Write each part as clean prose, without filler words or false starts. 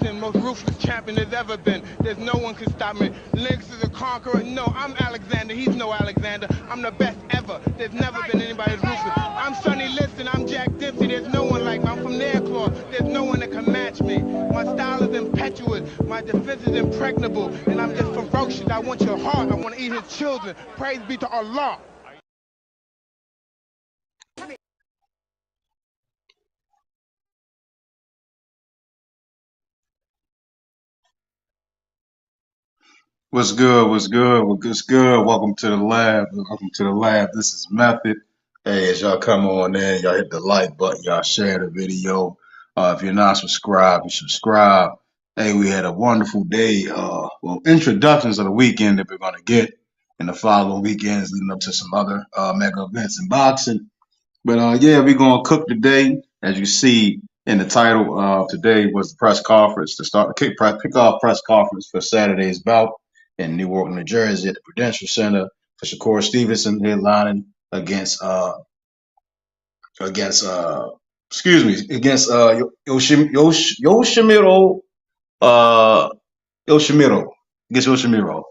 boxing, most ruthless champion there's ever been. There's no one can stop me. Lynx is a conqueror. No, I'm Alexander. He's no Alexander. I'm the best ever. There's never been anybody as ruthless. I'm Sonny Liston. I'm Jack Dempsey. There's no one like me. I'm from Nairclaw. There's no one that can match me. My style is impetuous. My defense is impregnable. And I'm just ferocious. I want your heart. I want to eat his children. Praise be to Allah. What's good? What's good? What's good? Welcome to the lab. Welcome to the lab. This is Method. Hey, as y'all come on in, y'all hit the like button, y'all share the video. If you're not subscribed, you subscribe. Hey, we had a wonderful day. Introductions of the weekend that we're gonna get in the following weekends, leading up to some other mega events in boxing. But yeah, we're gonna cook today. As you see in the title, today was the press conference to start the kick-off press conference for Saturday's bout in Newark, New Jersey, at the Prudential Center for Shakur Stevenson headlining against against excuse me against Yoshimiro uh Yoshimiro against Yoshimiro.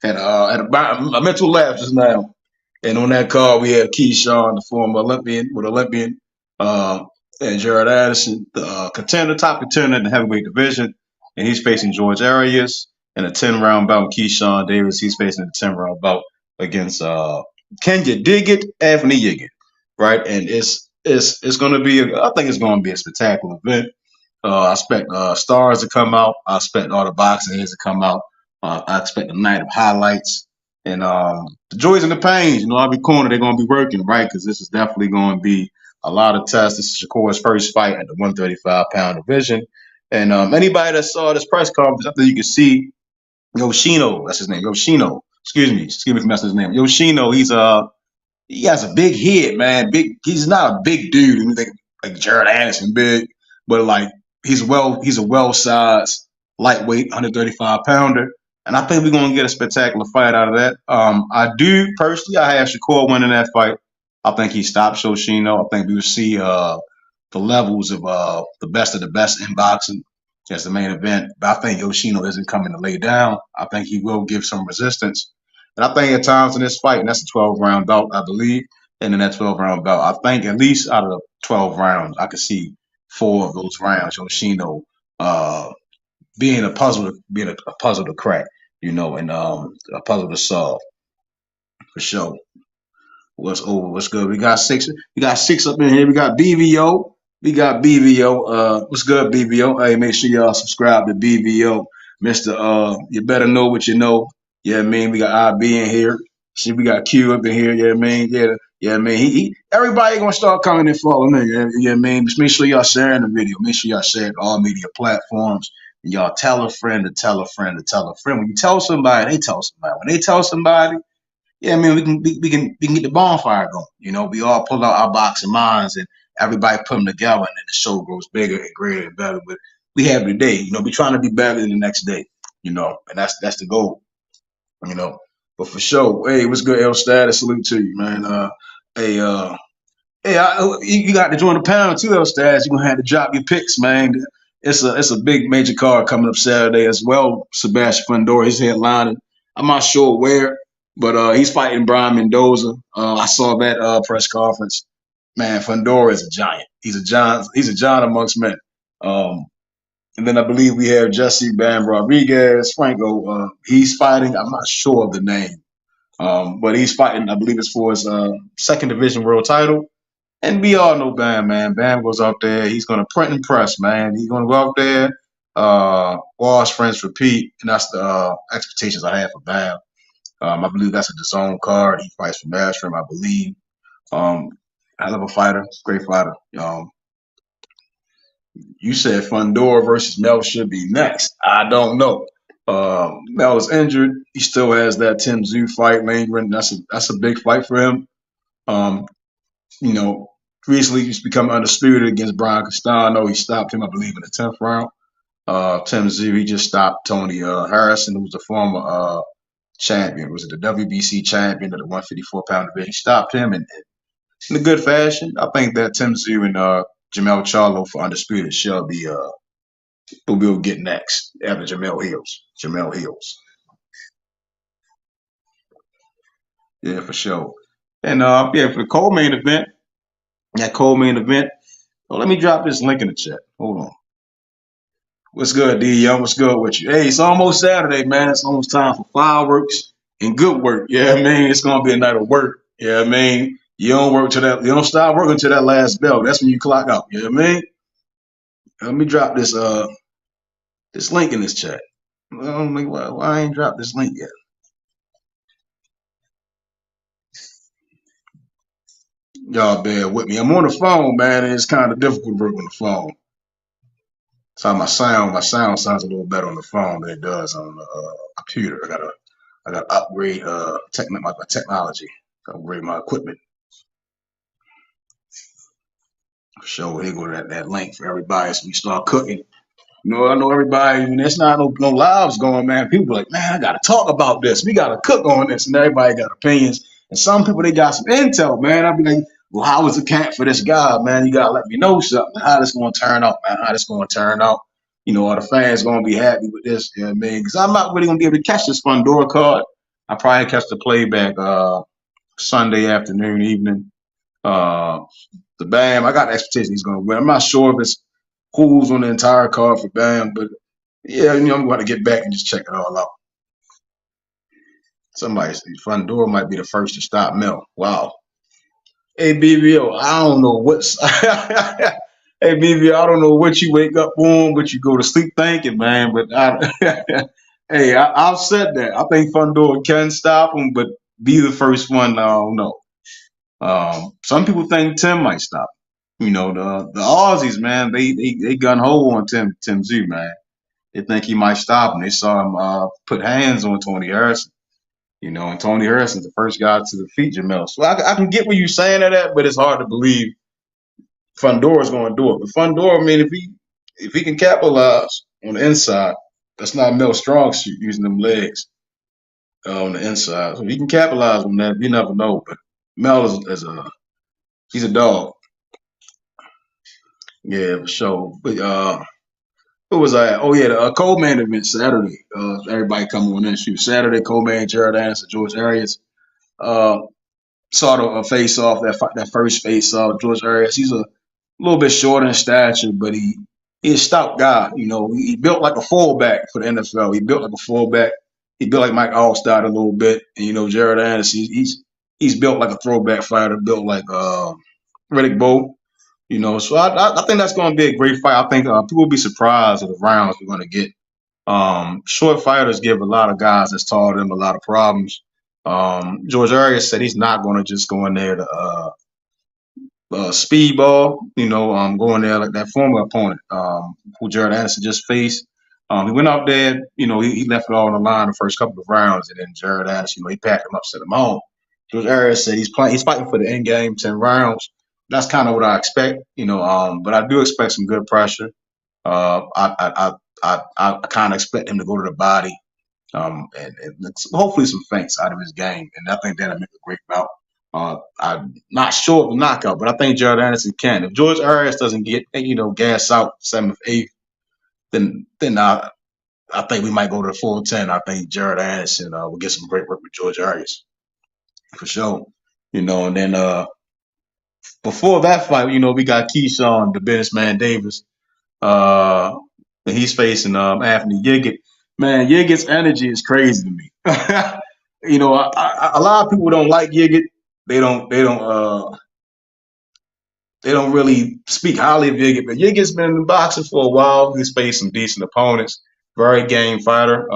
And had a mental laugh just now. And on that card, we had Keyshawn, the former Olympian, uh, and Jared Addison, the top contender in the heavyweight division. And he's facing George Arias in a 10-round bout. Keyshawn Davis, he's facing a 10-round bout against can you dig it? Anthony Yiggin, right? And it's going to be, I think it's going to be a spectacular event. I expect stars to come out. I expect all the boxing heads to come out. I expect a night of highlights. And the joys and the pains, every corner they're going to be working, right? Because this is definitely going to be a lot of tests. This is Shakur's first fight at the 135-pound division. And anybody that saw this press conference, I think you can see Yoshino, that's his name, Yoshino. Excuse me for messing his name. Yoshino, he has a big head, man. He's not a big dude. You think like Jared Anderson big, but like he's a well-sized, lightweight, 135 pounder. And I think we're gonna get a spectacular fight out of that. I do personally, I have Shakur winning that fight. I think he stops Yoshino. I think we will see the levels of the best in boxing as the main event. But I think Yoshino isn't coming to lay down. I think he will give some resistance. And I think at times in this fight, and that's a 12-round bout, I believe, and in that 12-round bout, I think at least out of the 12 rounds, I could see 4 of those rounds, Yoshino being a puzzle to crack, and a puzzle to solve for sure. What's over? What's good? We got six. We got 6 up in here. We got BVO. What's good, BVO? Hey, make sure y'all subscribe to BVO, Mister. You better know what you know. Yeah, I mean, we got IB in here. See, we got Q up in here. Yeah, I mean, I mean, everybody gonna start coming and following me. Yeah, I mean, just make sure y'all sharing the video. Make sure y'all share it all media platforms. And y'all tell a friend to tell a friend to tell a friend. When you tell somebody, they tell somebody. When they tell somebody, yeah, I mean, we can get the bonfire going. We all pull out our boxing minds and everybody put them together, and then the show grows bigger and greater and better. But we have today, we trying to be better than the next day, and that's the goal, you know. But for sure, hey, what's good, L Status? Salute to you, man. Hey, you got to join the panel too, L Status. You're gonna have to drop your picks, man. It's a big major card coming up Saturday as well. Sebastian Fondora, he's headlining. I'm not sure where, but he's fighting Brian Mendoza. I saw that press conference. Man, Fondora is a giant. He's a giant. He's a giant amongst men. And then I believe we have Jesse Bam Rodriguez, Franco. He's fighting. I'm not sure of the name, but he's fighting. I believe it's for his second division world title. And we all know Bam, man. Bam goes out there. He's going to print and press, man. He's going to go out there, wash, friends, repeat. And that's the expectations I have for Bam. I believe that's a DAZN card. He fights for Mastrom, I believe. Hell of a fighter, great fighter. You said Fondora versus Mel should be next. I don't know. Mel is injured. He still has that Tim Tszyu fight lingering. That's a big fight for him. Recently he's become undisputed against Brian Castano. He stopped him, I believe, in the 10th round. Tim Tszyu, he just stopped Tony Harrison, who was the former champion. Was it the WBC champion of the 154-pound division? He stopped him in a good fashion. I think that Tim Tszyu and Jamel Charlo for undisputed shall be who we'll get next after Jamel Hills. Jamel Hills. Yeah, for sure. And yeah, for the co-main event, that co-main event. Well, let me drop this link in the chat. Hold on. What's good, D? Young? What's good with you? Hey, it's almost Saturday, man. It's almost time for fireworks and good work. Yeah, I mean, it's gonna be a night of work. Yeah, I mean, you don't work till that. You don't stop working till that last bell. That's when you clock out. You know what I mean? Let me drop this link in this chat. I don't think why I ain't dropped this link yet. Y'all bear with me. I'm on the phone, man, and it's kind of difficult to work on the phone. So my sound sounds a little better on the phone than it does on the computer. I gotta upgrade my technology, upgrade my equipment. For sure, here go that link for everybody. So we start cooking. I know everybody. I mean, there's not no lives going, man. People are like, man, I gotta talk about this. We gotta cook on this, and everybody got opinions. And some people they got some intel, man. I'd be like, well, how was the camp for this guy, man? You gotta let me know something. How this gonna turn out, man? How this gonna turn out? Are the fans gonna be happy with this? You know what I mean? Because I'm not really gonna be able to catch this Fondora card. I probably catch the playback Sunday afternoon, evening. Uh, the Bam, I got expectations he's gonna win. I'm not sure if it's who's on the entire card for Bam, but yeah, I'm going to get back and just check it all out. Somebody said Fondora might be the first to stop Mel. Wow. Hey BBO, I don't know what's hey BBO, I don't know what you wake up on, what you go to sleep thinking, man. But hey, I've said that. I think Fondora can stop him, but be the first one. I don't know. Some people think Tim might stop him. The Aussies, man, they gun ho on Tim Z, man. They think he might stop him. They saw him put hands on Tony Harrison. And Tony Harrison's the first guy to defeat Jamel. So I can get what you're saying of that, but it's hard to believe Fondora's going to do it. But Fondora, I mean, if he can capitalize on the inside, that's not Mel's strong suit using them legs on the inside. So if he can capitalize on that, you never know. But Mel he's a dog. Yeah, for sure. But what was I at? Oh yeah, the co-main event Saturday. Everybody come on in shoot Saturday. Co-main Jared Anderson, George Arias. Uh, Saw the face off that first face off. George Arias. He's a little bit shorter in stature, but he's a stout guy. He built like a fullback for the NFL. He built like a fullback. He built like Mike Allstott a little bit. And Jared Anderson. He's built like a throwback fighter. Built like Riddick Bowe. So I think that's going to be a great fight. I think people will be surprised at the rounds we're going to get. Short fighters give a lot of guys that's taller than them a lot of problems. George Arias said he's not going to just go in there to speedball, going there like that former opponent who Jared Anderson just faced. He went out there, he left it all on the line the first couple of rounds, and then Jared Anderson, he packed him up, set him on. George Arias said he's fighting for the end game, 10 rounds. That's kind of what I expect, but I do expect some good pressure. I kind of expect him to go to the body, and hopefully some feints out of his game, and I think that'll make a great bout. I'm not sure of the knockout, but I think Jared Anderson can. If George Arias doesn't get gas out 7th, 8th, then I think we might go to the full 10. I think Jared Anderson will get some great work with George Arias for sure. And then before that fight, we got Keyshawn, the businessman Davis. And he's facing Anthony Yiggett. Man, Yiggett's energy is crazy to me. A lot of people don't like Yiggett. They don't really speak highly of Yiggett, but Yiggett's been in boxing for a while. He's faced some decent opponents. Very game fighter.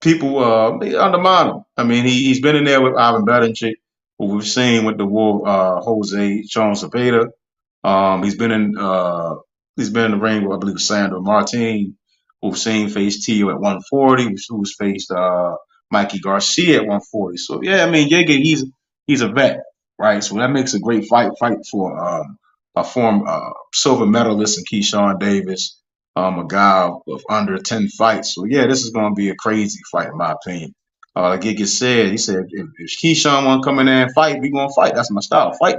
People they undermine him. I mean, he's been in there with Ivan Betinchik, who we've seen with the Wolf, Jose Sean Cepeda. He's been in the ring with, I believe, Sandro Martin, who've seen face Tio at 140, who's faced Mikey Garcia at 140. So yeah, I mean, Yiggett, he's a vet, right? So that makes a great fight for a former silver medalist in Keyshawn Davis, a guy of under 10 fights. So yeah, this is going to be a crazy fight in my opinion. Like Yiggett said, he said if Keyshawn want to come in there and fight, we going to fight. That's my style, fight.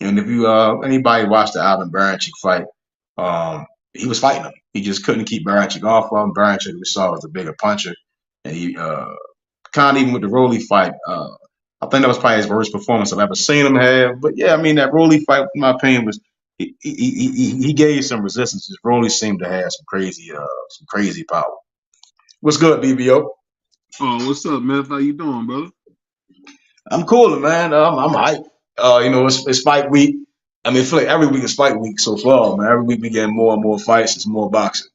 And if you anybody watched the Ivan Baranchyk fight, he was fighting him. He just couldn't keep Baranchyk off of him. Baranchyk we saw was a bigger puncher, and he kind of even with the Rolly fight. I think that was probably his worst performance I've ever seen him have. But yeah, I mean that Rolly fight, in my opinion, was he gave some resistance. His Rolly seemed to have some crazy power. What's good, BBO? Oh, what's up, man? How you doing, brother? I'm cooler, man. I'm hyped. It's fight week. I mean, I feel like every week is fight week so far, man. Every week we getting more and more fights. It's more boxing.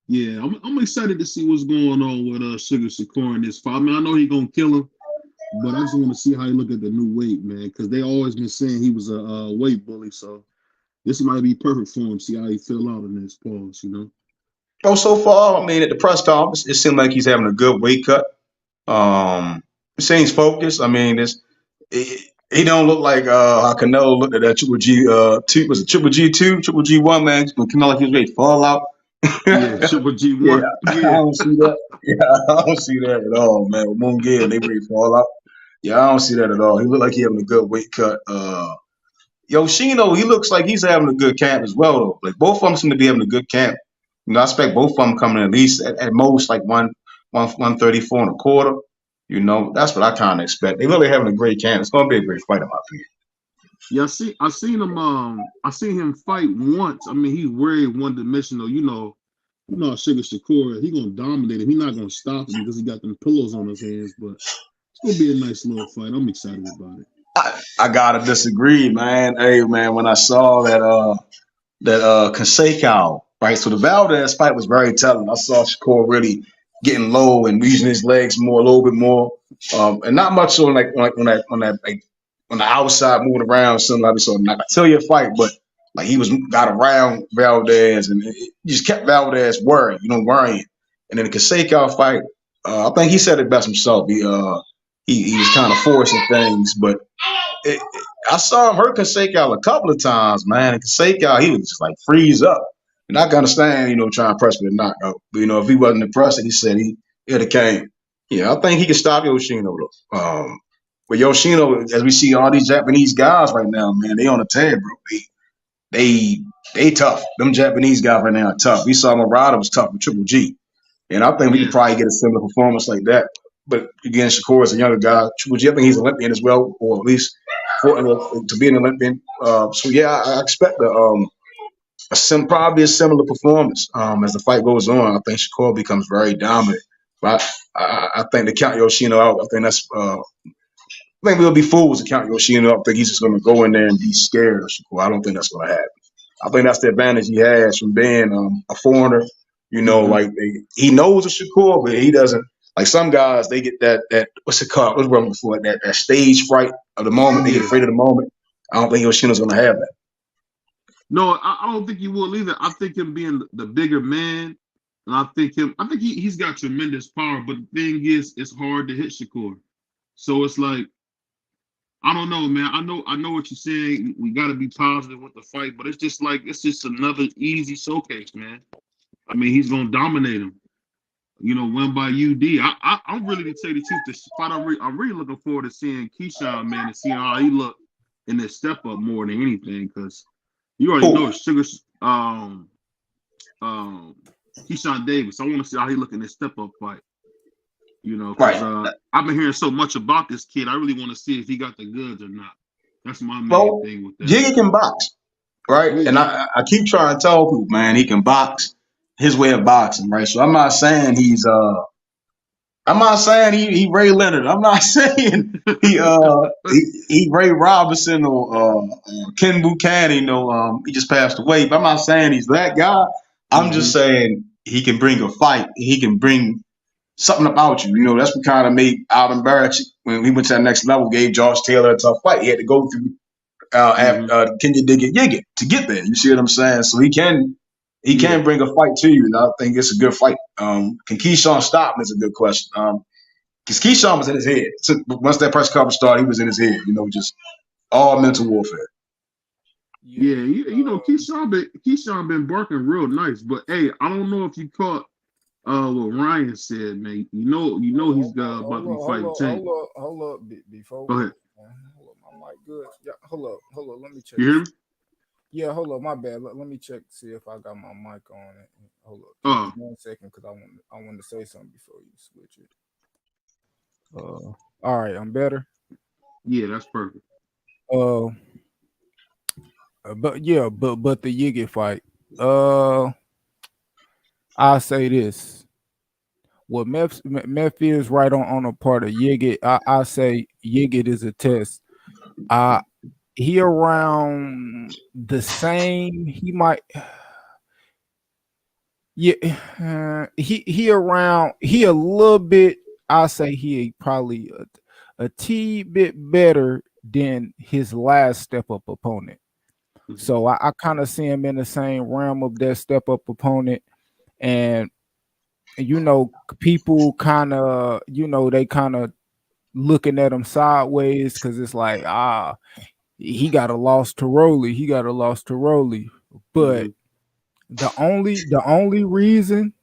Yeah, I'm excited to see what's going on with Shakur in this fight. I mean, I know he's gonna kill him, but I just want to see how he look at the new weight, man, because they always been saying he was a weight bully. So this might be perfect for him. See how he feel out in this pause, you know. Oh, so far, I mean, at the press conference, it seemed like he's having a good weight cut. It seems focused. I mean, he don't look like how Canelo looked at that Triple G two was it Triple G two, Triple G one man when Canelo like he was ready to fall out. Yeah, Triple Yeah, G1. I Yeah, don't see that. Yeah, I don't see that at all, man. With Moon Gill, they ready to fall out. Yeah, I don't see that at all. He looked like he having a good weight cut. Yoshino, he looks like he's having a good camp as well, though. Like both of them seem to be having a good camp. I expect both of them coming at least at most like 134 and a quarter. That's what I kind of expect. They really having a great camp. It's going to be a great fight in my opinion. yeah. I seen him. I seen him fight once. I mean, he's very one dimensional. You know, Shakur, he gonna dominate him. He's not gonna stop him because he got them pillows on his hands. But it's gonna be a nice little fight. I'm excited about it. I gotta disagree, man. Hey, man, when I saw that Conseco, right? So the Valdez fight was very telling. I saw Shakur really getting low and using his legs more, a little bit more, and not much on on the outside moving around, something like so. Not to tell you a fight, but like he was got around Valdez and it just kept Valdez worried, worrying. And then the Conseco fight, I think he said it best himself. He was kind of forcing things, but I saw him hurt Conseco a couple of times, man. And Conseco, he would just like freeze up. And I can understand, trying to press for the knockout. But, if he wasn't impressed, he said he'd have came. Yeah, I think he can stop Yoshino, though. But Yoshino, as we see all these Japanese guys right now, man, they on the tear, bro. They tough. Them Japanese guys right now are tough. We saw Murata was tough with Triple G. And I think we could Yeah, probably get a similar performance like that. But again, Shakur is a younger guy. Triple G, I think he's an Olympian as well, or at least to be an Olympian. So yeah, I expect probably a similar performance as the fight goes on. I think Shakur becomes very dominant. But I think to count Yoshino out, I think we'll be fools to count Yoshino out. I think he's just going to go in there and be scared of Shakur. I don't think that's going to happen. I think that's the advantage he has from being a foreigner. hmm He knows a Shakur, but he doesn't. Like some guys, they get that what's it called? What's wrong before that stage fright of the moment. They get yeah. afraid of the moment. I don't think Yoshino's going to have that. No, I don't think he will either. I think him being the bigger man, and I think he's got tremendous power. But the thing is, it's hard to hit Shakur. So it's like I don't know, man. I know what you're saying. We got to be positive with the fight, but it's just another easy showcase, man. I mean, he's gonna dominate him. Win by UD. I'm really to tell you the truth. This fight, I'm really looking forward to seeing Keyshawn, man, and seeing how he look in this step up more than anything, because you already Cool. know Sugar, um, Keyshawn Davis. I want to see how he look in this step up fight. Because Right. I've been hearing so much about this kid. I really want to see if he got the goods or not. That's my main Well, thing with that. Jiggy can box, right? Yeah, And I keep trying to tell people, man, he can box his way of boxing, right? So I'm not saying he Ray Leonard. I'm not saying he Ray Robinson or Ken Buchanan. He just passed away. But I'm not saying he's that guy. I'm hmm just saying he can bring a fight. He can bring something about you. That's what kind of made Alvin Barrett when he went to that next level. Gave Josh Taylor a tough fight. He had to go through hmm Kenya Digget Yiggit to get there. You see what I'm saying? So he Yeah. can bring a fight to you, and I think it's a good fight. Can Keyshawn stop him is a good question. Because Keyshawn was in his head. So once that press conference started, he was in his head. Just all mental warfare. Yeah, Yeah, Keyshawn been barking real nice, but hey, I don't know if you caught what Ryan said, man. He's about to be fighting Tank. hold up, before Go we, ahead. hold up, my mic good. Yeah, hold up, let me check You this. hear me? Yeah, hold up, my bad. Let me check to see if I got my mic on it. Hold up, give me Oh, 1 second because I want to say something before you switch it. All right, I'm better. yeah, that's perfect. Uh, but yeah, but the Yiggy fight. Uh, I say this. What Meth is right on a part of Yigit. I say Yigit is a test. Uh he around the same. He might. Yeah, he around. He a little bit. I say he probably a t bit better than his last step up opponent. Mhm, So I kind of see him in the same realm of that step up opponent, and people kind of they kind of looking at him sideways because it's like he got a loss to Rolly, but mhm, the only reason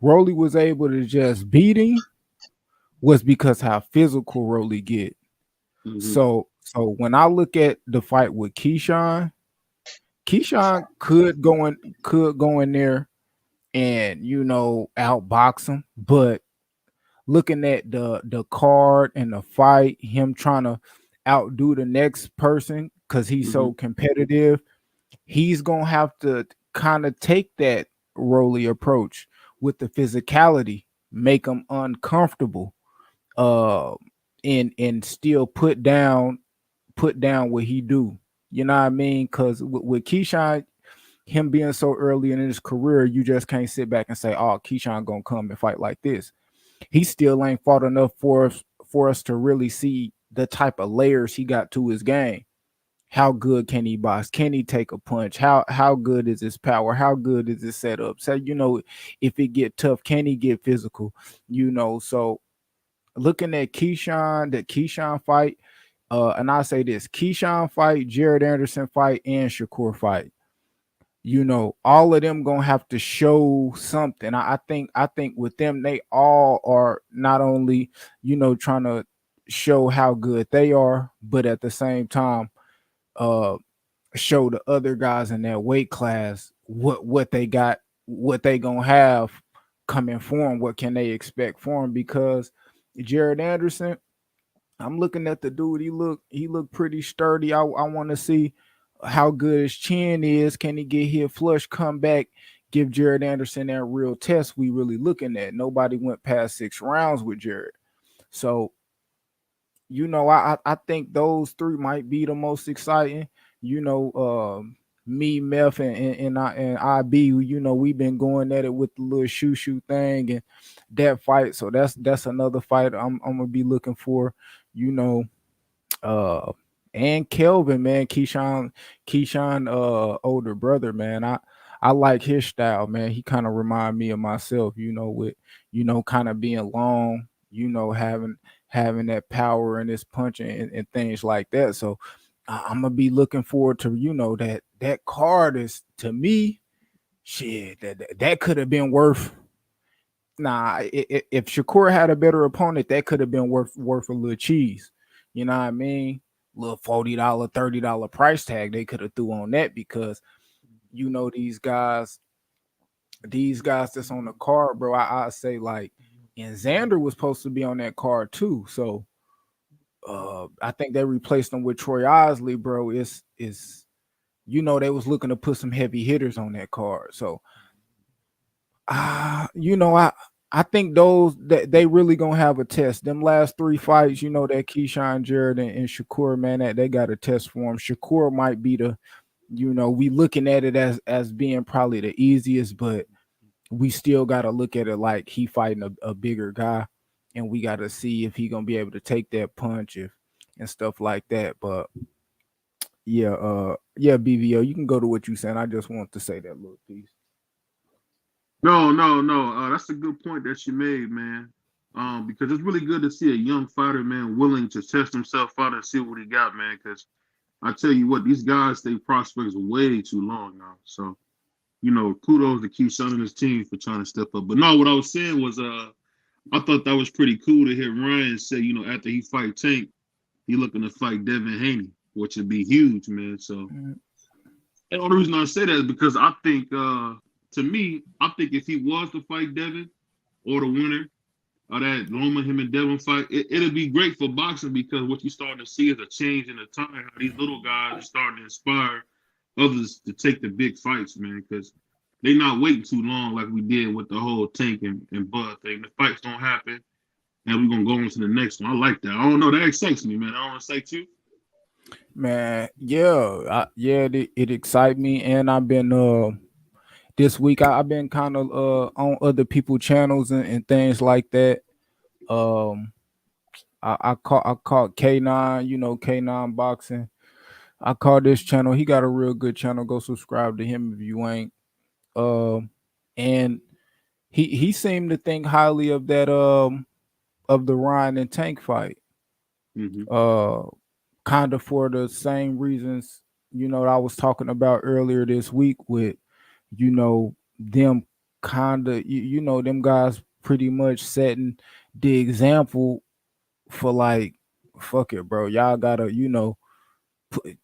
Rolly was able to just beat him was because how physical Rolly get. mhm, So when I look at the fight with Keyshawn could go in there and outbox him, but looking at the card and the fight, him trying to outdo the next person because he's so mhm, competitive, he's gonna have to kind of take that Rolly approach with the physicality, make him uncomfortable, uh, and still put down what he do. You know what I mean? Because with Keyshawn, him being so early in his career, you just can't sit back and say, "Oh, Keyshawn gonna come and fight like this." He still ain't fought enough for us to really see the type of layers he got to his game. How good can he box? Can he take a punch? How good is his power? How good is his setup? So if it get tough, can he get physical? So looking at the Keyshawn fight, and I say this: Keyshawn fight, Jared Anderson fight, and Shakur fight. All of them gonna have to show something. I think with them, they all are not only trying to show how good they are, but at the same time, uh, show the other guys in that weight class what they got, what they gonna have coming for them. What can they expect for them? Because Jared Anderson, I'm looking at the dude. He look pretty sturdy. I want to see how good his chin is. Can he get hit flush, come back, give Jared Anderson that real test we really looking at? Nobody went past 6 rounds with Jared. So I think those three might be the most exciting. Me, Meth, and IB. We've been going at it with the little ShuShu thing and that fight. So that's another fight I'm gonna be looking for. You know, uh, and Kelvin, man, Keyshawn, older brother, man. I like his style, man. He kind of remind me of myself, with kind of being long, having that power and his punching and things like that. So I'm gonna be looking forward to that card is to me shit that could have been worth. Nah, if Shakur had a better opponent, that could have been worth a little cheese. You know what I mean? Little $40, $30 price tag they could have threw on that because these guys that's on the card, bro. I say like, and Xander was supposed to be on that card too. So I think they replaced him with Troy Osley, bro. Is they was looking to put some heavy hitters on that card. So I think those that they really gonna have a test. Them last three fights, that Keyshawn, Jared, and Shakur, man, that they got a test for him. Shakur might be we looking at it as being probably the easiest, but we still got to look at it like he fighting a bigger guy, and we got to see if he gonna be able to take that punch if and stuff like that. But yeah, BVO, you can go to what you saying. I just want to say that little piece. No, no, no. That's a good point that you made, man. Because it's really good to see a young fighter, man, willing to test himself out and see what he got, man. Because I tell you what, these guys stay prospects way too long now. So, kudos to Keyshawn and his team for trying to step up. But no, what I was saying was, I thought that was pretty cool to hear Ryan say, after he fight Tank, he looking to fight Devin Haney, which would be huge, man. So, Mm, And the only reason I say that is because I think, to me, I think if he was to fight Devin or the winner of that Loma him and Devin fight, it'll be great for boxing because what you're starting to see is a change in the time. How these little guys are starting to inspire others to take the big fights, man, because they not waiting too long like we did with the whole Tank and Bud thing. The fights don't happen, and we're gonna go on to the next one. I like that. I don't know, that excites me, man. I don't excite you. Man, yeah, it excites me, and I've been this week I've been kind of on other people channels and things like that. Um, I caught K9, K9 boxing. I caught this channel. He got a real good channel. Go subscribe to him if you ain't. And he seemed to think highly of that of the Ryan and Tank fight. Mm-hmm. Kind of for the same reasons that I was talking about earlier this week with them kind of them guys pretty much setting the example for like fuck it, bro. Y'all gotta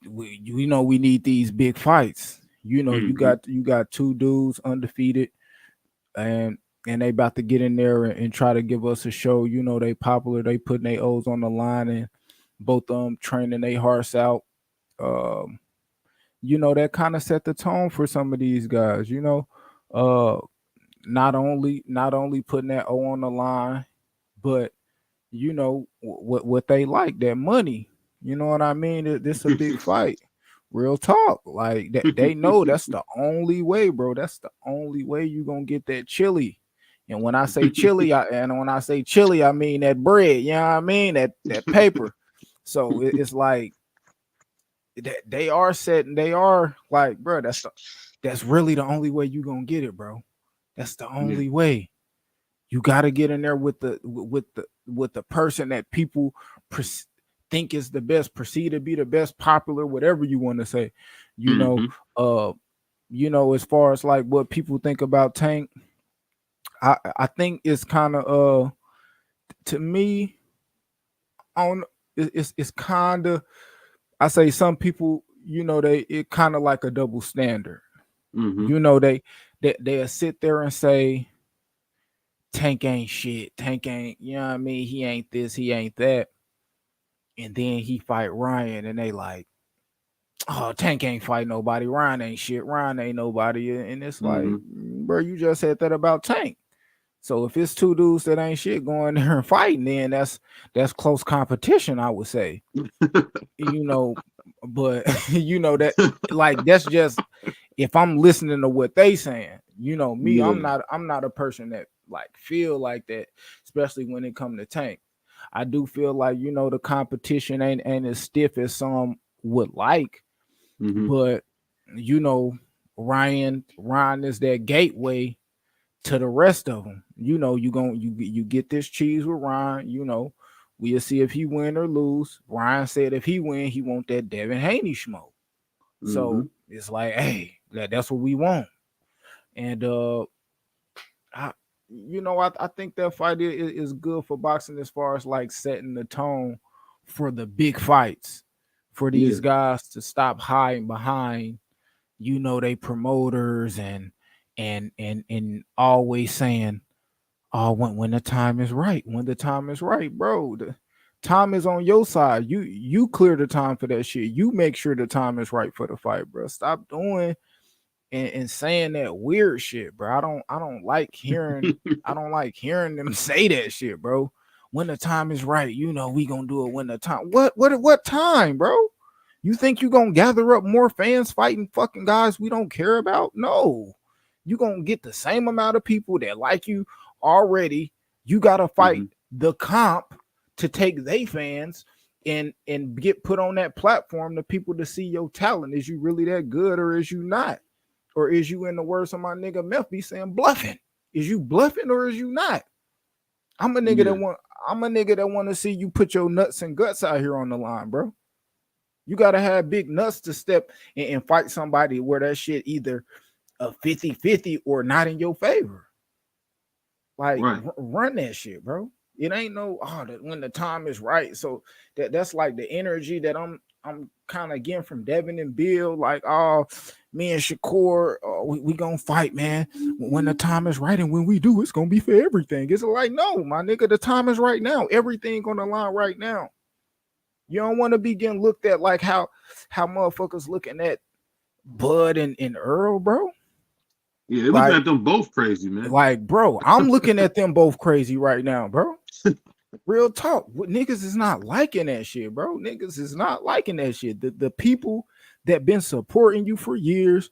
we need these big fights. Mm-hmm. You got two dudes undefeated and they about to get in there and try to give us a show. They popular, they putting their O's on the line and both of them training their hearts out. Um, that kind of set the tone for some of these guys. Uh, not only putting that O on the line, but what they like, that money. You know what I mean? This a big fight. Real talk. Like that they know that's the only way, bro. That's the only way you gonna get that chili. And when I say chili, I mean that bread, you know what I mean? That paper. So it's like they are setting, they are like, bro, that's really the only way you gonna get it, bro. That's the Yeah. only way. You got to get in there with the person that people think is the best, perceive to be the best, popular, whatever you want to say. You know, Mm-hmm. uh, as far as like what people think about Tank, I think it's kind of to me on it's kind of, I say some people, it kind of like a double standard. Mm-hmm. They'll sit there and say Tank ain't shit. Tank ain't, you know what I mean? He ain't this, he ain't that. And then he fight Ryan and they like, oh, Tank ain't fight nobody. Ryan ain't shit. Ryan ain't nobody. And it's like, Mm-hmm. bro, you just said that about Tank. So if it's two dudes that ain't shit going there and fighting, then that's close competition, I would say. You know, but that like that's just if I'm listening to what they saying. Me, Yeah. I'm not a person that like feel like that, especially when it come to Tank. I do feel like the competition ain't as stiff as some would like, Mm-hmm. but you know Ryan is that gateway to the rest of them. You get this cheese with Ryan. We'll see if he win or lose. Ryan said if he win, he want that Devin Haney smoke. Mm-hmm. So it's like, hey, that's what we want. And I think that fight is good for boxing as far as like setting the tone for the big fights, for Yeah. these guys to stop hiding behind, they promoters and always saying, oh, when the time is right, when the time is right, bro. The time is on your side. You clear the time for that shit. You make sure the time is right for the fight, bro. Stop doing and saying that weird shit, bro. I don't like hearing them say that shit, bro. When the time is right, we gonna do it when the time. What time, bro? You think you gonna gather up more fans fighting fucking guys we don't care about? No. You gonna get the same amount of people that like you already. You gotta fight Mm-hmm. the comp to take they fans and get put on that platform to people to see your talent. Is you really that good or is you not? Or is you, in the words of my nigga Meth, be saying bluffing? Is you bluffing or is you not? I'm a nigga that Yeah. want I'm a nigga that want to see you put your nuts and guts out here on the line, bro. You gotta have big nuts to step and fight somebody where that shit either a 50-50 or not in your favor. Like Right. run that shit, bro. It ain't no when the time is right. So that's like the energy that I'm kind of getting from Devin and Bill. Like, oh, me and Shakur, we gonna fight, man. When the time is right, and when we do, it's gonna be for everything. It's like, no, my nigga, the time is right now. Everything on the line right now. You don't want to be getting looked at like how motherfuckers looking at Bud and Earl, bro. Yeah, they looking at them both crazy, man. Like, bro, I'm looking at them both crazy right now, bro. Real talk. Niggas is not liking that shit, bro. Niggas is not liking that shit. The people that been supporting you for years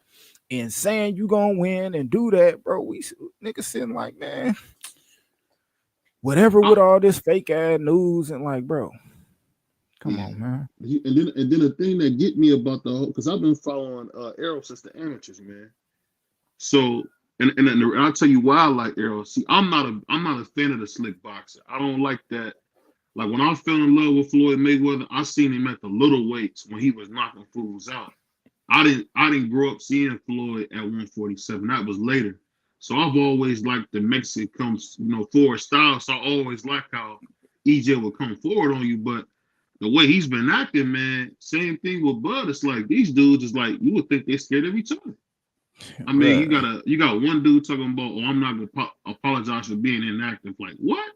and saying you gonna win and do that, bro. We niggas sitting like, man, whatever with all this fake ass news and like, bro, come on, man. And then the thing that get me about the whole, because I've been following Arrow since the amateurs, man. So and I'll tell you why I like Arrow. See, I'm not a fan of the slick boxer. I don't like that. Like when I fell in love with Floyd Mayweather, I seen him at the little weights when he was knocking fools out. I didn't grow up seeing Floyd at 147. That was later. So I've always liked the Mexican comes, forward style. So I always liked how EJ would come forward on you. But the way he's been acting, man, same thing with Bud. It's like these dudes is like you would think they're scared of each other. I mean, you got one dude talking about, oh, I'm not gonna apologize for being inactive. Like what?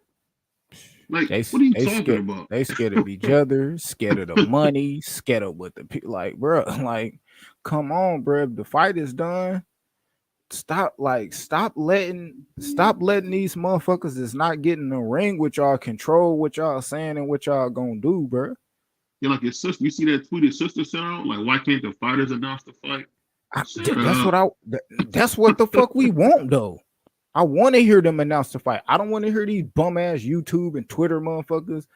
Like what are you talking about? They scared of each other, scared of the money, scared of what the people like, bro. Like, come on, bro. If the fight is done, stop letting these motherfuckers that's not getting the ring with y'all control what y'all saying and what y'all gonna do, bro. Yeah, like your sister. You see that tweet your sister sent out? Like, why can't the fighters announce the fight? That's what the fuck we want though. I want to hear them announce the fight. I don't want to hear these bum ass YouTube and Twitter motherfuckers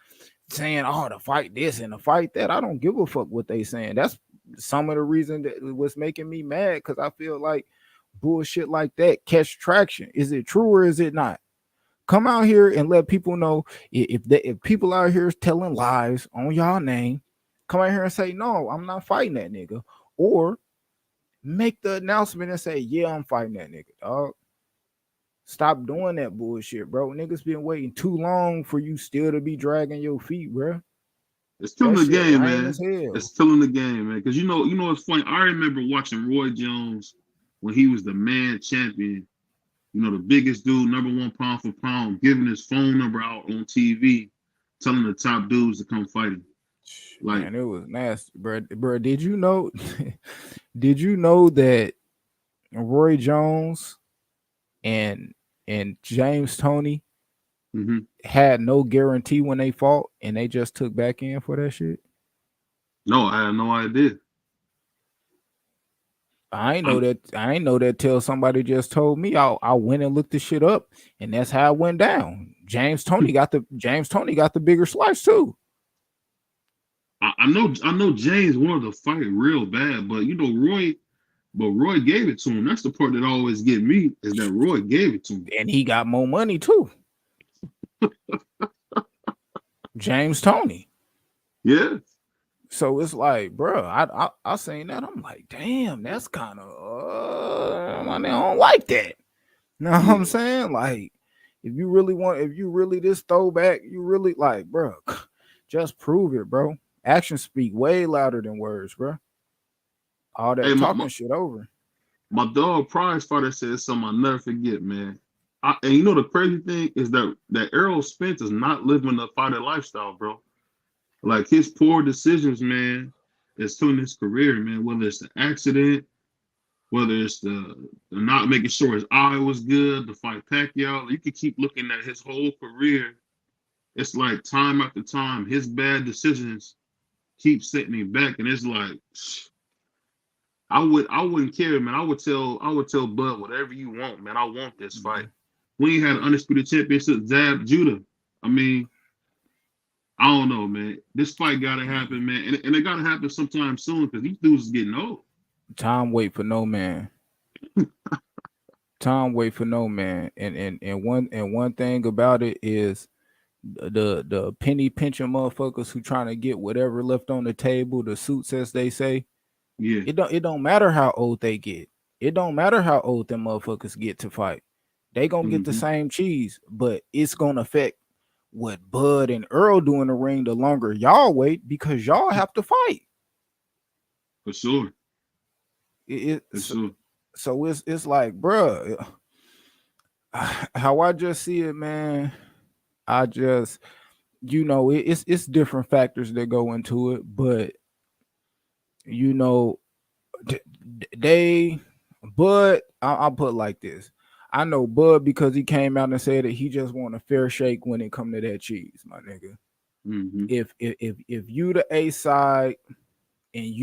saying, "Oh, the fight this and the fight that." I don't give a fuck what they saying. That's some of the reason that was making me mad because I feel like bullshit like that catch traction. Is it true or is it not? Come out here and let people know if people out here telling lies on y'all name. Come out here and say, "No, I'm not fighting that nigga," or make the announcement and say, "Yeah, I'm fighting that nigga, dog." Stop doing that bullshit, bro. Niggas been waiting too long for you still to be dragging your feet, bro. It's killing the game, man. It's killing the game, man. Because you know, it's funny. I remember watching Roy Jones when he was the man champion. You know, the biggest dude, #1 pound for pound, giving his phone number out on TV, telling the top dudes to come fight him. Like, man, it was nasty, bro. Bro, did you know? Did you know that Roy Jones and James Toney had no guarantee when they fought, and they just took back in for that shit? No, I had no idea. I ain't know that till somebody just told me. I went and looked the shit up, and that's how it went down. James Toney got the bigger slice too. I know James wanted to fight real bad, but Roy gave it to him. That's the part that always get me is that Roy gave it to him, and he got more money too. James Toney, yeah. So it's like, bro, I seen that. I'm like, damn, that's kind of I don't like that. You know what I'm saying? Like, if you really this throwback, you really like, bro, just prove it, bro. Actions speak way louder than words, bro. All that talking shit over. My dog prize fighter said something I'll never forget, man. And you know the crazy thing is that Errol Spence is not living the fighter lifestyle, bro. Like his poor decisions, man, is killing his career, man. Whether it's the accident, whether it's the not making sure his eye was good, the fight Pacquiao, you could keep looking at his whole career. It's like time after time, his bad decisions keep setting him back, and it's like I wouldn't care, man. I would tell Bud whatever you want, man. I want this fight. We ain't had an undisputed championship, Zab Judah. I mean, I don't know, man. This fight gotta happen, man, and it gotta happen sometime soon because these dudes is getting old. Time wait for no man. Time wait for no man. And one thing about it is the penny pinching motherfuckers who trying to get whatever left on the table, the suits as they say. Yeah. It don't matter how old they get. It don't matter how old them motherfuckers get to fight. They gonna get the same cheese, but it's gonna affect what Bud and Earl do in the ring, the longer y'all wait, because y'all have to fight. For sure. For So, sure. so it's like, bruh, how I just see it, man. I just, it's different factors that go into it, but you know, they, Bud, I'll put it like this. I know Bud because he came out and said that he just want a fair shake when it come to that cheese, my nigga. Mm-hmm. If you the A side and and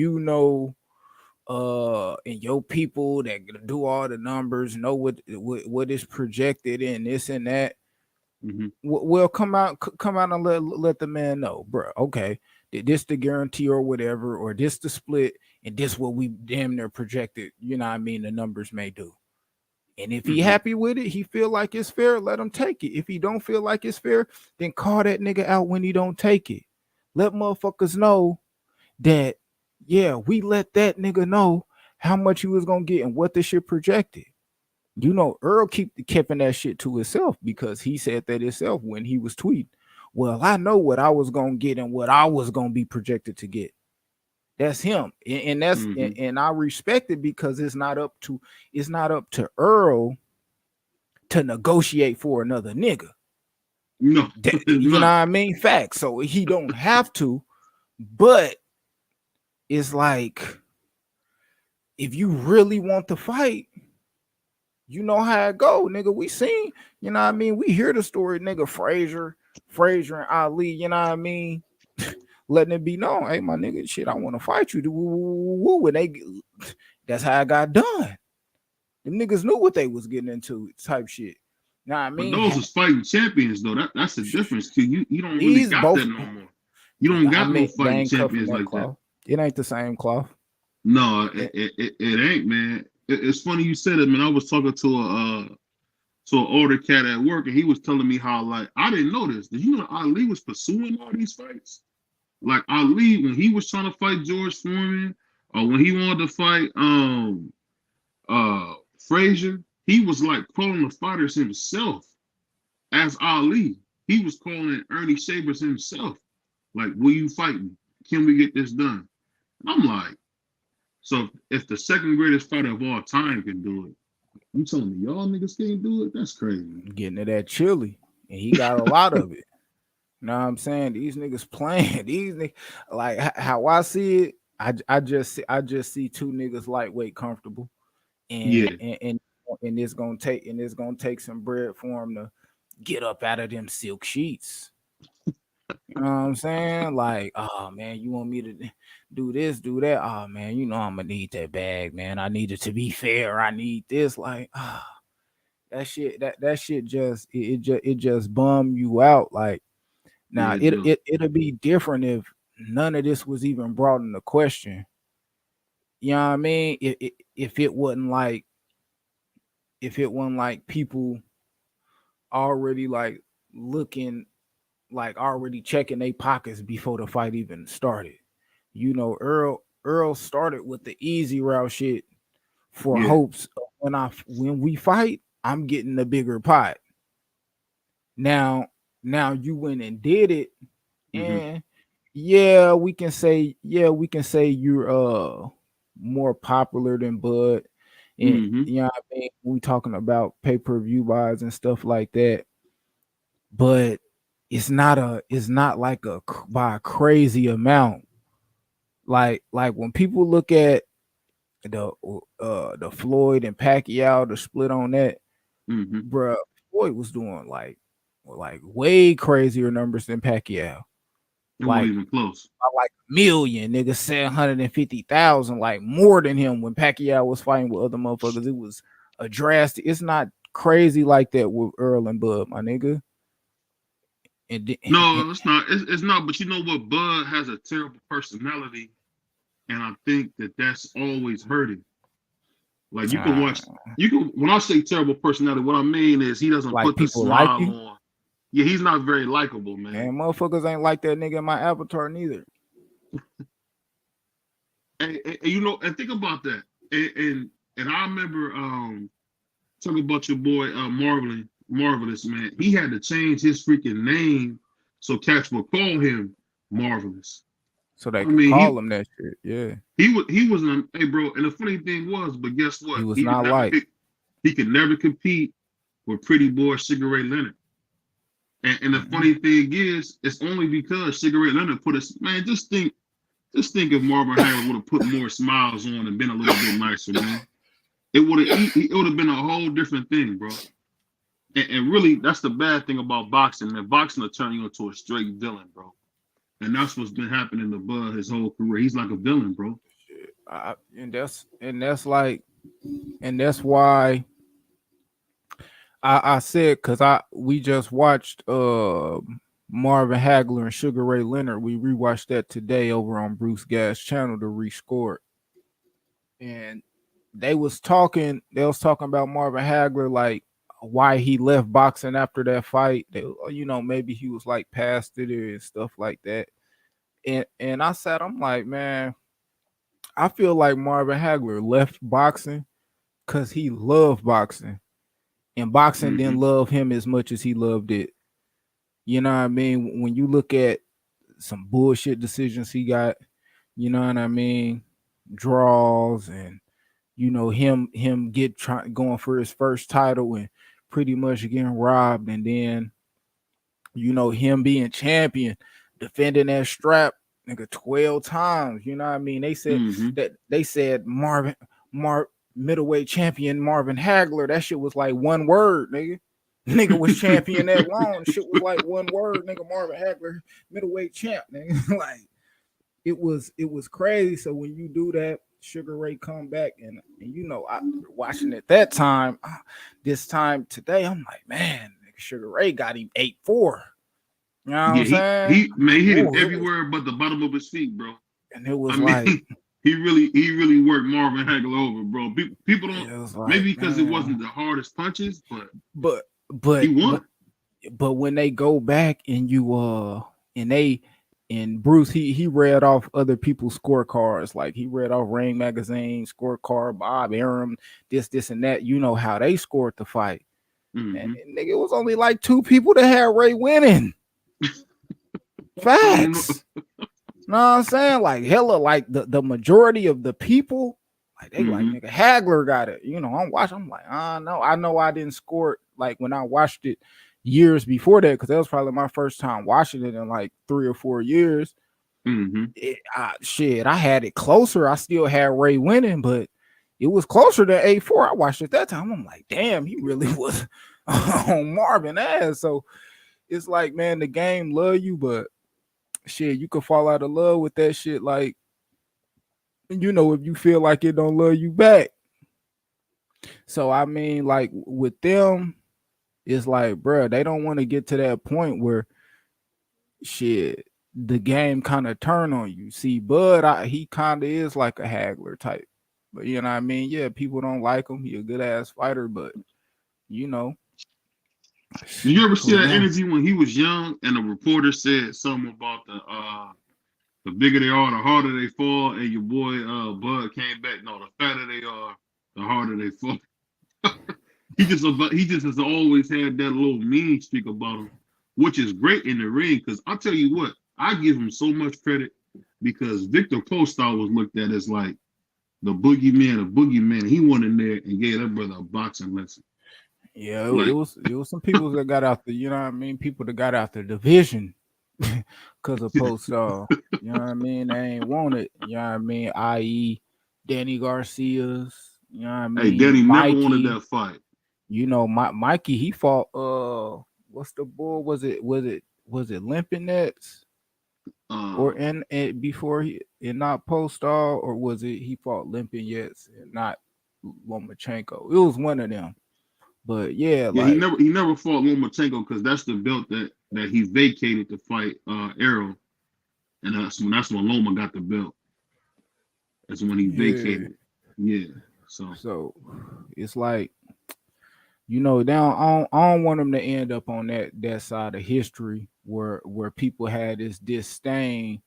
your people that do all the numbers know what is projected and this and that, Mm-hmm. well, come out and let the man know, bro. Okay, this the guarantee or whatever, or this the split, and this what we damn near projected. You know what I mean? The numbers may do. And if he Mm-hmm. happy with it, he feel like it's fair, let him take it. If he don't feel like it's fair, then call that nigga out when he don't take it. Let motherfuckers know that, yeah, we let that nigga know how much he was gonna get and what the shit projected. Earl keeping that shit to himself because he said that himself when he was tweeting. Well, I know what I was gonna get and what I was gonna be projected to get. That's him, and that's Mm-hmm. and I respect it because it's not up to Earl to negotiate for another nigga. No, it's You know what not. I mean? Facts. So he don't have to, but it's like if you really want to fight, you know how it go, nigga. We seen, you know what I mean? We hear the story, nigga. Frazier and Ali, you know what I mean? Letting it be known, hey, my nigga, shit, I want to fight you. When that's how I got done. Them niggas knew what they was getting into, type shit. Know what I But mean? those is fighting champions, though. That's the difference. Cause you don't really These got both, that no more. You don't I got no mean, they fighting ain't cut from champions that like that. cloth. It ain't the same cloth. No, it ain't, man. It's funny you said it, man. I was talking to an older cat at work, and he was telling me how, like, I didn't know this. Did you know Ali was pursuing all these fights? Like Ali, when he was trying to fight George Foreman, or when he wanted to fight Frazier, he was like calling the fighters himself as Ali. He was calling Ernie Shavers himself. Like, will you fight me? Can we get this done? And I'm like, so if the second greatest fighter of all time can do it, you telling me y'all niggas can't do it? That's crazy. Getting to that chili, and he got a lot of it. You know what I'm saying? These niggas playing. These niggas, like how I see it, I just see two niggas lightweight comfortable, and Yeah. it's gonna take some bread for him to get up out of them silk sheets. You know what I'm saying? Like, oh man, you want me to do this, do that? Oh man, I'm gonna need that bag, man. I need it to be fair. I need this. Like, that shit, that shit just bum you out. Like, now Yeah, it do. it'll be different if none of this was even brought into question. You know what I mean? If it wasn't like people already like looking, like already checking their pockets before the fight even started. Earl started with the easy route shit for Yeah. hopes of when we fight, I'm getting the bigger pot. Now you went and did it, Mm-hmm. and we can say you're more popular than Bud. And Mm-hmm. you know what I mean? We talking about pay-per-view buys and stuff like that. But it's not like by a crazy amount. Like when people look at the Floyd and Pacquiao, the split on that, Mm-hmm. bruh, Floyd was doing like way crazier numbers than Pacquiao. It wasn't Like even close. like a million, nigga, 750,000, like more than him when Pacquiao was fighting with other motherfuckers. It was a drastic. It's not crazy like that with Earl and Bud, my nigga. And, No, it's not. It's not. But you know what? Bud has a terrible personality, and I think that's always hurting. Like you can watch. You can. When I say terrible personality, what I mean is he doesn't like put the people like smile you, on. Yeah, he's not very likable, man. and motherfuckers ain't like that nigga in my avatar neither. And you know, and think about that. And I remember talking about your boy Marlon Marvelous, man. He had to change his freaking name so cats would call him Marvelous. So they I could mean, call him that shit. Yeah. he was an hey bro, and the funny thing was, but guess He what? was not like. He could never compete with Pretty Boy Sugar Ray Leonard. And the Mm-mm. funny thing is, it's only because Sugar Ray Leonard put us man. Just think if Marvin Hagler would have put more smiles on and been a little bit nicer, man. It would have been a whole different thing, bro. And really, that's the bad thing about boxing, man. Boxing will turn you into a straight villain, bro. And that's what's been happening to Bud his whole career. He's like a villain, bro. And that's like, and that's why I said, because we just watched Marvin Hagler and Sugar Ray Leonard. We rewatched that today over on Bruce Gas channel to rescore it. And they was talking about Marvin Hagler, like why he left boxing after that fight. Maybe he was like past it and stuff like that. And I'm like, man, I feel like Marvin Hagler left boxing because he loved boxing, and boxing Mm-hmm. didn't love him as much as he loved it. You know what I mean? When you look at some bullshit decisions he got, you know what I mean? Draws, and him going for his first title and pretty much getting robbed, and then him being champion, defending that strap, nigga, 12 times. You know what I mean? Mm-hmm. They said middleweight champion Marvin Hagler. That shit was like one word, nigga. Nigga was champion that long. Shit was like one word, nigga. Marvin Hagler, middleweight champ, nigga. Like it was crazy. So when you do that, Sugar Ray come back, and I watching it that time. This time today, I'm like, man, nigga, Sugar Ray got him 8-4. You know what I'm Yeah, saying? he hit him Ooh, everywhere but the bottom of his feet, bro. and it I was mean, like, he really worked Marvin Hagler over, bro. People don't it was like, maybe because it man, wasn't the hardest punches, but but he but won. but when they go back and and they and Bruce, he read off other people's scorecards, like he read off Ring Magazine scorecard, Bob Arum, this and that. You know how they scored the fight, Mm-hmm. and nigga, it was only like two people that had Ray winning. Facts. Know what I'm saying? Like hella, like the majority of the people, like they like Mm-hmm. nigga Hagler got it. I'm watching. I'm like, no, I know I didn't score it like when I watched it years before that, because that was probably my first time watching it in like 3 or 4 years. Mm-hmm. Shit, I had it closer. I still had Ray winning, but it was closer than 8-4. I watched it that time. I'm like, damn, he really was on Marvin ass. So it's like, man, the game love you, but shit, you could fall out of love with that shit. Like, if you feel like it don't love you back. So I mean, like with them, it's like, bro, they don't want to get to that point where shit, the game kind of turn on you. See, Bud, he kind of is like a Hagler type, but you know what I mean? Yeah, people don't like him. He a good ass fighter, but you know, Did you ever see with that them, interview when he was young and the reporter said something about the bigger they are, the harder they fall, and your boy Bud came back. No, the fatter they are, the harder they fall. He just has always had that little mean streak about him, which is great in the ring. Because I'll tell you what, I give him so much credit because Victor Postal was looked at as like the boogeyman. He went in there and gave that brother a boxing lesson. yeah, it Like, was some people that got out the, you know what I mean? People that got out the division because of Postal. You know what I mean? They ain't want it. You know what I mean? I.e., Danny Garcia's. You know what I hey, mean? Danny never wanted Mikey. that fight. Mikey, he fought what's the bull? Was it Limping Nets? Or Uh, and before he and not Postal, or was it he fought Limping Nets and not Lomachenko? It was one of them. But yeah, yeah, like he never fought Lomachenko because that's the belt that he vacated to fight Arrow, and that's when Loma got the belt. That's when he yeah. vacated. Yeah. So So it's like, down I don't want them to end up on that side of history where people had this disdain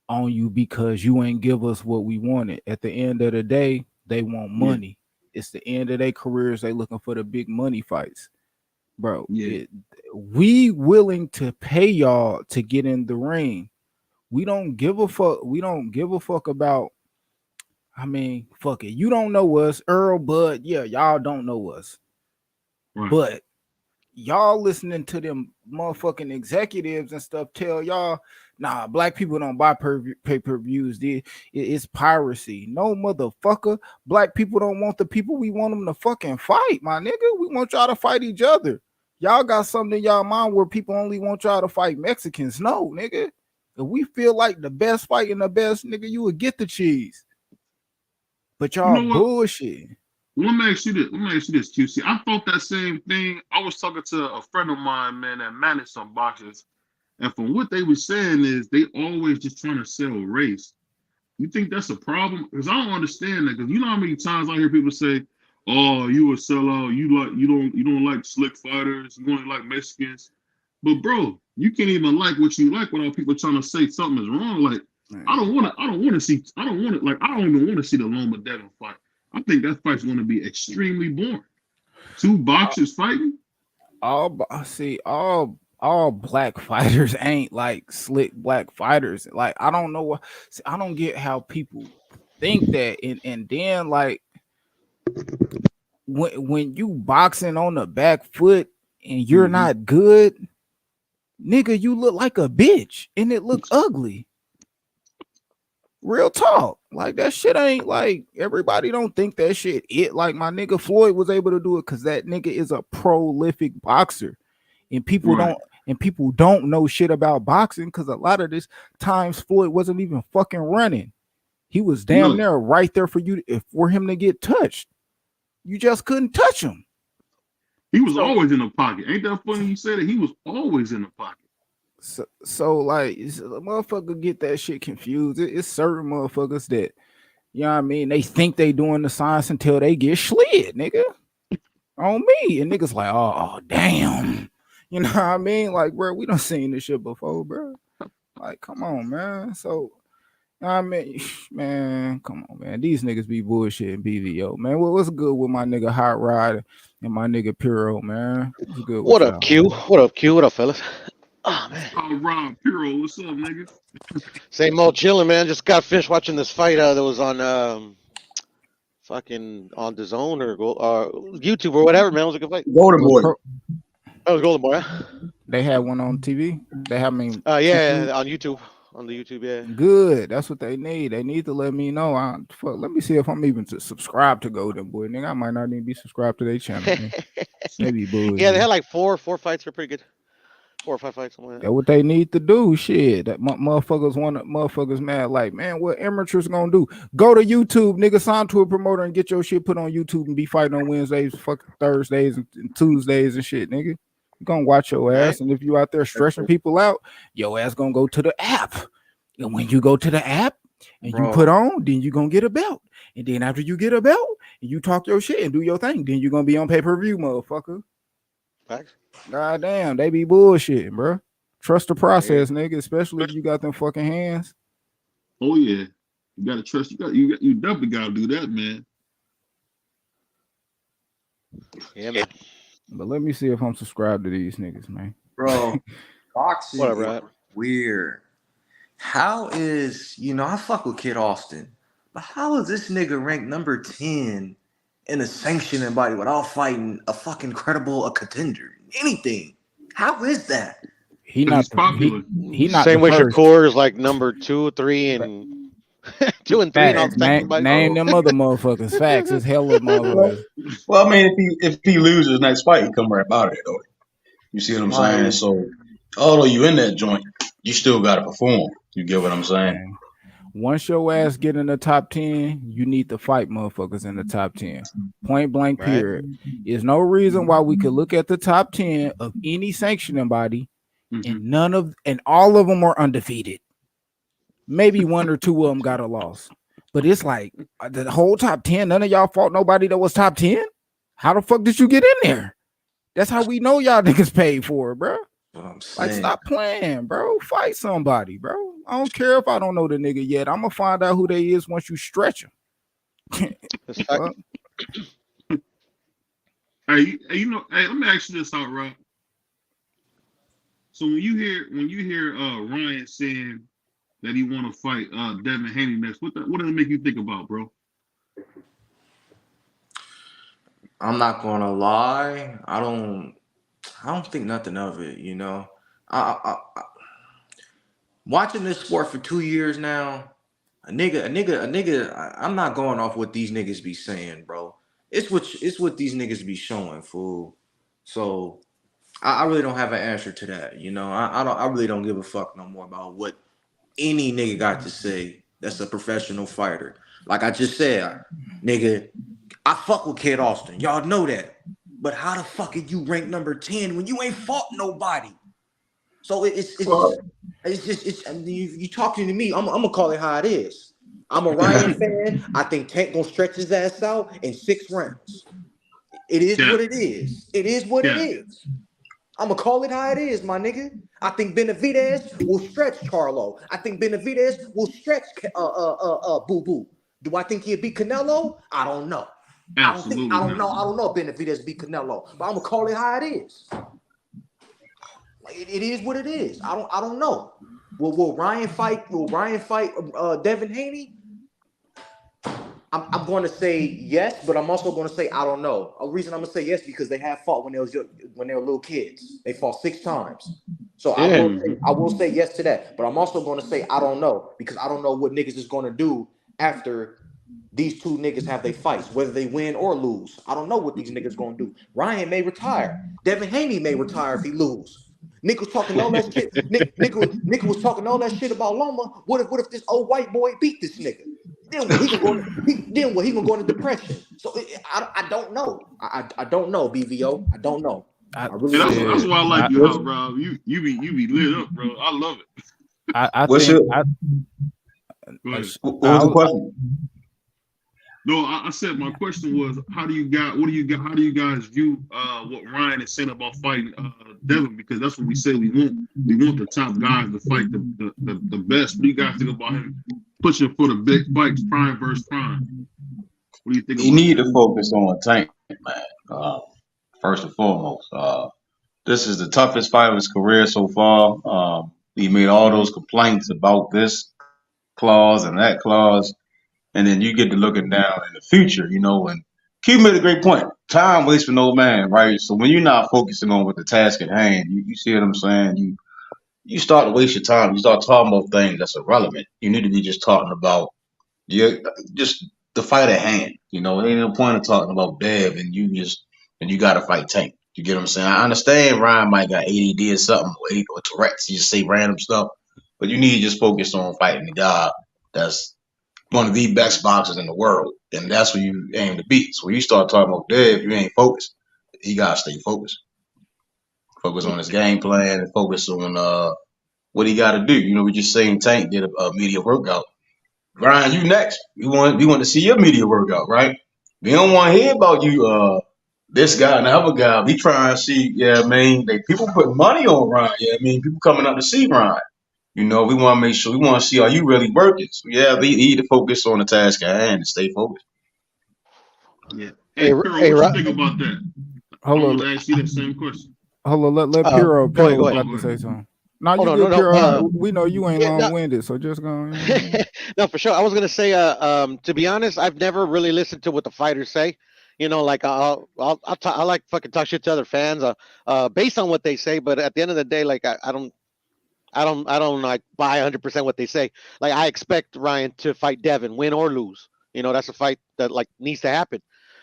on you because you ain't give us what we wanted. At the end of the day, they want yeah. money. It's the end of their careers. They looking for the big money fights. bro. Yeah. We willing to pay y'all to get in the ring. We don't give a fuck. We don't give a fuck about. I mean, fuck it. You don't know us, Earl, Bud. Yeah, y'all don't know us. Right. But y'all listening to them motherfucking executives and stuff tell y'all, nah, black people don't buy pay-per-views. It's piracy. No, motherfucker. Black people don't want the people. We want them to fucking fight, my nigga. We want y'all to fight each other. Y'all got something in y'all mind where people only want y'all to fight Mexicans. No, nigga. If we feel like the best fighting the best, nigga, you would get the cheese. But You y'all know what? bullshit. Let me ask you this, QC. I thought that same thing. I was talking to a friend of mine, man, that managed some boxers. And from what they were saying is they always just trying to sell race. You think that's a problem? Because I don't understand that. Because you know how many times I hear people say, "Oh, you a sellout. You don't like slick fighters. You only like Mexicans." But bro, you can't even like what you like without people trying to say something is wrong. Like I don't want to see the Loma Devin fight. I think that fight's going to be extremely boring. Two boxers fighting. All black fighters ain't like slick black fighters. Like I don't know what I don't get how people think that and then like when you boxing on the back foot and you're not good, nigga, you look like a bitch and it look ugly. Real talk. Like that shit ain't like everybody don't think that shit it like my nigga Floyd was able to do it because that nigga is a prolific boxer. And people don't know shit about boxing because a lot of this times Floyd wasn't even fucking running. He was damn near right there for him to get touched. You just couldn't touch him. He was always in the pocket. Ain't that funny you said it? He was always in the pocket. So like motherfucker get that shit confused. It's certain motherfuckers that, you know what I mean, they think they doing the science until they get slid, nigga. On me. And niggas like, oh damn. You know what I mean? Like, bro, we done seen this shit before, bro. Like, come on, man. So, I mean, man, come on, man. These niggas be bullshitting BVO, man. What's good with my nigga Hot Rod and my nigga Piro, man? What's good What with up, y'all? Q? What up, Q? What up, fellas? Oh, man. Oh, Rob Piro, what's up, nigga? Same old chilling, man. Just got finished watching this fight that was on fucking on the zone or YouTube or whatever, man. It was a good fight. Golden Boy. That was Golden Boy. Huh? They had one on TV. They have me. Yeah, on YouTube. On the YouTube, yeah. Good. That's what they need. They need to let me know. Let me see if I'm even to subscribe to Golden Boy, nigga. I might not even be subscribed to their channel. They be bullshit. Yeah, they had like four fights. They're pretty good. 4 or 5 fights. Something like that. That's what they need to do. Shit, that motherfuckers mad. Like, man, what amateurs gonna do? Go to YouTube, nigga. Sign to a promoter and get your shit put on YouTube and be fighting on Wednesdays, fucking Thursdays, and Tuesdays and shit, nigga. You gonna watch your ass, right. And if you out there stressing people out, your ass gonna go to the app. And when you go to the app and you put on, then you gonna get a belt. And then after you get a belt and you talk your shit and do your thing, then you gonna be on pay-per-view, motherfucker. Facts. God damn, they be bullshitting, bro. Trust the process, nigga, especially if you got them fucking hands. Oh yeah, you gotta trust. You definitely gotta do that, man. Yeah, man. But let me see if I'm subscribed to these niggas, man. Bro, boxing Whatever, weird. How is, I fuck with Kid Austin, but how is this nigga ranked number 10 in a sanctioning body without fighting a fucking a contender? Anything. How is that? He's popular. He not same way Shakur is like number 2, 3, and 2 and 3 and all the sanctioning bodies. Name them other motherfuckers. Facts. It's hella motherfuckers. Well, I mean, if he loses next fight, he come right out of it though. You see what I'm saying? So although you in that joint, you still gotta perform. You get what I'm saying? Man. Once your ass get in the top 10, you need to fight motherfuckers in the top 10. Point blank, period. There's no reason why we could look at the top 10 of any sanctioning body and all of them are undefeated. Maybe 1 or 2 of them got a loss. But it's like the whole top 10, none of y'all fought nobody that was top 10? How the fuck did you get in there? That's how we know y'all niggas paid for it, bro. Like, stop playing, bro. Fight somebody, bro. I don't care if I don't know the nigga yet. I'm gonna find out who they is once you stretch them. Hey, let me ask you this out, Rob. So when you hear Ryan saying that he want to fight Devin Haney next, what does it make you think about, bro? I'm not gonna lie. I don't think nothing of it. You know, I watching this sport for 2 years now. A nigga. I'm not going off what these niggas be saying, bro. It's what these niggas be showing, fool. So I really don't have an answer to that. You know, I really don't give a fuck no more about what any nigga got to say that's a professional fighter. Like I just said, nigga, I fuck with Kid Austin. Y'all know that. But how the fuck are you ranked number 10 when you ain't fought nobody? So you talking to me. I'm gonna call it how it is. I'm a Ryan fan. I think Tank gonna stretch his ass out in 6 rounds. It is what it is. It is what it is. I'm gonna call it how it is, my nigga. I think Benavidez will stretch Charlo. I think Benavidez will stretch Boo Boo. Do I think he'll beat Canelo? I don't know. Absolutely. I don't know if Benavidez beat Canelo, but I'm gonna call it how it is. It is what it is. I don't know. Will Ryan fight? Devin Haney? I'm going to say yes, but I'm also going to say I don't know. A reason I'm going to say yes because they have fought when they were little kids. They fought 6 times. So I will say yes to that. But I'm also going to say I don't know because I don't know what niggas is going to do after these 2 niggas have their fights, whether they win or lose. I don't know what these niggas going to do. Ryan may retire. Devin Haney may retire if he lose. Nick was talking all that shit. Nick was talking all that shit about Loma. What if this old white boy beat this nigga? Then what? He gonna go into depression. So I don't know. I don't know, BVO. I don't know. That's why I like you out, Rob. You be lit up, bro. I love it. What was the question? No, I said my question was, how do you guys view what Ryan is saying about fighting Devin? Because that's what we say we want. We want the top guys to fight the best. What do you guys think about him pushing for the big fights, prime versus prime? What do you think? You need to focus on Tank, man. First and foremost, this is the toughest fight of his career so far. He made all those complaints about this clause and that clause. And then you get to looking down in the future, and Q made a great point. Time waits for no man, right? So when you're not focusing on what the task at hand, you see what I'm saying? You start to waste your time. You start talking about things that's irrelevant. You need to be just talking about just the fight at hand. There ain't no point of talking about Dev and you got to fight Tank. You get what I'm saying? I understand Ryan might got ADD or something or Tourette's. You just say random stuff, but you need to just focus on fighting the guy that's one of the best boxers in the world, and that's what you aim to beat. So when you start talking about Dev, you ain't focused. He gotta stay focused. Focus on his game plan and focus on what he got to do. We just saying Tank did a media workout. Ryan, you next. We want to see your media workout, right? We don't want to hear about you. This guy and the other guy. We try and see. Yeah, I mean, people put money on Ryan. Yeah, I mean, people coming up to see Ryan. We want to make sure, we want to see are you really working. So, yeah, we need to focus on the task at hand and stay focused. Yeah. Hey, Piro, what you think about that? I want to ask you that same question. Hold on, let Piro go ahead. To say something. No, you good, Piro. We know you ain't long-winded, so just go. No, for sure. I was gonna say, to be honest, I've never really listened to what the fighters say. Like I like fucking talk shit to other fans, based on what they say. But at the end of the day, like I don't like buy 100% what they say. Like I expect Ryan to fight Devin, win or lose. That's a fight that like needs to happen.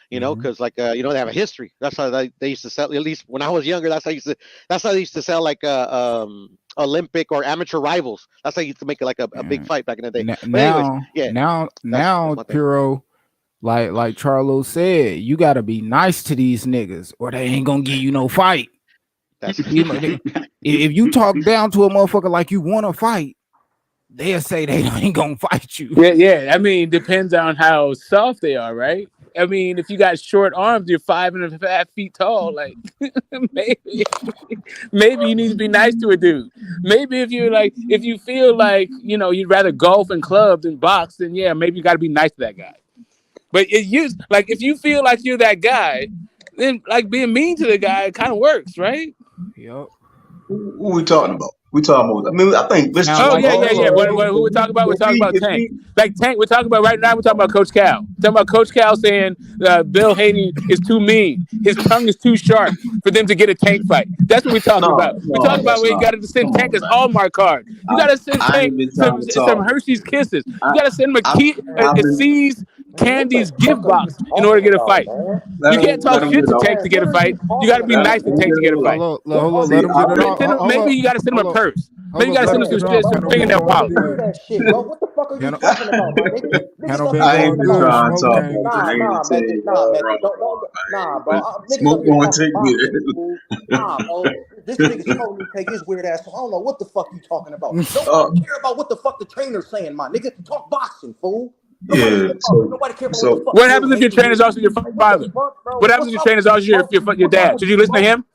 Because like they have a history. That's how they used to sell. At least when I was younger, that's how they used to sell like Olympic or amateur rivals. That's how you used to make it like a big fight back in the day. Now, Piro, like Charlo said, you got to be nice to these niggas, or they ain't gonna give you no fight. If you talk down to a motherfucker like you want to fight, they'll say they ain't gonna fight you. Yeah. I mean, depends on how soft they are, right? I mean, if you got short arms, you're 5.5 feet tall. Like maybe you need to be nice to a dude. Maybe if you feel like you'd rather golf and club than box, then yeah, maybe you got to be nice to that guy. But if you feel like you're that guy, then like being mean to the guy kind of works, right? Yep. Who we talking about? We talking about. I mean, I think let's Sound Oh just like yeah. L.A.B. What who we talking about? We're if talking we about Tank. Like Tank, we're talking about right now. We're talking about Coach Cal. We're talking about Coach Cal saying Bill Haney is too mean. His tongue is too sharp for them to get a Tank fight. That's what we're talking about. We're no, talking about that's where you not. got to send Come Tank on, his man. Hallmark card. You got to send I Tank ain't been trying to some talk. Hershey's Kisses. I, You got to send him I've a been. C's Man, what the Candies gift fuck are you box in order to talking get a about, fight. man? You can't Let talk him shit get to off. Tank to Man, get what a are you fight. You got to talking be Let about, nice to him man? Tank get to get a off. fight. Hold on, See, let him get I've it been. off. Maybe you got to send him a Hold on, purse. hold Maybe you on, got to let send him him get some it Man, off. bro, Handle fingernail been niggas don't going polish. hear good. that shit, bro. What the fuck are you Handle, talking about, my nigga? Niggas handle don't been be I talking ain't going been about good. trying to Smoke talk man, can't about get the nah, you. hate nah, to tell man, you nah, all man, wrong, nah, bro. but Niggas smoke up here going to talking take boxing, me. fool. Nah, bro. This nigga told me to take his weird ass. So I don't know what the fuck you talking about. Uh, Nobody care about what the fuck the trainer's saying, my nigga. Talk boxing, fool. Nobody yeah. care about. So Nobody care about what the so fuck What Bill happens if your Haney trainer's is. also your Like, what the father? fuck, bro? What happens if What's your up with trainer's you, also Smoke? your What's up dad? with Should you, you listen to Smoke? him?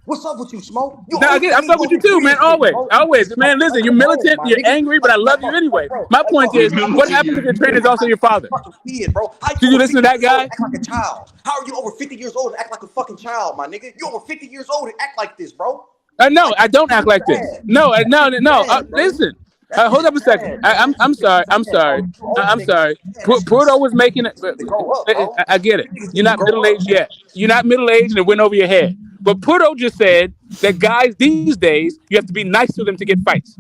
What's up with you, Smoke? You No, I always get. I telling me fuck you with you over too, man. 3 and shit, Always, Smoke. always, man. Listen, you're Come on, militant, my you're nigga. angry, but I love you anyway. My point How is, you over what 50 happens if years your old trainer's and also act your like father? a fucking kid, bro? How you Should you over listen 50 to that years old guy? and act like a child? How are you over 50 years old and act like a fucking child, my nigga? You over 50 years old and act like this, bro. No, Like, I don't this act is like this. sad. No, no, This is no. sad, bro. Listen, That shit hold is up a second. sad, man. I'm That shit sorry. is I'm sad, bro. sorry. You older I'm niggas, sorry. man, that shit is Porto was sad. making it. You need to grow up, bro. I get it. You niggas You're need to not grow middle up, aged man. yet. You're not middle aged, and it went over your head. But Porto just said that guys these days, you have to be nice to them to get fights.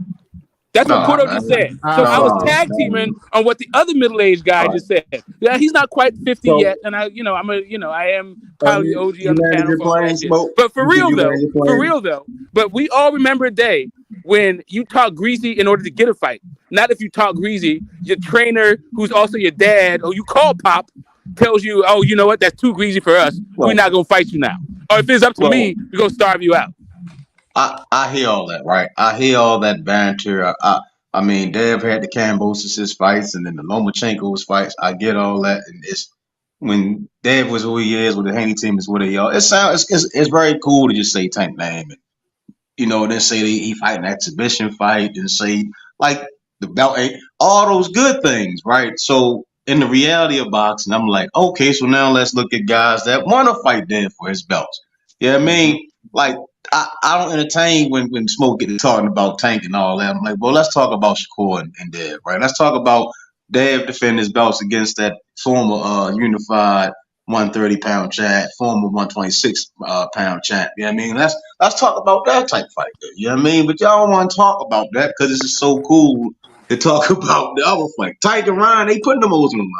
That's what nah, Porto man. just said. So I was No, tag teaming no. on what the other middle aged guy All right. just said. Yeah, he's not quite 50 So, yet, and I am probably the OG you on the landed panel your for all plane, that shit. smoke. But You said you landed your for plane. real though, but we all remember a day when you talk greasy in order to get a fight. Not if you talk greasy, your trainer, who's also your dad, or you call Pop, tells you, oh, you know what, that's too greasy for us. We're Well, not gonna fight you now. Or if it's up to well. me, we're gonna starve you out. I hear all that, right? I hear all that banter. I mean, Dev had the Kambosos fights and then the Lomachenko's fights. I get all that, and it's when Dev was who he is, with the Haney team is what he are. It sounds it's very cool to just say Tank name, and then say he fight an exhibition fight, and say like the belt ain't all those good things, right? So in the reality of boxing, I'm like, okay, so now let's look at guys that want to fight Dev for his belts. Yeah, I mean, like I don't entertain when Smoke get to talking about Tank and all that. I'm like, well, let's talk about Shakur and Dev, right? Let's talk about Dev defending his belts against that former unified 130-pound champ, former 126-pound champ. You know what I mean? Let's talk about that type fight there. You know what I mean? But y'all don't want to talk about that because it's just so cool to talk about the other fight. Tank and Ryan, they putting them O's on the line.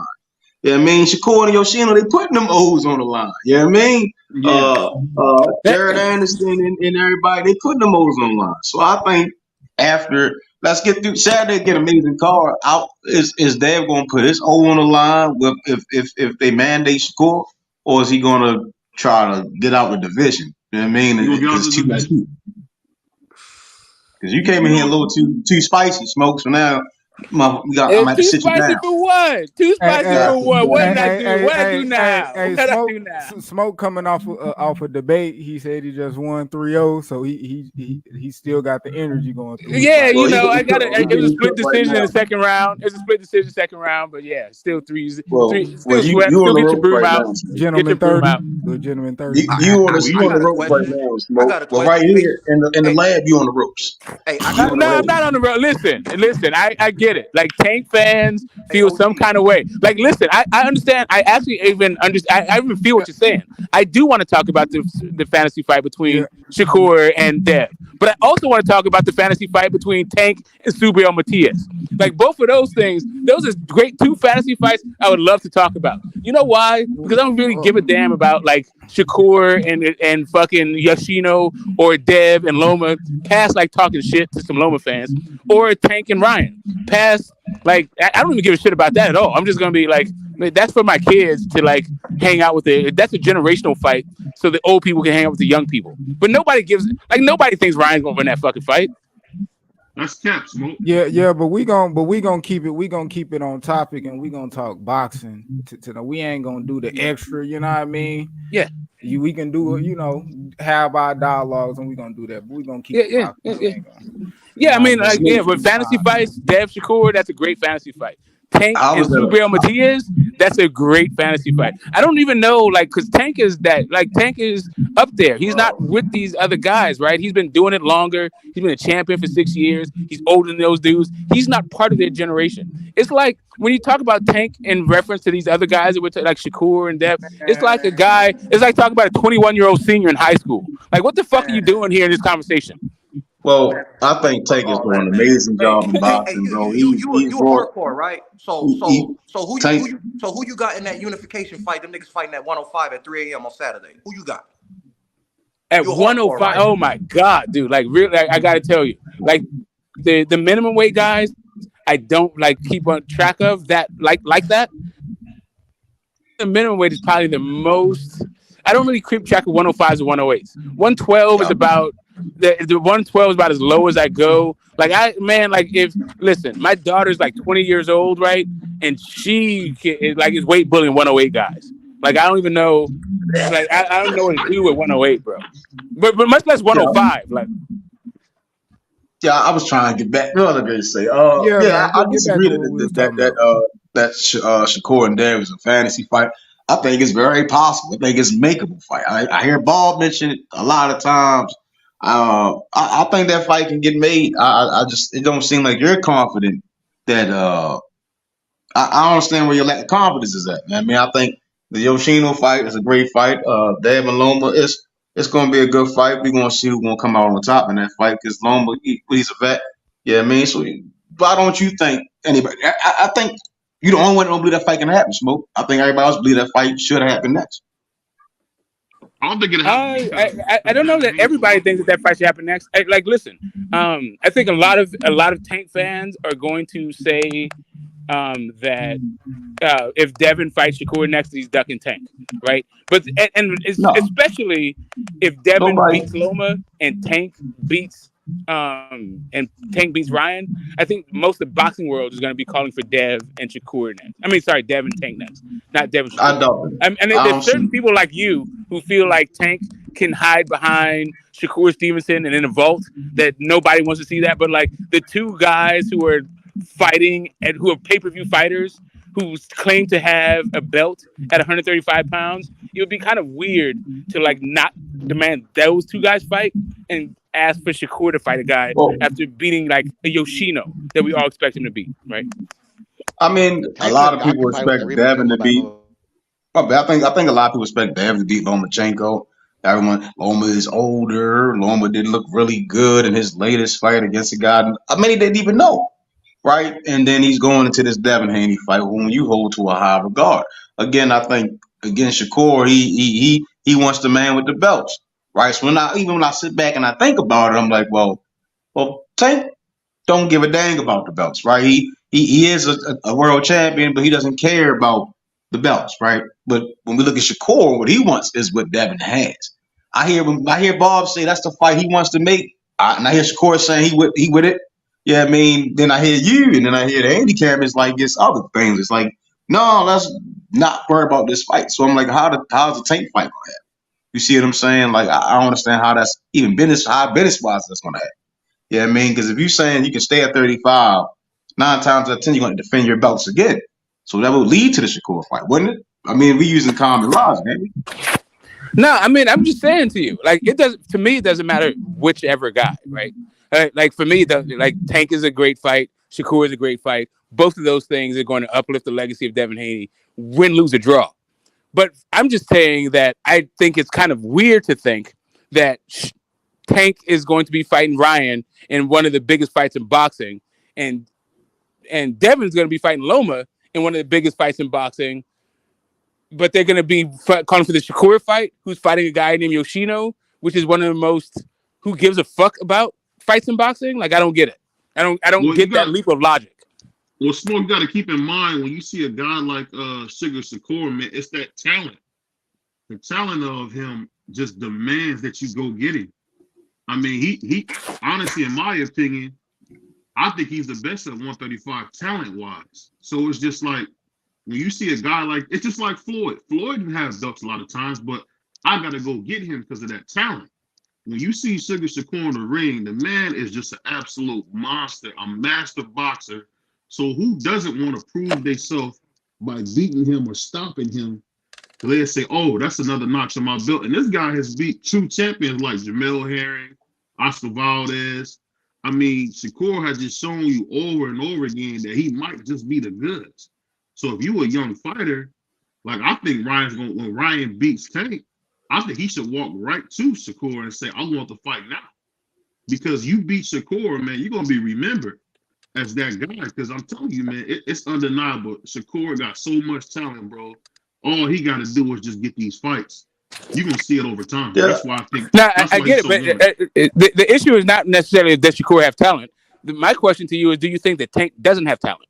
You know what I mean? Shakur and Yoshino, they putting them O's on the line. You know what I mean? Yeah. Jared Anderson and everybody, they putting them O's on the line. So I think after let's get through Saturday, get amazing card out. Is Dave gonna put his O on the line with if they mandate Shakur, or is he gonna try to get out the division? You know what I mean? You gonna get out Because the it's too much division? heat. Because you came in You here a know, little too spicy, Smoke. So now I'm It's at to too sit you spicy down. for what? Too Hey, spicy I hey, for gotta sit you what? What down. did I do? What I do now? What did I Smoke, do now? Smoke coming off a debate. He said he just won 3-0, so he still got the energy going through his Yeah, body. Well, I got it. he It was a getting split cooked right decision in now. the second round. It was a split decision second round, but yeah, still three, Well, still sweat. you on Still the get your ropes broom right out. now, Smoke. Get your Gentleman broom 30, out. little gentleman 30. You I on the got a ropes right question. now, I Smoke. got a But right question. Hey, here in the hey, lab, you on the ropes. hey, I You got a on the No, I'm ropes. not question. on the road. Listen. I get it. Like Tank fans Hey, feel some OG. kind of way. Like, listen, I understand. I actually even understand. I even feel what you're saying. I do want to talk about the fantasy fight Yeah, between Shakur and Dev, but I also want to talk about the fantasy fight between Tank and Subriel Matias. Like both of those things, those are great two fantasy fights I would love to talk about. You know why? Because I don't really give a damn about like Shakur and fucking Yoshino or Dev and Loma past like talking shit to some Loma fans or Tank and Ryan past like I don't even give a shit about that at all. I'm just gonna be like that's for my kids to like hang out with it. That's a generational fight, so the old people can hang out with the young people. But nobody thinks Ryan's gonna win that fucking fight. that's cap, Smoke. yeah, but we gonna keep it on topic, and we gonna talk boxing. We ain't gonna do the extra. You know what I mean? Yeah, We can do it. Have our dialogues, and we gonna do that. But we gonna keep yeah, it yeah, popping. yeah, We yeah. ain't gonna. You Yeah, know I what I mean, mean? like, Smoke. yeah, but fantasy fights, Dev Shakur, that's a great fantasy fight. Tank How and was that? Subriel Matias, that's a great fantasy fight. I don't even know, like, because Tank is up there. He's not with these other guys, right? He's been doing it longer. He's been a champion for 6 years. He's older than those dudes. He's not part of their generation. It's like when you talk about Tank in reference to these other guys that were like Shakur and Dev, it's like it's like talking about a 21-year-old senior in high school. Like, what the fuck are you doing here in this conversation? Well, I think Tank is doing an amazing Hey, job in boxing, bro. He's you a raw. hardcore, right? He Tank. Who you got in that unification fight? Them niggas fighting at 105 at 3 a.m. on Saturday. Who you got? At You a hardcore, 105, right? oh my god, dude! Like, really, like, I gotta tell you, like the minimum weight guys, I don't like keep on track of that like that. The minimum weight is probably the most. I don't really keep track of 105s and 108s. 112 is Yeah, about the 112 is about as low as I go. Like, like, if listen, my daughter's like 20 years old, right? And is weight bullying 108 guys. Like, I don't even know. Like, I don't know what to do with 108, bro. But much less yeah, 105. Like, yeah. I was trying to get back. What was I going to say? Yeah, Yeah, man. I Get back disagree to what we was that talking about. Shakur and Dev is a fantasy fight. I think it's very possible. I think it's a makeable fight. I hear Bob mention it a lot of times. I think that fight can get made. I just it don't seem like you're confident that I don't understand where your lack of confidence is at. I mean, I think the Yoshino fight is a great fight. Dave and Loma, it's going to be a good fight. We're going to see who's going to come out on top in that fight because Loma, he's a vet. Yeah, I mean, so why don't you think anybody? I think you the only one that don't believe that fight can happen, Smoke. I think everybody else believe that fight should happen next. I don't think it happened because I don't know that Devin Haney's everybody thinks lost. that fight should happen next. Like, listen, I think a lot of Tank fans are going to say that if Devin fights Shakur next, he's ducking Tank, right? But and No, especially if Devin nobody. beats Loma and Tank beats Ryan, I think most of the boxing world is going to be calling for Dev and Shakur next. I mean, sorry, Dev and Tank next, not Dev and I Shakur. don't. And I there's don't certain see. people like you who feel like Tank can hide behind Shakur Stevenson and in a vault that nobody wants to see that. But like the two guys who are fighting and who are pay-per-view fighters who claim to have a belt at 135 pounds, it would be kind of weird to like not demand those two guys fight and ask for Shakur to fight a guy Well, after beating like a Yoshino that we all expect him to beat, right? I mean, a Tank lot could of I people could fight with expect everybody in Devin to beat. Alabama. I think a lot of people expect Dev to beat Lomachenko. Everyone, Loma is older. Loma didn't look really good in his latest fight against a guy. I mean, he didn't even know, right? And then he's going into this Devin Haney fight, whom you hold to a high regard. Again, I think against Shakur, he wants the man with the belts, right? So when I sit back and I think about it, I'm like, well, Tank don't give a dang about the belts, right? He is a world champion, but he doesn't care about the belts, right? But when we look at Shakur, what he wants is what Devin has. I hear Bob say that's the fight he wants to make, and I hear Shakur saying he with it. Yeah, I mean, then I hear you, and then I hear the handicap. It's like it's other things. It's like no, let's not worry about this fight. So I'm like, how's the Tank fight gonna happen? You see what I'm saying? Like I don't understand how that's even business wise that's gonna happen. Yeah, I mean, because if you're saying you can stay at 35, 9 times out of 10, you're going to defend your belts again. So that would lead to the Shakur fight, wouldn't it? I mean, we using common logic, ain't we? No, I mean, I'm just saying to you, like, it does to me. It doesn't matter whichever guy, right? Like for me, like Tank is a great fight. Shakur is a great fight. Both of those things are going to uplift the legacy of Devin Haney, win, lose, or draw. But I'm just saying that I think it's kind of weird to think that Tank is going to be fighting Ryan in one of the biggest fights in boxing, and Devin's going to be fighting Loma in one of the biggest fights in boxing, but they're going to be calling for the Shakur fight, who's fighting a guy named Yoshino, which is one of the most who gives a fuck about fights in boxing. Like, I don't get it. I don't Well, you get that got leap of logic. well, Smoke. You got to keep in mind when you see a guy like Sugar Shakur, man, it's that talent. The talent of him just demands that you go get him. I mean, he honestly, in my opinion, I think he's the best at 135 talent wise. So it's just like when you see a guy like it's just like Floyd. Floyd has belts a lot of times, but I gotta go get him because of that talent. When you see Sugar Shakur in the ring, the man is just an absolute monster, a master boxer, So who doesn't want to prove themselves by beating him or stopping him? They'll say, "Oh, that's another notch on my belt." And this guy has beat true champions like Jamel Herring, Oscar Valdez. I mean, Shakur has just shown you over and over again that he might just be the goods. So if you a young fighter, like I think when Ryan beats Tank, I think he should walk right to Shakur and say, "I want to fight now." Because you beat Shakur, man, you're gonna be remembered as that guy. Because I'm telling you, man, it's undeniable. Shakur got so much talent, bro. All he got to do is just get these fights. You're gonna see it over time. Yeah. That's why I think. Now That's I why he's get it, so but wanted. the issue is not necessarily that Shakur have talent. My question to you is, do you think that Tank doesn't have talent?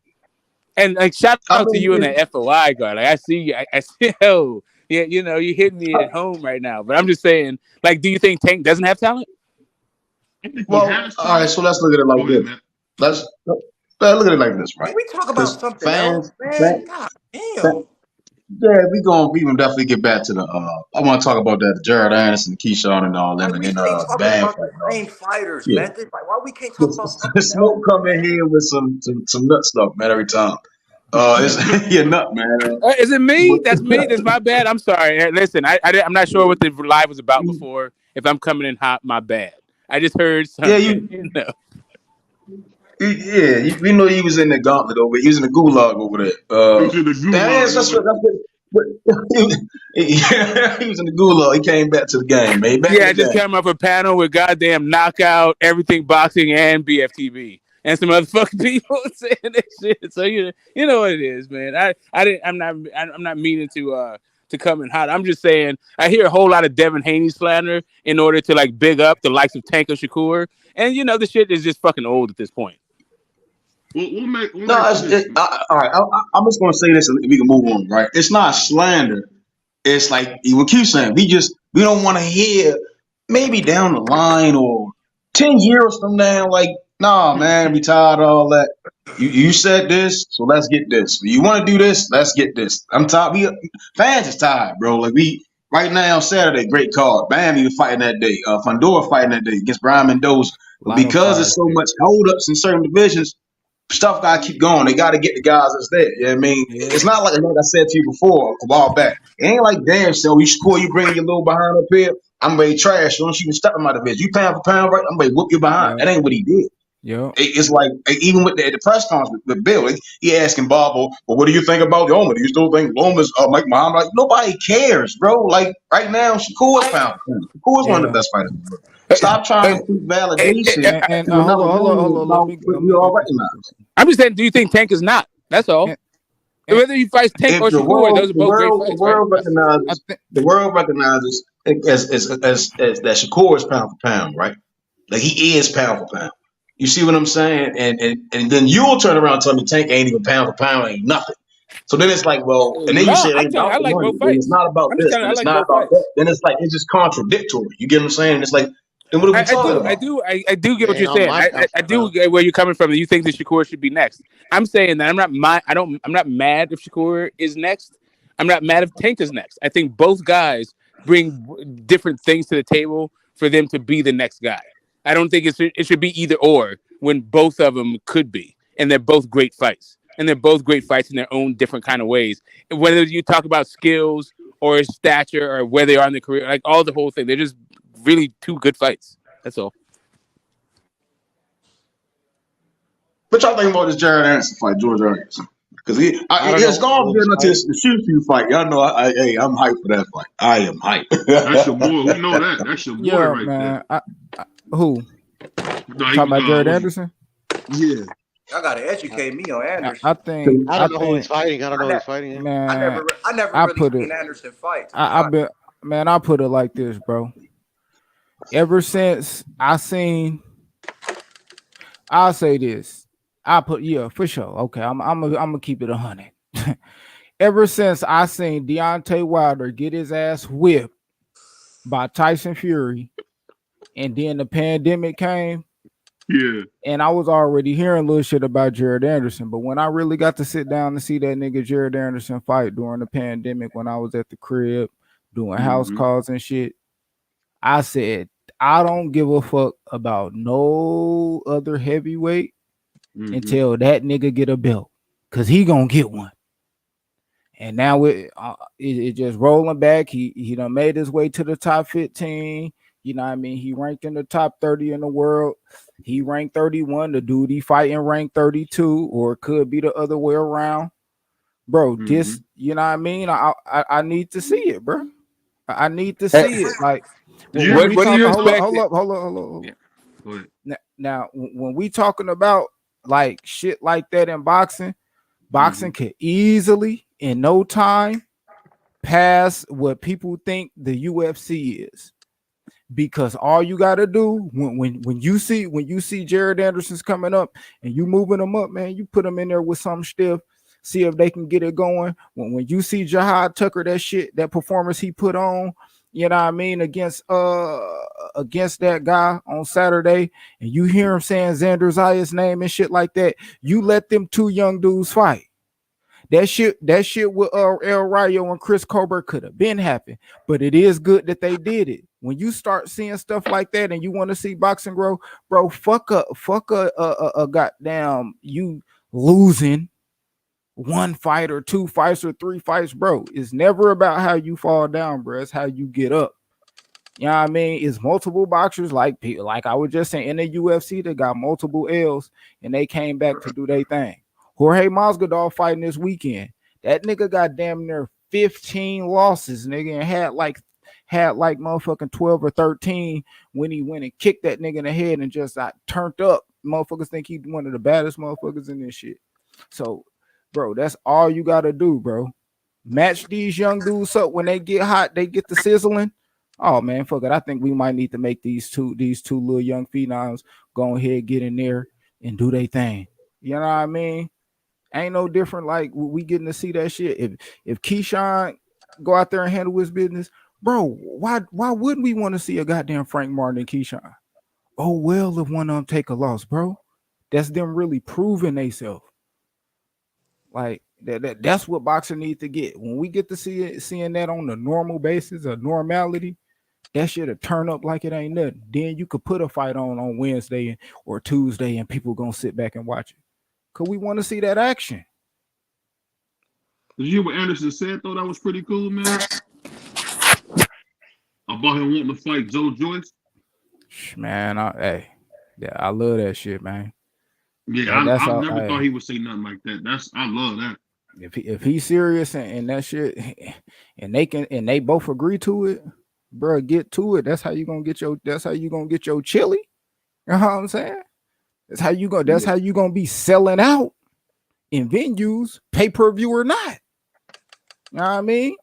And like, shout I out to you and mean, that FOI guy. Like, I see you. I see. Oh, yeah. You know, you hitting me at home right now. But I'm just saying, like, do you think Tank doesn't have talent? I think he well, has all right. talent. So let's look at it like Go ahead, this. man. Let's look at it like this, Can right? we talk about Because something else, fans, man? fan, God fan, damn. yeah, we gonna definitely get back to the. I want to talk about that Jared Anderson, Keyshawn, and all them, Like and we then stay the talking band about fight the and all same that. fighters, Yeah, method. Like why we can't talk about the something else, smoke come in man? here with some nut stuff, man. Every time, it's you're nut, man. Is it me? But, That's me. That's my bad. I'm sorry. Listen, I'm not sure what the live was about before. If I'm coming in hot, my bad. I just heard yeah, something. You know. we know he was in the gauntlet over. He was in the gulag over there. He was in the That's, gulag that's over what. there. That's what he was in the gulag. He came back to the game, man. Back in Yeah, the I just game. came off a panel with goddamn knockout, everything boxing, and BFTV, and some other fucking people saying that shit. So you know what it is, man. I'm not meaning to come in hot. I'm just saying I hear a whole lot of Devin Haney slander in order to like big up the likes of Tank or Shakur, and you know the shit is just fucking old at this point. We'll No, make it this. all right. I'm just gonna say this, and we can move on. Right? It's not slander. It's like we keep saying we don't want to hear maybe down the line or 10 years from now. Like, nah, man, we tired of all that. You said this, so let's get this. You want to do this, let's get this. I'm tired. Fans is tired, bro. Like we right now Saturday, great card. Bam, even fighting that day. Fondora fighting that day against Brian Mendoza. A But lot of because fire there's so shit. much holdups in certain divisions, stuff got to keep going. They got to get the guys that's there. You know what I mean? Yeah. It's not like I said to you before a while back. It ain't like, damn, so you score, you bring your little behind up here. I'm ready to trash. You don't even step in my division. You pound for pound, right? I'm ready to whoop you behind. Yeah. That ain't what he did. Yeah. It's like, even with the press conference with Bill, he asking Bob, well, what do you think about Loma? Do you still think Loma's Mike Muhammad? Like, nobody cares, bro. Like, right now, Shakur is pound for pound. Shakur is one of Yeah. the best fighters in the world. Stop trying to seek validation And to hold another on, hold on, hold name on. about what Let we me all get this real recognize. quick. I'm just saying, do you think Tank is not? That's all. And, and Whether he fights Tank If or Shakur, those are both great the fights, right? world I recognizes think the world recognizes as that Shakur is pound for pound, right? Like he is pound for pound. You see what I'm saying? And then you'll turn around and tell me Tank ain't even pound for pound, ain't nothing. So then it's like, well, and then you No, say it I'm ain't telling you, about I the like money. both Then it's fights. not about I'm just this. telling you, Then I it's like not both about that. fights. Then it's like it's just contradictory. You get what I'm saying? It's like, then what are we I talking do, about? I do get It what ain't you're on saying. my pound I for do pound. get where you're coming from. You think that Shakur should be next. I'm saying that I'm not mad if Shakur is next. I'm not mad if Tank is next. I think both guys bring different things to the table for them to be the next guy. I don't think it should be either or when both of them could be, and they're both great fights, and they're both great fights in their own different kind of ways. Whether you talk about skills or stature or where they are in their career, like all the whole thing, they're just really two good fights. That's all. What y'all think about this Jared Anderson fight, George Anderson? Because I don't it's know gone what good he's until fighting. the ShuShu fight. Y'all know, hey, I'm hyped for that fight. I am That's your hyped. boy. We know that. That's your boy yeah, right there. man. Who No, he talking was. about Jared Was it? Anderson? Yeah. Y'all gotta educate me on I Anderson. think I I don't know who he's think fighting. I don't I, know who ne- he's fighting. Yeah. man, I never I really put seen it Anderson fight. To be I honest, been man, I put it like this, bro. Ever since I seen I'll say this. I put yeah, for sure. Okay, I'm gonna keep it 100. Ever since I seen Deontay Wilder get his ass whipped by Tyson Fury, and then the pandemic came, Yeah. and I was already hearing little shit about Jared Anderson. But when I really got to sit down and see that nigga Jared Anderson fight during the pandemic, when I was at the crib doing house Mm-hmm. calls and shit, I said, I don't give a fuck about no other heavyweight until that nigga get a belt, cause he gonna get one. And now it just rolling back. He done made his way to the top 15. You know what I mean? He ranked in the top 30 in the world. He ranked 31. The dude he fighting ranked 32, or it could be the other way around. Bro, this, you know what I mean? I need to see it, bro. I need to see it. Like, what do you expect? Hold up. Yeah. Go ahead. Now, when we talking about like shit like that in boxing, boxing could easily, in no time, pass what people think the UFC is. Because all you gotta do when you see Jared Anderson's coming up and you moving them up, man, you put them in there with something stiff, see if they can get it going. When you see Jahad Tucker, that performance he put on, you know what I mean, against that guy on Saturday, and you hear him saying Xander Zaya's name and shit like that, you let them two young dudes fight. That shit with El Rayo and Chris Colbert could have been happened, but it is good that they did it. When you start seeing stuff like that and you want to see boxing grow, bro, fuck a goddamn you losing one fight or two fights or three fights, bro. It's never about how you fall down, bro. It's how you get up. You know what I mean? It's multiple boxers like I was just saying in the UFC that got multiple L's and they came back to do their thing. Jorge Masvidal fighting this weekend. That nigga got damn near 15 losses, nigga, and had like motherfucking 12 or 13 when he went and kicked that nigga in the head and just got turned up. Motherfuckers think he's one of the baddest motherfuckers in this shit. So, bro, that's all you gotta do, bro. Match these young dudes up when they get hot, they get the sizzling. Oh man, fuck it. I think we might need to make these two little young phenoms go ahead, get in there and do their thing. You know what I mean? Ain't no different. Like we getting to see that shit. If Keyshawn go out there and handle his business, bro, why wouldn't we want to see a goddamn Frank Martin and Keyshawn? Oh well, if one of them take a loss, bro, that's them really proving themselves. Like that's what boxing needs to get. When we get to seeing that on a normal basis, a normality, that shit'll turn up like it ain't nothing. Then you could put a fight on Wednesday or Tuesday, and people gonna sit back and watch it. Cause we want to see that action. Did you hear what Anderson said though? That was pretty cool, man. About him wanting to fight Joe Joyce. Man, I love that shit, man. Yeah, I never thought he would say nothing like that. I love that. If he's serious and that shit, and they both agree to it, bro, get to it. That's how you gonna get your chili. You know what I'm saying? That's how you gonna be selling out in venues, pay-per-view or not. You know what I mean?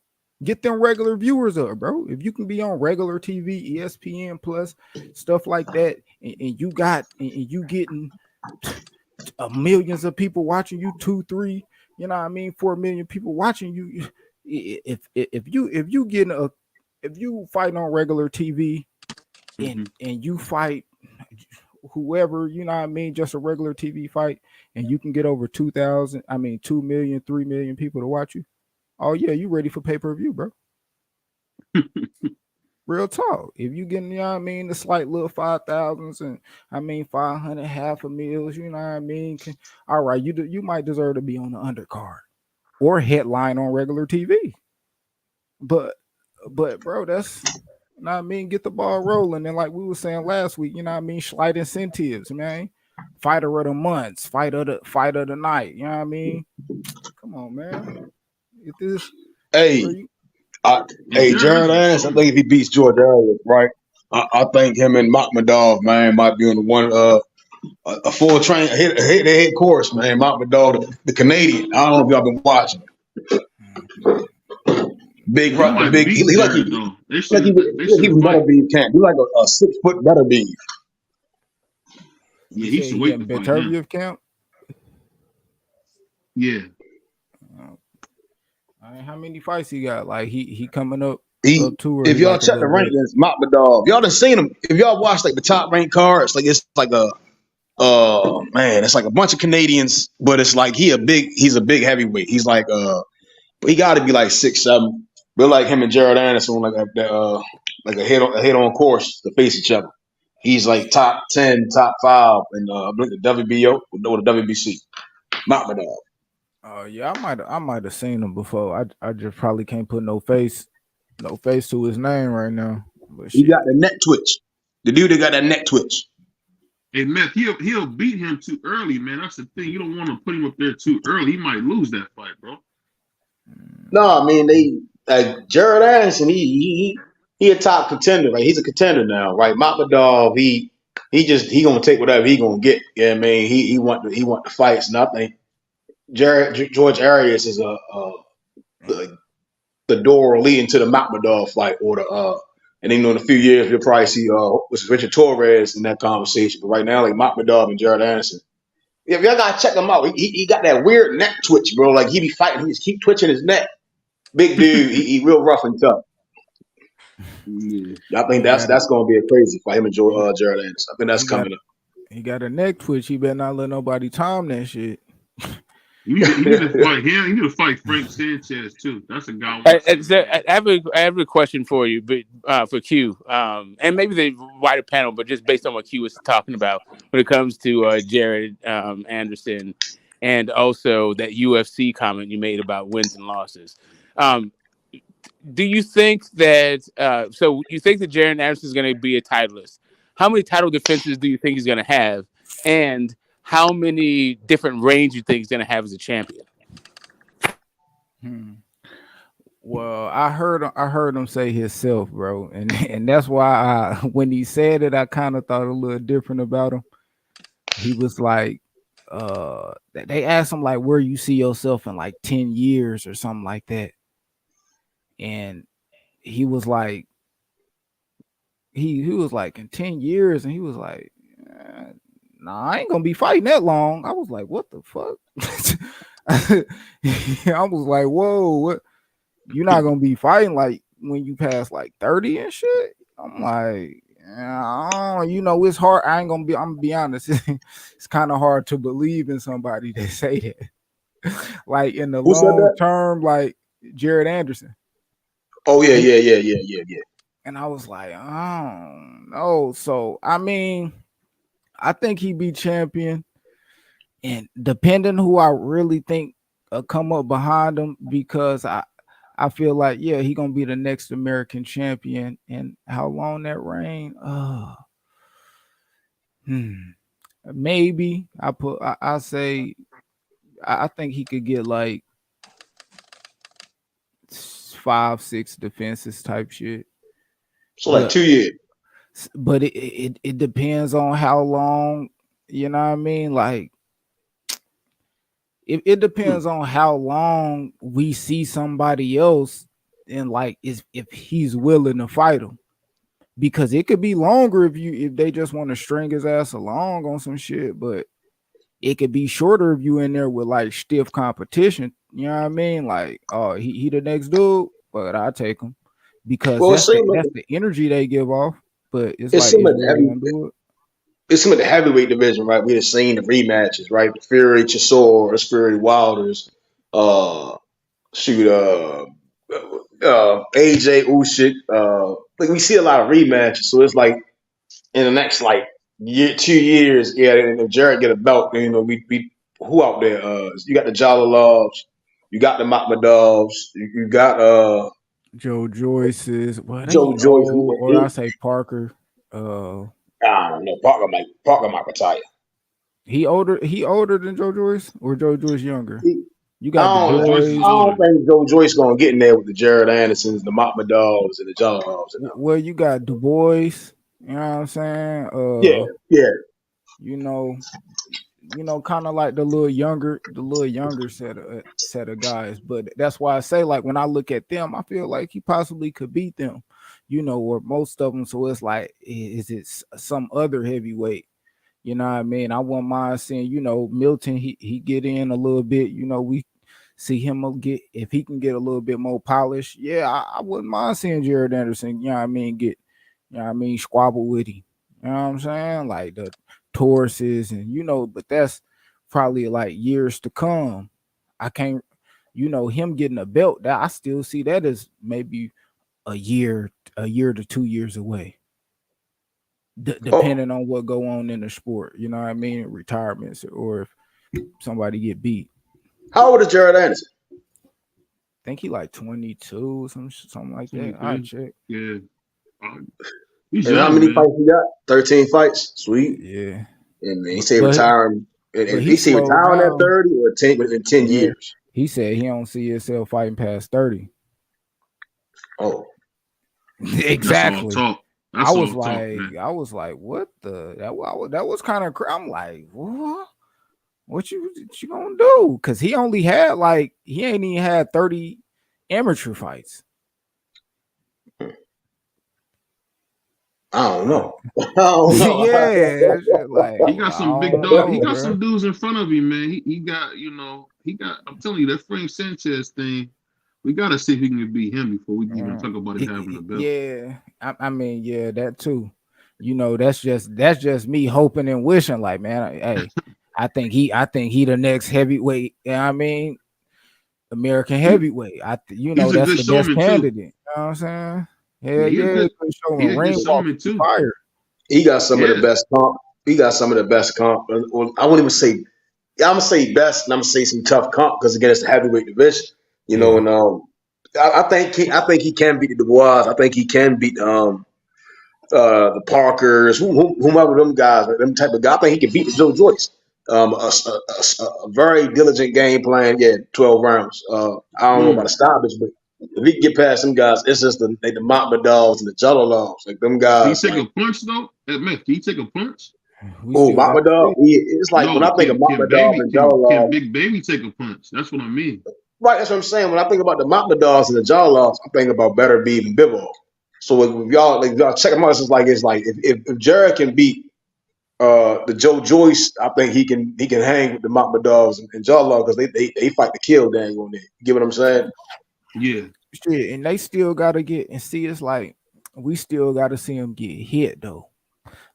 Get them regular viewers up, bro. If you can be on regular TV, ESPN Plus, stuff like that, and you getting millions of people watching you, 2, 3, you know what I mean, 4 million people watching you. If you fighting on regular TV and you fight whoever, you know what I mean, just a regular TV fight, and you can get over 2 million, 3 million people to watch you. Oh yeah, you ready for pay-per-view, bro. Real talk. If you getting, you know what I mean, the slight little 5,000s and 500, half a meals, you know what I mean. All right, you might deserve to be on the undercard or headline on regular TV. But bro, that's, you know what I mean, get the ball rolling. And like we were saying last week, you know what I mean, slight incentives, man. Fighter of the month, fight of the night, you know what I mean? Come on, man. Get this. Jared Anderson, I think if he beats George Elliott, right, I think him and Makhmadov, man, might be on the one a full train head course, man. Makhmadov, the Canadian. I don't know if y'all been watching. Big, he like he was better beef camp. He like a 6 foot better beef. Yeah, he's waiting to fight him. Camp. Yeah. How many fights he got? Like he coming up. If y'all check the rankings, Makhmadov, y'all done seen him. If y'all watch like the top ranked cards, like it's like it's like a bunch of Canadians, but it's like he's a big heavyweight. He's like he got to be like 6'7". But like him and Jared Anderson, like a head on course to face each other. He's like top 10, top 5 in the WBO or the WBC. Makhmudov. Oh yeah, I might have seen him before. I just probably can't put no face to his name right now. But He got shit. the neck twitch. The dude that got that neck twitch. Hey, Meth, he'll beat him too early, man. That's the thing. You don't want to put him up there too early. He might lose that fight, bro. No, I mean they like Jared Anderson. He a top contender. Right, he's a contender now. Right, Makhmudov. He gonna take whatever he gonna get. Yeah, I mean he want the fights. And I think George Arias is the door leading to the Makhmudov fight or the and then in a few years you'll probably see was Richard Torres in that conversation. But right now like Makhmudov and Jared Anderson. Yeah, y'all gotta check him out. He got that weird neck twitch, bro. Like he be fighting, he just keep twitching his neck. Big dude, he real rough and tough. Yeah. I think that's gonna be a crazy fight. Him and Jared Anderson. I think that's coming up. He got a neck twitch. He better not let nobody time that shit. You need to fight him. You need to fight Frank Sanchez too. That's a guy. I have a question for you, but for Q, and maybe the wider panel, but just based on what Q was talking about when it comes to Jared Anderson, and also that UFC comment you made about wins and losses. Do you think that? So you think that Jared Anderson is going to be a titleist? How many title defenses do you think he's going to have? And how many different reigns you think he's going to have as a champion? Well, I heard him say himself, bro, and that's why when he said it, I kind of thought a little different about him. He was like, they asked him like, where you see yourself in like 10 years or something like that, and he was like, he was like in 10 years, and he was like, nah, I ain't gonna be fighting that long. I was like, what the fuck? I was like, whoa, what? You're not gonna be fighting like when you pass like 30 and shit. I'm like, it's hard. I'm gonna be honest. It's kind of hard to believe in somebody that say that. Like in the Who said long that? term, like Jared Anderson. Oh yeah. And I was like, oh no. So I mean, I think he be champion. And depending who I really think come up behind him, because I feel like, yeah, he gonna be the next American champion. And how long that reign? Maybe I say I think he could get like 5-6 defenses type shit. So like 2 years. But it depends on how long, you know what I mean? Like it depends on how long we see somebody else and like if he's willing to fight him. Because it could be longer if they just want to string his ass along on some shit, but it could be shorter if you in there with like stiff competition. You know what I mean? Like, oh, he the next dude, but I take him because Well, that's the energy they give off. But it's like, some is of you the really gonna do it? it's some of the heavyweight division, right? We have seen the rematches, right? The Fury Chisora, Fury Wilders, shoot, AJ Usyk. Like we see a lot of rematches, so it's like in the next like 2 years, yeah. And if Jared get a belt, then, we who out there? You got the Jalalovs, you got the Makhmudovs, you got Joe Joyce's, well, Joe they Joyce. old, or I say Parker. I don't know. Parker might retire. He older than Joe Joyce, or Joe Joyce younger. You I got the Joe Joyce is I boys. don't older. think Joe Joyce gonna get in there with the Jared Andersons, the Makhmudovs, and the Jalalovs. Well, you got Du Bois. You know what I'm saying? Yeah. You know, kind of like the little younger set of guys. But that's why I say, like, when I look at them, I feel like he possibly could beat them, or most of them. So it's like, is it some other heavyweight? You know what I mean? I wouldn't mind seeing, Milton, he get in a little bit, we see him get, if he can get a little bit more polish. Yeah, I wouldn't mind seeing Jared Anderson, get, squabble with him. You know what I'm saying? Like the Tauruses and, but that's probably like years to come. I can't, him getting a belt, that I still see that as maybe a year to 2 years away. depending on what go on in the sport. You know what I mean? Retirements or if somebody get beat. How old is Jared Anderson? I think he like 22, something like that. I check. Yeah. He's And young, how many man. fights he got? 13 fights. Sweet. Yeah. And he said retiring. And he said slowed retiring at down. 30 or 10 years. He said he don't see himself fighting past 30. Oh. Exactly. That's all talk. I was like, what the? That was kind of. I'm like, what? What you gonna do? Because he only had he ain't even had 30 amateur fights. I don't know. Yeah, like he got some big dog. He got some dudes in front of him, man. He got. I'm telling you, that Frank Sanchez thing. We gotta see if we can beat him before we even talk about it having a belt. Yeah, I mean, yeah, that too. That's just me hoping and wishing. Like, man, hey, I think he the next heavyweight. I mean, American heavyweight. That's the best candidate. You know what I'm saying? Hell yeah, good showman too. Fire. He got some of the best comp. He got some of the best comp. Well, I won't even say. Yeah, I'm gonna say best, and I'm gonna say some tough comp because again, it's the heavyweight division. And I think he can beat the Dubois. I think he can beat the Parkers, whomever them guys, them type of guy. I think he can beat Joe Joyce. A very diligent game plan. Yeah, 12 rounds. I don't know about the stoppage, but if he can get past them guys, it's just the Mamba dogs and the Jello logs. Like them guys. Can he take a punch though? Can he take a punch? Oh, Mamba dog. It's like when I think of Mamba dog and Jello logs. Can Big Baby take a punch? That's what I mean. Right, that's what I'm saying. When I think about the Mamba dogs and the Jello logs, I think about Better Beef and Bivol. So if y'all check them out, it's like if Jared can beat the Joe Joyce, I think he can hang with the Mamba dogs and Jawlaw because they fight to kill dang on there. You get what I'm saying? Yeah. Shit, and they still gotta get and see. It's like we still gotta see him get hit though.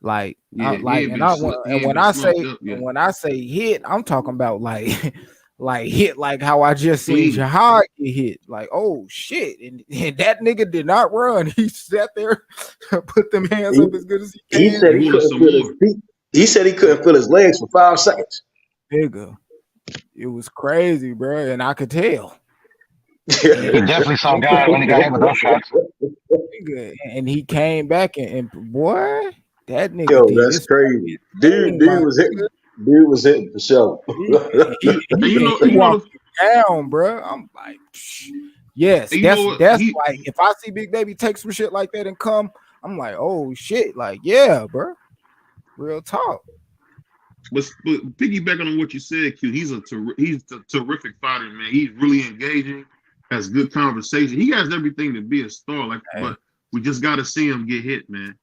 Like, when I say hit, I'm talking about like hit like how I just seen Jihad get hit. Like, oh shit, and that nigga did not run. He sat there, put them hands up as good as he can. He said he couldn't feel his feet. He said he couldn't feel his legs for 5 seconds. Nigga, it was crazy, bro, and I could tell. He definitely saw God when he got hit with those shots. And he came back and boy, that nigga. Yo, that's crazy. Dude was hitting for sure. He walked down, bro. I'm like, yes, that's like if I see Big Baby take some shit like that and come, I'm like, oh shit, like yeah, bro. Real talk. But piggybacking on what you said, Q, he's a terrific fighter, man. He's really engaging, has good conversation. He has everything to be a star. But we just got to see him get hit, man.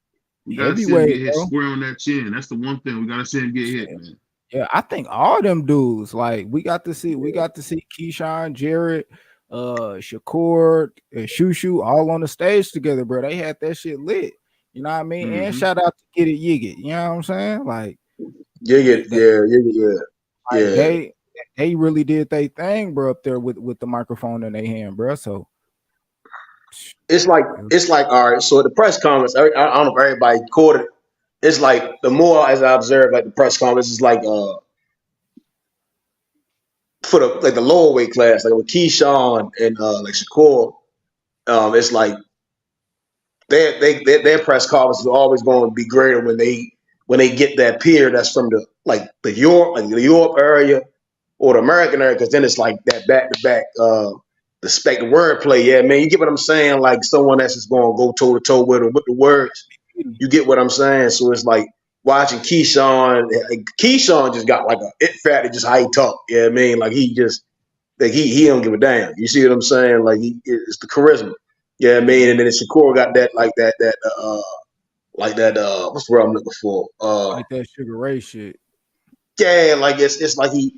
We got to see him get hit square on that chin. That's the one thing we got to see him get hit, man. Yeah, I think all them dudes, like we got to see Keyshawn, Jared, Shakur, and ShuShu all on the stage together, bro. They had that shit lit. You know what I mean? Mm-hmm. And shout out to Get It Yigit. You know what I'm saying? Like, yeah. They really did their thing, bro, up there with the microphone in their hand, bro. So it's like all right. So at the press conference, I don't know if everybody caught it. It's like the more as I observe, like the press conference is like for the lower weight class, like with Keyshawn and like Shakur, it's like their press conferences are always going to be greater when they get that peer that's from the Europe area or the American area, because then it's like that back to back the wordplay. Yeah, man, you get what I'm saying? Like someone that's just going to go toe to toe with them with the words. You get what I'm saying? So it's like watching Keyshawn. Keyshawn just got like a it factor, just how he talk. Yeah, I mean, like he just like he don't give a damn. You see what I'm saying? Like it's the charisma. Yeah, I mean, and then Shakur got that what's the word I'm looking for? Like that Sugar Ray shit. Yeah, like it's like he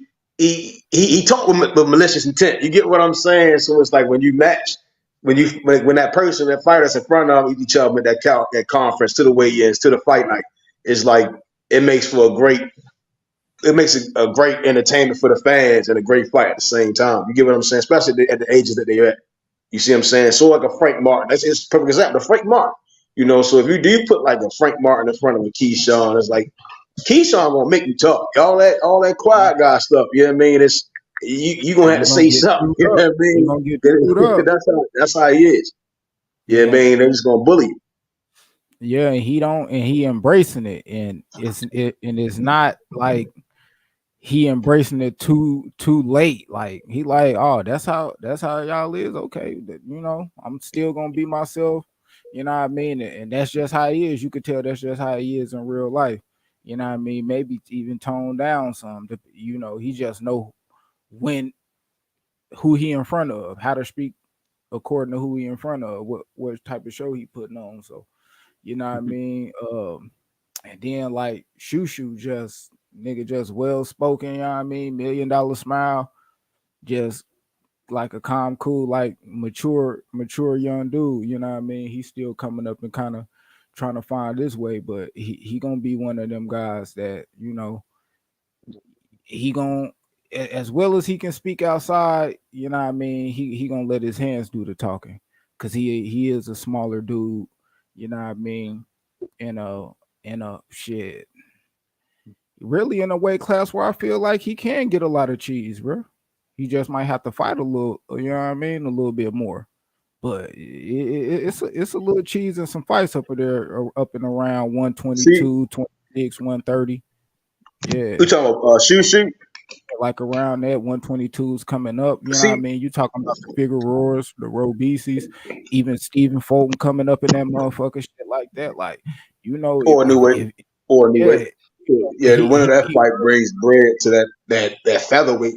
talked with malicious intent. You get what I'm saying? So it's like when you match. When that person, that fighter that's in front of each other at that conference to the weigh-ins to the fight night, it's like it makes a great entertainment for the fans and a great fight at the same time. You get what I'm saying? Especially at the ages that they're at. You see what I'm saying? So like a Frank Martin, that's a perfect example. The Frank Martin, You know, so if you do put like a Frank Martin in front of a Keyshawn, it's like Keyshawn gonna make you talk. All that quiet guy stuff. You know what I mean? It's you gonna have You're to gonna say get something. chewed You know up. what I You're mean? gonna get chewed up. That's how he is. Yeah, Yeah, man, they're just gonna bully you. yeah, and he embracing it, and it's not like he embracing it too late. Like he like, oh, that's how y'all is. Okay, I'm still gonna be myself. You know what I mean? And that's just how he is. You could tell that's just how he is in real life. You know what I mean? Maybe even tone down some. He just know when who he in front of, how to speak according to who he in front of, what type of show he putting on. So you know what I mean? And then like ShuShu just nigga just well spoken, you know what I mean? $1 million smile, just like a calm, cool, like mature young dude, you know what I mean? He's still coming up and kind of trying to find his way, but he gonna be one of them guys that, he gonna as well as he can speak outside, you know what I mean, he gonna let his hands do the talking. Cause he is a smaller dude, you know what I mean? In a shit, really in a weight class where I feel like he can get a lot of cheese, bro. He just might have to fight a little, you know what I mean, a little bit more. But it's a little cheese and some fights up there, up and around See, 122, 26, 130. Yeah, we talking about shoot. like around that 122 is coming up. You know what I See, mean? You talking about the Figueroas, the Robesis, even Stephen Fulton coming up in that motherfucker shit like that. Like, or a new way, or a new way. yeah, Yeah, the winner of that he fight brings bread to that featherweight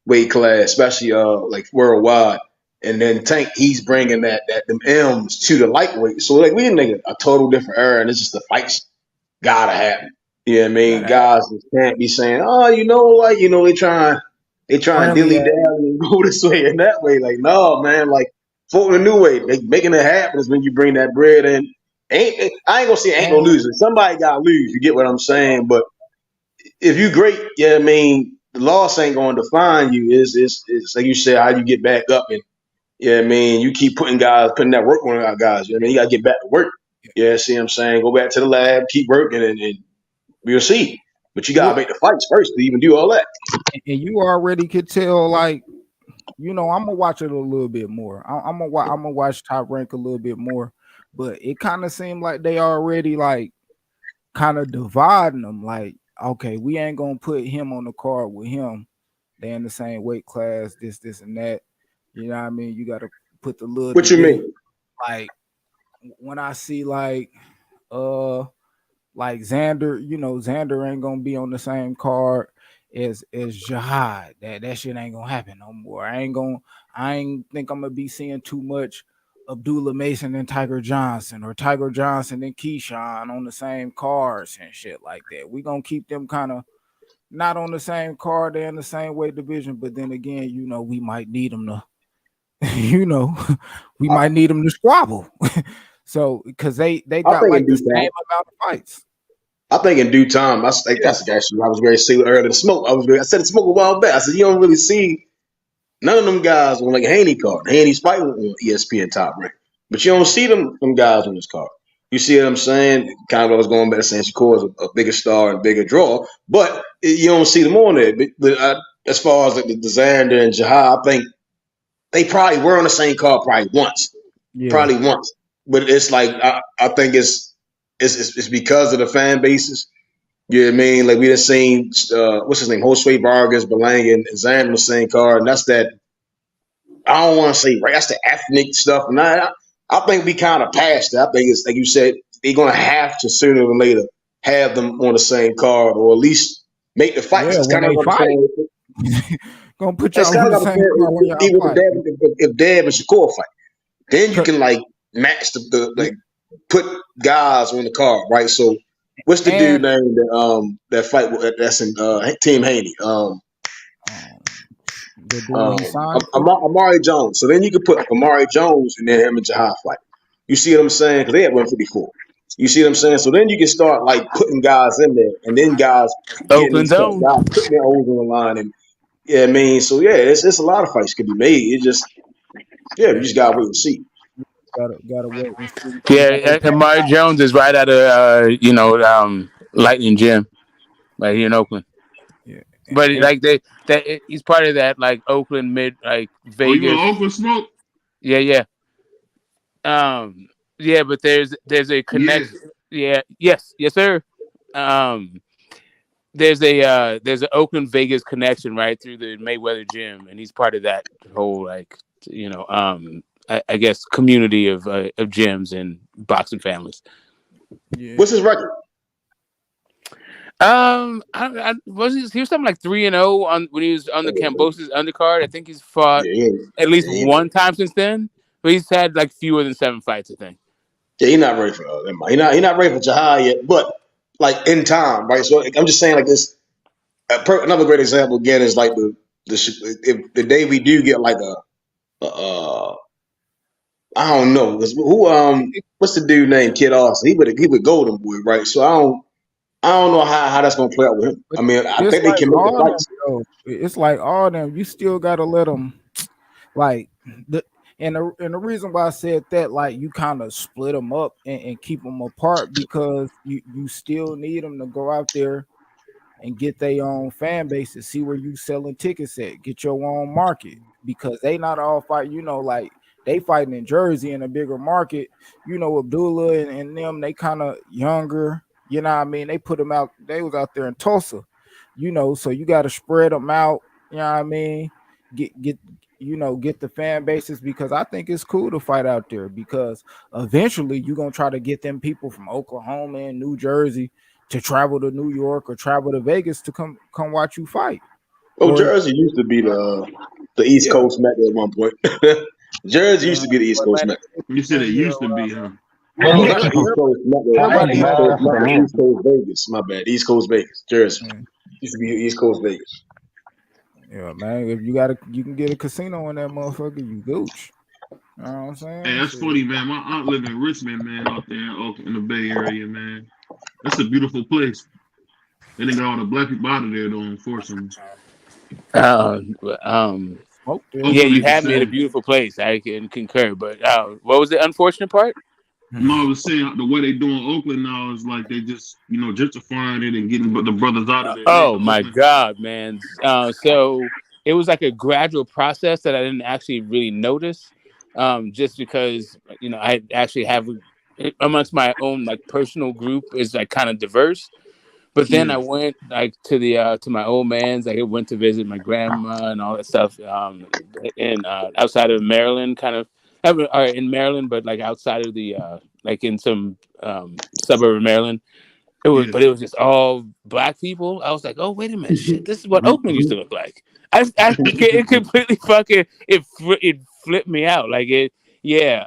weight class, especially like worldwide. And then Tank, he's bringing that them M's to the lightweight. So like we in like a total different era, and it's just the fights gotta happen. You know what I mean? got Guys just can't be saying, oh, they trying to friendly dilly ass. dally and go this way and that way. Like, no, man, like voting a new way. Like, making it happen is when you bring that bread in. I ain't gonna say ain't no And loser. Somebody gotta lose. You get what I'm saying? But if you great, yeah, I mean, the loss ain't gonna define you. Is like you said, how you get back up and yeah, I mean, you keep putting that work on our guys. You know what I mean, you gotta get back to work. Yeah, see what I'm saying? Go back to the lab, keep working, and we'll see. But you gotta you make the fights first to even do all that. and you already could tell, like, I'm gonna watch it a little bit more. I'm gonna watch Top Rank a little bit more, but it kind of seemed like they already like kind of dividing them. Like, okay, we ain't gonna put him on the card with him. They in the same weight class, this, and that. You know what I mean? You got to put the little What you delay. mean? Like when I see uh like Xander, Xander ain't gonna be on the same card as Jihad. That shit ain't gonna happen no more. I ain't think I'm gonna be seeing too much Abdullah Mason and Tiger Johnson, or Tiger Johnson and Keyshawn on the same cards and shit like that. We gonna keep them kind of not on the same card, they're in the same weight division, but then again, we might need them to, you know, we I, might need them to squabble. So because they I got think in like the due same time. amount of fights. I think in due time. That's like Yeah, that's the actually I was ready to say earlier. The smoke. I said the smoke a while back. I said you don't really see none of them guys on like Haney card. Haney's fighting on ESPN Top Rank, but you don't see them guys on this card. You see what I'm saying? Kind of what I was going back to saying Shakur is a bigger star and bigger draw, but you don't see them on there. But as far as like the Xander and Jahar, I think they probably were on the same card yeah, probably once. But it's like I think it's because of the fan bases. You know what I mean? Like we just seen what's his name, Josue Vargas, Belanga, and Xander on the same card, and that's that. I don't want to say right. That's the ethnic stuff. And I think we kind of passed it. I think it's like you said, they're gonna have to sooner than later have them on the same card, or at least make the fights. yeah. It's When kind of they like I'm fight, saying. gonna put It's y'all kind on of the like I'm same car when saying y'all even fight. if Dab and Shakur fight, then you 'Cause- can like match the yeah, like put guys on the card, right? So what's the dude and name that fight that's in Team Haney? um, the dude he signed to. Amari Jones. So then you could put Amari Jones and then him and Jahar fight. You see what I'm saying? Because they had 154. You see what I'm saying? So then you can start like putting guys in there, and then guys getting Oakland these cuts, Zone. guys putting their O's on the line, and yeah, I mean, so yeah, it's a lot of fights could be made. It just yeah, we Yeah, just gotta wait and see. Gotta wait and see. Yeah, and Amari Jones is right out of Lightning Gym, right here in Oakland. Yeah, But and like he's part of that like Oakland mid like Oh, you want Vegas. Oakland smoke? Yeah, yeah. Yeah, but there's a Yeah. connection. Yeah, yes, sir. Um, there's an Oakland Vegas connection right through the Mayweather gym, and he's part of that whole like I guess community of gyms and boxing families. yeah, What's his record? I he was something like 3-0 on when he was on the Cambosis undercard. I think he's fought Yeah, at least yeah, one time since then, but he's had like fewer than 7 fights. I think. yeah, he's not ready for he not ready for Jahad yet. But like in time, right? So I'm just saying like this. Another great example again is like if the day we do get like a I don't know who what's the dude named Kid Austin? He would Golden Boy, right? So I don't know how that's gonna play out with him. but I mean, I it's think they like can make the all them. fights. Though. It's like all them. You still gotta let them like the. And the reason why I said that, like, you kind of split them up and keep them apart because you still need them to go out there and get their own fan base to see where you selling tickets at, get your own market because they not all fight, like they fighting in Jersey in a bigger market, Abdullah and them, they kind of younger, you know what I mean? They put them out, they was out there in Tulsa, so you got to spread them out, you know what I mean? Get the fan bases because I think it's cool to fight out there because eventually you're gonna try to get them people from Oklahoma and New Jersey to travel to New York or travel to Vegas to come watch you fight. Oh, Or Jersey used to be the East yeah, Coast Mecca at one point. Jersey used yeah. to be the East Coast Atlanta Mecca. You said it yeah, used to be, huh? yeah, No, but not East Coast Mecca. everybody East know Coast that. Mecca. East Coast Vegas. My bad. East Coast Vegas. Jersey Yeah. used to be East Coast Vegas. Yeah, man. If you can get a casino in that motherfucker, you gooch. You know what I'm Hey, saying? that's Shit. funny, man. My aunt live in Richmond, man, out there in Oakland, in the Bay Area, man. That's a beautiful place. They didn't got all the black people out of there, though, unfortunately. Smoke there. Yeah, Oakland you ain't the had me at a same. beautiful place. I can concur. But what was the unfortunate part? No, I was saying the way they doing Oakland now is like they just, gentrifying it and getting the brothers out of there. It ain't Oh the my Oakland. God, man! So it was like a gradual process that I didn't actually really notice, just because I actually have amongst my own like personal group is like kind of diverse. But then Yeah, I went like to my old man's. Like I went to visit my grandma and all that stuff. In outside of Maryland, kind of, or in Maryland, but like outside of the like in some suburb of Maryland. yeah. But it was just all black people. I was like, oh wait a minute, shit, this is what Oakland used to look like. It completely fucking it flipped me out. Like it, yeah.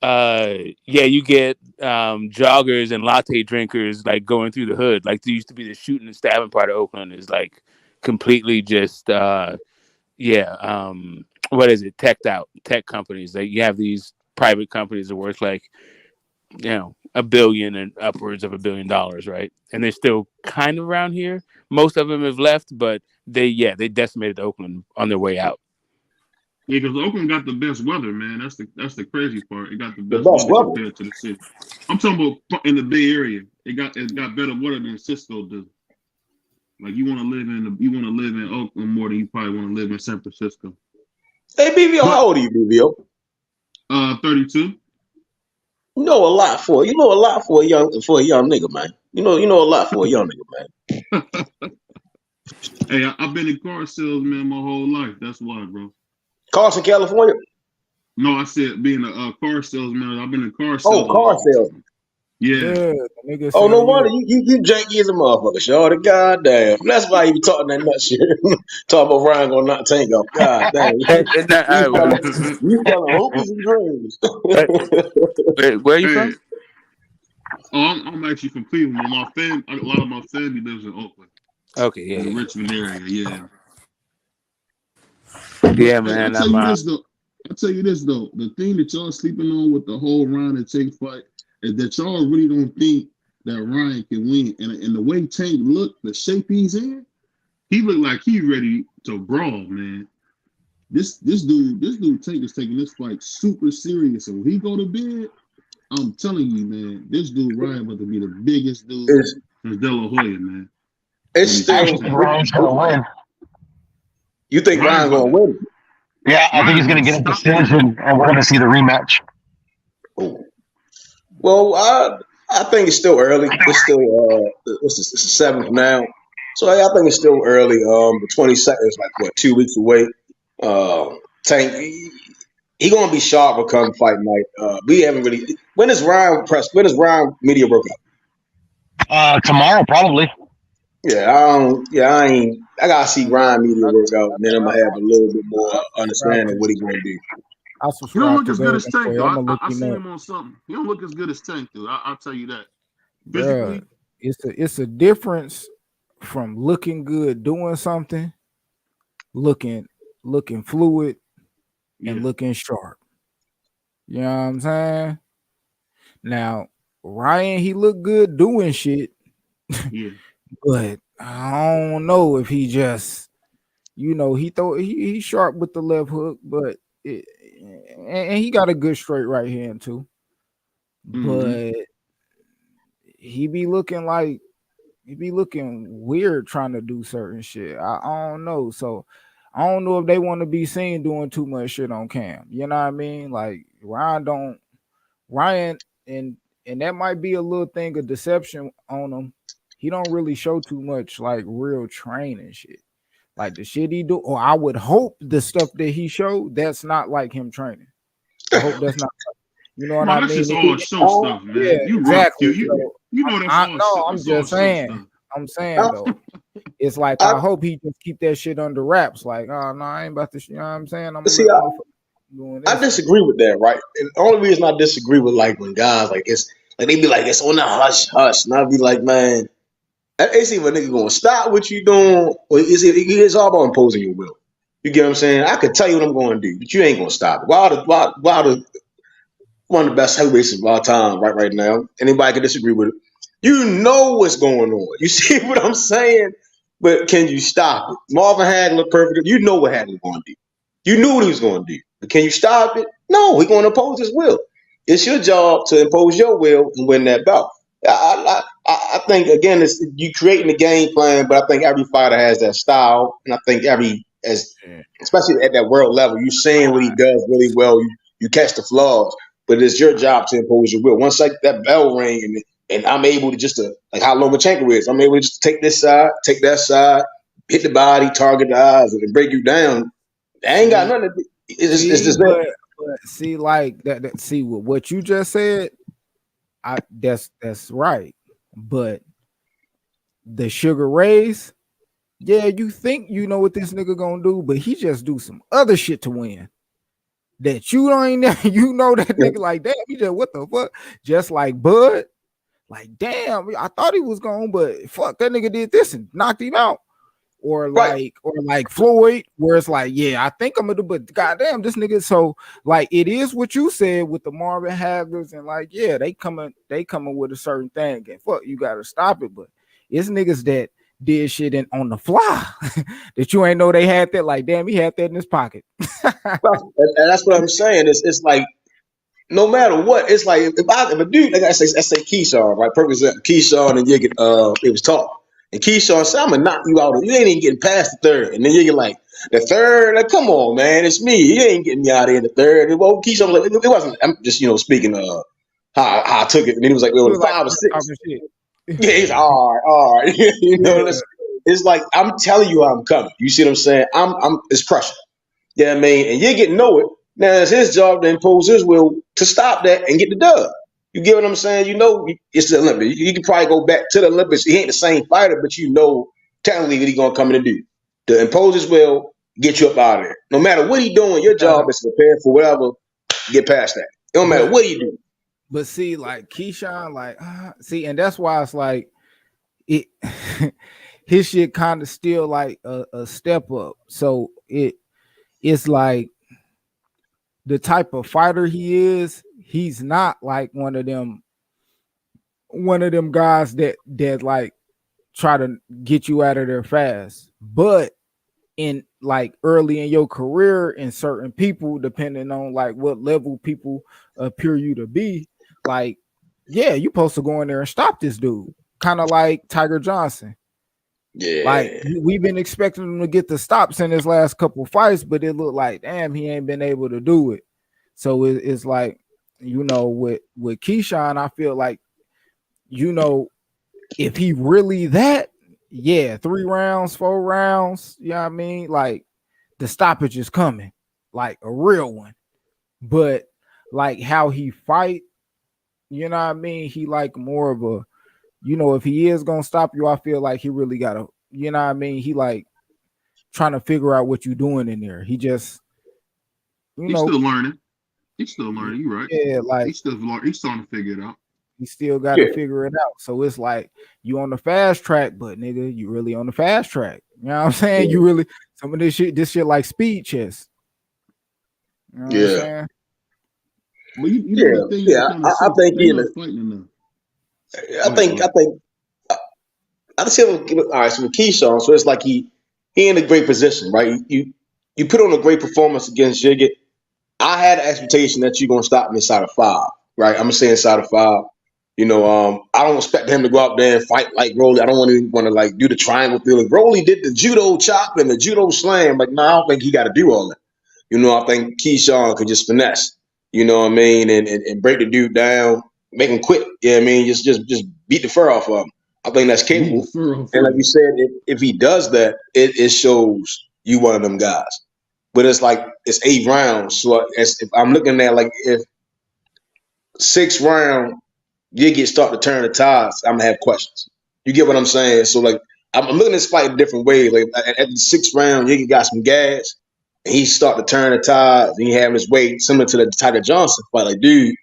Yeah, you get joggers and latte drinkers like going through the hood. Like there used to be the shooting and stabbing part of Oakland is like completely just yeah. What is it? Teched out tech companies. Like you have these private companies that worth like $1 billion and upwards of $1 billion, right? And they're still kind of around here. Most of them have left, but they decimated Oakland on their way out. Yeah, because Oakland got the best weather, man. That's the crazy part. It got the The best best weather weather. compared to the city. I'm talking about in the Bay Area. It got better weather than Cisco does. Like you want to live in Oakland more than you probably want to live in San Francisco. Hey, BVO, But how old are you, BVO? 32. You know a lot for a young nigga, man. You know a lot for a young nigga, man. Hey, I've been in car sales, man, my whole life. That's why, bro. Carson, California. No, I said being a car salesman. I've been in car Oh, sales a car long salesman. time. Yeah. Yeah, the nigga Oh, no said, yeah. wonder you janky as a motherfucker, shorty. God damn. That's why you be talking that nut shit. Talking about Ryan gonna knock Tank off. God damn. You selling hopes and dreams. Where are you Hey, from? I'm actually from Cleveland. A lot of my family lives in Oakland, Okay, in the yeah, Richmond area. Yeah. yeah, But yeah, hey, I man. tell I'm you this though. I tell you this though. The thing that y'all sleeping on with the whole Ryan and Tank fight is that y'all really don't think that Ryan can win. And the way Tank looked, the shape he's in, he looked like he ready to brawl, man. This dude Tank is taking this fight super serious. And when he go to bed, I'm telling you, man, this dude Ryan about to be the biggest dude It's since De La Hoya, man. it's When he I still. fight actually think Tank. Ryan's gonna win. You think Ryan Ryan about gonna to win? Yeah, I think he's Ryan gonna gonna get a stop Tank. decision, and we're gonna see the rematch. Oh. Well, I think it's still early. It's still what's this? It's the seventh now, so I think it's still early. The 22nd is like what 2 weeks away. Tank, he gonna be sharp come fight night. We haven't really. When is Ryan press? When is Ryan media workout? Tomorrow probably. Yeah, I don't. Yeah, I ain't. I gotta see Ryan media workout, and then I'm gonna have a little bit more I subscribe understanding to what he gonna do. I He don't subscribe look to as good as Golden Tank Boy. though. I'm gonna look I him seen up, him on something. He don't look as good as Tank dude. I'll tell you that. bruh. Physically, It's a difference from looking good doing something, looking fluid, yeah, and looking sharp. You know what I'm saying? Now Ryan, he looked good doing shit, yeah. but I don't know if he just, he's sharp with the left hook, but and he got a good straight right hand too. Mm-hmm. But he be looking like he be looking weird trying to do certain shit. I don't know. So I don't know if they want to be seen doing too much shit on cam. You know what I mean? Like Ryan and that might be a little thing of deception on him. He don't really show too much like real training shit. Like the shit he do, or I would hope the stuff that he showed, that's not like him training. I hope that's not, you know what No, I that's mean? just If all he, show stuff, yeah, man. You rough, exactly. Q. So You know that's I all no, I'm that's all just show saying. stuff. I'm saying I, though, it's like I I hope he just keep that shit under wraps. Like, oh no, I ain't about to. You know what I'm saying? I'm gonna see. let motherfuckers doing I this. disagree with that, right? And the only reason I disagree with like when guys like it's like they be like it's on the hush hush, and I'll be like, man, it's either a nigga gonna stop what you doing, or it's all about imposing your will. You get what I'm saying? I could tell you what I'm going to do, but you ain't gonna stop it. Why the one of the best heavyweights of all time right now. Anybody can disagree with it. You know what's going on. You see what I'm saying? But can you stop it? Marvin Hagler, perfect. You know what Hagler going to do. You knew what he was going to do. But can you stop it? No, he's going to impose his will. It's your job to impose your will and win that bout. I think again, it's you creating the game plan, but I think every fighter has that style, and I think Yeah. especially at that world level, you seeing what he does really well. You catch the flaws, but it's your job to impose your will. Once like that bell ring and I'm able to just to like how Lomachenko is, I'm able to just take this side, take that side, hit the body, target the eyes, and break you down. I ain't got See, nothing to do. It's see, just that. but see, like that. See what you just said. That's right. But the Sugar Rays, yeah, you think you know what this nigga gonna do, but he just do some other shit to win. That you don't you know that nigga like damn, he just what the fuck? Just like Bud, like damn, I thought he was gone, but fuck that nigga did this and knocked him out. Right. Or like Floyd, where it's like, yeah, I think I'm gonna do, but goddamn, this nigga. So like, it is what you said with the Marvin Haglers, and like, yeah, they coming with a certain thing, and fuck, you gotta stop it. But it's niggas that did shit on the fly that you ain't know they had that. Like, damn, he had that in his pocket. And that's what I'm saying. It's like no matter what, it's like if a dude, like I say Keyshawn, right? Perfect example, Keyshawn and Yiggin, it was talk. And Keyshawn said, I'm gonna knock you out. You ain't even getting past the third. And then Yiggin like, the third, like, come on, man, it's me. You ain't getting me out of here in the third. And well, Keyshawn was like, it wasn't, I'm just, speaking how I took it. And then he was like, well, He the was like five or six. talking shit. Yeah, he's all right. Yeah, It's like I'm telling you I'm coming. You see what I'm saying? It's pressure. Yeah, I mean, and you get to know it. Now it's his job to impose his will to stop that and get the dub. You get what I'm saying? It's the Olympics. You can probably go back to the Olympics. He ain't the same fighter, but technically what he gonna come in and do. To impose his will, get you up out of there. No matter what he doing, your yeah. job is to prepare for whatever, get past that. It don't matter But what he do. see, like Keyshawn, like see, and that's why it's like it his shit kind of still like a step up. So it's like the type of fighter he is, he's not like one of them guys that like try to get you out of there fast. But in like early in your career in certain people, depending on like what level people appear you to be, like, yeah, you supposed to go in there and stop this dude. Kind of like Tiger Johnson. Like Yeah. we've been expecting him to get the stops in his last couple fights, but it looked like damn, he ain't been able to do it. So it's like, you know, with Keyshawn, I feel like, you know, if he really that, yeah, 3 rounds, 4 rounds, you know what I mean? Like the stoppage is coming, like a real one. But like how he fight, you know what I mean? He like more of a, you know, if he is gonna stop you, I feel like he really gotta, you know what I mean? He like trying to figure out what you're doing in there. He just, you He's know, still learning. He's still learning. You're right. yeah, like He's still learning. He's trying to figure it out. he still got to figure it out. So it's like you on the fast track, but nigga, you really on the fast track. You know what I'm saying? You really some of this shit like speed chess. You know what I'm saying? But you know the thing that kind of I sucks. think They're not fighting enough. I just have all right. So with Keyshawn, so it's like he in a great position, right? You put on a great performance against Jigget. I had an expectation that you're gonna stop me inside of 5, right? I'm gonna say inside of 5. You know, I don't expect him to go out there and fight like Rolly. I don't want to like do the triangle thing. Like Rolly did the judo chop and the judo slam. Like, no, I don't think he got to do all that. You know, I think Keyshawn could just finesse. You know what I mean, and break the dude down, make him quit. You know what I mean, just beat the fur off of him. I think that's capable. And like you said, if he does that, it shows you one of them guys. But it's like it's 8 rounds. So if I'm looking at like if 6th round Yiggy start to turn the tides, I'm gonna have questions. You get what I'm saying? So like I'm looking at this fight a different way. Like at the 6th round, Yiggy got some gas, and he start to turn the tides, and he having his weight similar to the Tiger Johnson fight. Like dude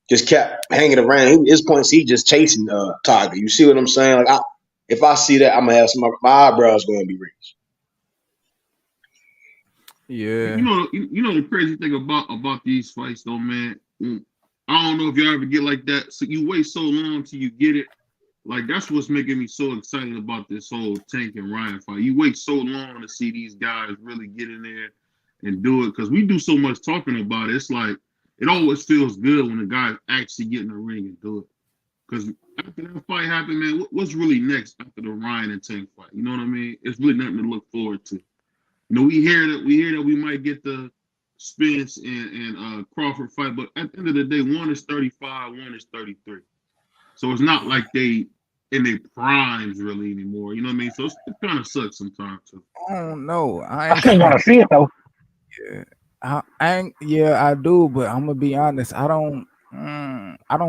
just kept hanging around. His points, he just chasing Tiger. You see what I'm saying? Like if I see that, I'm gonna have my eyebrows going to be raised. Yeah. You know the crazy thing about these fights though, man. I don't know if y'all ever get like that. So you wait so long till you get it. Like that's what's making me so excited about this whole Tank and Ryan fight. You wait so long to see these guys really get in there and do it because we do so much talking about it. It's like it always feels good when the guys actually get in the ring and do it. Because after that fight happened, man, what's really next after the Ryan and Tank fight? You know what I mean? It's really nothing to look forward to. You know, we hear that we might get the Spence and Crawford fight, but at the end of the day, one is 35, one is 33. So it's not like they in their primes really anymore. You know what I mean? So it kind of sucks sometimes. Too. I don't know. I still want to see it though. Yeah, I do, but I'm gonna be honest. I don't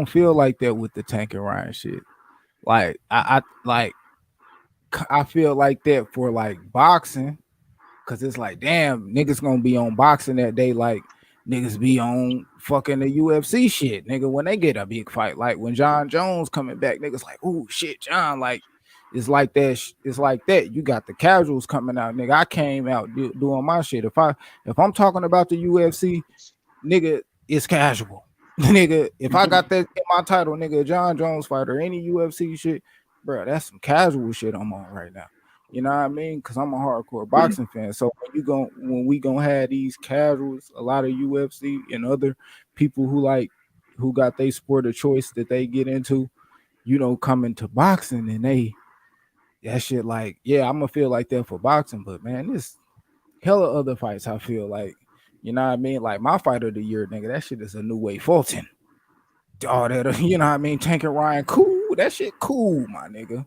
feel like that with the Tank and Ryan shit. Like I feel like that for like boxing. Cause it's like, damn, niggas gonna be on boxing that day, like niggas be on fucking the UFC shit, nigga. When they get a big fight, like when John Jones coming back, niggas like, oh shit, John, like it's like that. It's like that. You got the casuals coming out, nigga. I came out doing my shit. If I'm talking about the UFC, nigga, it's casual, nigga. If I got that in my title, nigga, John Jones fighter, any UFC shit, bro, that's some casual shit I'm on right now. You know what I mean? Because I'm a hardcore boxing fan. So when we gonna have these casuals, a lot of UFC and other people who got their sport of choice that they get into, you know, coming to boxing and that shit like, yeah, I'm gonna feel like that for boxing, but man, there's hella other fights I feel like, you know what I mean? Like my fight of the year, nigga, that shit is a new way Fulton. Oh, that you know what I mean? Tank and Ryan, cool. That shit cool, my nigga.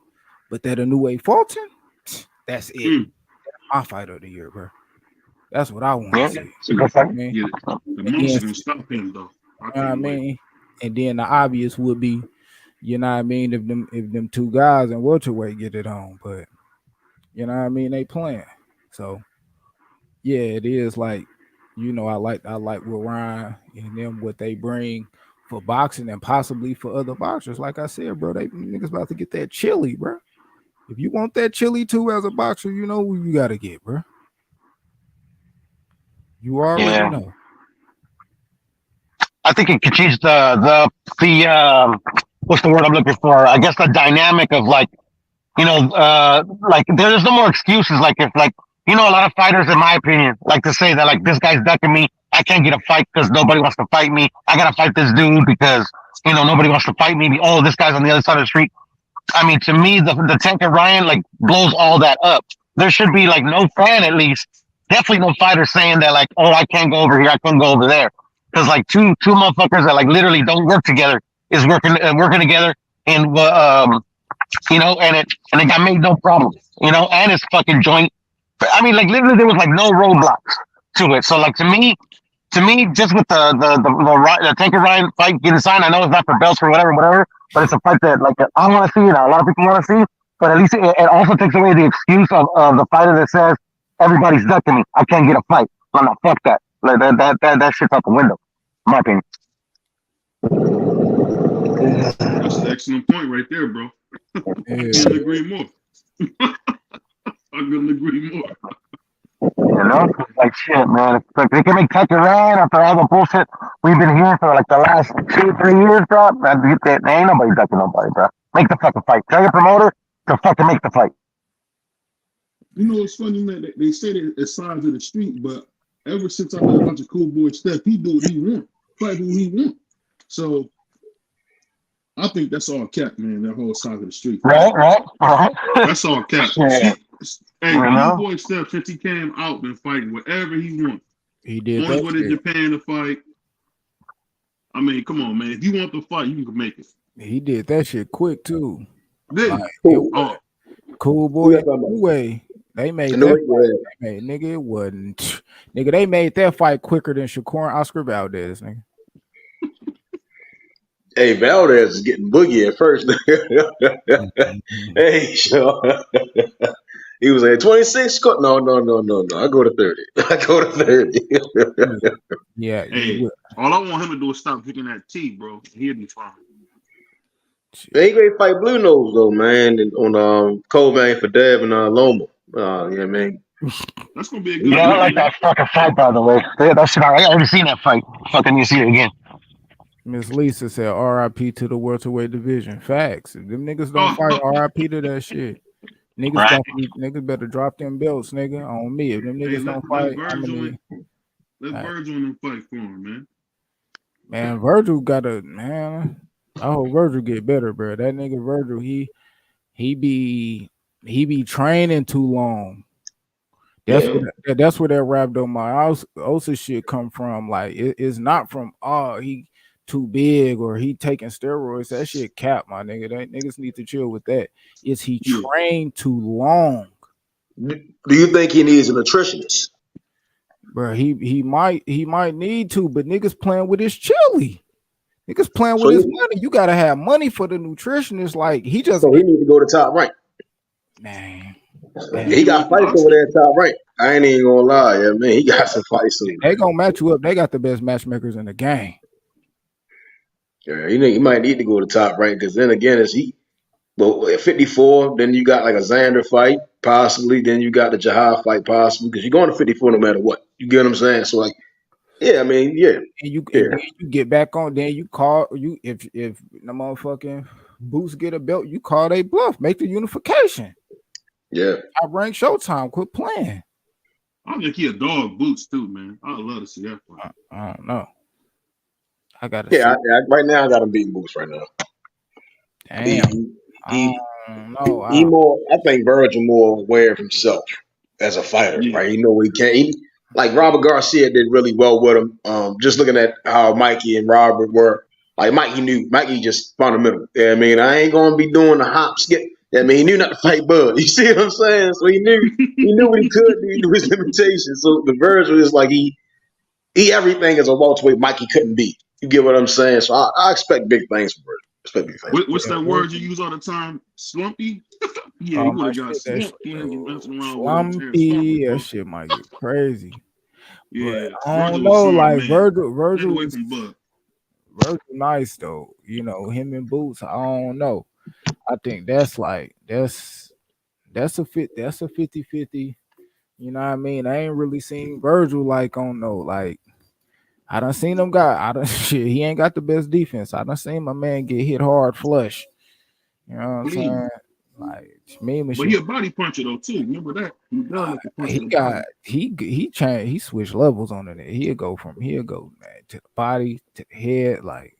But that a new way Fulton. That's it. That's my fight of the year, bro. That's what I want to see. It's a good fight. Yeah, the most gonna stop him though. You know what I mean? And then the obvious would be, you know what I mean, if them 2 guys in welterweight get it on, but you know what I mean, they playing. So yeah, it is like, you know, I like what Ryan and them what they bring for boxing and possibly for other boxers. Like I said, bro, they niggas about to get that chili, bro. If you want that chili too as a boxer, you know who you gotta get, bro. You already know. I think it could change the what's the word I'm looking for? I guess the dynamic of like, you know, like there's no more excuses. Like if like You know, a lot of fighters, in my opinion, like to say that like this guy's ducking me. I can't get a fight because nobody wants to fight me. I gotta fight this dude because nobody wants to fight me. Oh, this guy's on the other side of the street. I mean, to me, the Tank and Ryan like blows all that up. There should be like no fan, at least, definitely no fighter saying that like, oh, I can't go over here, I couldn't go over there, because like two motherfuckers that like literally don't work together is working together, and and it got made no problem, and it's fucking joint. I mean, like literally, there was like no roadblocks to it. So like to me, just with the Tank and Ryan fight getting signed, I know it's not for belts or whatever, but it's a fight that like I want to see. A lot of people want to see, but at least it also takes away the excuse of the fighter that says everybody's ducking me. I can't get a fight. I'm not, fuck that. Like that shit's out the window, in my opinion. That's an excellent point right there, bro. I couldn't agree more. I couldn't agree more. Like shit, man. Like they can make Tech Ryan after all the bullshit we've been hearing for like the last 2-3 years, bro. Ain't nobody ducking nobody, bro. Make the fucking fight. Tell your promoter to fucking make the fight. You know, it's funny, man. They say that it's sides of the street, but ever since I met a bunch of cool boy Steph, he do what he want, fight who he want. So I think that's all cap, man. That whole side of the street. Right. That's all cap. Yeah. Hey, cool boy Steph, since he came out, been fighting whatever he wants. He did. Only went to Japan to fight. I mean, come on, man. If you want to fight, you can make it. He did that shit quick too. Like, cool boy. Way they made that. Nigga, it wasn't. Nigga, they made that fight quicker than Shakur and Oscar Valdez, nigga. Hey, Valdez is getting boogie at first. Hey, sure. He was like 26. No. I go to 30. I go to 30. Yeah. Hey, all I want him to do is stop drinking that tea, bro. He'll be fine. They ain't gonna fight Blue Nose though, man. On Cold Vein for Dev and Loma. Yeah, man. That's gonna be a good. Yeah, I like that fucking fight, by the way. That shit, I already seen that fight. Fucking, you see it again. Miss Lisa said, "R.I.P. to the welterweight division." Facts. If them niggas don't fight, R.I.P. to that shit. Niggas better drop them belts, nigga, on me. If them niggas don't fight, let Virgil and them fight for him, man. Man, Virgil man. I hope Virgil get better, bro. That nigga Virgil, he be training too long. That's where that rhabdomyolysis shit come from. Like it's not from he too big or he taking steroids. That shit cap, my nigga. That niggas need to chill with that. Is he trained too long? Do you think he needs a nutritionist? Bro, he might need to, but niggas playing with his chili. Niggas playing with his money. You gotta have money for the nutritionist. Like he need to go to Top Rank. Man. He got fights over there at Top Rank. I ain't even gonna lie, yeah, man. He got some fights over there. They gonna match you up. They got the best matchmakers in the game. Yeah, he might need to go to Top Rank because then again, at 54, then you got like a Xander fight, possibly. Then you got the Jahar fight, possibly, because you're going to 54 no matter what. You get what I'm saying? So like, yeah, I mean, yeah. And you get back on. Then you call if the motherfucking Boots get a belt, you call they bluff, make the unification. Yeah, I rank Showtime. Quit playing. I think he a dog Boots too, man. I love to see that fight. I don't know. I got right now I got him beating Boots right now. Damn. I think Virgil more aware of himself as a fighter, right? He know what he can. Like Robert Garcia did really well with him. Just looking at how Mikey and Robert were, like Mikey just fundamental. Yeah, I mean, I ain't gonna be doing the hop skip. I mean, he knew not to fight Bud. You see what I'm saying? So he knew what he could do. He knew his limitations. So the Virgil is like he everything is a welterweight Mikey couldn't be. You get what I'm saying? So I expect big things from Virgil. What's that word you use all the time? Slumpy? Yeah, he would have got slumpy. Slumpy. That shit might get crazy. Yeah, I don't know. Like Virgil nice though. You know, him and Boots. I don't know. I think that's a 50-50. You know what I mean? I ain't really seen Virgil like on no like. I done seen him he ain't got the best defense. I done seen my man get hit hard flush. You know what I'm saying? Like Shamim and But he a body puncher though too. Remember that? He does like to punch he in the got body. he changed, he switched levels on it. He'll go man, to the body to the head. Like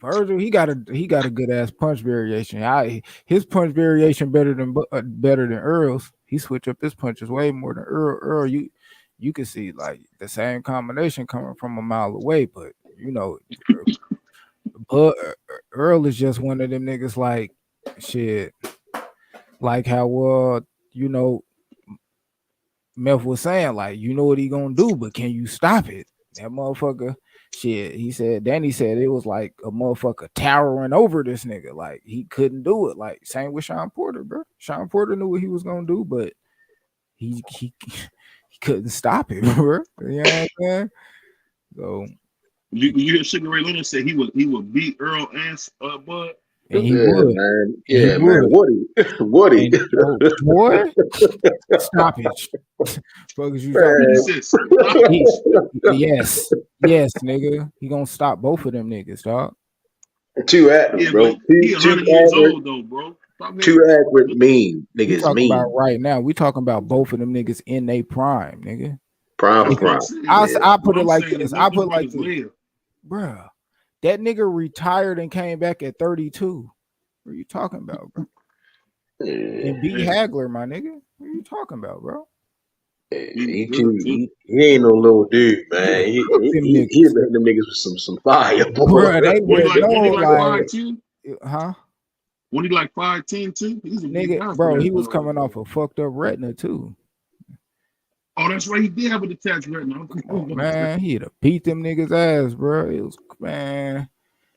Virgil, he got a good ass punch variation. His punch variation better than Earl's. He switched up his punches way more than Earl. You can see like the same combination coming from a mile away, but but Earl is just one of them niggas like shit. Like how you know Meth was saying, like, you know what he gonna do, but can you stop it? That motherfucker, shit. Danny said it was like a motherfucker towering over this nigga. Like he couldn't do it. Like same with Sean Porter, bro. Sean Porter knew what he was gonna do, but he he couldn't stop it, bro. You know what I'm saying? So You hear Sugar Ray Leonard say he would beat Earl and Bud. and he Yeah, would. man. And he Yeah, man. would. Woody. Woody. And boy, stop it. Fuck is you talking He Man. said, "Stop it." Yes, nigga. He gonna stop both of them niggas, dog. Too accurate, Yeah, bro. but he Too 100 years accurate. old though, bro. Stop Too hating. accurate. Mean. We Niggas talking about mean. right now. We talking about both of them niggas in their prime, nigga. Prime for That's what I'm prime. saying. I put What it I'm like saying is this. let I them put it like brothers this, live. bruh. That nigga retired and came back at 32. What are you talking about, bro? Yeah. And beat Yeah, Hagler, my nigga. What are you talking about, bro? he He good too. too. He ain't no little dude, man. Nigga cooked them He niggas, hitting them niggas with some fire, boy. bruh. They When he would like know, when he like like, 5'10", huh? when he like 5'10" too, he's a big Nigga, guy for bro, he that. was coming off a fucked up retina too. Oh, that's right. He did have a detached retina. Oh man, he'd have beat them niggas ass, bro. It was man.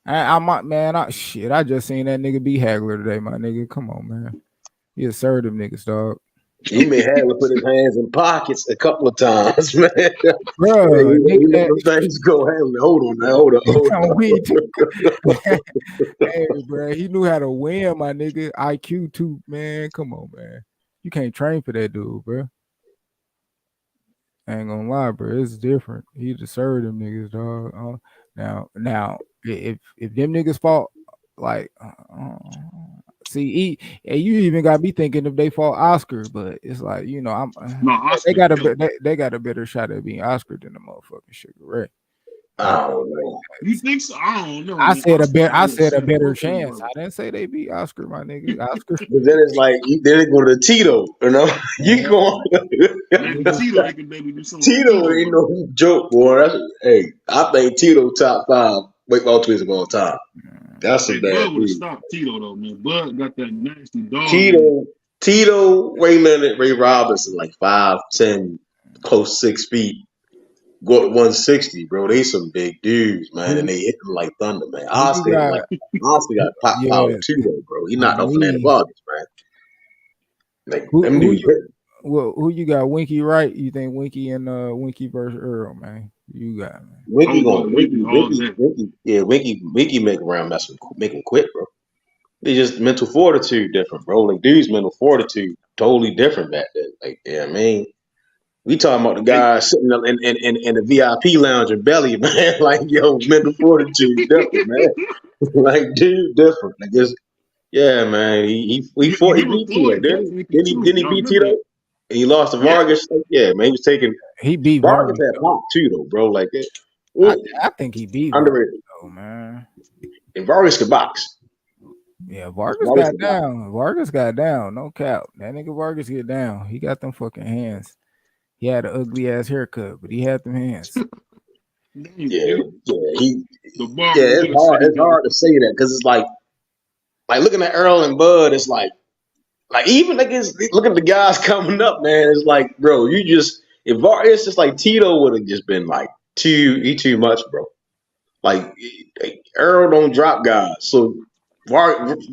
I might man, I just seen that nigga be Hagler today, my nigga. Come on, man. He served them niggas, dog. He may have to put his hands in pockets a couple of times, man. Bro, nigga, He let them things go. Hold on now. Hold on. we hey, bro, he knew how to win, my nigga. IQ too, man. Come on, man. You can't train for that dude, bro. I ain't gonna lie, bro. It's different. He deserved them niggas, dog. Now, if them niggas fought, like, see, and you even got me thinking if they fought Oscar, but it's like I'm. No, They Oscar got killed. they got a better shot at being Oscar than the motherfucking Sugar Ray. I don't know. You think so? I don't know. I Man. said I said a Oscar better both them chance. brothers. I didn't say they beat Oscar, my nigga. Oscar. But then it's like then they go to Tito, you know. You going Maybe Tito, they can maybe do something with Tito Tito, ain't but no joke, boy. Hey, I think Tito top 5 weight ball twins of all time. That's a hey, bad Bud would have dude. stopped Tito though, man. Bud got that nasty dog in him. Tito, Ray Leonard, Ray Robinson, like 5'10", close 6 feet. Go up 160, bro. They some big dudes, man, and Who they hit them like thunder, man. who you got? Oscar got pop power Yeah, too, though, bro. He knocked on off Fernando me. Vargas, man. Like them Who dudes you hit. who you got? Winky, right? You think Winky and Winky versus Earl, man? You got, man. I Winky would go going with Winky all day. Yeah, Winky make around make him quit, bro. They just mental fortitude different, bro. Like dudes' mental fortitude totally different back then. Like, yeah, I mean, we talking about the Hey, guy sitting in the VIP lounge in Belly, man. Like, yo, mental fortitude different, man. Like, dude, different. Like, just yeah, man. He fought. He him and beat Tito, Floyd kept Winky didn't he? too. Didn't he Y'all beat remember Tito? that? And he lost to Yeah. Vargas. Like, yeah, man. He was taking He beat Vargas Vargas. had pop too, though, bro. Like, I think he beat Vargas, underrated. though, man. And Vargas could box. Yeah, Vargas Vargas got could box. down. Vargas got down. No cap. That nigga Vargas get down. He got them fucking hands. He had an ugly ass haircut, but he had them hands. Damn, Yeah, nigga. yeah. The barber It's Will said hard. he It's got the hard to say that because it's like looking at Earl and Bud. It's like even like look at the guys coming up, man. It's like, bro, you just it's just like Tito would have just been like too much, bro. Like Earl don't drop guys, so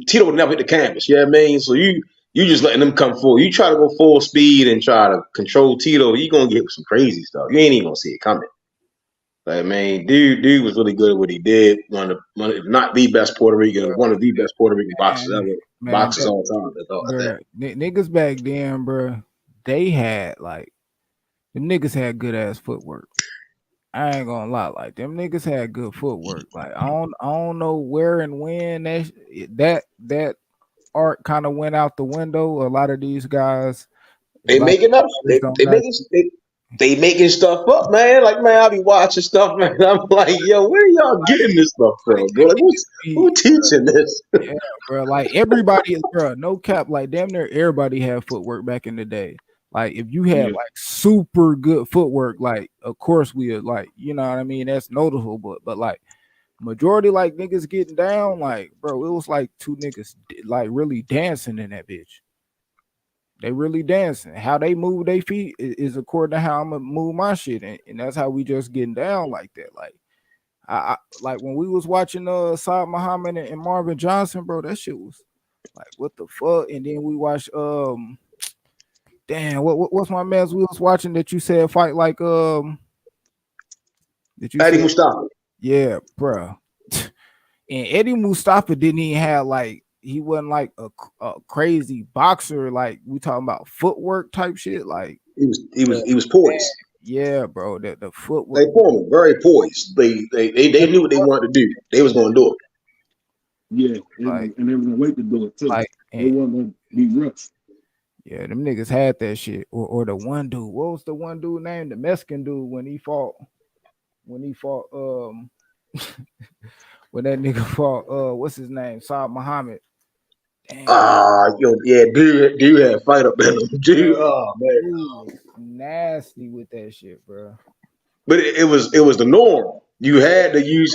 Tito would never hit the canvas. You know what I mean? So you just letting them come full. You try to go full speed and try to control Tito, you gonna get some crazy stuff. You ain't even gonna see it coming. Like, man, dude was really good at what he did. If not the best Puerto Rican, one of the best Puerto Rican boxers Man, ever, man, boxers all time. I thought that. bruh, niggas back then, bro, they had like them niggas had good ass footwork. I ain't gonna lie, like them niggas had good footwork. Like I don't know where and when that art kind of went out the window. A lot of these guys, a They lot of making up. fighters don't got. They making stuff up, man. Like man, I be watching stuff, man. I'm like, yo, where y'all getting this stuff from, Like bro? Like, who be, teaching this? yeah, bro. Like everybody, bro. No cap. Like damn near everybody had footwork back in the day. Like if you had Yeah. like super good footwork, like of course we are like, you know what I mean. That's noticeable, but like majority like niggas getting down, like bro, it was like two niggas like really dancing in that bitch. They really dancing. How they move their feet is according to how I'm gonna move my shit, and that's how we just getting down like that. Like I like when we was watching Saad Muhammad and Marvin Johnson, bro, that shit was like what the fuck. And then we watched damn what's my man's we was watching that you said fight like that you Eddie said Mustafa. yeah, bro. And Eddie Mustafa didn't even have like he wasn't like a crazy boxer like we talking about footwork type shit like He was poised. yeah, bro. The They footwork formed very poised. They knew what they wanted to do. They was going to do it. Yeah, like and they was gonna wait to do it too. like They wasn't gonna be rushed. yeah, them niggas had that shit. Or the one dude, what was the one dude named? The Mexican dude when he fought when that nigga fought what's his name? Saad Muhammad. Damn. Yo, yeah, dude had a fight up in him. Dude, oh man. Dude was nasty with that shit, bro. But it was the norm. You had to use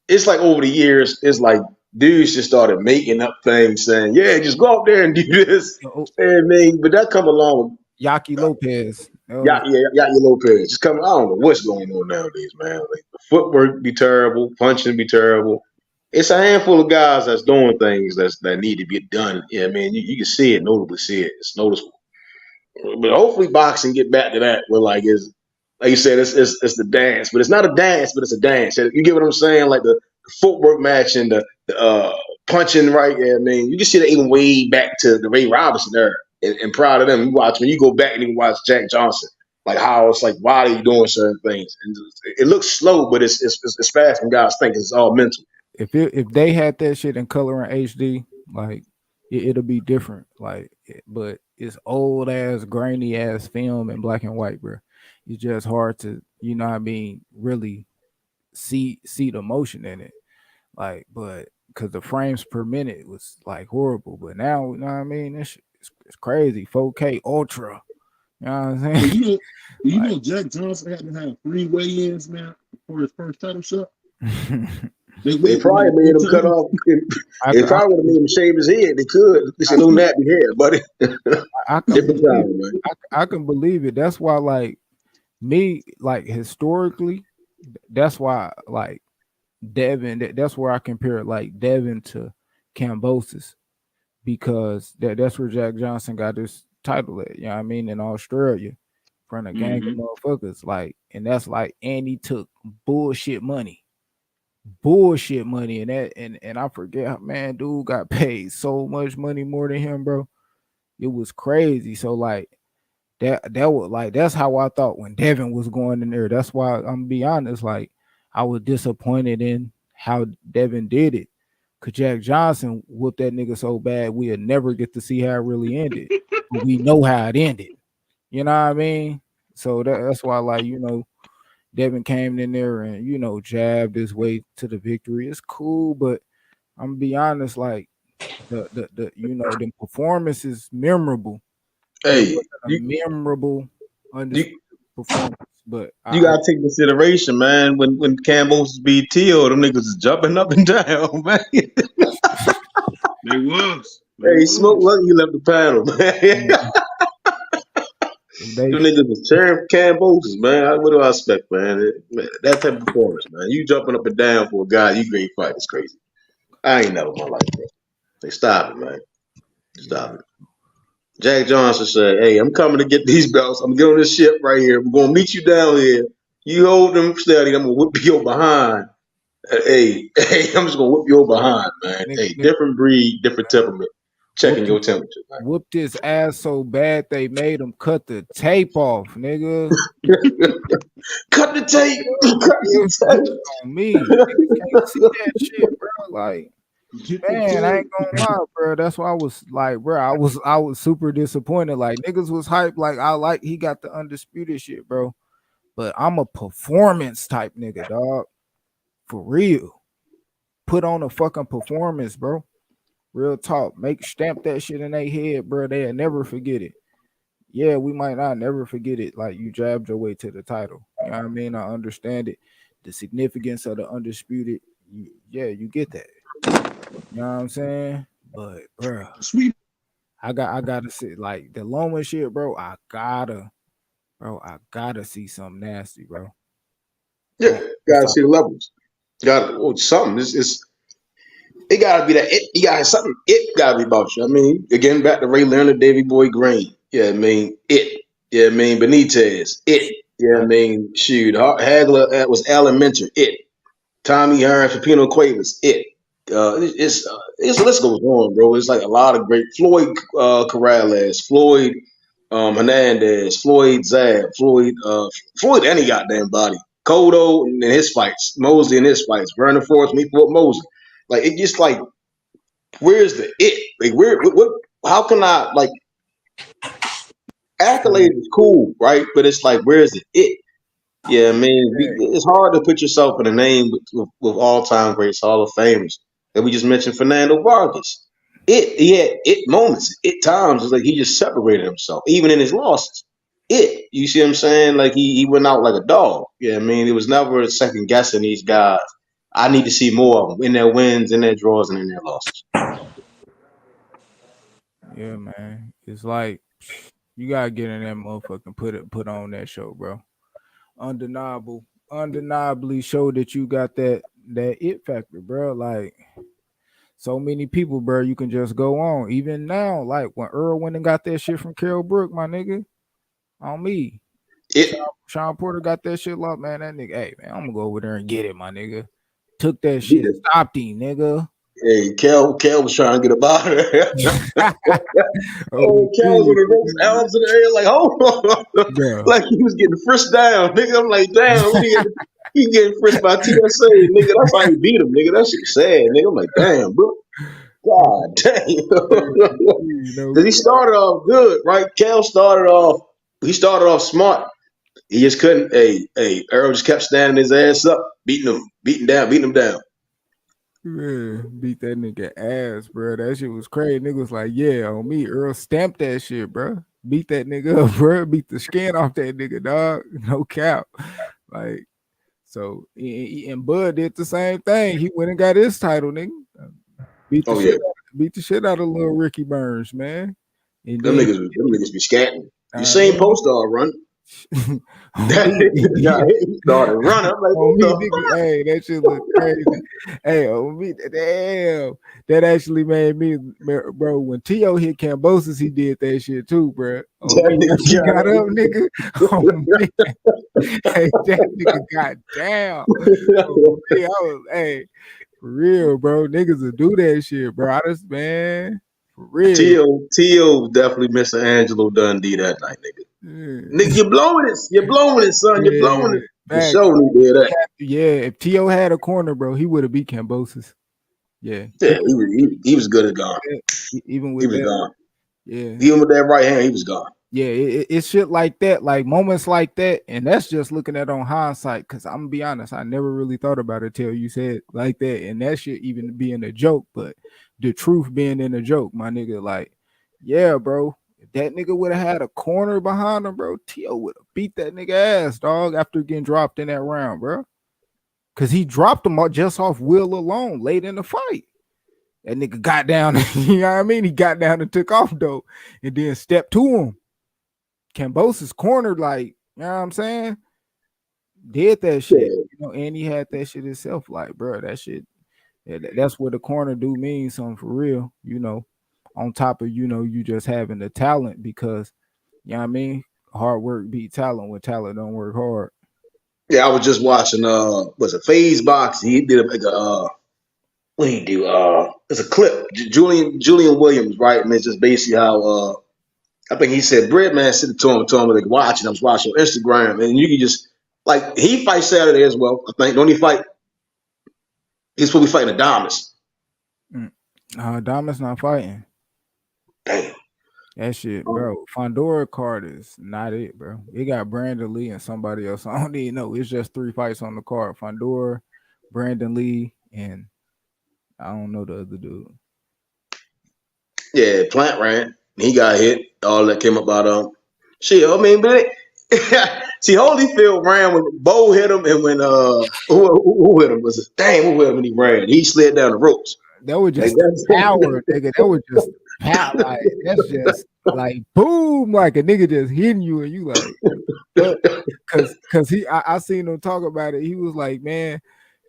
it's like over the years, it's like dudes just started making up things saying, yeah, just go out there and do this. Oh, And man, but that come along Yaki Lopez. with Yaki Lopez. Just come I don't know what's going on nowadays, man. Like the footwork be terrible, punching be terrible. It's a handful of guys that's doing things that need to be done. Yeah, man, you can see it, notably see it. It's noticeable. But hopefully boxing get back to that where like is like you said, it's the dance, but it's not a dance, but it's a dance. You get what I'm saying? Like the footwork match and the punching, right? Yeah, I mean, you can see that even way back to the Ray Robinson era. And proud of them. You watch when you go back and you watch Jack Johnson, like how it's like, why are you doing certain things? And it looks slow, but it's fast when guys think it's all mental. If they had that shit in color and HD, like it'll be different. Like, but it's old ass, grainy ass film in black and white, bro. It's just hard to, you know what I mean, really see the motion in it. Like, but because the frames per minute was like horrible. But now, you know what I mean? It's crazy. 4K Ultra. You know what I'm But saying? you know, Jack Johnson had to have 3 weigh-ins, man, for his first title shot. They probably made him cut off. They probably would have made him shave his head. They could. They said, no nappy hair, buddy. Different time, man. I can believe it. That's why, like, me, like, historically, that's why, like, Devin, that's where I compare, like, Devin to Kambosos, because that's where Jack Johnson got his title at, you know what I mean, in Australia, from a gang of motherfuckers, like, and that's like, and he took bullshit money, and that, and I forget, man, dude got paid so much money more than him, bro. It was crazy. So like that was like that's how I thought when Devin was going in there. That's why I'm gonna be honest, like I was disappointed in how Devin did it. Cause Jack Johnson whooped that nigga so bad we'll never get to see how it really ended. But we know how it ended. You know what I mean? So that's why, like, you know, Devin came in there and, you know, jabbed his way to the victory. It's cool, but I'm gonna be honest, like the you know, the performance is memorable. Hey, memorable performance, but you gotta take consideration, man. When Campbell's BTO, them niggas is jumping up and down, man. They was. Hey, Smoke lucky you left the panel, man. Them niggas was cheering Campbell's, man. What do I expect, man? That type of performance, man. You jumping up and down for a guy you great fight is crazy. I ain't never my life, bro. They stop it, man. Stop it. Jack Johnson said, hey, I'm coming to get these belts. I'm getting on this ship right here. We're gonna meet you down here. You hold them steady, I'm gonna whip your behind. Hey, I'm just gonna whip your behind, man. Hey, different breed, different temperament. Checking your temperature, man. Whooped his ass so bad they made him cut the tape off, nigga. Cut the tape. Cut the tape. On me. Niggas can't see that shit, bro. Like, Man, I ain't gonna lie, bro. That's why I was like, bro, I was super disappointed. Like niggas was hyped. Like he got the undisputed shit, bro. But I'm a performance type nigga, dog. For real. Put on a fucking performance, bro. Real talk. Stamp that shit in their head, bro. They'll never forget it. Yeah, we might not never forget it. Like you jabbed your way to the title. You know what I mean? I understand it. The significance of the undisputed. You get that. You know what I'm saying? But bro, Sweet. I gotta see like the Loma shit, bro. I gotta see something nasty, bro. Yeah, gotta see the levels. Got something. It gotta be that it. You gotta something. It gotta be about you. I mean, again, back to Ray Leonard, Davy Boy Green. Yeah, I mean it. Yeah, I mean Benitez. It. Yeah, I mean shoot. Hagler was Alan Minter. It. Tommy Hearn, Pino Cuevas. It. It's the list goes on, bro. It's like a lot of great Floyd Corrales, Floyd Hernandez, Floyd Zab, Floyd any goddamn body. Cotto in his fights, Mosley in his fights, Vernon Forrest, me for Mosley. Like it just like where's the it? Like what how can I like accolades is cool, right? But it's like where's the it? Yeah, I mean, it's hard to put yourself in a name with all-time greats, Hall of Famers. And we just mentioned Fernando Vargas. He had it moments, it times. It's like he just separated himself, even in his losses. You see what I'm saying? Like he went out like a dog. Yeah, I mean, it was never a second guessing these guys. I need to see more of them in their wins, in their draws, and in their losses. Yeah, man. It's like you gotta get in that motherfucking put on that show, bro. Undeniably show that you got that it factor, bro. Like so many people, bro. You can just go on. Even now, like when Earl went and got that shit from Carol Brook, my nigga, on me. Sean Porter got that shit locked, man. That nigga, hey man, I'm gonna go over there and get it, my nigga. Took that shit, stopped him, nigga. Hey, Kel was trying to get a bottle. Kel was on the ropes, arms in the air, like, hold on. Like he was getting frisked down, nigga. I'm like, damn, he getting frisked by TSA, nigga. That's how you beat him, nigga. That shit sad, nigga. I'm like, damn, bro. God damn. Because he started off good, right? Kel started off smart. He just couldn't. Earl just kept standing his ass up, beating him down. Yeah, beat that nigga ass, bro. That shit was crazy. Nigga was like, yeah, on me. Earl stamped that shit, bro. Beat that nigga up, bro. Beat the skin off that nigga, dog. No cap. Like, so, and Bud did the same thing. He went and got his title, nigga. Beat the shit out of little Ricky Burns, man. And them niggas be scatting. You seen Postar run. He started running. I'm like, hey, that shit look crazy. Hey, on me, damn, that actually made me, bro. When T.O. hit Cambosis, he did that shit too, bro. He got up, nigga. Oh, man. Hey, that nigga got down. Hey, for real, bro. Niggas will do that shit, bro. Man, for real. T.O. definitely Mr. Angelo Dundee that night, nigga. Nigga, you're blowing it, son. You're blowing it. The show did that. Yeah, if T.O. had a corner, bro, he would have beat Cambosis. Yeah, he was good as gone. Even with that, gone. Yeah, even with that right hand, he was gone. Yeah, it's shit like that, like moments like that, and that's just looking at on hindsight. Because I'm gonna be honest, I never really thought about it till you said like that, and that shit even being a joke, but the truth being in a joke, my nigga. Like, yeah, bro. If that nigga would have had a corner behind him, bro, T.O. would have beat that nigga ass, dog, after getting dropped in that round, bro. Because he dropped him just off will alone late in the fight. That nigga got down, you know what I mean? He got down and took off, though, and then stepped to him. Cambosis cornered, like, you know what I'm saying? Did that shit, you know, and he had that shit himself, like, bro, that shit, that's what the corner do mean something for real, you know. On top of, you know, you just having the talent because, you know what I mean? Hard work beat talent when talent don't work hard. Yeah, I was just watching, was it FaZe Box? He did like what did he do? It's a clip, Julian Williams, right? And it's just basically how, I think he said, Breadman said to him, like, I was watching on Instagram, and you can just, like, he fights Saturday as well, I think. Don't he fight? He's supposed to be fighting Adonis. Diamond's not fighting. Damn. That shit, bro. Fondora card is not it, bro. It got Brandon Lee and somebody else. I don't even know. It's just 3 fights on the card. Fondora, Brandon Lee, and I don't know the other dude. Yeah, Plant ran. He got hit. All that came about shit. I mean, but see, Holyfield ran when Bo hit him, and when who hit him was it? Damn, who hit him when he ran? He slid down the ropes. That was Like just power, nigga. That was just power. Like that's just like boom, like a nigga just hitting you, and you like, what? Cause I seen him talk about it. He was like, man,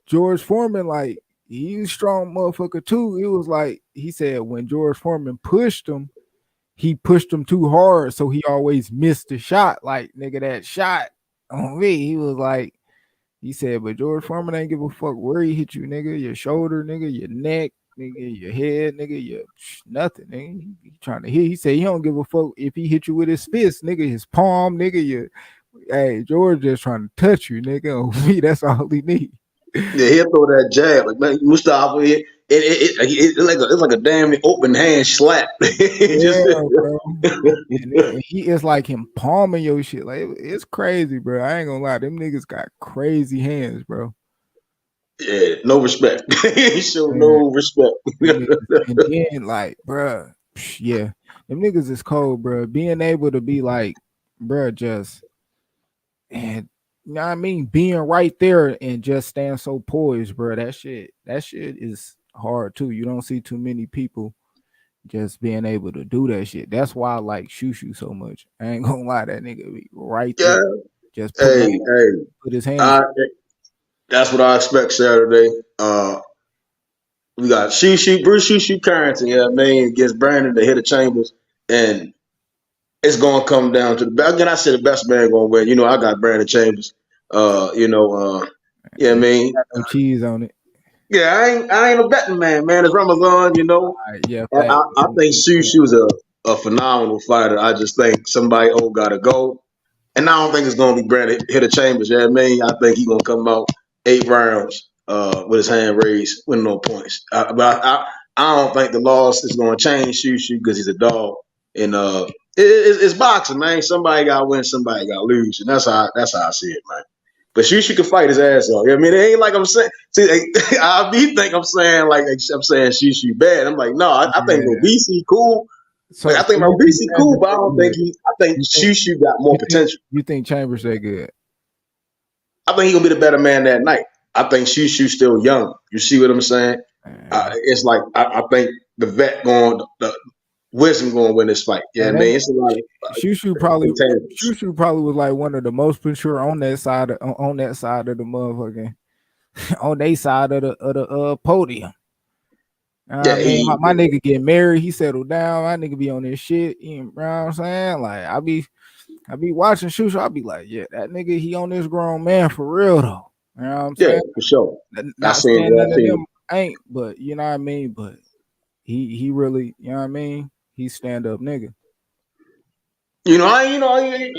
George Foreman, like he's strong motherfucker too. It was like he said when George Foreman pushed him, he pushed him too hard, so he always missed the shot. Like nigga, that shot on me, he was like, he said, but George Foreman ain't give a fuck where he hit you, nigga, your shoulder, nigga, your neck, nigga, your head, nigga, your nothing, nigga. He trying to hit. He said he don't give a fuck if he hit you with his fist, nigga, his palm, nigga. Your hey, George just trying to touch you, nigga. On me, that's all he need. Yeah, he'll throw that jab like man, Mustafa. It's like a damn open hand slap. Yeah, Just bro. And he is like him palming your shit. Like it's crazy, bro. I ain't gonna lie, them niggas got crazy hands, bro. yeah, no respect. He showed Yeah. no respect. And then like, bro, yeah, them niggas is cold, bro. Being able to be like, bro, just and you know what I mean, being right there and just stand so poised, bro. That shit is hard too. You don't see too many people just being able to do that shit. That's why I like ShuShu so much. I ain't gonna lie, that nigga be right Yeah. there, just Hey, put his hands. that's what I expect Saturday. We got Bruce ShuShu Carrington, yeah, man, against Brandon to hit the Chambers, and it's gonna come down to the again. I said the best man gonna win. You know, I got Brandon Chambers. Yeah, I mean, Got no cheese on it. yeah, I ain't a betting man, man. It's Ramadan, you know. Right, yeah, I, fact. I think ShuShu's a phenomenal fighter. I just think somebody old gotta go. And I don't think it's gonna be Brandon hit the Chambers, yeah, I mean. I think he's gonna come out 8 rounds with his hand raised, with no points. But I don't think the loss is gonna change ShuShu because he's a dog. And it's boxing, man. Somebody gotta win, somebody gotta lose. And that's how I see it, man. But ShuShu can fight his ass off. I mean, it ain't like I'm saying. See, I be think I'm saying like I'm saying ShuShu bad. I'm like, no, I think Robisi cool. So, I think you Robisi cool, but I don't good? think I think ShuShu got more potential. You think Chambers that good? I think he's gonna be the better man that night. I think ShuShu's still young. You see what I'm saying? It's like I think the vet the wisdom going to win this fight. Yeah, I mean, it's a lot of ShuShu probably was like one of the most mature on that side of the motherfucking on their side of the podium. Yeah, I mean, my nigga get married, he settled down. My nigga be on this shit. You know what I'm saying? Like I be watching ShuShu. I be like, yeah, that nigga, he on this grown man for real though. You know what I'm saying? Yeah, for sure. Not saying none of them ain't, but you know what I mean. But he really, you know what I mean. He stand up nigga. You know, I ain't gonna change.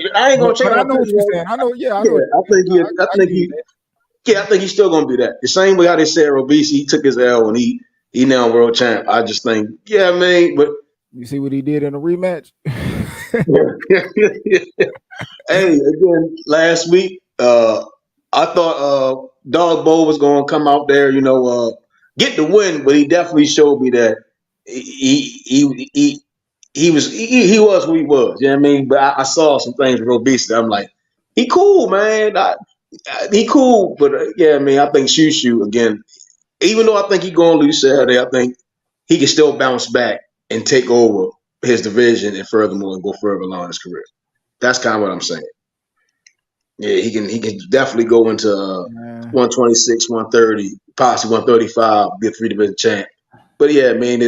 But I know what you're saying. I know. Yeah, I know. I think he's still gonna be that. The same way how they said Robisi, he took his L and he now world champ. I just think, yeah, man. But you see what he did in the rematch. Hey, again, last week, I thought Dog Bo was gonna come out there, get the win, but he definitely showed me that he was who he was. You know what I mean? But I saw some things with obesity. I'm like, he cool, man. He cool, but yeah, I mean, I think ShuShu again. Even though I think he gonna lose Saturday, I think he can still bounce back and take over his division and furthermore and go further along his career. That's kind of what I'm saying. Yeah, he can definitely go into 126, 130, possibly 135, be a 3 division champ. But yeah, man,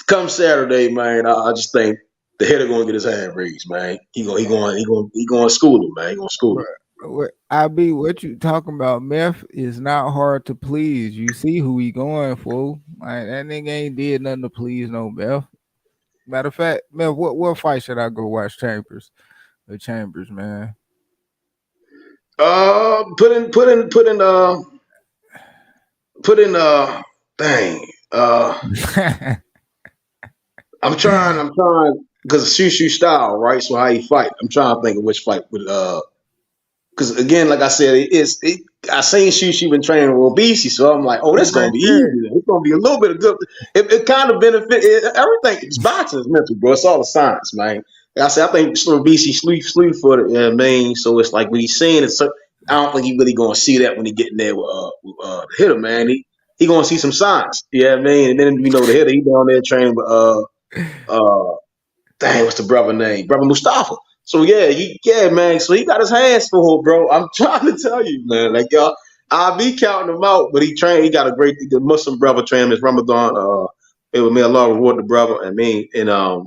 come Saturday, man. I just think the hitter gonna get his hand raised, man. He going to school him, man. He gonna school him. What you talking about? Meth is not hard to please. You see who he going for. Like, that nigga ain't did nothing to please no Meth. Matter of fact, Meth, what fight should I go watch? Chambers, man. Put in dang. Uh, I'm trying because of ShuShu style, right? So how he fight? I'm trying to think of which fight would because again, like I said, I seen ShuShu been training with obesity, so I'm like, oh, this gonna right be there. easy. It's gonna be a little bit of good. It kind of benefit everything. It's boxing is mental, bro. It's all the science, man. Like I said, I think obesity sleep for it. Yeah, man. So it's like when he's seeing it, so I don't think he really gonna see that when he get in there with the hitter, man. He gonna see some signs. Yeah, man. And then the hitter, he down there training with uh dang, what's the brother name? Brother Mustafa. So yeah, man. So he got his hands full, bro. I'm trying to tell you, man. Like y'all, I'll be counting him out, but he trained. He got a great the Muslim brother training his Ramadan. It would may Allah reward the brother and me. And I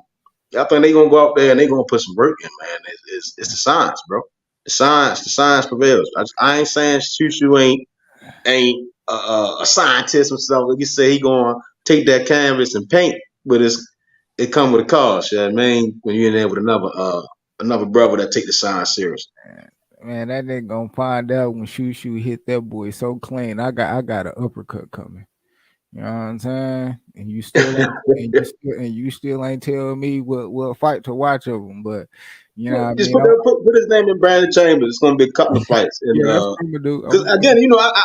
think they gonna go out there and they gonna put some work in, man. It's the science, bro. The science prevails. I ain't saying Shushu ain't a scientist or something. Like you say, he gonna take that canvas and paint, but it come with a cost. Yeah, I mean, when you're in there with another brother that take the science serious. Man, that nigga gonna find out when ShuShu hit that boy so clean. I got an uppercut coming. You know what I'm saying? And you still ain't telling me what fight to watch of them. But you know what I Just mean? put his name in Brandon Chambers. It's gonna be a couple of fights, and Yeah, that's what I'm gonna do. because again,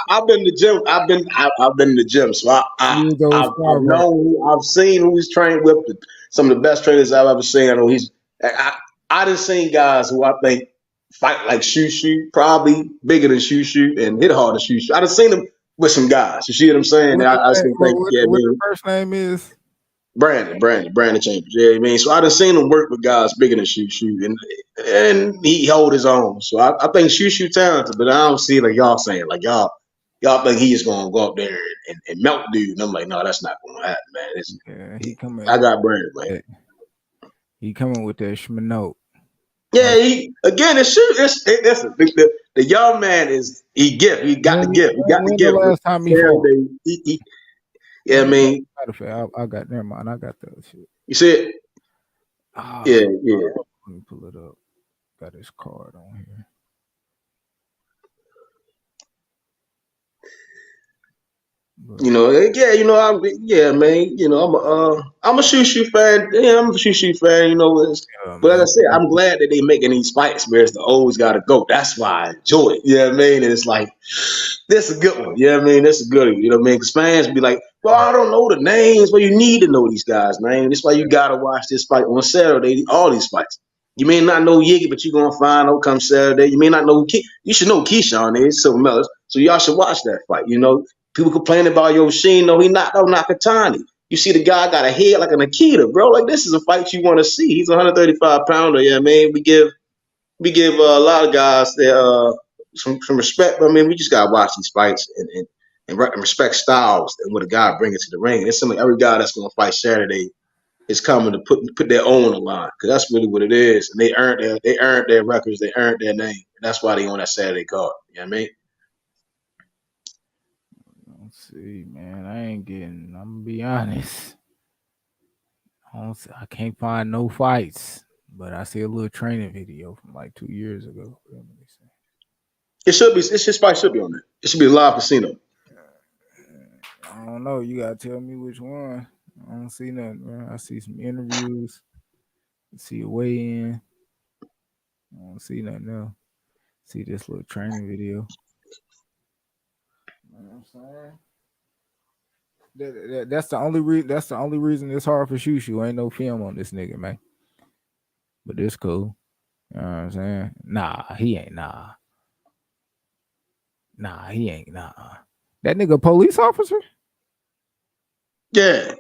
I've been in the gym. I've been in the gym, so I've seen who he's trained with. Some of the best trainers I've ever seen. I know I done seen guys who I think fight like ShuShu, probably bigger than ShuShu and hit harder than ShuShu. I done seen him with some guys. You see what I'm saying? I just think, what the first name is? Brandon Chambers. Yeah, I mean, so I done seen him work with guys bigger than ShuShu, and he hold his own. So I think ShuShu talented, but I don't see like y'all saying like y'all think he's gonna go up there and melt dude. And I'm like, no, that's not gonna happen, man. He coming. I got Brandon, man. He coming with that schmanote. Yeah, the young man he gift. He got the gift. He got the gift. The last time he fought? Yeah, I mean, I got never mind. I got that shit. You see it? Yeah. Let me pull it up. Got his card on here. But, man. I'm a ShuShu fan. Yeah, I'm a ShuShu fan. But like I said, I'm glad that they making these fights where it's the always got to go. That's why I enjoy it. You know what I mean? And it's like, this is a good one. You know what I mean? This is a good one. You know what I mean? Because fans be like, well, I don't know the names. Well, you need to know these guys' names. That's why you got to watch this fight on Saturday, all these fights. You may not know Yiggy, but you're going to find out come Saturday. You may not know you should know Keyshawn is, Silver Mellors. So y'all should watch that fight. People complain about Yoshine. No, he not Nakatani. You see the guy got a head like a Nikita, bro. Like, this is a fight you want to see. He's a 135 pounder. Yeah, man. We give a lot of guys some respect. But I mean, we just gotta watch these fights and respect styles and what a guy brings to the ring. And it's something every guy that's gonna fight Saturday is coming to put their own on the line, because that's really what it is. And they earned their records, they earned their name. And that's why they on that Saturday card. You know what I mean? Let's see, man. I'm gonna be honest. I can't find no fights, but I see a little training video from like 2 years ago. Let me see. His fight should be on there. It should be a live casino. I don't know. You gotta tell me which one. I don't see nothing, man. I see some interviews. I see a weigh-in. I don't see nothing else. See this little training video. You know what I'm saying? That's the only reason. That's the only reason it's hard for ShuShu. Ain't no film on this nigga, man. But it's cool. You know what I'm saying? Nah, he ain't. Nah, he ain't. Nah. That nigga police officer? Yeah.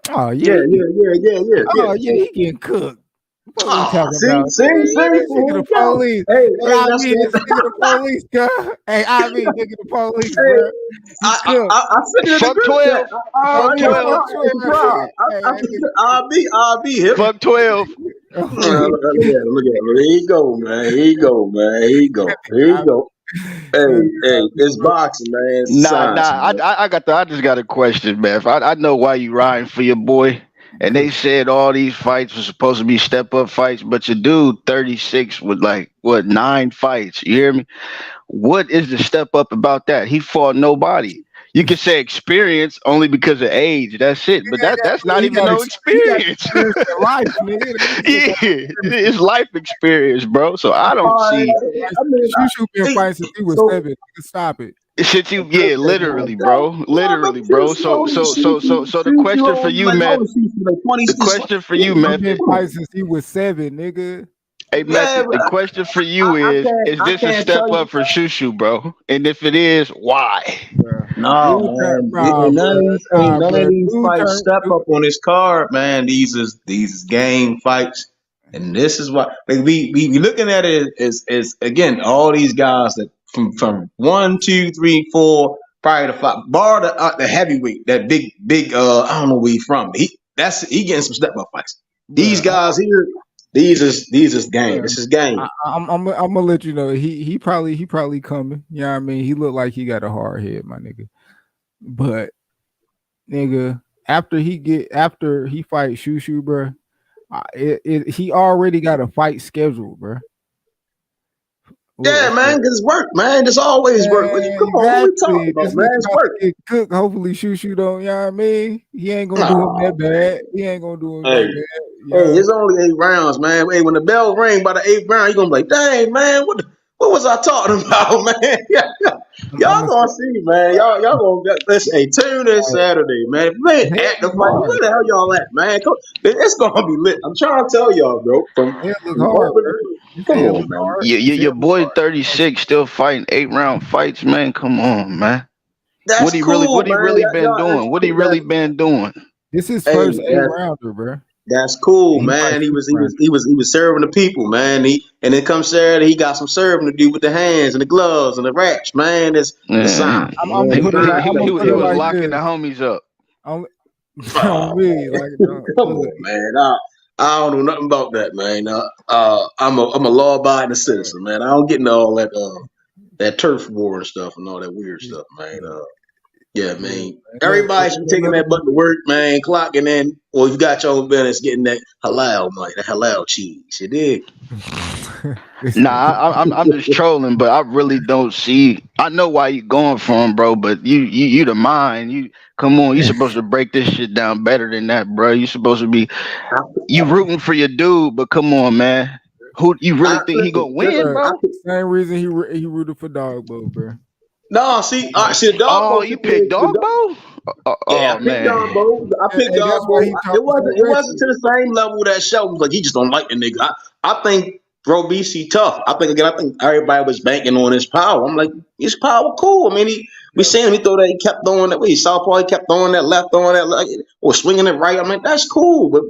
Oh yeah. Oh yeah, he getting cooked. What are we talking about? Nigga the police. Hey, nigga the police, guy. Hey, nigga the police, bro. Fuck 12. Fuck 12. I'll be hip. Fuck 12. Look at him. Here you go, man. Here you go. Hey, it's boxing, man. It's science, man. I just got a question, man. I know why you riding for your boy. And they said all these fights were supposed to be step-up fights, but your dude, 36, with 9 fights. You hear me? What is the step-up about that? He fought nobody. You can say experience only because of age. That's it. But that's not He even got no he got experience. experience in life, nigga. That nigga got Yeah, experience. it's life experience, bro. So I All don't right. see I mean, ShuShu been hey, fighting since he was so 7. Nigga, stop it. since you, yeah, literally, so, bro, yeah, but literally, bro. Shushu So only so so so so the Shushu question for only you, like Meth. only Shushu like 20. The question for you, He been Method. fighting since he was 7, nigga. Hey, Yeah, Method. but The question for I, you I is can't I this a can't tell step you. up for Shushu, bro? And if it is, why? Bruh. No, Dude man. nah, bruh. Ain't Nah, none of bruh. these fights step up on this card, man. These is game fights, and this is why like we looking at it as again all these guys that from 1, 2, 3, 4, probably the five, bar the heavyweight that big I don't know where he from. He getting some step up fights. These Bruh. guys here, these is game. Bruh. This is game. I'm gonna let you know he probably coming. You know what I mean? He looked like he got a hard head, my nigga. But nigga, after he fight ShuShu, bro, he already got a fight scheduled, bro. Yeah, man, because it's work, man. It's always work. Come on, what we talking Exactly. about, This man? nigga It's about to work. get cooked. Hopefully, ShuShu don't. You know what I mean? He ain't gonna do him that Nah, bad. He ain't gonna do him hey, that bad. You hey, know it's only 8 rounds, man. Hey, when the bell ring by the 8th round, you gonna be like, dang, man, what was I talking about, man? I'm Y'all gonna gonna see, man. Y'all gonna get this. Hey, tune in Saturday, man. If you ain't head at the look fight, hard. where the hell y'all at, man? It's gonna be lit. I'm trying to tell y'all, bro. Head look From hard, bro. opening, His come head on, look man. hard. His head Your look boy hard. 36 still fighting 8 round fights, man. Come on, man. That's cool, What he man. really been Y'all, doing? What he really been doing? This is hey, first 8 rounder, bro. that's cool, He fight man. He 6 was he rounds. was he was he was serving the people, man. And then come Saturday, he got some serving to do with the hands and the gloves and the racks, man. It's Yeah. sign. I'm gonna Man, it's put it like sign. He got He to was tell locking the this. homies up. On, Oh, on me, like come look, on, man. I don't know nothing about that, man. I'm a law abiding citizen, man. I don't get into all that turf war and stuff and all that weird stuff, man. Yeah, look, man. Everybody should be taking that butt to work, man. Clocking in, or if you got your own business, getting that halal money, that halal cheese. You dig? this Nah, nigga. I'm just trolling, but I really don't see. I know why you going for him, bro. But you the mind. You come on. You supposed to break this shit down better than that, bro. You supposed to be I, you rooting for your dude, but come on, man. Who you really think he gonna win, Bruh, bro? same reason he rooted for Dogbo, bro. no, see, see the Oh, dogbo you picked situation. Dogbo? Yeah, Oh I picked man. Dogbo. I picked Hey, that's why Dogbo. he It talking so wasn't. It wasn't reckless. to the same level that Shelton was like. He just don't like the nigga. I think Bro BC tough. I think everybody was banking on his power. I'm like, his power cool. I mean, we seen him. He throw that. He kept throwing that. He southpaw. He kept throwing that left, throwing that like, or swinging it right. I mean, that's cool. But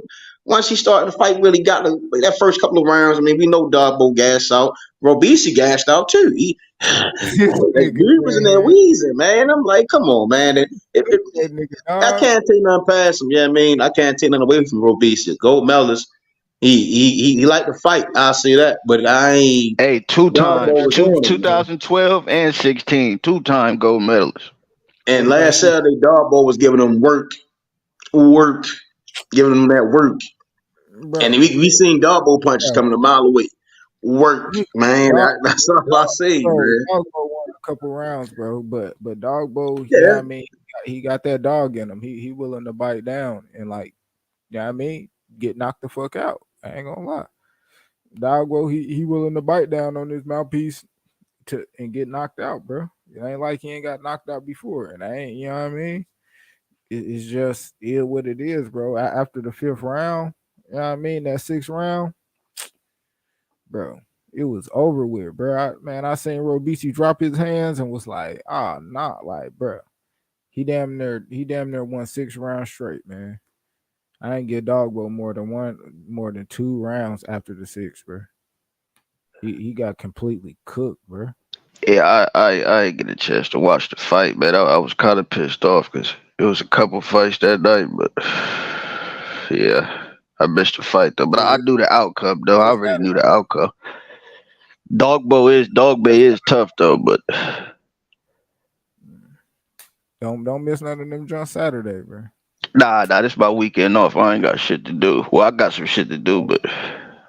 once he started the fight, really got that first couple of rounds. I mean, we know Dogbo gassed out. Bro BC gassed out too. This That nigga, dude was in there man. wheezing, man. I'm like, come on, man. Look at that nigga, I dog. can't take nothing past him. Yeah, I mean, I can't take nothing away from Robesi. Gold medalist. He liked to fight. I'll say that. But I ain't. Hey, two Dogbo times, was on him, man. 2012 and 16, two-time gold medalist. And What about last you, Saturday, Dogbo was giving him work, giving him that work. And bro? we seen Dogbo punches Bro, coming a mile away. Work, man. dog, That's all I say, man. Dogbo won a couple rounds, bro. But Dogbo, yeah, Yeah. I mean, he got that dog in him. He willing to bite down and like, yeah, I mean, get knocked the fuck out. I ain't gonna lie. Dogbo, he willing to bite down on his mouthpiece and get knocked out, bro. It ain't like he ain't got knocked out before, and I ain't, you know what I mean? It's just what it is, bro. After the 5th round, you know what I mean? That 6th round, bro, it was over with, bro. I seen Robisi drop his hands and was like, nah, like, bro, he damn near won 6 rounds straight, man. I ain't get Dogbo more than 2 rounds after the 6, bro. He got completely cooked, bro. Yeah, I didn't get a chance to watch the fight, man. I was kind of pissed off because it was a couple fights that night, but yeah, I missed the fight though. But I knew the outcome though. I What's already that? knew the outcome. Dogbo is tough though, but Don't miss none of them John Saturday, bro. nah, this my weekend off. I ain't got shit to do. Well, I got some shit to do, but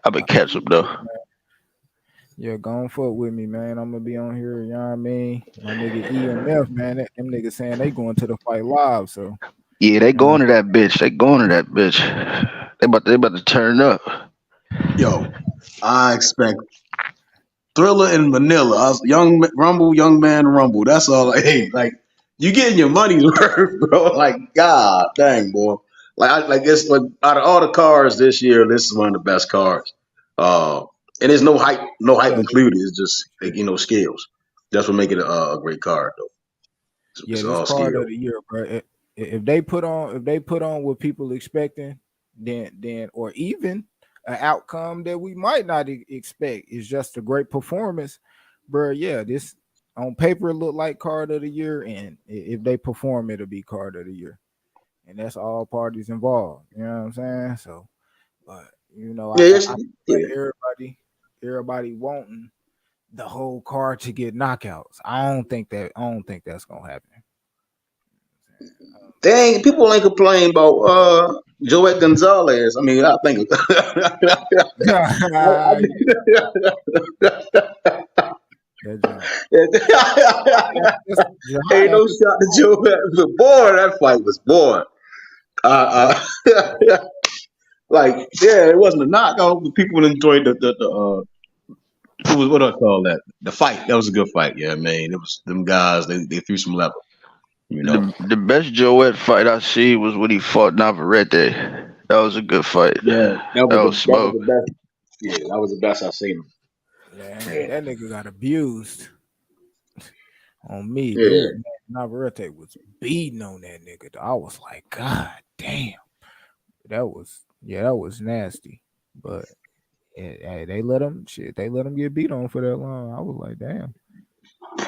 I've been catch up though. Yeah, go on fuck with me, man. I'm gonna be on here, you know what I mean? My nigga EMF, man. Them niggas saying they going to the fight live, so Yeah, they you know, going to that bitch. They going to that bitch. They about to turn up. Yo, I expect Thriller in Manila. I was young man Rumble. That's all. Like, hey, like you getting your money's worth, bro. Like, god dang, boy. Like it's like out of all the cars this year, this is one of the best cars. And there's no hype yeah, included. It's just like, skills. That's what make it a great car, though. yeah, It's this all card of skill. the year, bro. If they put on what people expecting, then or even an outcome that we might not expect is just a great performance, bro. Yeah, this on paper it look like card of the year, and if they perform, it'll be card of the year, and that's all parties involved. You know what I'm saying? So, but Yeah, I like yeah. everybody wanting the whole card to get knockouts. I don't think that's gonna happen. Dang, people ain't complaining about Joet Gonzalez. I mean, I think Yeah, that jump. That's Jihad ain't no after shot to Joet. But boy, that fight was boy. Like, yeah, it wasn't a knockout, but people enjoyed what do I call that? The fight. That was a good fight. Yeah, man. It was them guys. They threw some level. You know. The best Joet fight I see was when he fought Navarrete. That was a good fight. Yeah, that That was was that was smoke. the best. Yeah, that was the best I've seen him. man, Yeah, that nigga got abused on me, yeah. dude. Man, Navarrete was beating on that nigga. I was like, God damn, that was nasty. But hey, they let him They let him get beat on for that long. I was like, damn.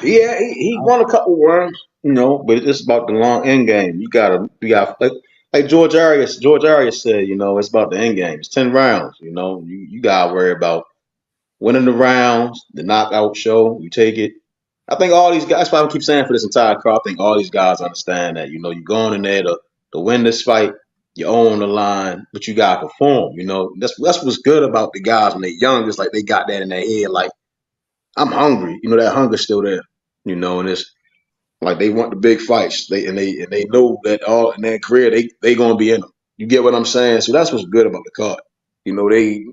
Yeah, he won a couple rounds, but it's about the long end game. You got like George Arias. George Arias said, it's about the end game. It's 10 rounds. You gotta worry about winning the rounds, the knockout show. You take it. I think all these guys. That's why I keep saying for this entire car. I think all these guys understand that. You're going in there to win this fight. You own the line, but you gotta perform. That's what's good about the guys when they're young. It's like they got that in their head. Like I'm hungry. That hunger's still there. And it's like they want the big fights. They know that all in their career they gonna be in them. You get what I'm saying? So that's what's good about the card. They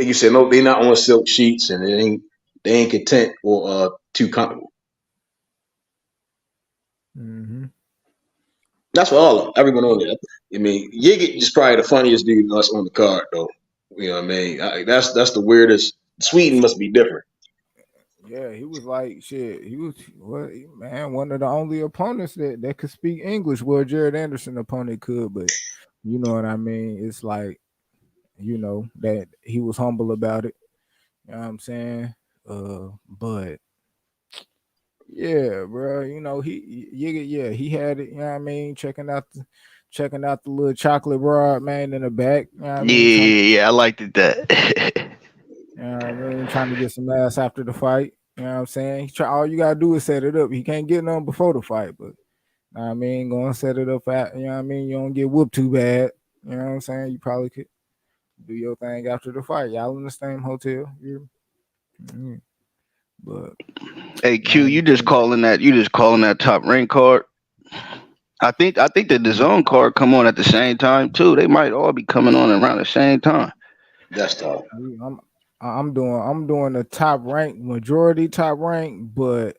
you said no, they not on silk sheets and they ain't content or too comfortable. Mm-hmm. That's for all of them. Everyone on there. I mean, Yigit is probably the funniest dude us on the card though. You know what I mean? That's the weirdest. Sweden must be different. Yeah, he was like shit. He was man, one of the only opponents that could speak English. Well, Jared Anderson opponent could, but you know what I mean. It's like that he was humble about it. You know what I'm saying? But yeah, bro. He had it. You know what I mean? Checking out the little chocolate broad man in the back. You know what I mean? Yeah, I liked it that. You know what I mean? Trying to get some ass after the fight. You know what I'm saying? All you gotta do is set it up. He can't get none before the fight, but I mean, go and set it up you know what I mean? You don't get whooped too bad. You know what I'm saying? You probably could do your thing after the fight. Y'all in the same hotel. Mm. But Hey Q, man, you just calling that top rank card. I think the DAZN card come on at the same time too. They might all be coming on around the same time. That's tough. I'm I'm doing the top rank, majority top rank, but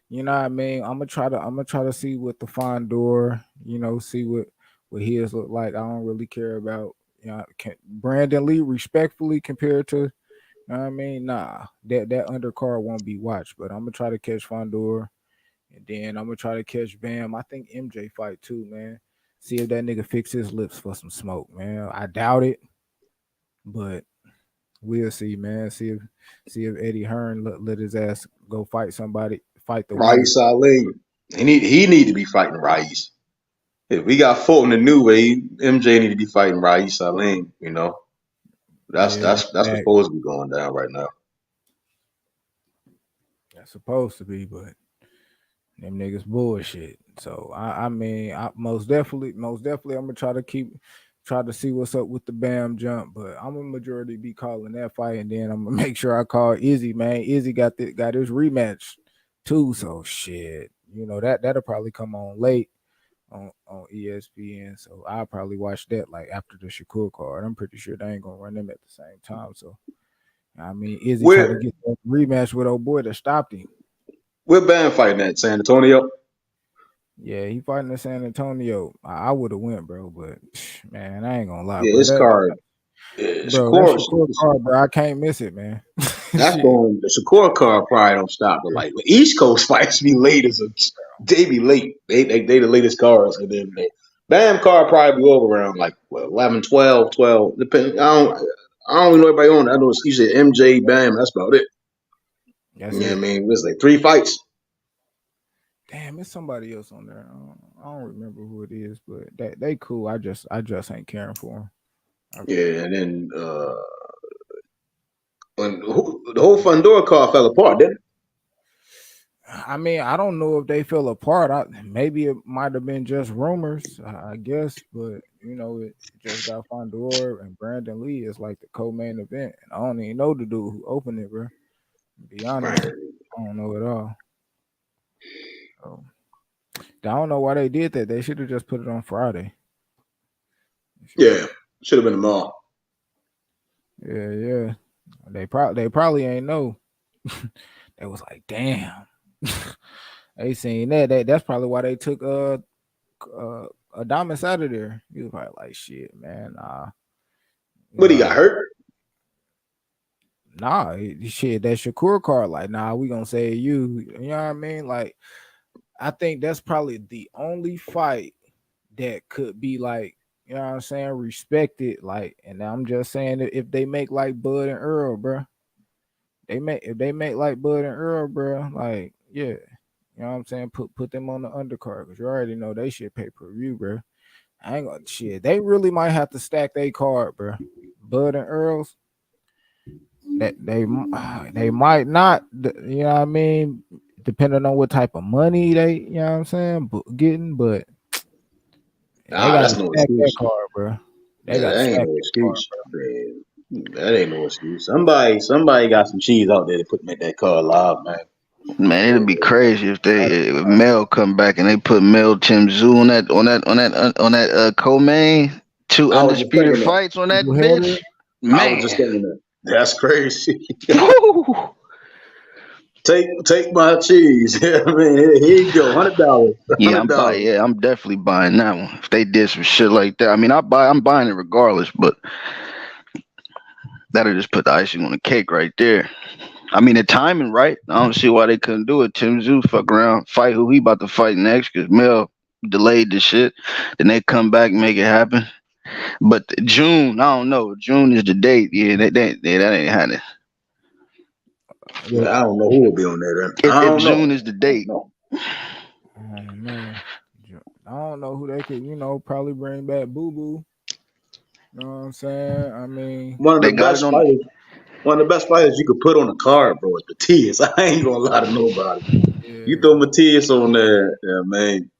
you know what I mean. I'm gonna try to see what the Fondora, see what his look like. I don't really care about Brandon Lee respectfully compared to what I mean. Nah, that undercard won't be watched, but I'm gonna try to catch Fondora, and then I'm gonna try to catch Bam. I think MJ fight too, man. See if that nigga fix his lips for some smoke, man. I doubt it, but we'll see, man. See if Eddie Hearn let his ass go fight somebody, fight the winner. Rais Ali. He need to be fighting Rais. If we got Fulton the new way, MJ need to be fighting Rais Salim. That's Yeah, that's that's what's that, supposed to be going down right now. that's supposed to be, but them niggas bullshit. So I mean, most definitely, I'm gonna try to try to see what's up with the Bam jump, but I'm a majority be calling that fight, and then I'm gonna make sure I call Izzy, man. Izzy got his rematch too, so shit. That'll probably come on late on ESPN, so I'll probably watch that like after the Shakur card. I'm pretty sure they ain't gonna run them at the same time. So I mean, Izzy trying to Where get that rematch with old boy that stopped him. where Bam fighting at? San Antonio? Yeah, he fighting in San Antonio. I would have went, bro, but man, I ain't gonna lie, Yeah, bro. his That card. Yeah, bro, that Shakur. Shakur card, bro. I can't miss it, man. That's Shit. going. The Shakur card probably don't stop. But like the East Coast fights be late they be late. They the latest cards, and then the Bam card probably be over around like what 11, 12, 12. Depending. I don't even know everybody on it. I know it's usually MJ Bam. That's about it. That's Yeah, I it. mean, it's like 3 fights. Damn, it's somebody else on there. I don't remember who it is, but they cool. I just ain't caring for them. Yeah, and then when the whole Fondora card fell apart, didn't it? I mean, I don't know if they fell apart. Maybe it might have been just rumors, I guess, but it just got Fondora and Brandon Lee is like the co-main event, and I don't even know the dude who opened it, bro. To be honest, Right. I don't know at all. So, I don't know why they did that. They should have just put it on Friday. Yeah, should have been tomorrow. Yeah. They probably ain't know. They was like, damn. They seen that. That's probably why they took Adamas out of there. He was probably like, shit, man. But he got hurt. Shit, that Shakur card, like, we gonna say you. You know what I mean? Like, I think that's probably the only fight that could be like, you know what I'm saying, respected. Like, and I'm just saying that if they make like Bud and Earl, bro, if they make like Bud and Earl, bro, like, yeah, you know what I'm saying, put them on the undercard because you already know they should pay per view, bro. I ain't gonna shit. They really might have to stack their card, bro. Bud and Earls, that they might not, you know what I mean, depending on what type of money they, you know what I'm saying, getting, but they Nah, got to that's no stack that excuse. card, bro. They Yeah, got to that ain't stack no that card, excuse. Man, that ain't no excuse. Somebody got some cheese out there to put make that car live, man. Man, it'd be crazy if if bro. Mel come back and they put Mel Tim Zoo on that co-main, two I was just undisputed thinking that. fights on that Double header. bitch. I was just Man, thinking that. That's crazy. woo. take my cheese. I mean, here you go, $100, Yeah, $100. I'm definitely buying that one. If they did some shit like that, I mean, I'm buying it regardless. But that'll just put the icing on the cake right there. I mean, the timing, right? I don't see why they couldn't do it. Tim Zoo fuck around, fight who he about to fight next, because Mel delayed the shit. Then they come back and make it happen. But June, I don't know. June is the date. Yeah, that ain't happening. Yeah, I don't know who will be on there then. I If don't know. June is the I don't date, know. I don't know. I don't know who they could, probably bring back Boo Boo. You know what I'm saying? I mean, One of they the got it best on. fighters. One of the best fighters you could put on a card, bro, is Matias. I ain't gonna lie to nobody. You yeah. throw Matias on there, yeah, man.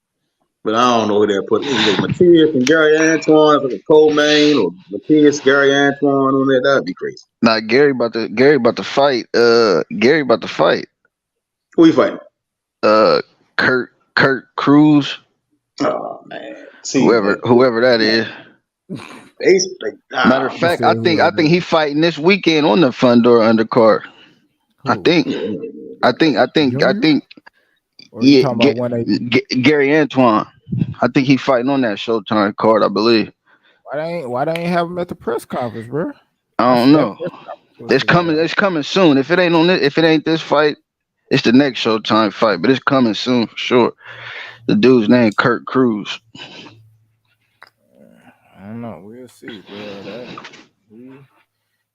But I don't know who they're putting. Either Matias and Gary Antoine for the co-main, or Matias, Gary Antoine on there. That'd be crazy. Now Gary about to fight. Gary about to fight. Who you fighting? Uh, Kurt Cruz, Oh man, see, whoever like, whoever that is. Matter of oh You fact, man, said I think he fighting this weekend on the Fondora undercard. I who? think. yeah, I Junior? think. Or you Yeah, talking about 180? Gary Antoine. I think he fighting on that Showtime card. I believe. Why they ain't have him at the press conference, bro? I don't That know. press conference was It's coming. today. It's coming soon. If it ain't on this, if it ain't this fight, it's the next Showtime fight. But it's coming soon for sure. The dude's name Kurt Cruz. I don't know. We'll see, bro. He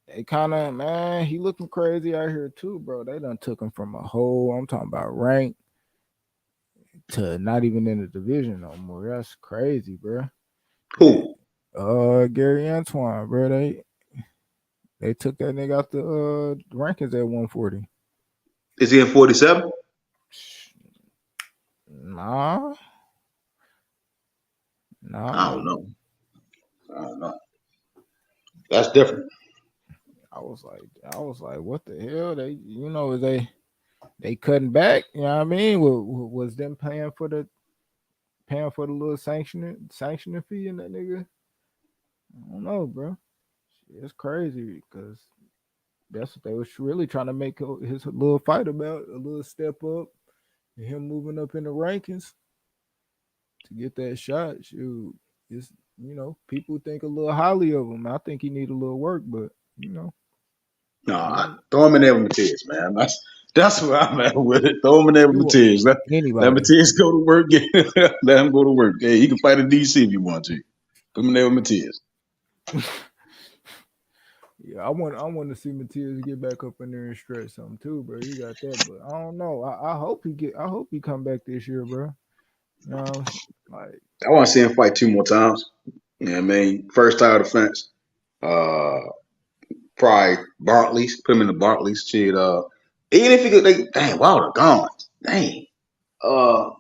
they kind of, man. He looking crazy out here too, bro. They done took him from a whole. I'm talking about rank to not even in the division no more. That's crazy, bro. And, who Gary Antoine, bro. They took that nigga out the rankings at 140. is he in 47? Nah, I nah. don't know. I don't know. That's different. I was like, what the hell? They cutting back. You know what I mean? Was them paying for the little sanctioning fee and that nigga? I don't know, bro. It's crazy because that's what they was really trying to make his little fight about, a little step up, and him moving up in the rankings to get that shot. Shoot, it's people think a little highly of him. I think he need a little work, but No, throw him in there with Matias, man. That's where I'm at with it. Throw him in there with Matias. Let anybody. Matias go to work. Let him go to work. Hey, he can fight in DC if you want to. Put him in there with Matias. Yeah, I want to see Matias get back up in there and stretch something too, bro. He got that, but I don't know. I hope he come back this year, bro. You know, like I want to see him fight 2 more times. You know what I mean? First title defense. Probably Bartley's. Put him in the Bartley's. Shit. Even if he could, dang, Wilder gone. Dang. I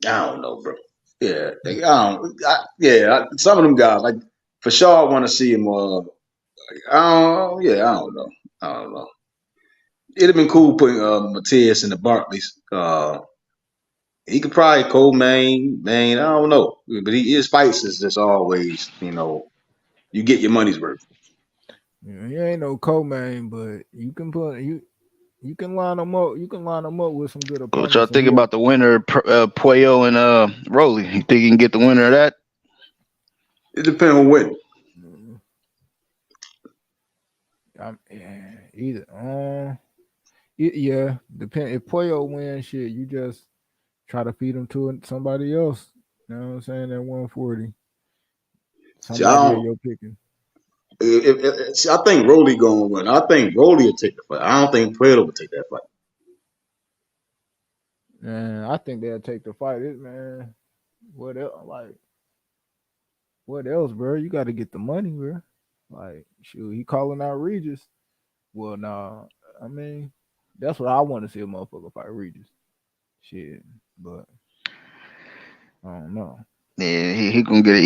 don't know, bro. Yeah, some of them guys, like for sure, I want to see him. I don't know. I don't know. It'd have been cool putting Matias in the Barclays. He could probably co-main, man. I don't know, but his fights is just always, you get your money's worth. he ain't no co-main, but you can line them up. You can line them up with some good What opponents. y'all think about the winner, Puello and Rolly? You think he can get the winner of that? It depends on when. Either. Yeah, depend. If Puello wins, shit, you just try to feed him to somebody else. You know what I'm saying? At 140, somebody you're picking. I think Rolly gonna win. I think Rolly will take the fight. I don't think Puello will take that fight. Man, I think they'll take the fight. Man, what else? What else, bro? You got to get the money, bro. Like, shoot, he calling out Regis. Well, nah. I mean, that's what I want to see a motherfucker fight Regis. Shit, but I don't know. Yeah, he gonna get an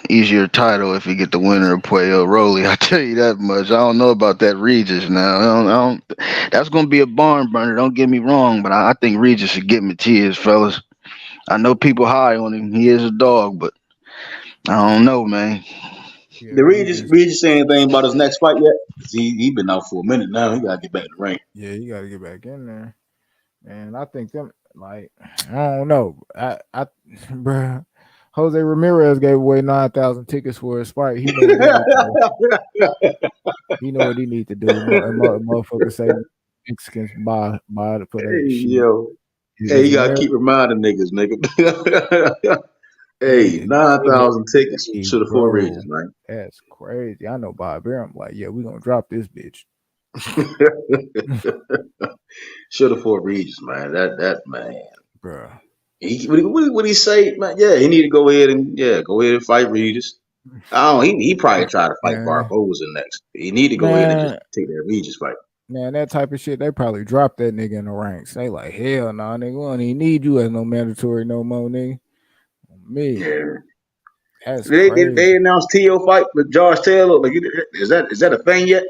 easier title if he get the winner of Puello Rolly. I tell you that much. I don't know about that Regis now. I don't. That's gonna be a barn burner. Don't get me wrong, but I think Regis should get Matias, fellas. I know people high on him. He is a dog, but I don't know, man. Yeah, Did Regis say anything about his next fight yet? He been out for a minute now. He gotta get back in the ring. Yeah, he gotta get back in there. And I think them I don't know. Bruh, Jose Ramirez gave away 9,000 tickets for his fight. He know what he need to do. He know what he need to do. Motherfucker say Mexicans buy for that shit. Yo. Hey, you gotta keep reminding niggas, nigga. Hey, 9,000 tickets to the 4 regions, man. That's crazy. I know Bob Bear. I'm like, yeah, we're gonna drop this bitch. Should have 4 regions, man. That man, bro. What he say, man? Yeah, he need to go ahead and fight Regis. He probably try to fight Barboza next. He need to go ahead and just take that Regis fight. Man, that type of shit, they probably drop that nigga in the ranks. They like, hell no, nigga, we don't even need you as no mandatory no more, nigga. Me. Yeah. That's crazy. They announced T.O. fight with Josh Taylor. Like, is that a thing yet?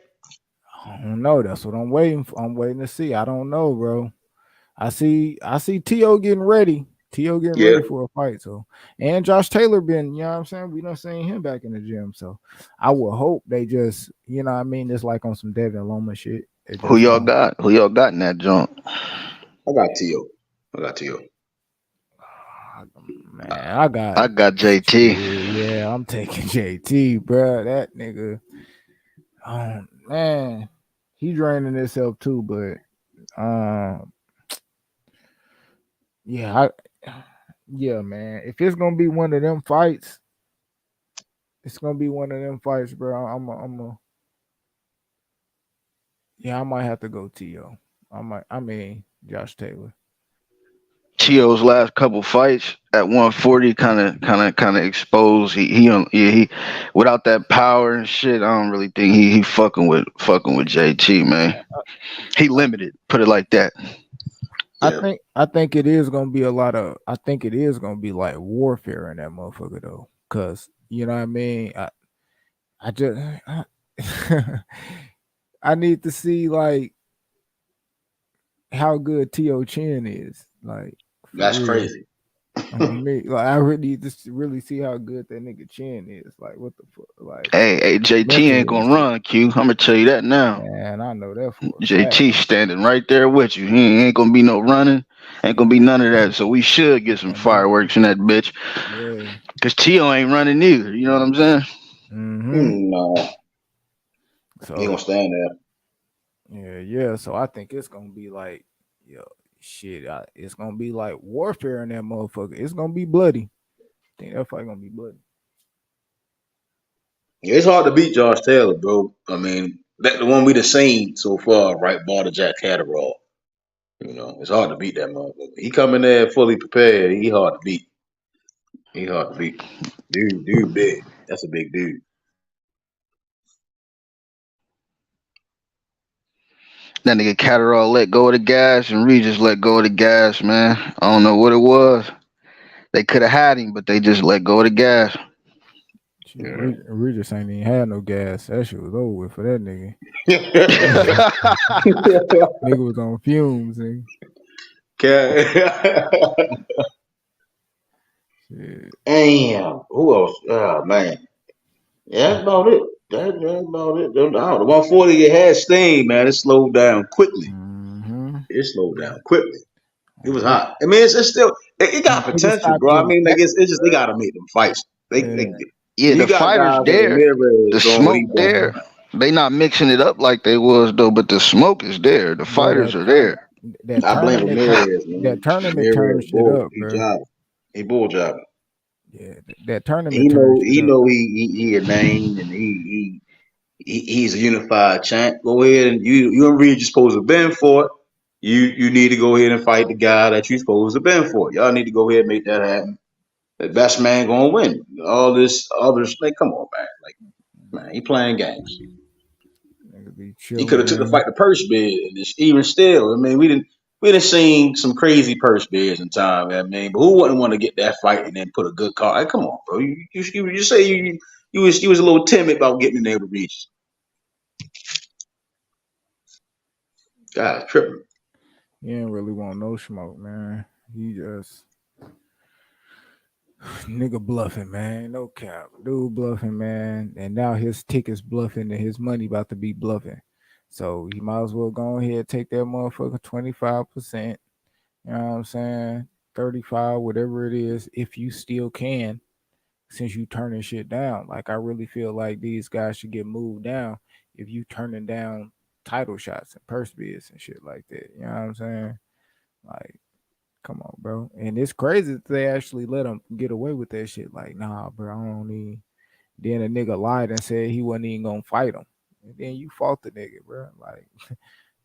I don't know. That's what I'm waiting for. I'm waiting to see. I don't know, bro. I see T.O. getting ready. T.O. getting ready for a fight. So, and Josh Taylor been, you know what I'm saying? We done seen him back in the gym. So I would hope they just, you know what I mean? It's like on some Devin Loma shit. Who y'all got? Who y'all got in that junk? I got T.O. Man, I got JT. Yeah, I'm taking JT, bro. That nigga. Oh man, he draining himself too, but yeah, man. If it's gonna be one of them fights, it's gonna be one of them fights, bro. I might have to go T.O. I mean Josh Taylor. T.O.'s last couple fights at 140 kind of exposed. He without that power and shit. I don't really think he fucking with JT, man. He limited. Put it like that. Yeah. I think it is gonna be a lot of. I think it is gonna be like warfare in that motherfucker though, because You know what I mean? I just I need to see like how good T.O. Chin is. Like for That's real. crazy. On me. Like I really need to really see how good that nigga Chin is. Like what the fuck? Like Hey, JT ain't mentally and gonna shit. run, Q. I'm gonna tell you that now. Man, I know that for a fact. JT standing right there with you. He ain't gonna be no running. Ain't gonna be none of that. So we should get some And then, fireworks in that bitch. yeah. Cause Tio ain't running either. You know what I'm saying? Mm-hmm. No, he gonna So stand there. yeah. So I think it's gonna be like, yo, shit. It's gonna be like warfare in that motherfucker. It's gonna be bloody. I think that fight gonna be bloody. Yeah, it's hard to beat Josh Taylor, bro. I mean, that the one we done seen so far, right? Bar to Jack Catterall. You know, it's hard to beat that motherfucker. He coming there fully prepared. He hard to beat. He hard to beat. Dude, big. That's a big dude. That nigga Catterall let go of the gas and Regis let go of the gas, man. I don't know what it was. They could have had him, but they just let go of the gas. Shit, Yeah. Regis ain't even had no gas. That shit was over with for that nigga. Nigga was on fumes and shit. Damn. Who else? Oh man. Yeah, that's about it. That's about it. The 140 you had Stain, man. It slowed down quickly. Mm-hmm. It slowed down quickly. It was Yep. hot. I mean, it's still it got Nigga potential, stopped bro. I getting mean, like tested, it's just they bro. gotta make them fights. Yeah. Yeah, You the got fighters guys like there. Ramirez The doing what smoke he doing. there. They not mixing it up like they was though, but the smoke is there. The Bro, fighters are there. that I blame tournament Ramirez, that man. tournament turned Ramirez shit bull. up, He bro. jobbing. He bull jobbing. Yeah, that tournament turned shit He up. know he a name and he's a unified champ. Go ahead and you and Reed, you're supposed to bend for it. You need to go ahead and fight the guy that you're supposed to bend for. Y'all need to go ahead and make that happen. The best man gonna win. All this others, like, come on, man. Like, man, he playing games. Nigga be He could have chilling, took the man. fight to purse bid, and even still, I mean, we didn't seen some crazy purse bids in time. I mean, but who wouldn't want to get that fight and then put a good card? Like, come on, bro. You say you was a little timid about getting in there to reach. God, tripping. He ain't really want no smoke, man. He just nigga bluffing, man. No cap. Dude bluffing, man. And now his ticket's bluffing and his money about to be bluffing. So he might as well go ahead and take that motherfucker 25%. You know what I'm saying? 35, whatever it is, if you still can, since you turning shit down. Like I really feel like these guys should get moved down if you turning down title shots and purse bids and shit like that. You know what I'm saying? Like, come on, bro. And it's crazy that they actually let him get away with that shit. Like, nah, bro, I don't need. Then a nigga lied and said he wasn't even gonna fight him. And then you fought the nigga, bro. Like,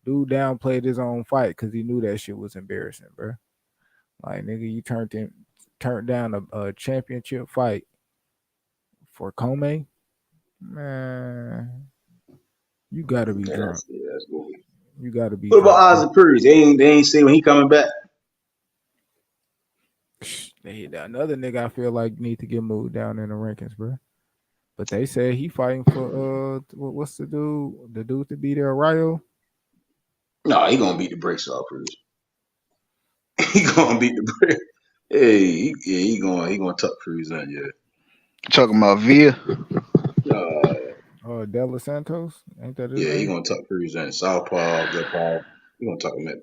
dude downplayed his own fight because he knew that shit was embarrassing, bro. Like, nigga, you turned down a championship fight for Comey. Man, you gotta be drunk. That's good. You gotta be What about drunk, bro. Isaac Cruz? They ain't say when he coming back. Another nigga I feel like need to get moved down in the rankings, bro. But they said he fighting for what's the dude? The dude to be there, Ryo? No, he gonna beat the brakes off Cruz. He gonna beat the brakes. Hey, he gonna tuck Cruz in, yeah. Talking about Via. De Los Santos? Ain't that his Yeah, he name? gonna tuck Cruz in. Southpaw, good paw. He gonna tuck him in.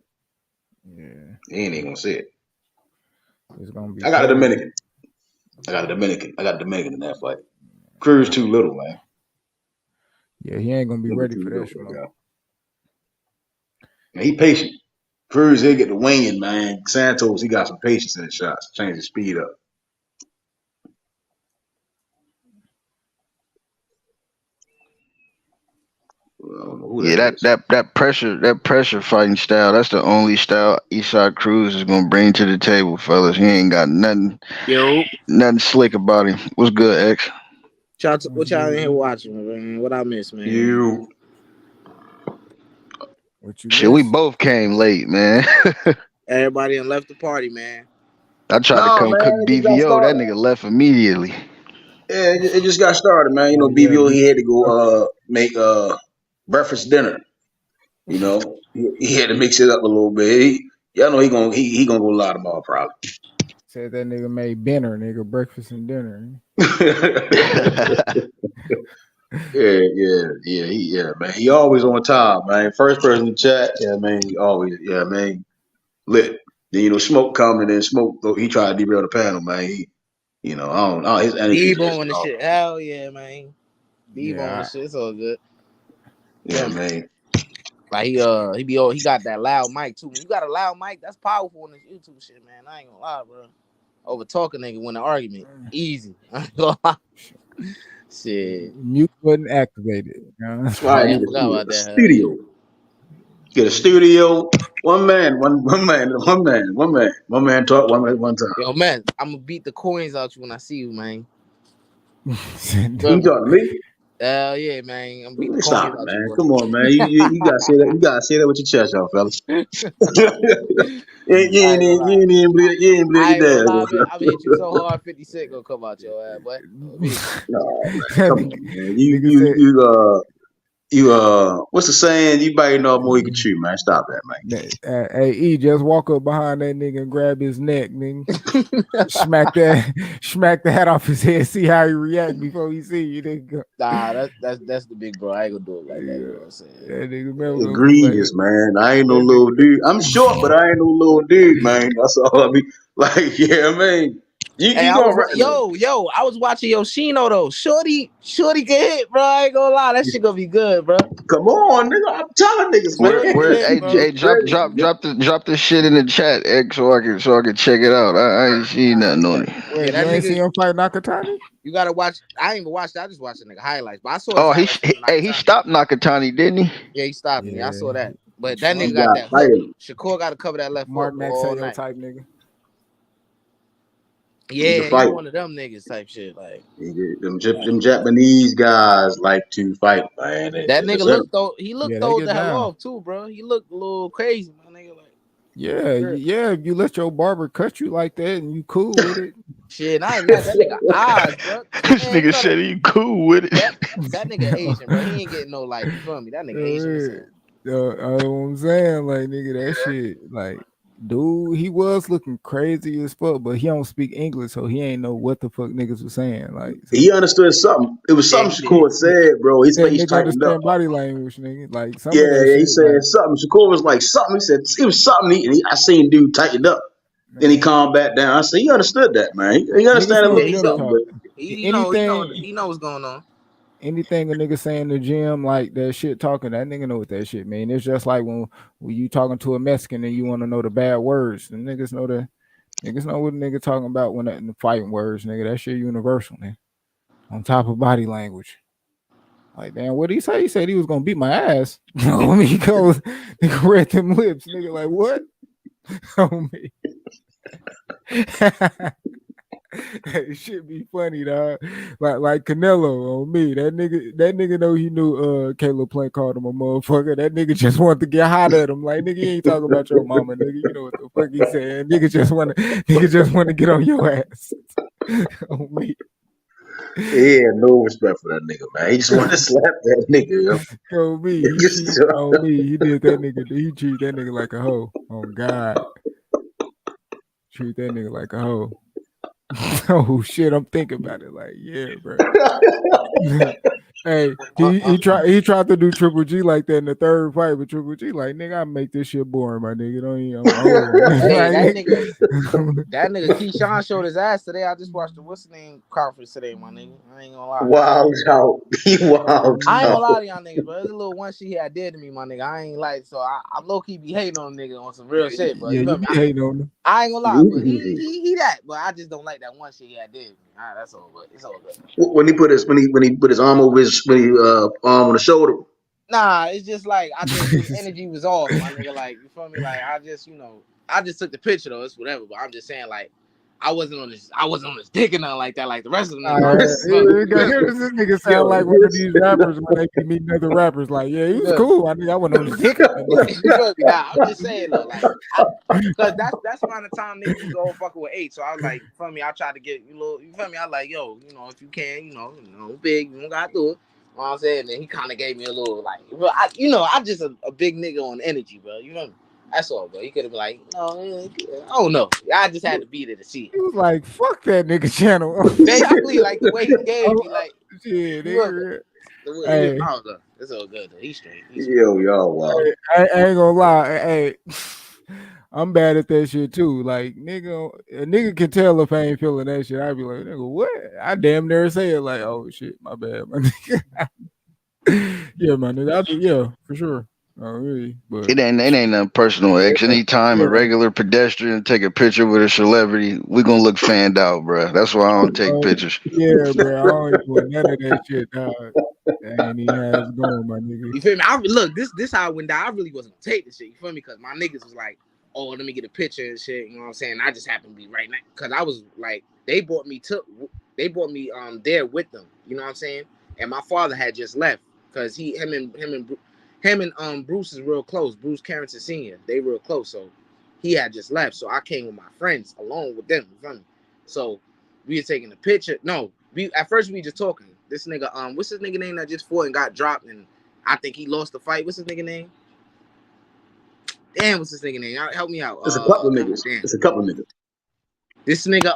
Yeah. He ain't even gonna see it. It's gonna be I got a crazy. Dominican. I got a Dominican in that fight. Cruz too little, man. Yeah, he ain't gonna be He'll be ready too for little that for that smoke. guy. Man, he patient. Cruz, he'll get the winging, man. Santos, he got some patience in his shots. Change his speed up. Well, I don't know who Yeah, that is. that pressure fighting style. That's the only style Eastside Cruz is gonna bring to the table, fellas. He ain't got Yo, nothing slick about him. What's good, X? What's what y'all in good, here bro? watching, man? What I miss, man? You. What you Shit, we miss? both came late, man. Everybody done left the party, man. I tried to No, come cook man, it just got BVO. That started. nigga left immediately. Yeah, it just got started, man. You know, Oh yeah, BBO B. he had to go make breakfast dinner. You know, he had to mix it up a little bit. Y'all know he gonna go loud about probably. Said that nigga made dinner, nigga, breakfast and dinner. yeah, man. He always on time, man. First person to chat, yeah, man. He always, yeah, man. Lit. Then smoke coming and smoke. He tried to derail the panel, man. I don't know. His energy is just D-Bone and off. shit. Hell yeah, man. D-Bone and Yeah, shit. It's all good. Yeah, man. Like he got that loud mic too. When you got a loud mic, that's powerful on this YouTube shit, man. I ain't gonna lie, bro. Over talking nigga win an argument. Easy. I ain't gonna lie. Shit. mute button activated. That's Oh why I yeah, I need forgot about a that. Hell yeah. studio. Get a studio. One man talk, one time. Yo, man, I'm gonna beat the coins out you when I see you, man. You talking to me? Hell yeah, man. I'm gonna beat the Stop coins it, out you, man. boy. Come on, man. You gotta say that. You gotta say that with your chest out, fellas. you I ain't gonna lie. ain't bleed I your ain't gonna dad. lie, man. I'm gonna hit you so hard, 50 Cent gonna come out your ass, boy. No, man. That Come on, man. nigga said What's the saying? You bite no more you can chew, man. Stop that, man. hey, E, just walk up behind that nigga and grab his neck, nigga. smack the hat off his head, see how he react before he see you. Nigga. Nah, that's the big bro. I ain't gonna do it like that. You know what I'm saying? That nigga never gonna be like Egregious, that. man. I ain't no That little dude. I'm short, but I ain't no little dude, man. That's all I mean. Like, yeah, man. Hey, You gonna I was watching Yoshino though. Shorty can hit, bro. I ain't gonna lie, that shit gonna be good, bro. come on, nigga. I'm telling niggas, man. Shorty can Where hit, hey, bro. drop the shit in the chat, X, so I can check it out. I ain't seen nothing on it. Yeah, Wait, that you ain't nigga. see him fight Nakatani? You gotta watch. I ain't even watched. I just watched the nigga highlights, but I saw his Oh, highlights from the he Nakatani. stopped Nakatani, didn't he? Yeah, he stopped me. I Yeah. saw that. But that He nigga got got that hook. fighting. Shakur got to cover that left Mark hook all Maxayo night. type nigga. He's a Yeah, he fighter. one of them niggas type shit. Like Them Japanese guys like to fight, man. that nigga looked though. He Yeah, looked they though get the hell down. off too, bro. He looked a little crazy, my nigga. Like Yeah. If you let your barber cut you like that and you cool with it, shit. I ain't mad. That nigga eyes, bro. This Man, you nigga know that said he cool with it. that nigga Asian, bro. He ain't getting no like. You feel me? That nigga Asian as hell. I know what I'm saying, like nigga, that shit, like, dude, he was looking crazy as fuck, but he don't speak English, so he ain't know what the fuck niggas was saying. Like, so He understood something. It was Yeah, something he did. Shakur said, bro. His yeah, face nigga tightened up. understand body language, nigga. Like some of that Yeah, he shit, like said something. Shakur was like something. He said it was something. I seen dude tightened up. Then he man, calmed back down. I said he understood that, man. He niggas understand a know Yeah, little he gym do. something, talk. but He know. Anything, He know what's going on. anything a nigga say in the gym, like that shit talking, that nigga know what that shit mean. It's just like when you talking to a Mexican and you want to know the bad words, the niggas know what a nigga talking about when in the fighting words, nigga. That shit universal, man. On top of body language. Like, damn, what did he say? He said he was gonna beat my ass. On me, he goes, nigga, read them lips, nigga. Like, what? On me. It should be funny, dog. Like Canelo on me. That nigga know he knew Caleb Plant called him a motherfucker. That nigga just wanted to get hot at him. Like, nigga, he ain't talking about your mama, nigga. You know what the fuck he said. Nigga just wanna get on your ass. On me. he had no respect for that nigga, man. He just wanted to slap that nigga. On me, he cheat on me. He did that nigga. He treat that nigga like a hoe. On God, treat that nigga like a hoe. Oh shit, I'm thinking about it. Like, yeah, bro. Hey, he tried to do Triple G like that in the third fight, but Triple G like, nigga, I make this shit boring, my nigga. I'm old. Hey, Like, that nigga Keyshawn showed his ass today. I just watched the what's the name conference today, my nigga. I ain't gonna lie. Wild out. He wild I ain't out. gonna lie to y'all niggas, bro. There's a little one shit he had did to me, my nigga. I ain't like, so I low key be hating on a nigga on some real shit, bro. yeah, You you feel me? be hating on him. I ain't gonna lie, but he that, but I just don't like that one shit he had did. All right, that's all, but it's all good. When he put his arm over his arm on the shoulder. Nah, it's just like I think his energy was off, my nigga. Like, you feel me? Like I just took the picture though. It's whatever, but I'm just saying like I wasn't on this dick or nothing like that, like the rest of them All niggas. right. Here this nigga sound like one of these rappers when they be meeting other rappers. Like, yeah, he was cool. I think I went on his dick. You feel me? Nah, I'm just saying though, like, cause that's around the time niggas was all fucking with 8. So I was like, you feel me? I tried to get you little, you feel me? I like, yo, you know, if you can, you know, big, you don't gotta do it. You know what I'm saying? And then he kind of gave me a little like, bro, I'm just a big nigga on energy, bro. You know me? That's all, bro. He could have been like, no, I don't know. I just had to be there to see it. He was like, fuck that nigga channel. Basically, like the way he gave me, like, shit, you know, nigga. I don't know. It's all good though. He's straight. Yo, y'all, wow. I ain't gonna lie. Hey, I'm bad at that shit too. Like, nigga, a nigga can tell if I ain't feeling that shit. I'd be like, nigga, what? I damn near say it like, oh shit, my bad, my nigga. Yeah, my nigga. Yeah, for sure. Oh, really? But It ain't nothing personal, X. Anytime a regular pedestrian take a picture with a celebrity, we gonna look fanned out, bro. That's why I don't take pictures. yeah, bro. I don't even doing none of that shit, dog. That ain't even how it's going, my nigga. You feel me? Look, this how I went down. I really wasn't gonna take this shit. You feel me? Because my niggas was like, oh, let me get a picture and shit. You know what I'm saying? I just happened to be right now. Because I was like, they brought me there with them. You know what I'm saying? And my father had just left because him and Bruce is real close. Bruce Carrington Sr. They real close. So he had just left. So I came with my friends along with them. You feel me? So we were taking a picture. No, at first we just talking. This nigga, what's his nigga name that just fought and got dropped and I think he lost the fight. What's his nigga name? Damn, what's his nigga name? Help me out. It's a couple of niggas. Damn. It's a couple of niggas. This nigga,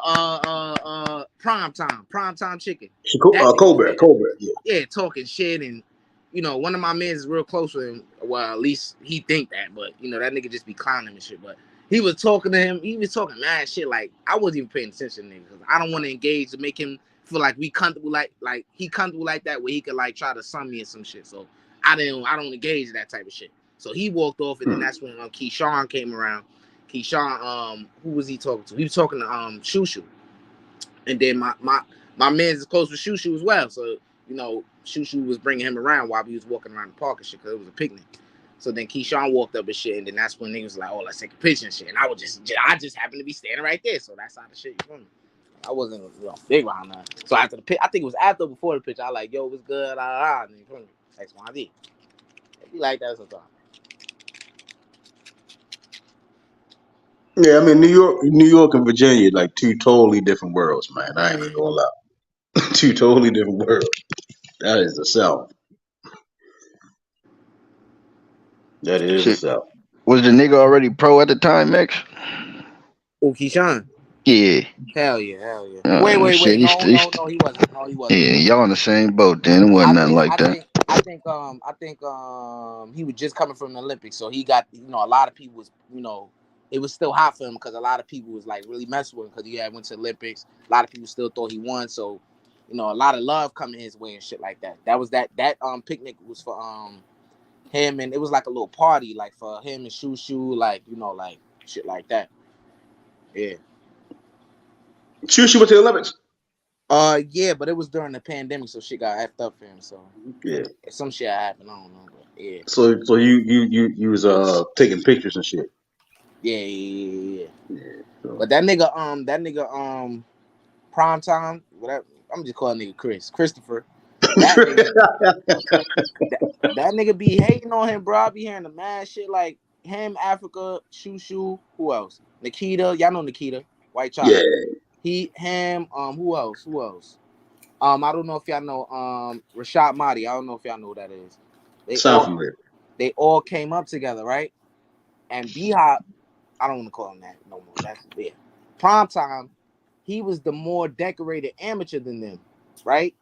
prime time chicken. Shakur, Colbert, yeah, talking shit and you know, one of my men is real close with him. Well, at least he think that, but you know, that nigga just be clowning and shit. But he was talking to him. He was talking mad shit. Like I wasn't even paying attention to him because I don't want to engage to make him feel like we comfortable, like he comfortable like that, where he could like try to sun me and some shit. So I don't engage in that type of shit. So he walked off, and then that's when Keyshawn came around. Keyshawn, who was he talking to? He was talking to ShuShu, and then my man's is close with ShuShu as well. So you know, ShuShu was bringing him around while we was walking around the park and shit because it was a picnic. So then Keyshawn walked up and shit, and then that's when niggas was like, "Oh, let's take a picture and shit." And I just happened to be standing right there, so that's how the shit. You know, I wasn't big around that. So after the pitch, I think it was after or before the pitch. I like, "Yo, what's good?" And then X, Y, Z. You like that sometimes. Yeah, I mean New York and Virginia, like two totally different worlds, man. I ain't gonna lie. Two totally different worlds. That is the South. That is the Shit. South. Was the nigga already pro at the time, X? Oh, Keyshawn. Yeah. Hell yeah. Wait. Shit, No, he wasn't. No, he wasn't. Yeah, y'all in the same boat then. It wasn't nothing like that. I think he was just coming from the Olympics, so he got, you know, a lot of people was, you know, it was still hot for him because a lot of people was like really messing with him because he had went to the Olympics. A lot of people still thought he won, so you know, a lot of love coming his way and shit like that. That was that picnic was for him, and it was like a little party like for him and ShuShu, like, you know, like shit like that. Yeah. ShuShu went to the Olympics. Yeah, but it was during the pandemic, so shit got effed up for him. So yeah, some shit happened. I don't know, but yeah. So you was taking pictures and shit. Yeah. So. But that nigga, prime time, whatever. I'm just calling nigga Christopher. That nigga be hating on him, bro. I be hearing the mad shit like him, Africa, ShuShu, who else? Nikita, y'all know Nikita, white child. Yeah. Him, who else? I don't know if y'all know Rashad Mahdi. I don't know if y'all know who that is. They all came up together, right? And B-Hop, I don't want to call him that no more. That's yeah. Prime time, he was the more decorated amateur than them, right?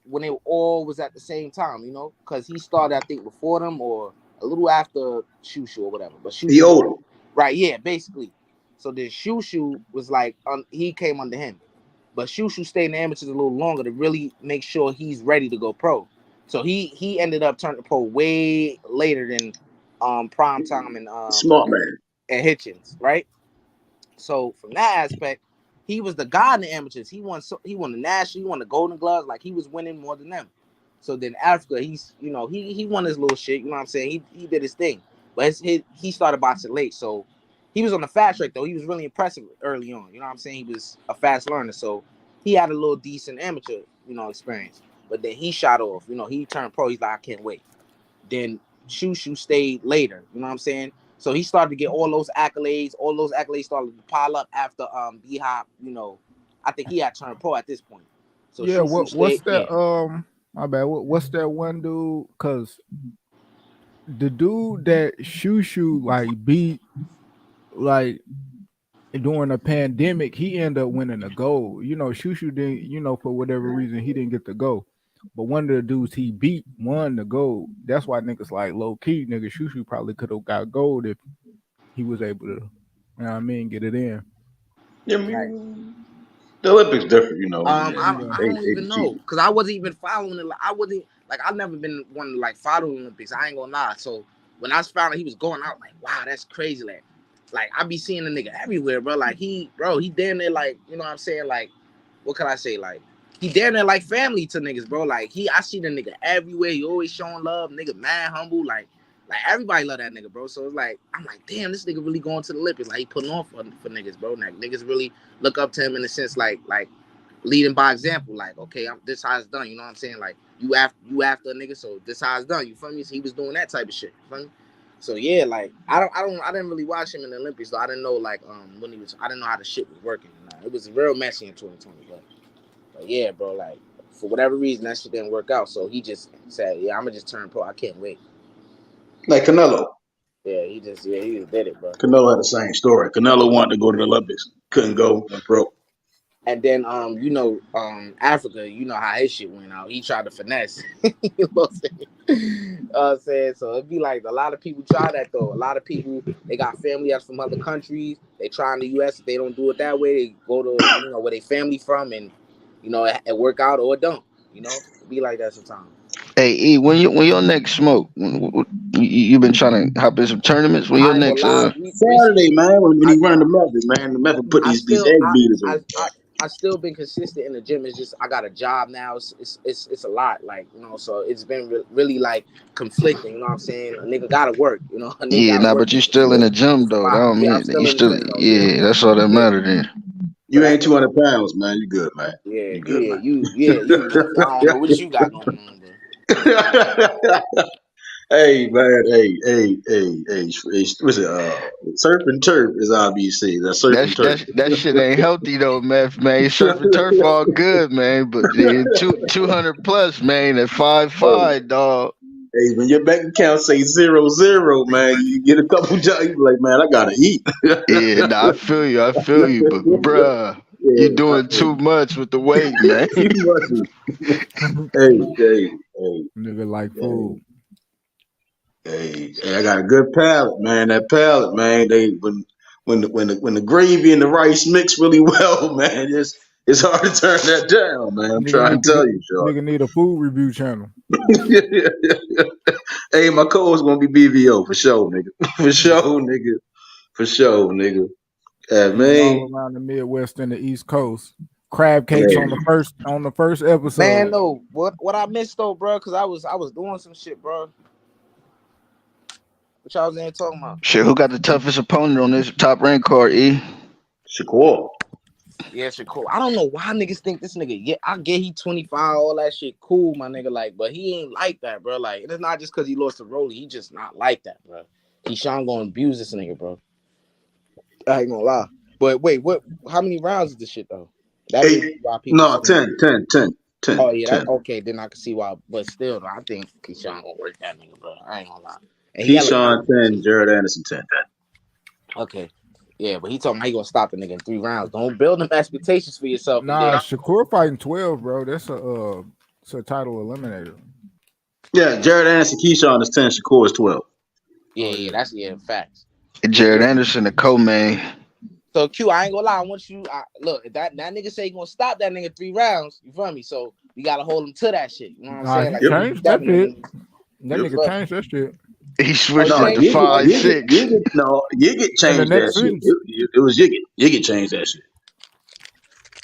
When they all was at the same time, you know, because he started, I think, before them or a little after ShuShu or whatever. But ShuShu, right? Yeah, basically. So then ShuShu was like, he came under him, but ShuShu stayed in the amateurs a little longer to really make sure he's ready to go pro. So he ended up turning pro way later than Prime Time and Smart man and Hitchens, right? So from that aspect, he was the guy in the amateurs. He won the national, he won the Golden Gloves, like he was winning more than them. So then Africa, he's, you know, he won his little shit, you know what I'm saying? He did his thing. But he started boxing late, so He was on the fast track though. He was really impressive early on. You know what I'm saying? He was a fast learner, so he had a little decent amateur, experience. But then he shot off. He turned pro. He's like, I can't wait. Then ShuShu stayed later. You know what I'm saying? So he started to get all those accolades. All those accolades started to pile up after D-Hop. I think he had turned pro at this point. So Yeah, ShuShu what's stayed. that? Yeah. My bad. What's that one dude? Cause the dude that ShuShu like beat like during the pandemic, he ended up winning a gold. ShuShu didn't, for whatever reason, he didn't get the gold. But one of the dudes he beat won the gold. That's why niggas like low key, nigga. ShuShu probably could have got gold if he was able to, get it in. Yeah, I Right. mean, the Olympics different, I Yeah. don't they even know cheat. because I wasn't even following it. I wasn't like I've never been one to like follow the Olympics. I ain't gonna lie. So when I found out he was going out, like wow, that's crazy. Like I be seeing the nigga everywhere, bro. Like he damn near like what I'm saying. Like what can I say? Like he damn near like family to niggas, bro. Like I see the nigga everywhere. He always showing love. Nigga mad humble. Like everybody love that nigga, bro. So it's like I'm like, damn, this nigga really going to the Olympics. Like he putting on for niggas, bro. Like niggas really look up to him in a sense, like leading by example. Like okay, this how it's done. You know what I'm saying? Like you after a nigga, so this how it's done. You feel me? So he was doing that type of shit. You feel me? So yeah, like I didn't really watch him in the Olympics, though. I didn't know like when he was. I didn't know how the shit was working. It was real messy in 2020, but yeah, bro. Like for whatever reason, that shit didn't work out. So he just said, "Yeah, I'm gonna just turn pro. I can't wait." Like Canelo. Yeah, he just did it, bro. Canelo had the same story. Canelo wanted to go to the Olympics, couldn't go, went broke. And then Africa, you know how his shit went out. He tried to finesse. You know what I'm saying? So it'd be like a lot of people try that though. A lot of people they got family that's from other countries. They try in the US. If they don't do it that way, they go to where they family from and it work out or it don't. It be like that sometimes. Hey, E, when your next smoke? You been trying to hop in some tournaments? When your I ain't gonna next lie, Saturday, recently man, when I he run the method, man, the method put I these still egg beaters on. I still been consistent in the gym. It's just I got a job now. It's a lot, like so it's been really like conflicting. You know what I'm saying? A nigga gotta work. A nigga Yeah, gotta nah, work. but you still in the gym It's a though. That lot. don't Yeah, I'm mean still you in the still. gym though. Yeah, Yeah, that's all that yeah, matter then. but You ain't 200 pounds, man. You good, man. yeah, You good, yeah, man. you. I don't know what you got going on, bro. Hey, man. Hey. What's it? Surf and turf is RBC. That's surf and turf. That shit ain't healthy though, man. Surf and turf all good, man, but then 200 plus, man, at 5'5", dog. Hey, when your bank account say 0-0, man, you get a couple jobs. You be like, man, I gotta eat. Yeah, nah, I feel you, but bruh, you Yeah, doing too much with the weight, man. too much. Hey, Nigga like hey, food. hey, I got a good palate, man. That palate, man. When the gravy and the rice mix really well, man, it's hard to turn that down, man. I'm Nigga trying need to to tell get you, Sean. nigga need a food review channel. Hey, my co-host gonna be BVO for sure, nigga. For sure, nigga. For sure, nigga. Yeah, Eating man. all around the Midwest and the East Coast. Crab cakes Yeah. on the first Man, episode. no, what I missed though, bro? Because I was doing some shit, bro. What y'all was in here talking about? Shit, who got the toughest opponent on this top rank card, E? Shakur. Yeah, shit, cool. I don't know why niggas think this nigga. Yeah, I get he 25, all that shit, cool, my nigga. Like, but he ain't like that, bro. Like, it's not just because he lost to Rolly. He just not like that, bro. Keyshawn gonna abuse this nigga, bro. I ain't gonna lie. But wait, what? How many rounds is this shit though? That may be 8, why people no, saying. 10. Oh yeah, that okay. Then I can see why. But still, though, I think Keyshawn gonna work that nigga, bro. I ain't gonna lie. And he hella Keyshawn confident 10, too. Jared Anderson 10. Okay. Yeah, but he told me he gonna stop the nigga in 3 rounds. Don't build them expectations for yourself, and Nah, then Shakur fighting 12, bro. That's it's a title eliminator. Yeah, Jared Anderson, Keyshawn is 10, Shakur is 12. Oh yeah, yeah. that's facts. Jared Anderson, the co-main. So Q, I ain't gonna lie. I want you. Look, if that nigga say he gonna stop that nigga 3 rounds, you feel me? So we gotta hold him to that shit. You know what I'm Nah, saying? he Like Yep. he changed that stepping shit. him. That Yep. nigga changed that shit He Oh, he switched No, it to changed it. Yigit, 5'6". Yigit in the changed that next shit. sentence. It was Yigit. Yigit changed that shit.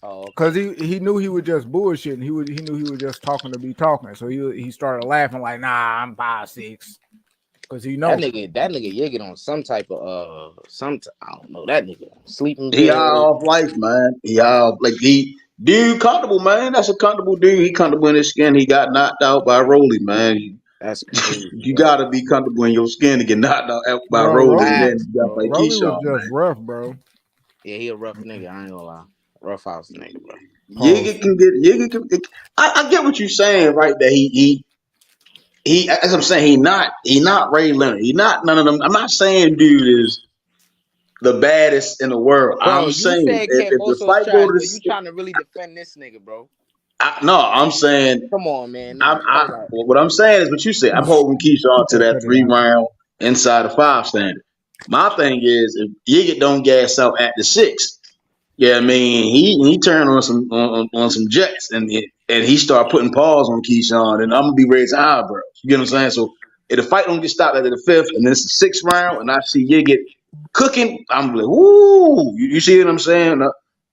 Oh, Cause okay. he knew he was just bullshitting. He knew he was just talking to be talking. So he started laughing like, nah, I'm 5'6". Cause he know that nigga Yiggin on some type of I don't know, that nigga sleeping He pills. all off life, man. He all like dude comfortable, man. That's a comfortable dude. He comfortable in his skin. He got knocked out by Rolly, man. That's crazy, You bro. gotta be comfortable in your skin to get knocked out by bro. Rolly, and then Facts, you got to fight bro. Rolly was Keyshawn, just man. rough, bro. Yeah, he a rough nigga. I ain't gonna lie. Rough house nigga, bro. Pause. Yiga can. I get what you're saying, right? That as I'm saying, he not Ray Leonard. He not none of them. I'm not saying dude is the baddest in the world. Bro, I'm you saying said if the Camboso's fight go trash, to but you the, trying to really defend this nigga, bro. no, I'm saying Come on, man. Nah, like, what I'm saying is what you said. I'm holding Keyshawn to Hey, that cut it 3 round inside the 5 standard. My thing is if Yiga don't gas out at the 6, yeah, I mean he turned on some jets and he started putting paws on Keyshawn and I'm gonna be raising eyebrows. You get what I'm saying? So if the fight don't get stopped at the 5th and then it's the 6th round and I see Yiga cooking, I'm like, woo! You see what I'm saying?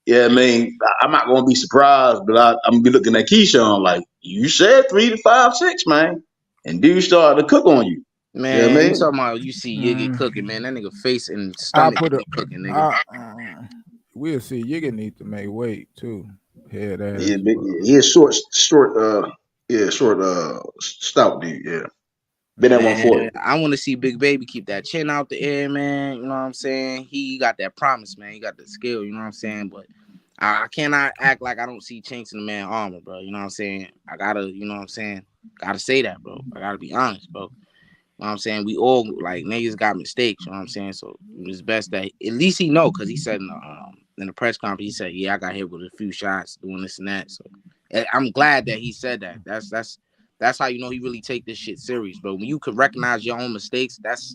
Yeah, I mean, I'm not gonna be surprised, but I'm gonna be looking at Keyshawn like you said 3 to 5, 6, man, and dude started to cook on you. Yeah, I man, you mean, talking about you see Yiggy down. cooking, man. That nigga face and I stomach put a. be cooking, nigga. We'll see. You gonna need to make weight too. Head yeah, ass, big, but yeah, he is short, stout dude. Yeah, been at Man, 140. I want to see Big Baby keep that chin out the air, man. You know what I'm saying? He got that promise, man. He got the skill, you know what I'm saying? But I cannot act like I don't see chinks in the man armor, bro. You know what I'm saying? I gotta, you know what I'm saying? Gotta say that, bro. I gotta be honest, bro. You know what I'm saying? We all like niggas got mistakes, you know what I'm saying? So it's best that at least he know, cause he said in the press conference, he said, yeah, I got hit with a few shots doing this and that. So I'm glad that he said that. That's how you know he really take this shit serious, bro. When you can recognize your own mistakes, that's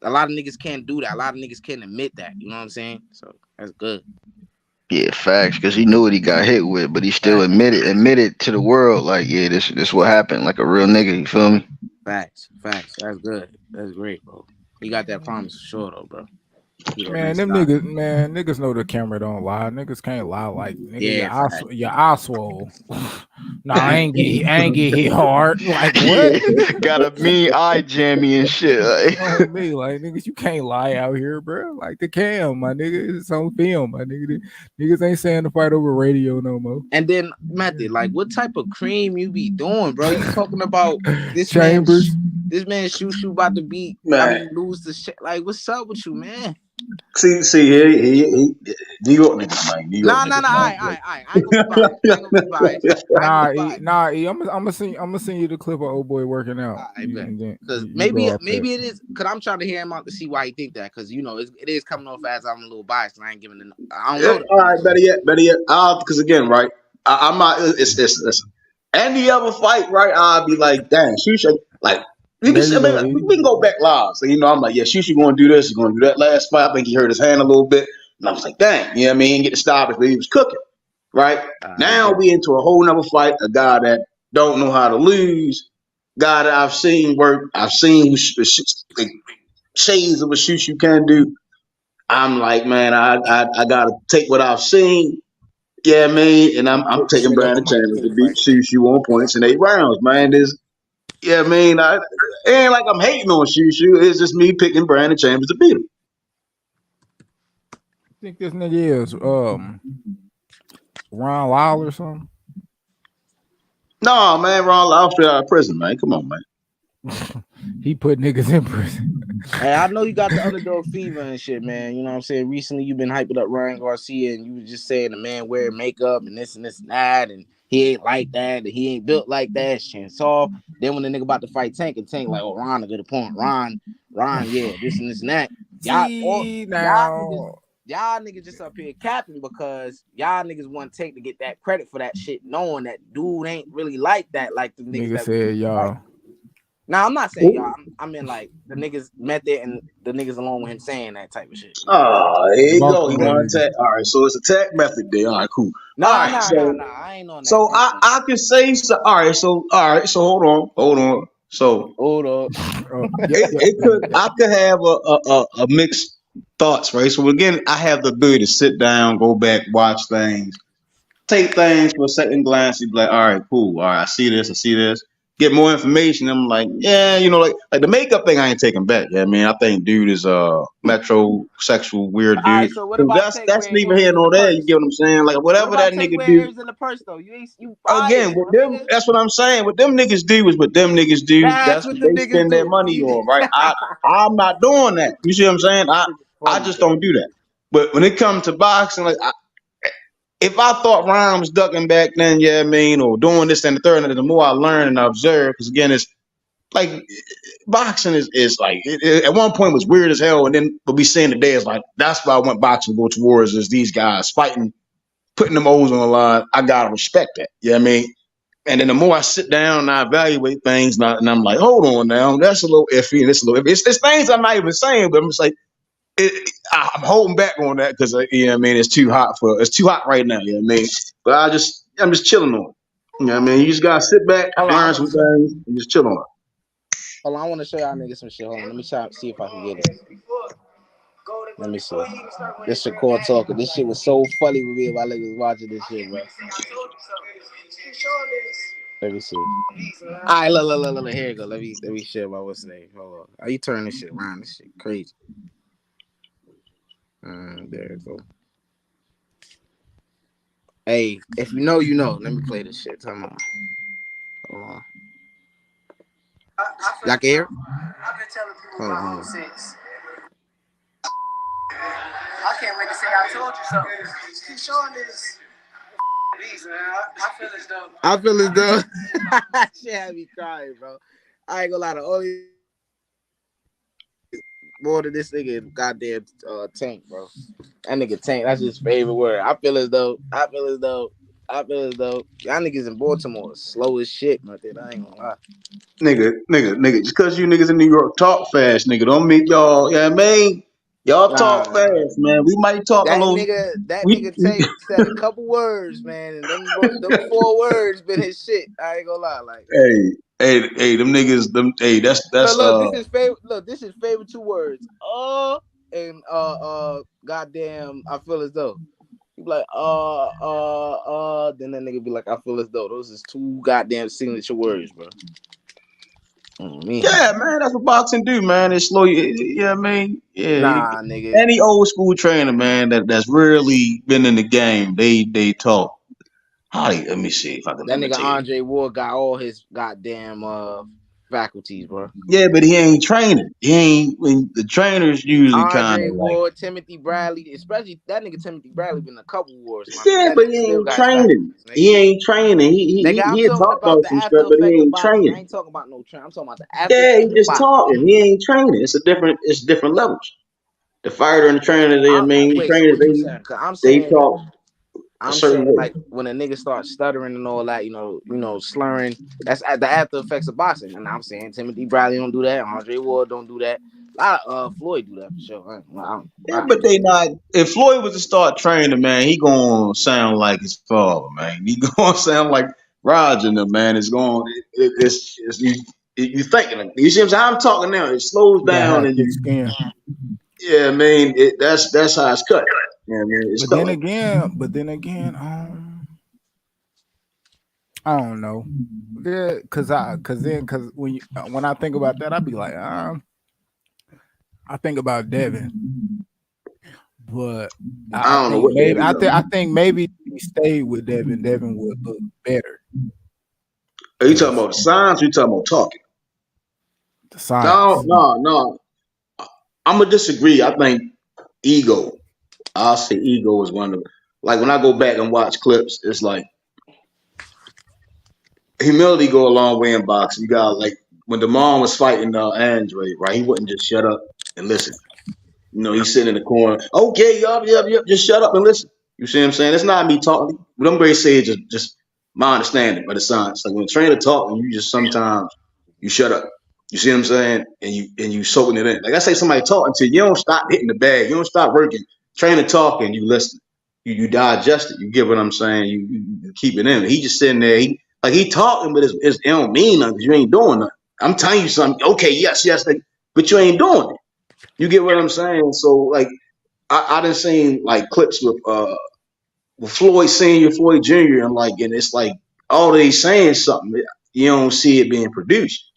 a lot of niggas can't do that. A lot of niggas can't admit that. You know what I'm saying? So that's good. Yeah, facts. Because he knew what he got hit with, but he still Facts, admitted to the world, like, yeah, this what happened, like a real nigga. You feel me? facts. That's good. That's great, bro. He got that promise for sure, though, bro. He a man, nice them guy. niggas know the camera don't lie. Niggas can't lie like nigga. Yeah, facts. Your eye swole. Nah, I ain't get hit hard. Like what, Yeah, nigga? got a mean eye jammy and shit. On Like, me, like niggas, you can't lie out here, bro. Like the cam, my nigga, it's on film, my nigga. Niggas ain't saying the fight over radio no more. And then Method, like, what type of cream you be doing, bro? You talking about this man? Chambers. This man ShuShu about to beat. I Man, mean, lose the shit. Like, what's up with you, man? see, he New York niggas, man. New York Nah. niggas, I ain't gonna be biased. I ain't gonna be biased. I ain't gonna be biased. I'm gonna send you the clip of old boy working out. I bet. And then Because you maybe go off that. it is. Because I'm trying to hear him out to see why he think that. Because you know it is coming off as I'm a little biased and I ain't giving. I don't Yeah, know all that. right, better yet. Because again, right, I'm not. It's any other fight, right? I'll be like, dang, Shusha, like we can. There I you mean, go, like, E. we can go back live. So I'm like, yeah, Shusha going to do this. He's going to do that. Last fight, I think he hurt his hand a little bit, and I was like, dang, you know what I mean? Get to stop it, but he was cooking. Right I now, bet. we into a whole nother fight. A guy that don't know how to lose. Guy that I've seen work. I've seen like, shades of a Shusha can do. I'm like, man, I gotta take what I've seen. Yeah, man, and I'm taking Take off the Brandon mic. Chambers Take to the beat mic. ShuShu on points in 8 rounds, man. This, yeah, I mean, it ain't like I'm hating on ShuShu. It's just me picking Brandon Chambers to beat him. I think this nigga is Ron Lyle or something. No, man, Ron Lyle straight out of prison, man. Come on, man. He put niggas in prison. Hey, I know you got the underdog fever and shit, man. You know what I'm saying? Recently, you've been hyping up Ryan Garcia, and you was just saying the man wearing makeup and this and that, and he ain't like that, and he ain't built like that. Chanceol. Then when the nigga about to fight Tank, and Tank like, oh, Ron a good opponent. Ron, yeah, this and that. See now. Y'all niggas just up here capping because y'all niggas want Tank to get that credit for that shit, knowing that dude ain't really like that, like the niggas Nigga that said y'all. Now I'm not saying y'all. I mean like the niggas met there and the niggas along with him saying that type of shit. You know what I'm saying? Oh, here you go. He Multiple want to niggas. attack. All right, so it's attack method there. All right, cool. All Nah. right, so I ain't on that. so I can say so. All right, so hold on. So Hold up. it could I could have a mixed thoughts, right? So again, I have the ability to sit down, go back, watch things, take things for a second glance, and be like, all right, cool. All right, I see this. get more information. I'm like, yeah, like the makeup thing I ain't taking back. Yeah, I mean, I think dude is metrosexual weird All dude. right, so what So about Tank that's wearing neither earrings here in the nor there. You purse? get what I'm saying? Like What whatever about that Tank nigga wearing do. earrings in the purse though? You Again, biased, with my them, nigga. that's what I'm saying. What them niggas do is what them niggas do. That's That's what what the they niggas spend their do. money on, right? I'm not doing that. You see what I'm saying? I Funny, just bro. don't do that. But when it comes to boxing, like if I thought Ryan was ducking back then, yeah, I mean, or doing this and the third, and the more I learn and I observe, because again, it's like boxing is like at one point was weird as hell, and then what we seeing today is like that's why I want boxing to go towards is these guys fighting, putting them O's on the line. I gotta respect that. You know what I mean? And then the more I sit down and I evaluate things, and I'm like, hold on now, that's a little iffy, and it's a little iffy. It's things I'm not even saying, but I'm just like, I'm holding back on that because you know what I mean. It's too hot right now. You know what I mean. But I'm just chilling on it. You know what I mean. You just gotta sit back, Hold on, I learn want some to show. things, and just chill on it. Hold on, I want to show y'all niggas some shit. Hold on, let me try see if I can get it. Let me see. This Shakur talking. This shit was so funny with me and my niggas watching this shit, bro. Let me see. All right, look. Here you go. Let me share my what's the name. Hold on. How you turn this shit around? This shit crazy. There you go. Hey, if you know, you know. Let me play this shit. Come on. Hold on. Y'all can hear? I've been telling people my whole since. I can't wait to say I told you something. Keyshawn is beast, man. I feel as though. I feel as though. Shit had me crying, bro. I ain't gonna lie. The only more than this nigga goddamn Tank, bro. That nigga Tank. That's his favorite word. I feel as though. Y'all niggas in Baltimore slow as shit, man. I ain't gonna lie. Nigga. Just because you niggas in New York talk fast, nigga, don't mean y'all. Yeah, you know I mean, y'all talk Nah. fast, man. We might talk a little. That We, nigga Tank said a couple words, man, and them 4 words been his shit. I ain't gonna lie, like. them niggas, that's Look, this is favorite. Look, this is favorite 2 words. And goddamn, I feel as though. He be like, then that nigga be like, I feel as though. Those is 2 goddamn signature words, bro. Me. yeah, man. That's what boxing do, man. It's slow. Yeah, I mean, yeah. Nah, nigga. Any old school trainer, man, that's really been in the game, they talk. Let me see if I can That nigga imitate it. Andre Ward got all his goddamn faculties, bro. Yeah, but he ain't training. He ain't. When the trainers usually kind Andre of like. Ward, Timothy Bradley, especially that nigga Timothy Bradley been in a couple wars, my nigga. Yeah, That but nigga he still ain't got his training. faculties, nigga. He ain't training. Nigga, I'm He'll talking talk about about the some after stuff, but he effect of ain't boxing. I training. ain't talking about no train. I'm talking about the after Yeah, he effect of just boxing, talking. nigga. He ain't training. It's different levels. The fighter and the trainer, the Wait, so trainers, what you saying? Cause they talk a I'm certain saying way. like when a nigga starts stuttering and all that, slurring. That's the after effects of boxing. And I'm saying Timothy Bradley don't do that. Andre Ward don't do that. A lot of Floyd do that for sure. Yeah, but they not. If Floyd was to start training, man, he gonna sound like his father, man. He gonna sound like Roger, and them, man. It's going. It's you thinking. You see what I'm saying? I'm talking now. It slows Got how down, and thick you. skin. Yeah, I mean, that's how it's cut. Yeah, man, it's cut like. I don't know. Yeah, cause when I think about that, I'd be like, I think about Devin, but I I don't know think what maybe David does. I think maybe if he stayed with Devin, Devin would look better Are you talking because about the signs? Or you talking about talking? the No, science. no, no. I'm gonna disagree. I think ego. I'll say ego is one of like when I go back and watch clips, it's like humility go a long way in boxing. You got like when Demond was fighting Andre, right? He wouldn't just shut up and listen. He's sitting in the corner. Okay, yup. Just shut up and listen. You see what I'm saying? It's not me talking. What I'm going to say is just my understanding of the science. Like when a trainer talking, you just sometimes you shut up. You see what I'm saying? And you soaking it in. Like I say, somebody talking to you, you don't stop hitting the bag. You don't stop working. Trainer talking, you listen. You digest it. You get what I'm saying. You keep it in. He just sitting there. He talking, but it don't mean nothing. You ain't doing nothing. I'm telling you something. Okay, yes, but you ain't doing it. You get what I'm saying? So like I done seen like clips with Floyd Senior, Floyd Junior, and it's like all they saying something. you don't see it being produced.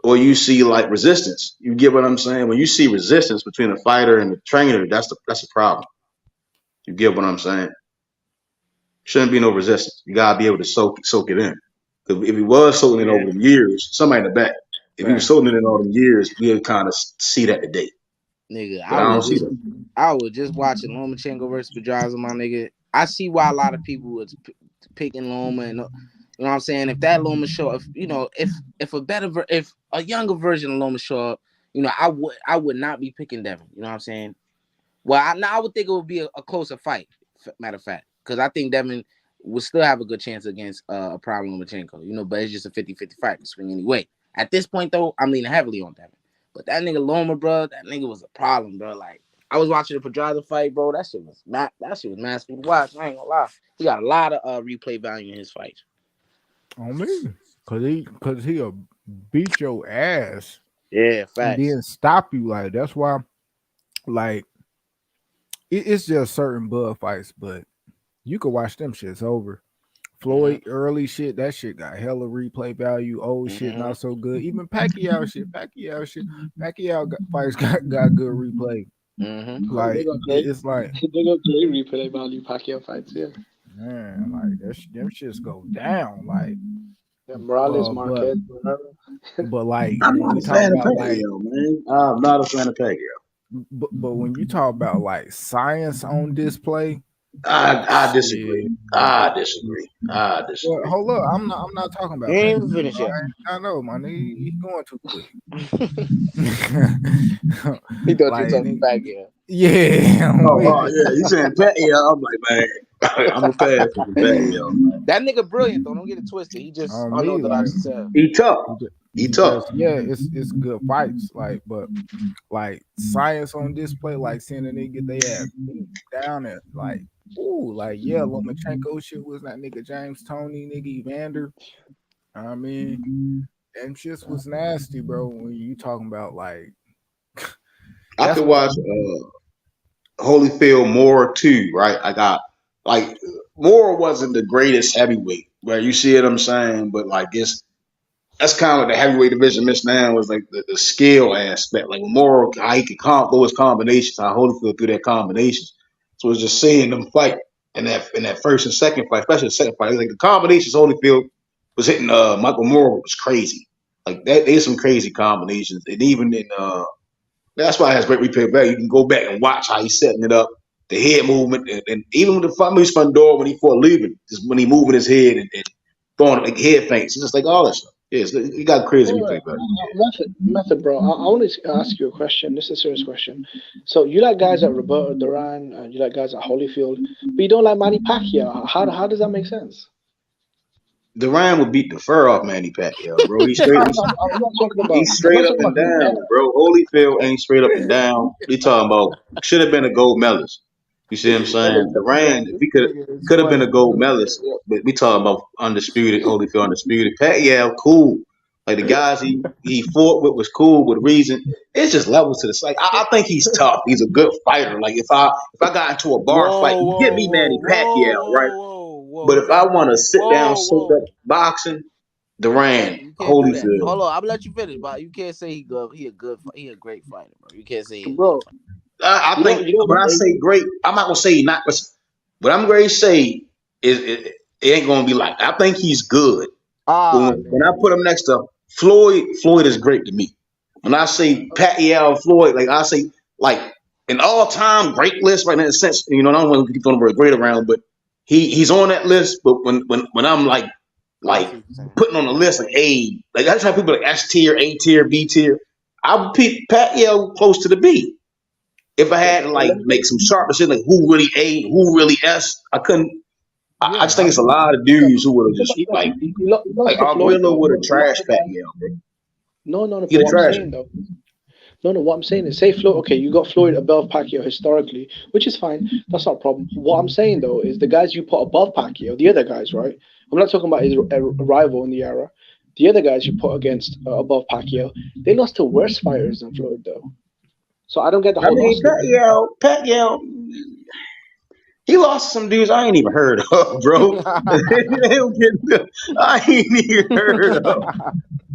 Or you see like resistance. You get what I'm saying? When you see resistance between a fighter and the trainer, that's a problem. You get what I'm saying? Shouldn't be no resistance. You gotta be able to soak it in. Because if he was soaking it over the years, somebody in the back. If he was Right. soaking it in all the years, we'd kind of see that today. Nigga, But I don't see that. I was just watching Lomachenko versus Pedraza, my nigga. I see why a lot of people was picking Loma, and you know what I'm saying. If that Loma show, if a younger version of Loma show up, I would not be picking Devin. You know what I'm saying? Well, I would think it would be a closer fight. Matter of fact, because I think Devin would still have a good chance against a prime Lomachenko. But it's just a 50-50 fight. Can swing anyway. At this point, though, I'm leaning heavily on Devin. But that nigga Loma, bro, that nigga was a problem, bro. Like, I was watching the Pedraza fight, bro. That shit was masterful to watch. I ain't gonna lie. He got a lot of replay value in his fights. On me, cause he'll beat your ass Yeah, and facts. then stop you. Like that's why, like it's just certain bud fights, but you can watch them shits over. Floyd early shit, that shit got hella replay value. Old shit not so good. Even Pacquiao shit, fights got good replay. Like it's like they got great replay value Pacquiao fights, yeah. Man, like them shits go down. Like Morales, Marquez, but like I'm when not we a talk fan of about Pacquiao, man. I'm not a fan of Pacquiao. but when you talk about like science on display, I disagree. I disagree. Well, hold up, I'm not talking about. You ain't even finished yet. I know, my nigga, he's going too quick. He thought you talking Pacquiao. Yeah. Yeah. You saying Pacquiao? I'm like, man, I'm a fan for Pacquiao. That nigga brilliant though. Don't get it twisted. He just unorthodox himself. He tough. He tough. Yeah, it's good fights. Like, but like science on display, like seeing a nigga get their ass beat down at like, ooh, like yeah, Lomachenko shit was that nigga James Toney, nigga Evander. I mean, them shits was nasty, bro. When you talking about like, I could watch Holyfield Moore too, right? I got like Moore wasn't the greatest heavyweight, right? You see what I'm saying? But like that's kind of like the heavyweight division missed now was like the skill aspect. Like Moore, how he could throw his combinations, how Holyfield threw their combinations. So it's just seeing them fight in that first and second fight, especially the second fight. Like the combinations Holyfield was hitting Michael Moore was crazy. Like there's some crazy combinations. And even in that's why it has great replay value. You can go back and watch how he's setting it up, the head movement, and even with the Fondora when he fought leaving, just when he moving his head and throwing like head feints, it's just like all that stuff. Yes, you got crazy replay value. Method, bro. I want to ask you a question. This is a serious question. So you like guys like Roberto Duran and you like guys like Holyfield, but you don't like Manny Pacquiao. How does that make sense? Duran would beat the fur off Manny Pacquiao, bro. He's straight up and down, bro. Holyfield ain't straight up and down. We talking about should have been a gold medalist. You see what I'm saying? Duran, if he could have been a gold medalist, but we talking about undisputed, Holyfield undisputed. Pacquiao, cool. Like the guys he fought with was cool with reason. It's just levels to the like. I think he's tough. He's a good fighter. Like if I got into a bar fight, you get me Manny Pacquiao, right? But if I want to sit down, soak up boxing, Duran, Holyfield. Hold on, I'm gonna let you finish, but you can't say he a great fighter, bro. You can't say bro. I think when I say great, I'm not gonna say not. What I'm going to say is it ain't gonna be like. I think he's good. When I put him next to Floyd is great to me. When I say Pacquiao, Floyd, like I say, like an all-time great list right now. In a sense, I don't want to keep throwing the word great around, but he's on that list. But when I'm like putting on the list like A, like I try people like S tier, A tier, B tier. I would pick Pacquiao close to the B. If I had to like make some sharp decisions, like who really A, who really S, I couldn't. I just think it's a lot of dudes who would have just like Arguello would have trashed Pacquiao, bro. No. What I'm saying though. No. What I'm saying is, say Floyd. Okay, you got Floyd above Pacquiao historically, which is fine. That's not a problem. What I'm saying though is the guys you put above Pacquiao, the other guys, right? I'm not talking about his rival in the era. The other guys you put against above Pacquiao, they lost to worse fighters than Floyd though. So I don't get the whole. Pacquiao. He lost some dudes I ain't even heard of, bro. I ain't even heard of.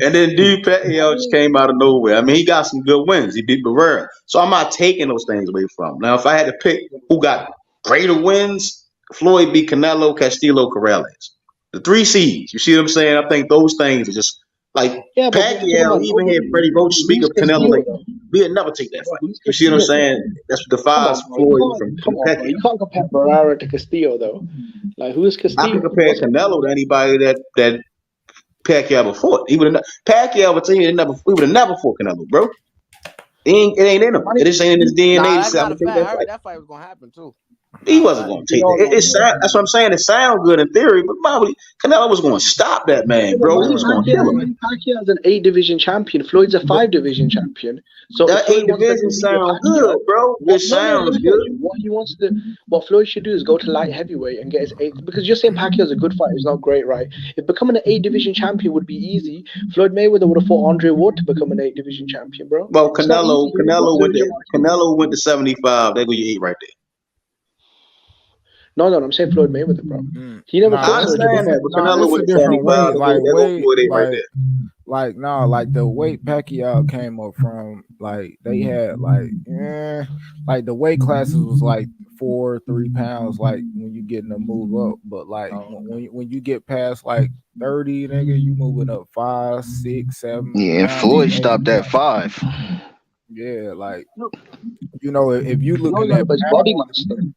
And then dude Pacquiao just came out of nowhere. I mean, he got some good wins. He beat Barrera. So I'm not taking those things away from him. Now, if I had to pick who got greater wins, Floyd beat Canelo, Castillo, Corrales. The 3 C's. You see what I'm saying? I think those things are just like Yeah, but we're talking Pacquiao, about even hear nobody. Freddie Roach speak Who's of Canelo, Castillo like, though? we'd never take that Bro, fight. who's You see what I'm Castillo? saying? That's what Come defines on, bro. You Floyd can't. from Come on, bro. Pacquiao. You can't compare Barrera to Castillo though. Like, who is I can Castillo? compare What's Canelo Castillo? to anybody that Pacquiao before. He would have Pacquiao would tell you we would have never fought Canelo, bro. It ain't in him. Man, It just ain't in his Nah, DNA to that's say I'm not a gonna take fact. that I heard fight. that fight was gonna happen too. He Not a wasn't fact. gonna take no, that. no, no. That's what I'm saying. It sounds good in theory, but probably Canelo was gonna stop that Yeah, man, but bro. He was gonna kill him. Pacquiao's an 8 division champion. Floyd's a But 5 division champion. So if That Floyd eight wants to division compete with sound good, Pacquiao, bro. It let sounds me tell good. you, what Floyd should do is go to light heavyweight and get his 8. Because you're saying Pacquiao's a good fighter, it's not great, right? If becoming an 8 division champion would be easy, Floyd Mayweather would have fought Andre Ward to become an 8 division champion, bro. Well, It's not easy. Canelo, He would have fought Sergio Martinez. Canelo went to 75. There go your 8 right there. No, I'm saying Floyd Mayweather, bro. He never nah, I fought Sergio understand that, Martinez. but nah, Canelo it's went a to different 75. weight. There Like go weight, Floyd 8 right there. like the weight Pacquiao came up from, like they had like the weight classes was like 4-3 pounds, like when you getting to move up, but like Oh, when you get past like 30, nigga, you moving up 5, 6, 7 Yeah, and pounds, Floyd even 8 stopped at pounds. 5. Yeah, like No, if you no, looking no, at but his body pounds, mass, though.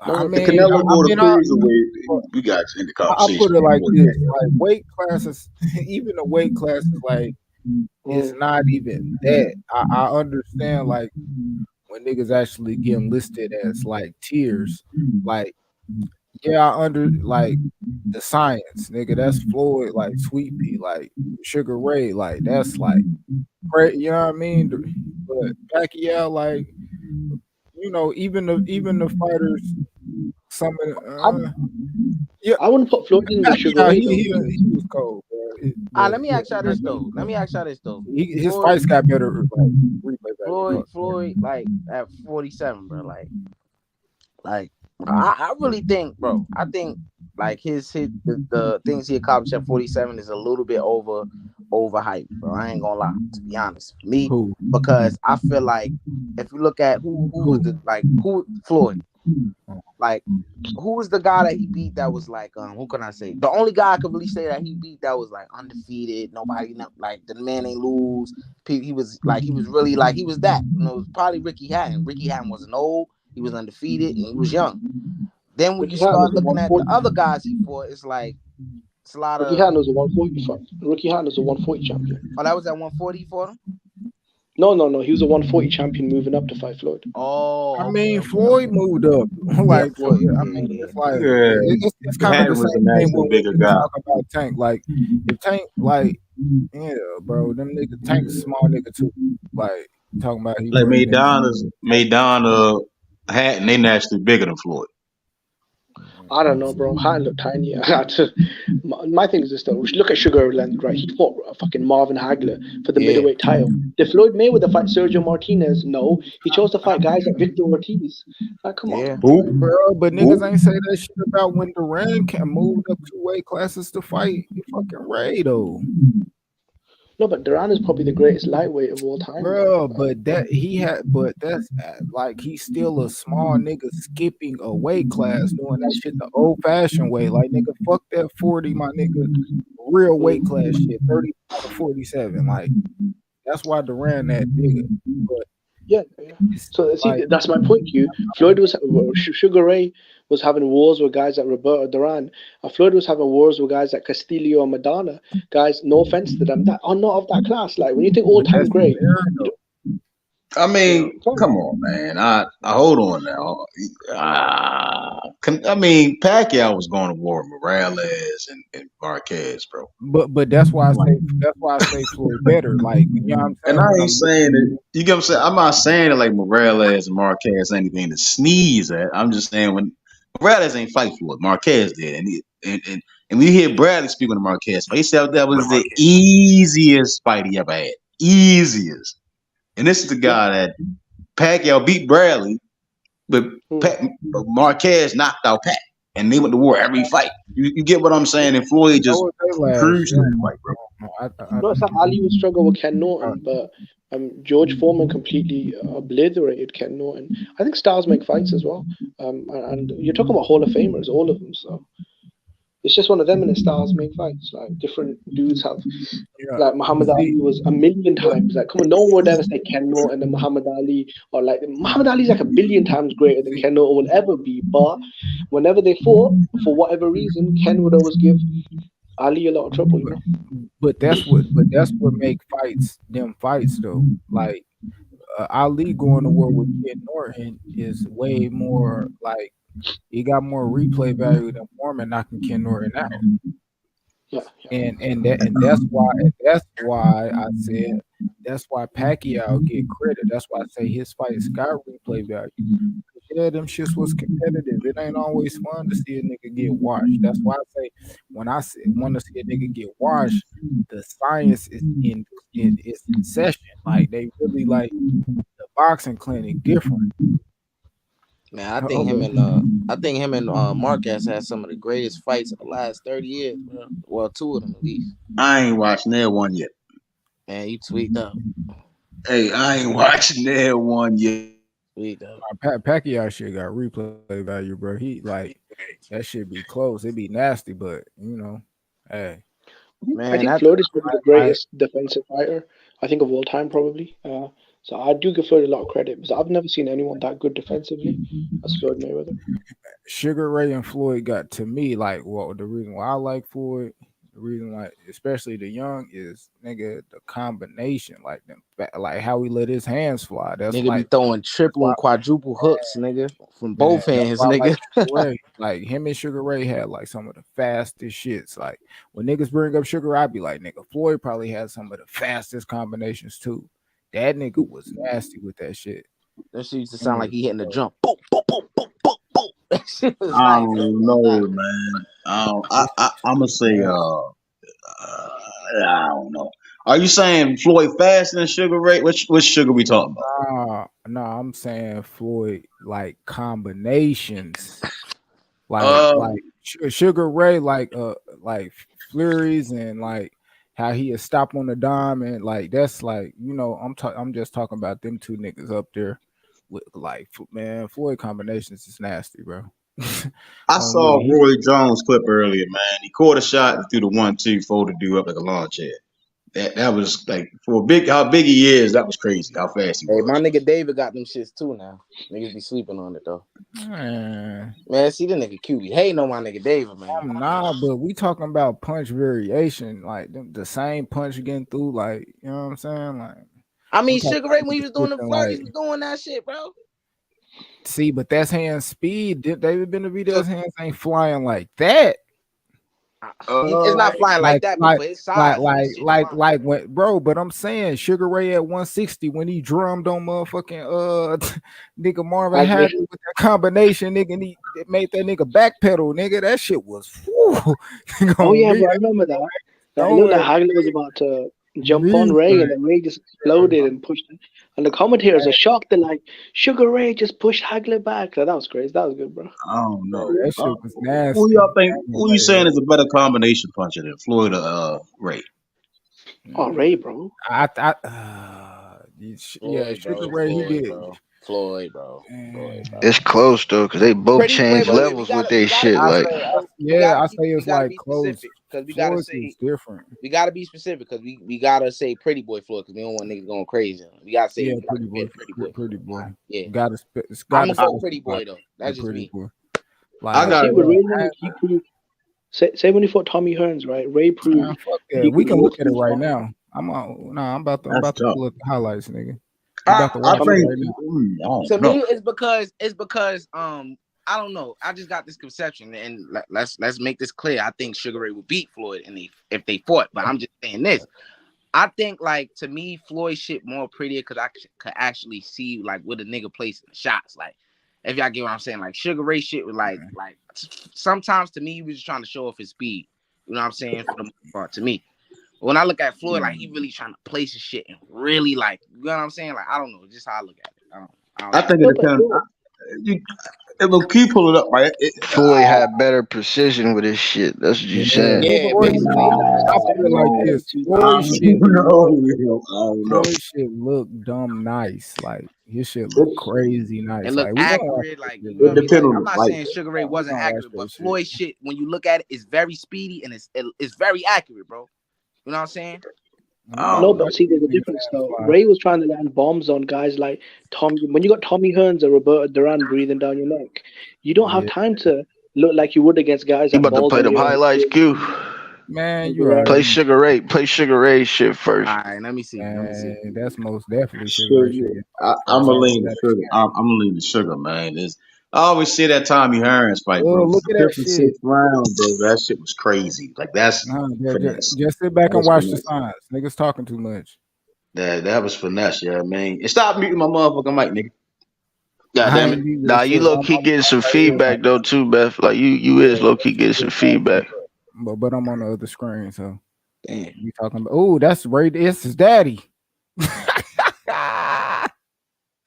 I If mean, Canelo I go to mean, cruiserweight, we got to end the I put conversation. it like this: like weight classes, even the weight classes, like it's Mm. not even that. I understand like when niggas actually get listed as like tiers, like yeah, I under like the science, nigga. That's Floyd, like Sweet Pea, like Sugar Ray, like that's like great. You know what I mean? But Pacquiao, like even the fighters, some of I, yeah, I wouldn't put Floyd in with Sugar Pacquiao, Ray, he though. he was cold, bro. let me ask y'all this though. His Floyd, fights got better, like replay value. Floyd, like at 47, bro. Like I really think, bro. I think like the things he accomplished at 47 is a little bit overhyped, bro. I ain't gonna lie, to be honest, for me, Who? because I feel like if you look at who was who Floyd, like who was the guy that he beat that was like who can I say? The only guy I could really say that he beat that was like undefeated, nobody like the man ain't lose. He was really like he was that. You know, it was probably Ricky Hatton. Ricky Hatton wasn't old, he was undefeated, and he was young. Then when you Ricky Hatton start was a looking at the 140. other guys he fought, it's like it's a lot Ricky of Hatton was a 140 fight. Ricky Hatton was a 140 champion. that was at 140 for him. No. He was a 140 champion moving up to fight Floyd. I Oh, mean, okay. Floyd moved up. Yeah, Like, Floyd. I Yeah, mean, yeah. it's like Yeah, it's kind of the Hatton was a same thing naturally when bigger niggas guy. talk about Tank. Like, if Tank, like, yeah, bro, them niggas, Tank's a small nigga too. Like, talking about he Like bring that. Maidana, Hatton, they naturally bigger than Floyd. I don't know, bro. Hatton looked tiny. My thing is this, though. Look at Sugarland, right? He fought fucking Marvin Hagler for the middleweight title. Did Floyd Mayweather fight Sergio Martinez? No. He chose to fight guys like Victor Ortiz. Like, come on. Who? Bro, but niggas Who? ain't say that shit about when Duran moved up 2 weight classes to fight fucking Ray though. No, but Duran is probably the greatest lightweight of all time, Bro, but that's like he's still a small nigga skipping a weight class doing that shit the old fashioned way. Like nigga, fuck that 40, my nigga. Real weight class shit, 35 to 47. Like that's why Duran that nigga. But Yeah. So see, like, that's my point to you. Sugar Ray was having wars with guys like Roberto Duran. Floyd was having wars with guys like Castillo and Madonna. Guys, no offense to them, that are not of that class. Like when you think all time great, I mean, come on, man. I hold on now. I mean, Pacquiao was going to war with Morales and Marquez, bro. but that's why I say Floyd better. Like, you know what I'm saying? And I When ain't saying it. You get what I'm saying? I'm not saying it like Morales and Marquez anything to sneeze at. I'm just saying when Morales ain't fight for it, Marquez did, and we hear Bradley speaking to Marquez. He said that was the easiest fight he ever had, easiest. And this is the guy that Pacquiao beat Bradley, But Marquez knocked out Pat, and they went to war every fight. You get what I'm saying? And Floyd just cruised in that fight, bro. No, it's like Ali would struggle with Ken Norton, but George Foreman completely obliterated Ken Norton. I think stars make fights as well. And you're talking about Hall of Famers, all of them. So it's just one of them, and the stars make fights. Like different dudes have. Like Muhammad Ali was a million times. Like, come on, no one would ever say Ken Norton and Muhammad Ali, or like Muhammad Ali's like a billion times greater than Ken Norton will ever be. But whenever they fought, for whatever reason, Ken would always give Ali a lot of trouble, you know. But that's what make fights them fights though. Like Ali going to war with Ken Norton is way more like he got more replay value than Foreman knocking Ken Norton out. Yeah. And that's why I said that's why Pacquiao get credit. That's why I say his fights got replay value. Yeah, them shits was competitive. It ain't always fun to see a nigga get washed. That's why I say when I want to see a nigga get washed, the science is in session. Like they really like the boxing clinic different. Man, I think him and Marquez had some of the greatest fights of the last 30 years, bro. Well, two of them at least. I ain't watched near one yet. Man, you tweaked up. Hey, I ain't watching near one yet. Tweaked up. Pacquiao shit got replay value, bro. He like that shit be close. It be nasty, but you know, hey. Man, I think Floyd is probably the greatest defensive fighter, I think, of all time, probably. So I do give Floyd a lot of credit because I've never seen anyone that good defensively as Floyd Mayweather. Sugar Ray and Floyd got to me like the reason why I like Floyd, the reason why especially the young is nigga the combination like them like how he let his hands fly. That's nigga like be throwing triple and quadruple hooks, nigga, from both hands, nigga. Like him and Sugar Ray had like some of the fastest shits. Like when niggas bring up Sugar, I be like, nigga, Floyd probably had some of the fastest combinations too. That nigga was nasty with that shit. That shit used to sound like he hitting the jump. Boom, boom, boom, boom, boom, boom. That shit was I don't know, man. I'm gonna say, I don't know. Are you saying Floyd faster than Sugar Ray? Which Sugar we talking about? No, I'm saying Floyd like combinations, like Sugar Ray, like flurries and like how he stop on the dime and like that's like I'm just talking about them two niggas up there with like man Floyd combinations is nasty, bro. I saw Roy Jones clip earlier, man. He caught a shot and threw the 1-2, folded dude up like a lawn chair. That was like for how big he is. That was crazy. How fast he was. Hey, my nigga David got them shits too now. Niggas be sleeping on it though. Man, see the nigga QB. Hey, no, my nigga David, man. Nah, but we talking about punch variation, like the same punch getting through, like you know what I'm saying, like. I mean, Sugar Ray when he was doing the flurries, he was doing that shit, bro. See, but that's hand speed. David Benavidez's hands ain't flying like that. It's not flying like that, but it's size. Like when, bro. But I'm saying Sugar Ray at 160 when he drummed on motherfucking nigga Marvin Hagler with that combination, nigga, and he made that nigga backpedal, nigga. That shit was. Oh yeah, bro, I remember that. I know that Hagler was about to jump on Ray, and then Ray just exploded and pushed him. And the commentators are shocked. They're like, Sugar Ray just pushed Hagler back. So that was crazy. That was good, bro. I don't know. That shit was nasty. Who y'all think? Who you saying is a better combination puncher than Floyd or Ray? Oh, Ray, bro. Sugar Ray, he did. Floyd, bro. It's close though, cause they both change levels with their shit. I say it's like close because we gotta say different. We gotta be specific because we gotta say Pretty Boy Floyd because we don't want niggas going crazy. We gotta say Pretty Boy. Yeah, I'm gonna go Pretty Boy though. That's just me. Like, I got it. Say when he fought Tommy Hearns, right? Ray proved. We can look at it right now. I'm about to pull up the highlights, nigga. To me, it's because I don't know. I just got this conception, and let's make this clear. I think Sugar Ray would beat Floyd, if they fought. But I'm just saying this. I think like to me, Floyd shit more prettier because I could actually see like what a nigga placing the shots. Like if y'all get what I'm saying, like Sugar Ray shit was like sometimes to me he was just trying to show off his speed. You know what I'm saying? For the most part, to me. When I look at Floyd, like he really trying to place his shit and really like, you know what I'm saying? Like I don't know, just how I look at it. I think it depends. Look, keep pulling up, right? Floyd had better precision with his shit. That's what you Yeah, saying. No, but Yeah, Floyd, basically, he got I precision. put it like this: I Floyd shit don't look, know. I don't know. Floyd shit look dumb nice. Like his shit look crazy It nice. look Like we gonna watch accurate, that like shit, you feel It bro. me? depends Like on I'm the not fight. saying Sugar Ray We wasn't gonna watch accurate, that but shit. Floyd shit, when you look at it, it's very speedy and it's very accurate, bro. You know what I'm saying? We I gonna no, don't know. but watch see, these there's a niggas difference ass though. fly. Ray was trying to land bombs on guys like Tommy. When you got Tommy Hearns or Roberto Duran breathing down your neck, you don't have Yeah, time to look like you would against guys You that about to balls play on them you highlights, Q? man, and you Duran. Play already Sugar Ray. Play Sugar Ray shit first. All right, let me see. Let me see. man. That's most definitely Sugar Ray Sugar. should get I'm first. gonna I lean know to that. sugar. I'm gonna lean to sugar, man. I always see that Tommy Hearns fight, Oh, bro. look at that Fifth and shit. sixth round, bro. That shit was crazy. Like that's Nah, finesse. just sit back That and was watch the finesse. signs. Niggas talking too much. That was finesse, yeah, man. And stop muting my motherfucking mic, nigga. God I damn ain't it. muting Nah, this you shit. low key getting I'm some right here, my feedback though too, Beth. Like you yeah, is low key getting some feedback. but I'm on the other screen, so Damn. we talking about. Oh, that's Ray. This is Daddy.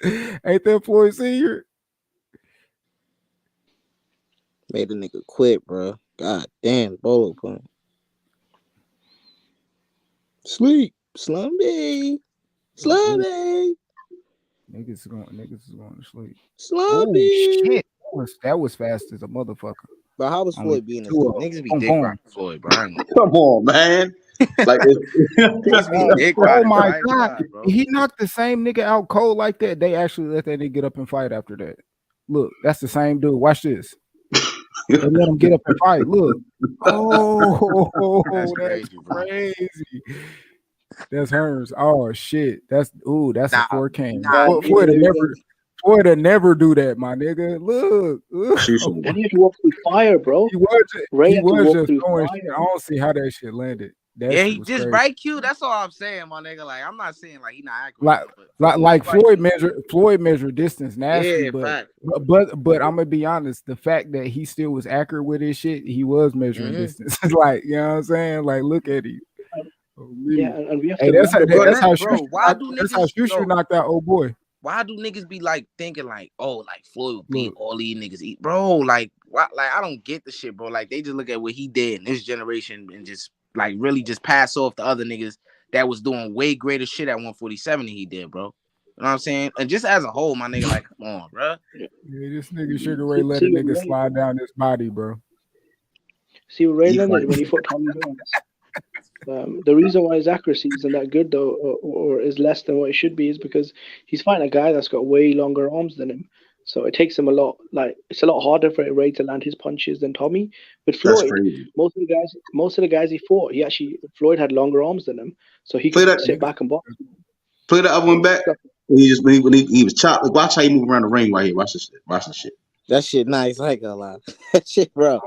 Ain't that Floyd Senior? Made a nigga quit, bro. God damn, bolo pump. Sleep. Slumpy. Oh, Slumpy. niggas is going to sleep. Oh Slumpy. shit, that was fast as a motherfucker. But how was Only Floyd being this two nigga? of 'em. Niggas be Boom, dick boom. riding Floyd, bro. I ain't gonna Come on, man. Like Niggas be dick Oh riding, bro. my I ain't gonna god, lie, bro. he knocked the same nigga out cold like that. They actually let that nigga get up and fight after that. Look, that's the same dude. Watch this. They let him get up and fight. Look. That's Oh, that's crazy, bro. crazy. That's hers. Oh shit. That's a Nah, 4K. nah, Floyd niggas. would never do that, my nigga. Look. Shoot. And he had to walk through fire, bro. Ray He had to was walk just through throwing shit. I fire. don't see how that shit landed. That Yeah, shit he was just crazy. right Q. That's all I'm saying, my nigga. Like, I'm not saying like he not accurate, Like, but like right. Floyd measured distance nasty, Yeah, but fact. but I'm gonna be honest, the fact that he still was accurate with his shit, he was measuring distance. Like, you know what I'm saying? Like, look at him. Oh, Yeah, me. and we have Hey, to remember, bro. that's how Bro, why do niggas ShuShu knocked out old boy. why do niggas be like thinking like, oh, like Floyd will beat Look. all these niggas? Bro, like, why, like I don't get the shit, bro. Like they just look at what he did in this generation and just like really just pass off the other niggas that was doing way greater shit at 147 than he did, bro. You know what I'm saying? And just as a whole, my nigga, like, come on, bro. Yeah, this nigga Sugar Ray let a with nigga Ray, slide down his body, bro. see with Ray He Leonard fight. when he fought Tommy Hearns. The reason why his accuracy isn't that good though, or is less than what it should be, is because he's fighting a guy that's got way longer arms than him. So it takes him a lot. Like it's a lot harder for Ray to land his punches than Tommy. With That's Floyd, crazy. most of the guys he fought, Floyd had longer arms than him, so he Play could that. sit back and box. Play the other one back. When he was chopped. Like, watch how he move around the ring right here. Watch this shit. Watch this shit. That shit nice. I ain't gonna lie. That shit, bro.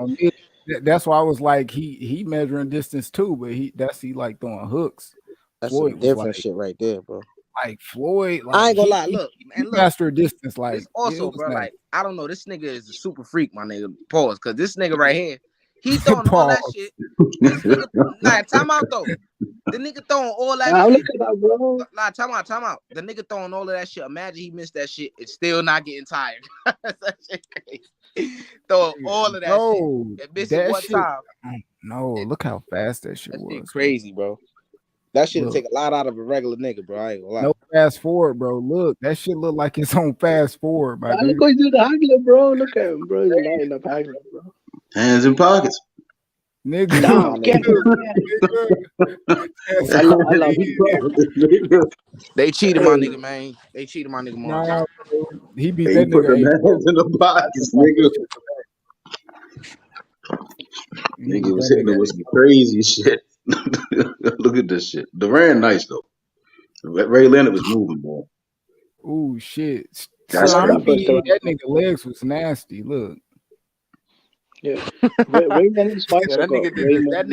That's why I was like, he measuring distance too, but he like throwing hooks. That's Floyd some was different like, shit right there, bro. Like Floyd, like I ain't gonna lie. Look, he mastered distance. Like this also, bro. nice. Like I don't know. This nigga is a super freak, my nigga. Pause, cause this nigga right here, he throwing all that shit. This nigga, nah, time out though. The nigga throwing all that shit. Look at that, bro. Nah, time out. The nigga throwing all of that shit. Imagine he missed that shit. It's still not getting tired. That shit crazy. Throwing all of that shit. And missing that one shit, time. No, look how fast that shit was. Shit crazy, bro. That shit take a lot out of a regular nigga, bro. I ain't gonna lie. No fast forward, bro. Look, that shit look like it's on fast forward, my dude. Look what he's doing the Hagler, bro. Look at him, bro. He's lighting up Hagler, bro. Hands in pockets. Nigga. Damn, get him. I love it. They cheated my nigga, man. They cheated my nigga, Mars. Nah, he beat Hey, that you put nigga. them hands in the pockets, nigga. Nigga was hitting him with some crazy shit. Look at this shit. Duran nice though. Ray Leonard was moving, boy. Oh shit. That's So crazy. that nigga legs was nasty. Look. Yeah. Ray Leonard's fights Yeah, that got nigga way did more. that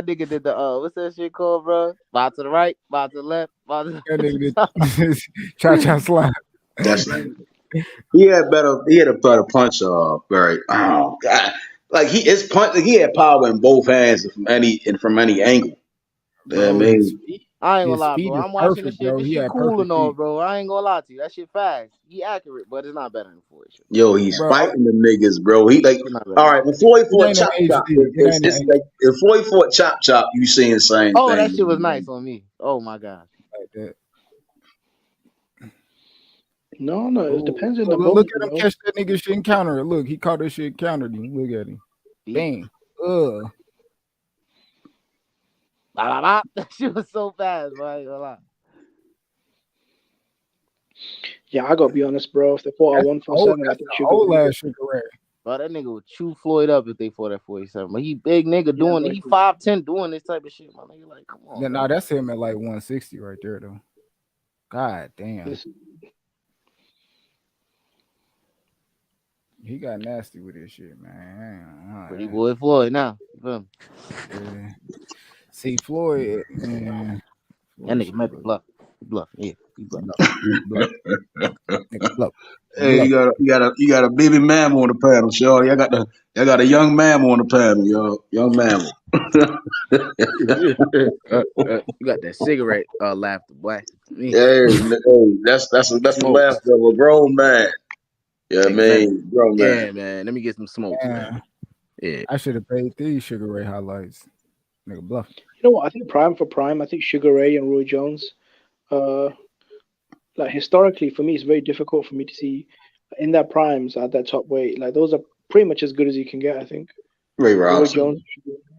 nigga did the what's that shit called, bro? Bout to the right, bout to the left, bout to That nigga did cha-cha slide. That's nice. He had a better punch, Barry. Oh god. Like his punch, he had power in both hands from any angle. Bro, I mean, I ain't gonna His lie, feet bro. is I'm watching this perfect, shit. bro. This He shit had cool perfect and all, feet, bro. I ain't gonna lie to you. That shit fast. He accurate, but it's not better than Floyd shit. Yo, he's bro. fighting the niggas, bro. He like, It's not better all than right. When Floyd. Floyd It fought ain't an Chop Chop, HD. It ain't it's an like if Floyd fought Chop Chop, you saying the same Oh, that thing. shit was nice on me. Oh my god. like that. No, it Oh, depends on the look moment, at him bro. catch that nigga shit and counter it. Look, he caught that shit and countered him. Look at him. Bang. That shit was so fast, bro. I ain't gonna lie. Yeah, I gotta be honest, bro. If they fought at 147, I think Sugar old Ray. ass Sugar Ray. Bro, that nigga would chew Floyd up if they fought at 47. But he big nigga doing bro, he 5'10" doing this type of shit, my nigga. Like, come on. Nah, that's him at like 160 right there though. God damn. Listen, He got nasty with this shit, man. Pretty boy Floyd now. You feel me? Yeah. See, Floyd, man. That nigga might be bluff. Bluff, yeah. He bluff. Bluff. Nigga, bluff. Hey, you got a baby mammal on the panel, Shorty. I got a young mammal on the panel, yo. Young mammal. You got that cigarette laughter, boy. Hey, that's the Smoke. laughter of a grown man. Yeah, I mean, grown man. Yeah, man. Let me get some smokes, man. Yeah. I should have paid these Sugar Ray highlights. Nigga, bluff. you know what? I think prime for prime. I think Sugar Ray and Roy Jones. Like historically, for me, it's very difficult for me to see in their primes at that top weight. Like those are pretty much as good as you can get. I think. Ray Robinson. Roy Jones.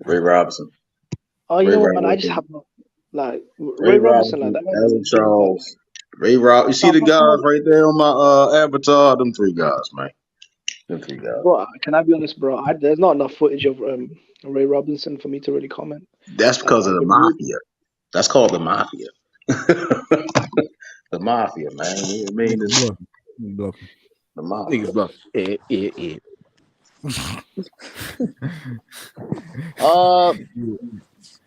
Ray Robinson. Oh, you Ray know what, man? I Robinson. just have like Ray Ray Robinson, like that. Alan Charles. Ray Rob. You see the guys right there on my avatar? Them three guys, man. Them three guys. Bro, can I be honest, bro? There's not enough footage of Ray Robinson for me to really comment. That's because of the mafia. That's called the mafia. The mafia, man. I mean, Bluffing. The mafia. Niggas bluff. Yeah.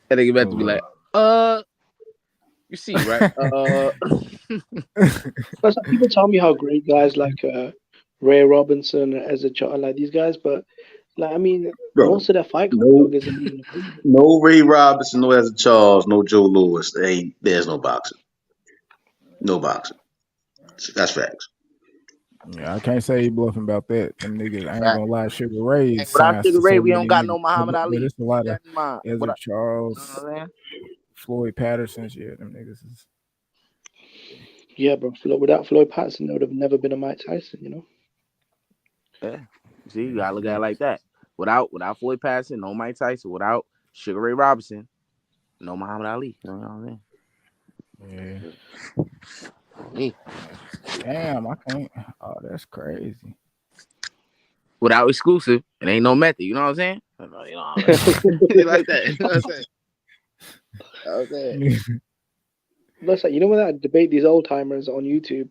That nigga about to be like, you see, right? But some people tell me how great guys like Ray Robinson as a child, like these guys, but like I mean, most of their fight isn't even. No Ray Robinson, no Ezra Charles, no Joe Louis. There's no boxing. No boxing. That's facts. Yeah, I can't say he bluffing about that. Them niggas, I ain't gonna lie. Sugar Ray is without Sugar Ray, so we don't got no niggas. Muhammad Ali. There's a lot of Ezra Charles, Floyd Patterson's. Yeah, them niggas is. Yeah, bro. Without Floyd Patterson, there would have never been a Mike Tyson. You know. Yeah. See, you gotta look at it like that. Without Floyd Patterson, no Mike Tyson. Without Sugar Ray Robinson, no Muhammad Ali. You know what I mean? Yeah. Damn, I can't. Oh, that's crazy. Without exclusive, it ain't no method. You know what I'm saying? You know what I'm saying? Like that. You know what I'm saying? That's like, you know when I debate these old timers on YouTube,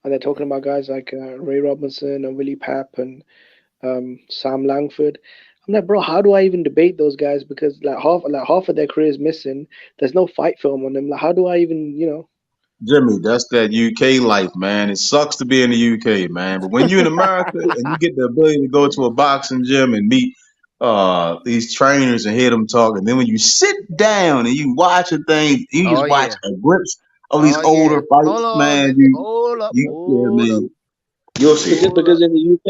and they're talking about guys like Ray Robinson and Willie Papp and Sam Langford. I'm like, bro, how do I even debate those guys? Because half of their career is missing. There's no fight film on them. Like, how do I even, Jimmy, that's that UK life, man. It sucks to be in the UK, man. But when you're in America and you get the ability to go to a boxing gym and meet these trainers and hear them talk, and then when you sit down and you watch a thing, you just watch a glimpse of these older fights, man. You'll see. Because in the UK,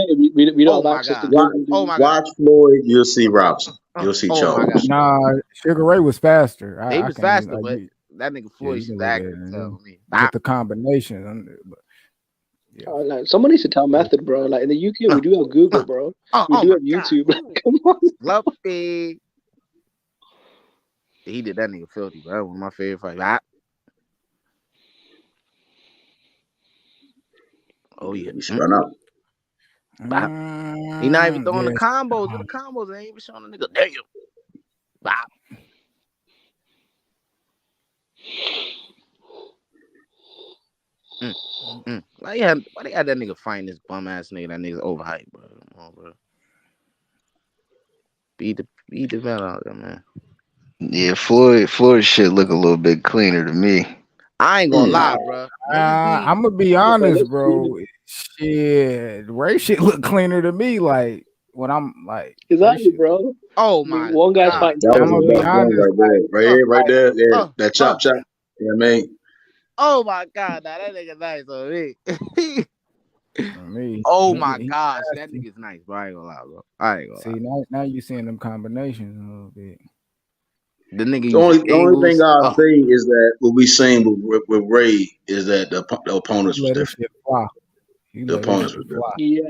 we don't have access to Google. Watch Floyd, you'll see Robinson. You'll see Charles. Nah, Sugar Ray was faster. He was faster, but that nigga Floyd's accurate. With the combination. Like, someone needs to tell Method, bro. Like in the UK, we do have Google, bro. We do have YouTube. Like, come on. Lumpy. He did that nigga filthy, bro. That was one of my favorite fights. Oh yeah, he's run up. He not even throwing the combos. The combos ain't even showing the nigga. There you. Bop. Why they had that nigga find this bum ass nigga? That nigga's overhyped, bro. Come on, bro. Beat the hell out of man. Yeah, Floyd shit look a little bit cleaner to me. I ain't gonna lie, bro. I'm gonna be honest, bro. Shit, Ray shit look cleaner to me. Like when I'm like, exactly, bro. Oh my, one guy's fighting. That was the best one right there. Right there. Yeah, that chop. You know what I mean? Oh my god, now that nigga nice on me. Me. Oh He, my he gosh, that nasty. nigga's nice, bro. I ain't gonna lie, bro. I ain't gonna See, lie. now you seeing them combinations a little bit. The nigga The using only thing angles. I'll Oh, say is that what we seen with Ray is that the opponents was Let this different. shit fly. You The let this opponents shit was different. fly. Yeah,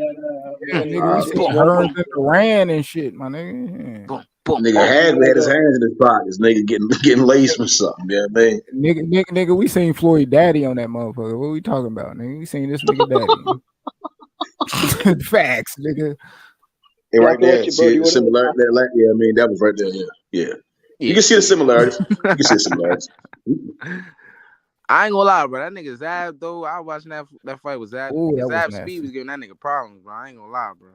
Yeah, when nigga, we it's seen boom, one Hearns thing. and Duran and shit, my nigga. boom, boom, Nigga boom. Hagley had his Whenever hands in his pockets. Nigga getting laced with something. You know what I mean? Nigga, we seen Floyd Daddy on that motherfucker. What we talking about, nigga? We seen this nigga Daddy. Facts, nigga. They you right have to watch there. it, bro. See Do you the want to? similarity? Yeah, I mean that was right there. Yeah. You Yeah, can see the yeah. similarities. You can see the similarities. I ain't gonna lie, bro. That nigga Zab though. I watching that fight with Zab. Ooh, Nigga that was Zab speed nasty. was giving that nigga problems, bro. I ain't gonna lie, bro.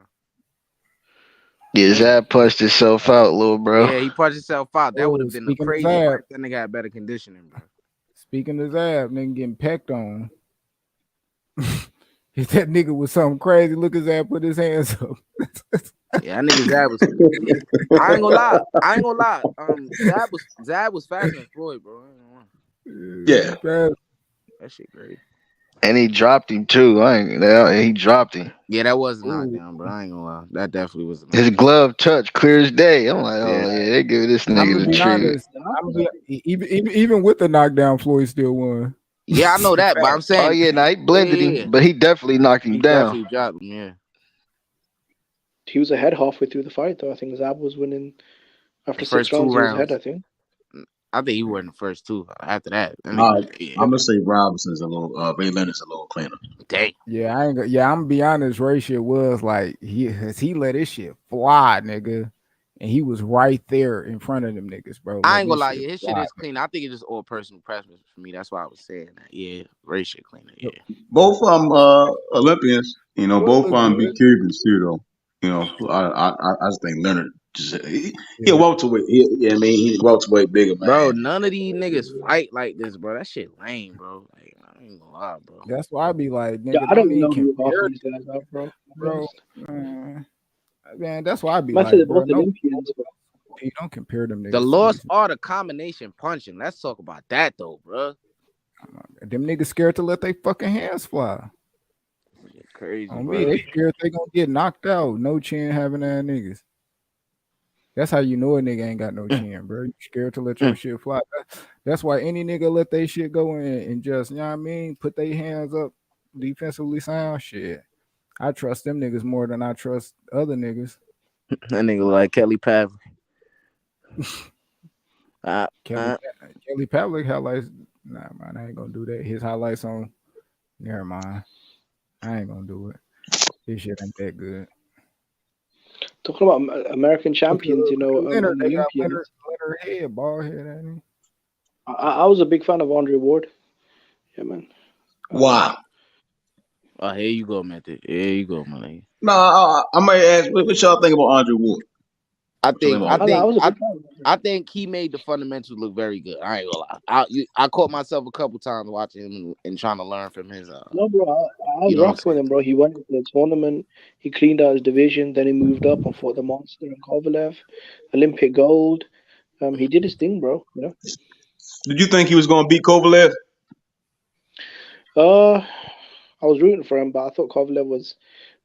Yeah, That Zab nigga. punched himself out, little bro. Yeah, he punched himself out. That would Oh, have been the speaking of crazy Zab, part. That nigga had better conditioning, bro. nigga getting pecked on. If that nigga was something crazy, look at Zab put his hands up. Yeah, that nigga Zab was. I ain't gonna lie. I ain't gonna lie. Zab was faster than Floyd, bro. I ain't gonna lie. Yeah. That shit great. And he dropped him too. He dropped him. Yeah, that was a Ooh. knockdown, bro. I ain't gonna lie. That definitely was a His knockdown. glove touch clear as day. I'm like, Yeah. oh yeah, they give this I'm nigga gonna the be treatment. honest. Even with the knockdown, Floyd still won. Yeah, I know that, but I'm Oh saying, yeah, now he blended yeah, him, but he definitely knocked him he down. definitely dropped him. Yeah. He was ahead halfway through the fight, though. I think Zab was winning The after 6 first two rounds. He was ahead, rounds. I think. I think he won the first two. After that, that I'm nigga, yeah. gonna say Robinson's a little. Ray Leonard's a little cleaner. Dang. Yeah, I'm gonna be honest. Ray shit was like he let his shit fly, nigga, and he was right there in front of them niggas, bro. I Letting ain't gonna his lie, shit yeah, his shit fly. is clean. I think it's just all personal preference for me. That's why I was saying that. Yeah, race shit cleaner. Yeah. Both Olympians. You know, Floyd both look beat good. Cubans too, though. You know, I just think Leonard just he a Yeah. welterweight. I mean, he's a welterweight bigger Bro, man. none of these niggas fight like this, bro. That shit lame, bro. Like, I ain't gonna lie, bro. That's why I be like, Yeah, nigga, I don't don't even know who half of compare, these guys are, bro. To be bro. honest. Man, that's why I be I might say like, they're bro, both no, Olympians, but don't compare them The niggas to lost these. art of combination punching. Let's talk about that though, bro. Them niggas scared to let their fucking hands fly. Crazy, On me, bro. they scared they gonna get knocked out. No chin having that niggas. That's how you know a nigga ain't got no chin, bro. You scared to let your shit fly. That's why any nigga let they shit go in and just, you know what I mean, put their hands up defensively sound shit. I trust them niggas more than I trust other niggas. That nigga like Kelly Pavlik. Kelly Pavlik highlights. Nah, man, I ain't gonna do that. His highlights on. Never mind. I ain't gonna do it. His shit ain't that good. talking about American champions, Look at Leonard. and They got Olympians. Leonard head, bald head, ain't he? I was a big fan of Andre Ward. Yeah, man. Wow. Oh, here you go, man. Here you go, man. No, I might ask, what y'all think about Andre Wood? I think I was a big fan. I think he made the fundamentals look very good. I ain't gonna lie. I caught myself a couple times watching him and trying to learn from his. No, bro, I was You know what I'm rocking with saying? him, bro. He went to the tournament. He cleaned out his division. Then he moved up and fought the monster in Kovalev, Olympic gold. He did his thing, bro. You know. Did you think he was going to beat Kovalev? I was rooting for him, but I thought Kovalev was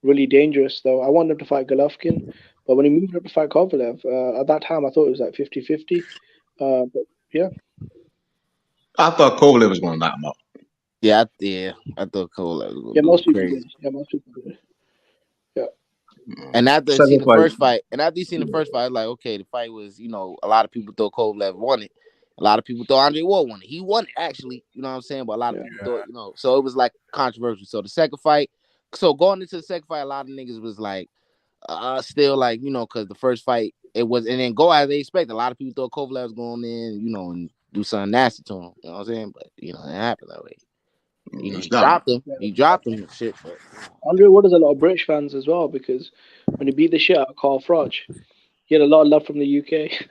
really dangerous, though. I wanted him to fight Golovkin, but when he moved up to fight Kovalev, at that time I thought it was like 50-50. But yeah. I thought Kovalev was going to knock him out. Yeah, I thought Cole was Yeah, most people crazy. did. Yeah, most people did. Yeah. And after Second seeing the fight. first fight, like, okay, the fight was, a lot of people thought Kovalev won it. A lot of people thought Andre Ward won it. He won it, actually. You know what I'm saying? But a lot of people thought, so it was like controversial. So the second fight, going into the second fight, a lot of niggas was like, still like, because the first fight, it was, and then go as they expected. A lot of people thought Kovalev was going in, and do something nasty to him. You know what I'm saying? But, it happened that way. He dropped him. He dropped him. Shit. But, Andre Ward has a lot of British fans as well because when he beat the shit out of Carl Froch, he had a lot of love from the UK.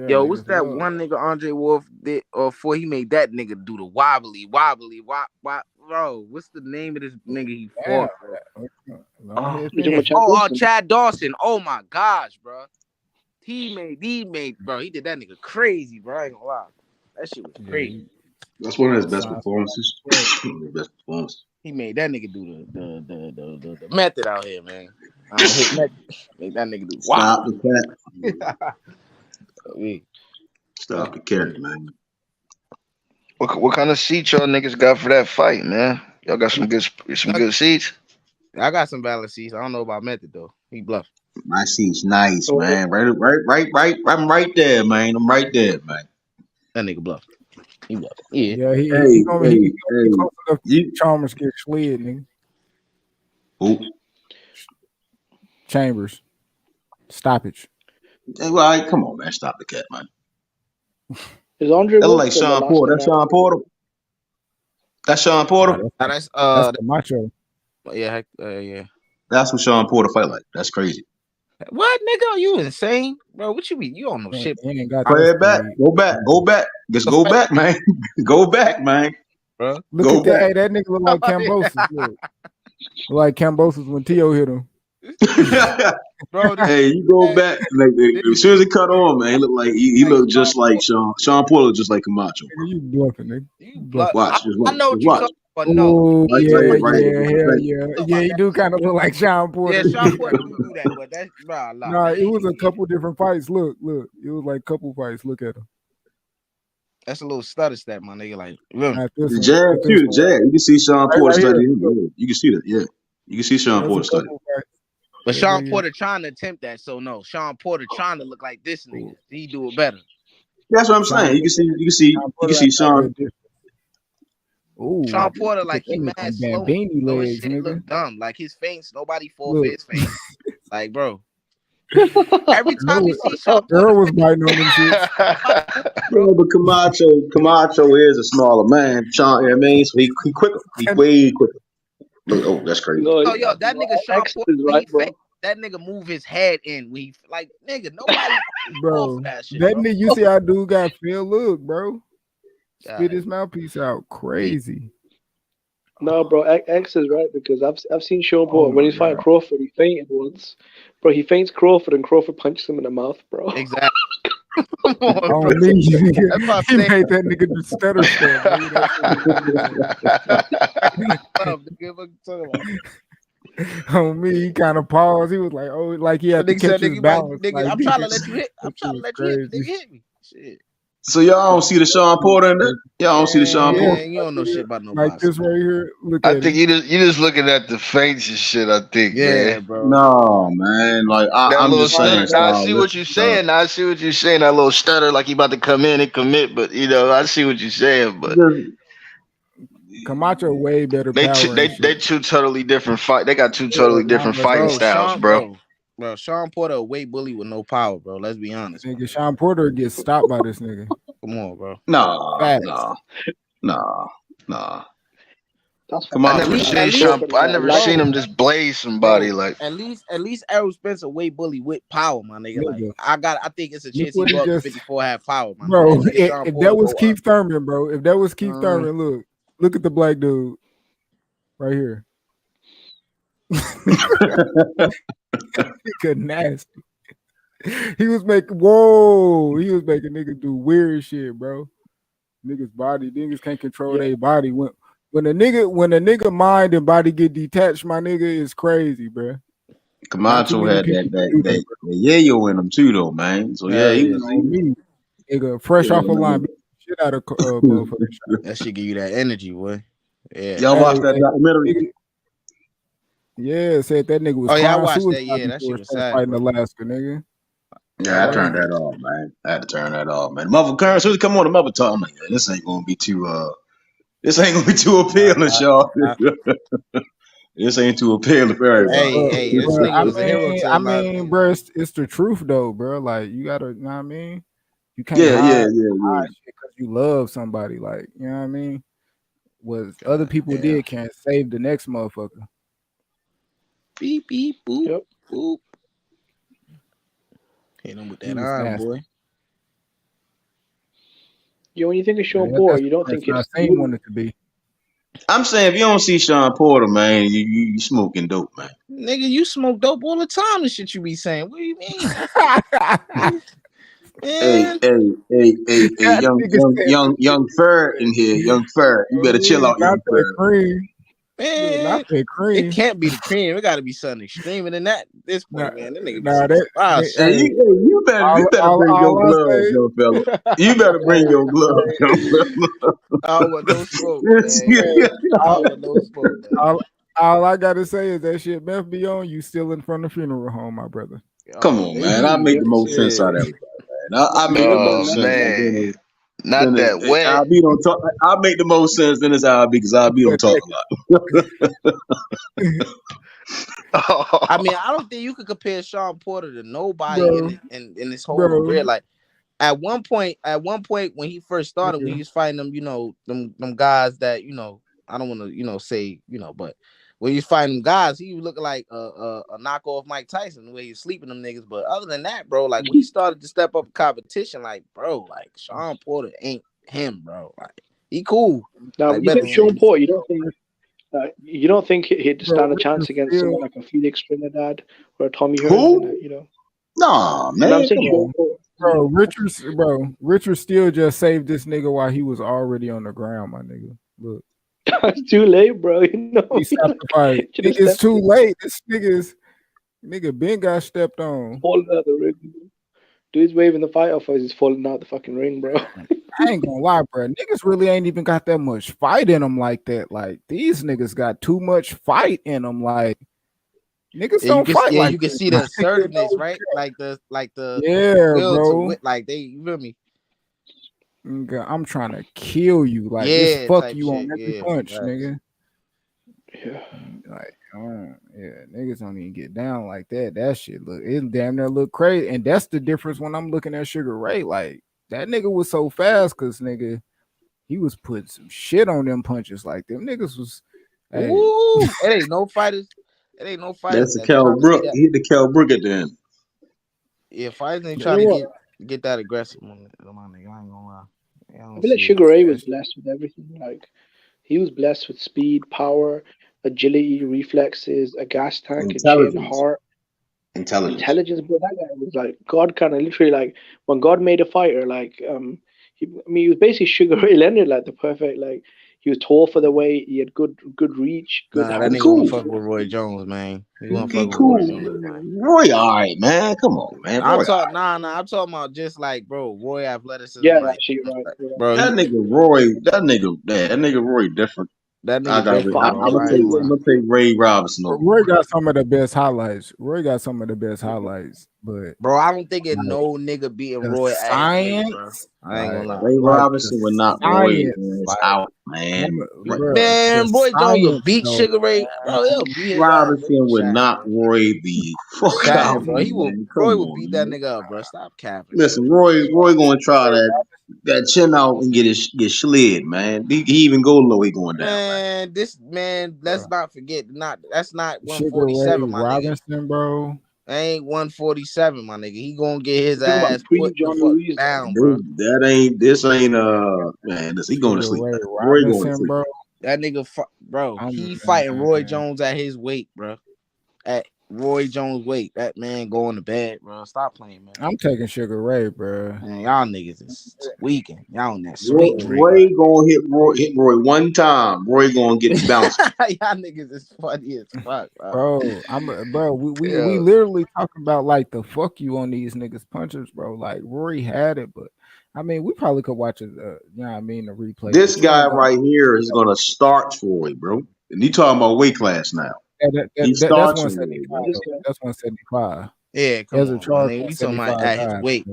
Yo, what's that one nigga Andre Wolf did, or before he made that nigga do the wobbly, bro? What's the name of this nigga he fought? Chad Dawson. Chad Dawson. Oh my gosh, bro. He made, bro. He did that nigga crazy, bro. I ain't gonna lie. That shit was crazy. That's one of his best Sounds performances. like Best performance. He made that nigga do the method out here, man. I don't hit method. Make that nigga do Stop wow. the cat. Me. Stop the cat, man. What kind of seats y'all niggas got for that fight, man? Y'all got some good seats. I got some valid seats. I don't know about method though. He bluffed. My seat's nice, So man. Right. I'm right there, man. I'm right there, man. That nigga bluffed. He bluffed. Yeah. Yeah, he Hey, gonna hey, be hey. close enough to You Chalmers get slid, nigga. who? Chambers. Stoppage. Hey, well, all right, come on, man. Stop the cat, man. is Andre That look like Wilson the Sean last Porter. That's Sean American? Porter. That's Sean Porter. That's That's Camacho. yeah. That's what Sean Porter fight like. That's crazy. What nigga? Are you insane, bro? What you mean? You don't know He shit, ain't got Play that it back. speed. Go back. Just go back, man. Go back, man. bro. Look Go at that. back. Hey, that nigga look like Cambosis. Look. Look like Cambosis when Tio hit him. Bro, this Hey, you go back. Like, as soon as it cut on, man, he looked like he like looked just like Sean. Sean Porter looked just like Camacho, bro. Nigga, you bluffing, nigga. you You bluff. bluffing. Watch, just I watch, know what just you watch. talking about. No, Oh Right, he right, look right. yeah. He do kind of look like Sean Porter. yeah. Sean Porter do that, but that's bro. Nah, it was a couple different fights. Look. It was like couple fights. Look at him. That's a little stutter step, my nigga. Like, remember? Not this The one. jab Not this too. The one. jab. You can see Sean Right, Porter right here. studying. Look, Yeah, you can see that. Yeah, you can see Sean there's a Porter studying. couple fights. But Yeah, Sean yeah. Porter trying to attempt that, so no. Sean Porter trying to look like this nigga. He do it better. That's what I'm Sean saying. You Sean can Porter see ain't that Sean. good difference. Ooh, Sean Porter, look at like, that he nigga mad on slow. Bambini So his legs, shit nigga. look dumb. Like, his feints, nobody fall for Look, his feints. Like, bro. Every time you see Sean Porter, Earl was biting on them shits. Yeah, but Camacho is a smaller man. Sean, you know what I mean, so he quicker. He way quicker. Look, oh, that's crazy. No, oh, yo, that nigga Sean X Porter, is when he right, bro. fake, that nigga move his head in. When he, like, nigga, nobody fall for Bro, that shit, that bro. nigga, you see how dude got Phil look, bro. Spit God, his mouthpiece out. Crazy. No, bro, X is right because I've seen Sean Oh Porter when my he's fighting god. Crawford, he fainted once. Bro, he feints Crawford and Crawford punches him in the mouth, bro. exactly. Come on, bro. On me, nigga. That's what I'm He saying. made that nigga do stutter step, nigga. That Love, nigga. What you talking about? shit was on me. He kind of paused. He was like, oh, like he The had to nigga said, catch his nigga, like, balance. nigga, Like, I'm trying to let you hit. I'm that shit trying to was let you hit me. crazy. Nigga, hit me. Shit. So y'all don't see the Sean Porter in it? Y'all don't see the Sean Porter? Man, you don't know shit about no Like boxing. this right here. Look I at think him. you just looking at the feints and shit. I think, Yeah, man. bro. No, man. Like That I'm little just saying, stutter. Now I see what you're stylistic. saying. Now I see what you're saying. That little stutter, like he about to come in and commit. But I see what you're saying. But Camacho way better they power and they shit. two totally different fight. They got two Yeah, totally nah, different but fighting Bro, styles, bro. Sean Porter a weight bully with no power, bro. Let's be honest, bro. nigga, Sean Porter gets stopped by this nigga. Come on, bro. Facts. Nah. That's Come fine. on, At least, man. at least, I never seen bro, him just blaze somebody bro. like. At least Errol Spence a weight bully with power, my nigga. Like, Nigga. I think it's a Look chance he what he go up to just 54 have power, my nigga. bro. That nigga Sean If Porter that was go up. Keith Thurman, bro. If that was Keith Thurman, look at the black dude right here. Nigga nasty. He was making niggas do weird shit, bro. Niggas can't control their body. When a nigga mind and body get detached, my nigga, is crazy, bro. Not too Camacho many had people can do that, that yayo in him too, though, man. So yeah, Hell he yeah. was. on me. Nigga, fresh off a line, beat the shit out of motherfucker. That shit give you that energy, boy. Yeah. Y'all watched that documentary? Nigga, yeah, said that nigga was Oh yeah, I crying watched that. suicide Yeah, that before shit was started sad, fighting bro. Alaska, nigga. Yeah, I turned that off, man. I had to turn that off, man. Mother Curren, so come on the mother talk. I'm like, yeah, this ain't gonna be too appealing, y'all. This ain't too appealing for everybody. Hey, this But nigga was a hero to a lot. bro, it's the truth though, bro. Like you gotta, you know what I mean? You can't Yeah. hide shit because you love somebody. Like, you know what I mean? What other people did can't save the next motherfucker. Beep beep boop Yep. boop. Hit him with He that was iron, nasty. boy. Yo, when you think of Sean Yeah, Porter, you don't that's think not it's saying wanted to be. I'm saying if you don't see Sean Porter, man, you smoking dope, man. Nigga, you smoke dope all the time. The shit you be saying. What do you mean? Hey, Man, That nigga said the shit young you Fur in here, said. young Fur. You better chill out, Not young that Fur. cream. Not man. that It cream. can't be the cream. It got to be something extremer than that. At this Nah, point, man, that nigga be nah, saying that. wild Hey, shit. Hey, you better bring your all I gloves, say. young fella. You better bring Hey, your gloves, hey, young fella. I don't want no smoke, man. hey, I all, don't want no smoke, man. all, all I gotta say is that shit Beth be on. You still in front of the funeral home, my brother. Come Oh, on, man. I make baby, the Yep. most sense out shit. of everybody, man. I make the Oh most sense. man, not Then that wet. I'll be don't talk. I make the most sense than this I'll be because I'll be don't But talk a lot. I mean, I don't think you could compare Sean Porter to nobody bro, in this whole bro, career. Like at one point when he first started, when he nigga, was fighting them, them guys that I don't want to say but when he was fighting them guys, he was looking like a knockoff Mike Tyson the way he was sleeping them niggas. But other than that, bro, like when he started to step up competition, like bro, like Sean Porter ain't him, bro. Like he cool, Now, like when you better think than him. Sean Porter, you don't think he'd bro, stand a Richard chance against still, someone like a Felix Trinidad or a Tommy Hearns, and Who? you know. Nah, No, I'm man. saying Come Sean on. Porter. Richard still just saved this nigga while he was already on the ground, my nigga. Look, It's too late, bro. You know, he stopped the fight. should have Nigga, it's stepped too in, late. This nigga Ben got stepped on. falling out the ring. Dude's waving the fight off as he's falling out the fucking ring, bro. I ain't gonna lie, bro. Niggas really ain't even got that much fight in them like that. Like these niggas got too much fight in them. Like niggas don't fight like You can this. see the assertiveness, right? Like the Yeah, will to bro. win, like they, you feel me? Nigga, I'm trying to kill you. Like it's Yeah, fuck type you on shit. every Yeah, punch, facts. nigga. Yeah. Like, yeah, niggas don't even get down like that. That shit it damn near look crazy. And that's the difference when I'm looking at Sugar Ray. Like that nigga was so fast because nigga, he was putting some shit on them punches. Like them niggas was, hey, Ooh, it ain't no fighters. It ain't no fighters That's the that Cal trying to be Brook. that. He hit the Cal Brook at the end. Yeah, fighters ain't You know trying to what? get that aggressive on my nigga. I ain't gonna lie. I I don't feel like see it. Sugar Ray was blessed with everything. Like he was blessed with speed, power, agility, reflexes, a gas tank, a chin, Intelligence. heart, Intelligence. intelligence. But that guy was like God, kind of literally like when God made a fighter. Like he was basically Sugar Ray Leonard, like the perfect. Like he was tall for the weight. He had good reach, good Nah, that He nigga height. won't cool. fuck with Roy Jones, man. He won't fuck He with Roy cool. Jones, man. Roy, all right, man. Come on, man. I'm Roy, all talking, right. nah. I'm talking about just like, bro, Roy Yeah, athleticism, like, actually, you're right. You're right. bro, That nigga Roy. That nigga Roy different. that I nigga got. different, But I I'm don't bro. think gonna I he ain't take. gonna I'm lie. gonna take Ray Robinson over Roy Roy. got some of the best highlights. Roy got some of the best highlights, but Bro, I don't think it like no nigga beating the Roy at his weight, bro. science, I ain't gonna lie. Ray like the Robinson would knock Roy science, ass like out, man. bruh, the Man, Roy Jones will science beat though, Sugar Ray, man. bro. He'll beat his ass Robinson in would Shatton, knock bro. Roy the fuck out, Shatton, bro. man. Roy Come will on, beat that man. nigga up, bro. Stop capping, bro. Listen, Roy gonna try that chin out and get slid, man. He even go low, he going down, Let's not forget, that's not Sugar Ray 147, my nigga. Robinson, bro. That ain't 147, my nigga. He gonna get his you're talking about ass pre put the John fuck Ruiz, though. down, bro. This ain't man. Listen, he going to Sugar sleep, Ray man. Roy going to Robinson, sleep. bro. That nigga, bro. I'm He fighting Roy Jones at his weight, bro. At Roy Jones' weight, that man going to bed, bro. Stop playing, man. I'm taking Sugar Ray, bro. Man, y'all niggas is tweaking. Y'all on that sweet drink. Roy gonna hit Roy one time. Roy gonna get bounced. Y'all niggas is funny as fuck, bro. Bro. We Yeah. literally talking about like the fuck you on these niggas punches, bro. Like Rory had it, but I mean, we probably could watch it. You know what I mean, the replay, This but you guy ain't gonna. right here is gonna start Roy, bro. And he talking about weight class now. He That's starts Roy, 175. bro. This Though. guy. That's 175. Yeah, come Ezra on, my Charles nigga. We talking about 175 at his guys. weight.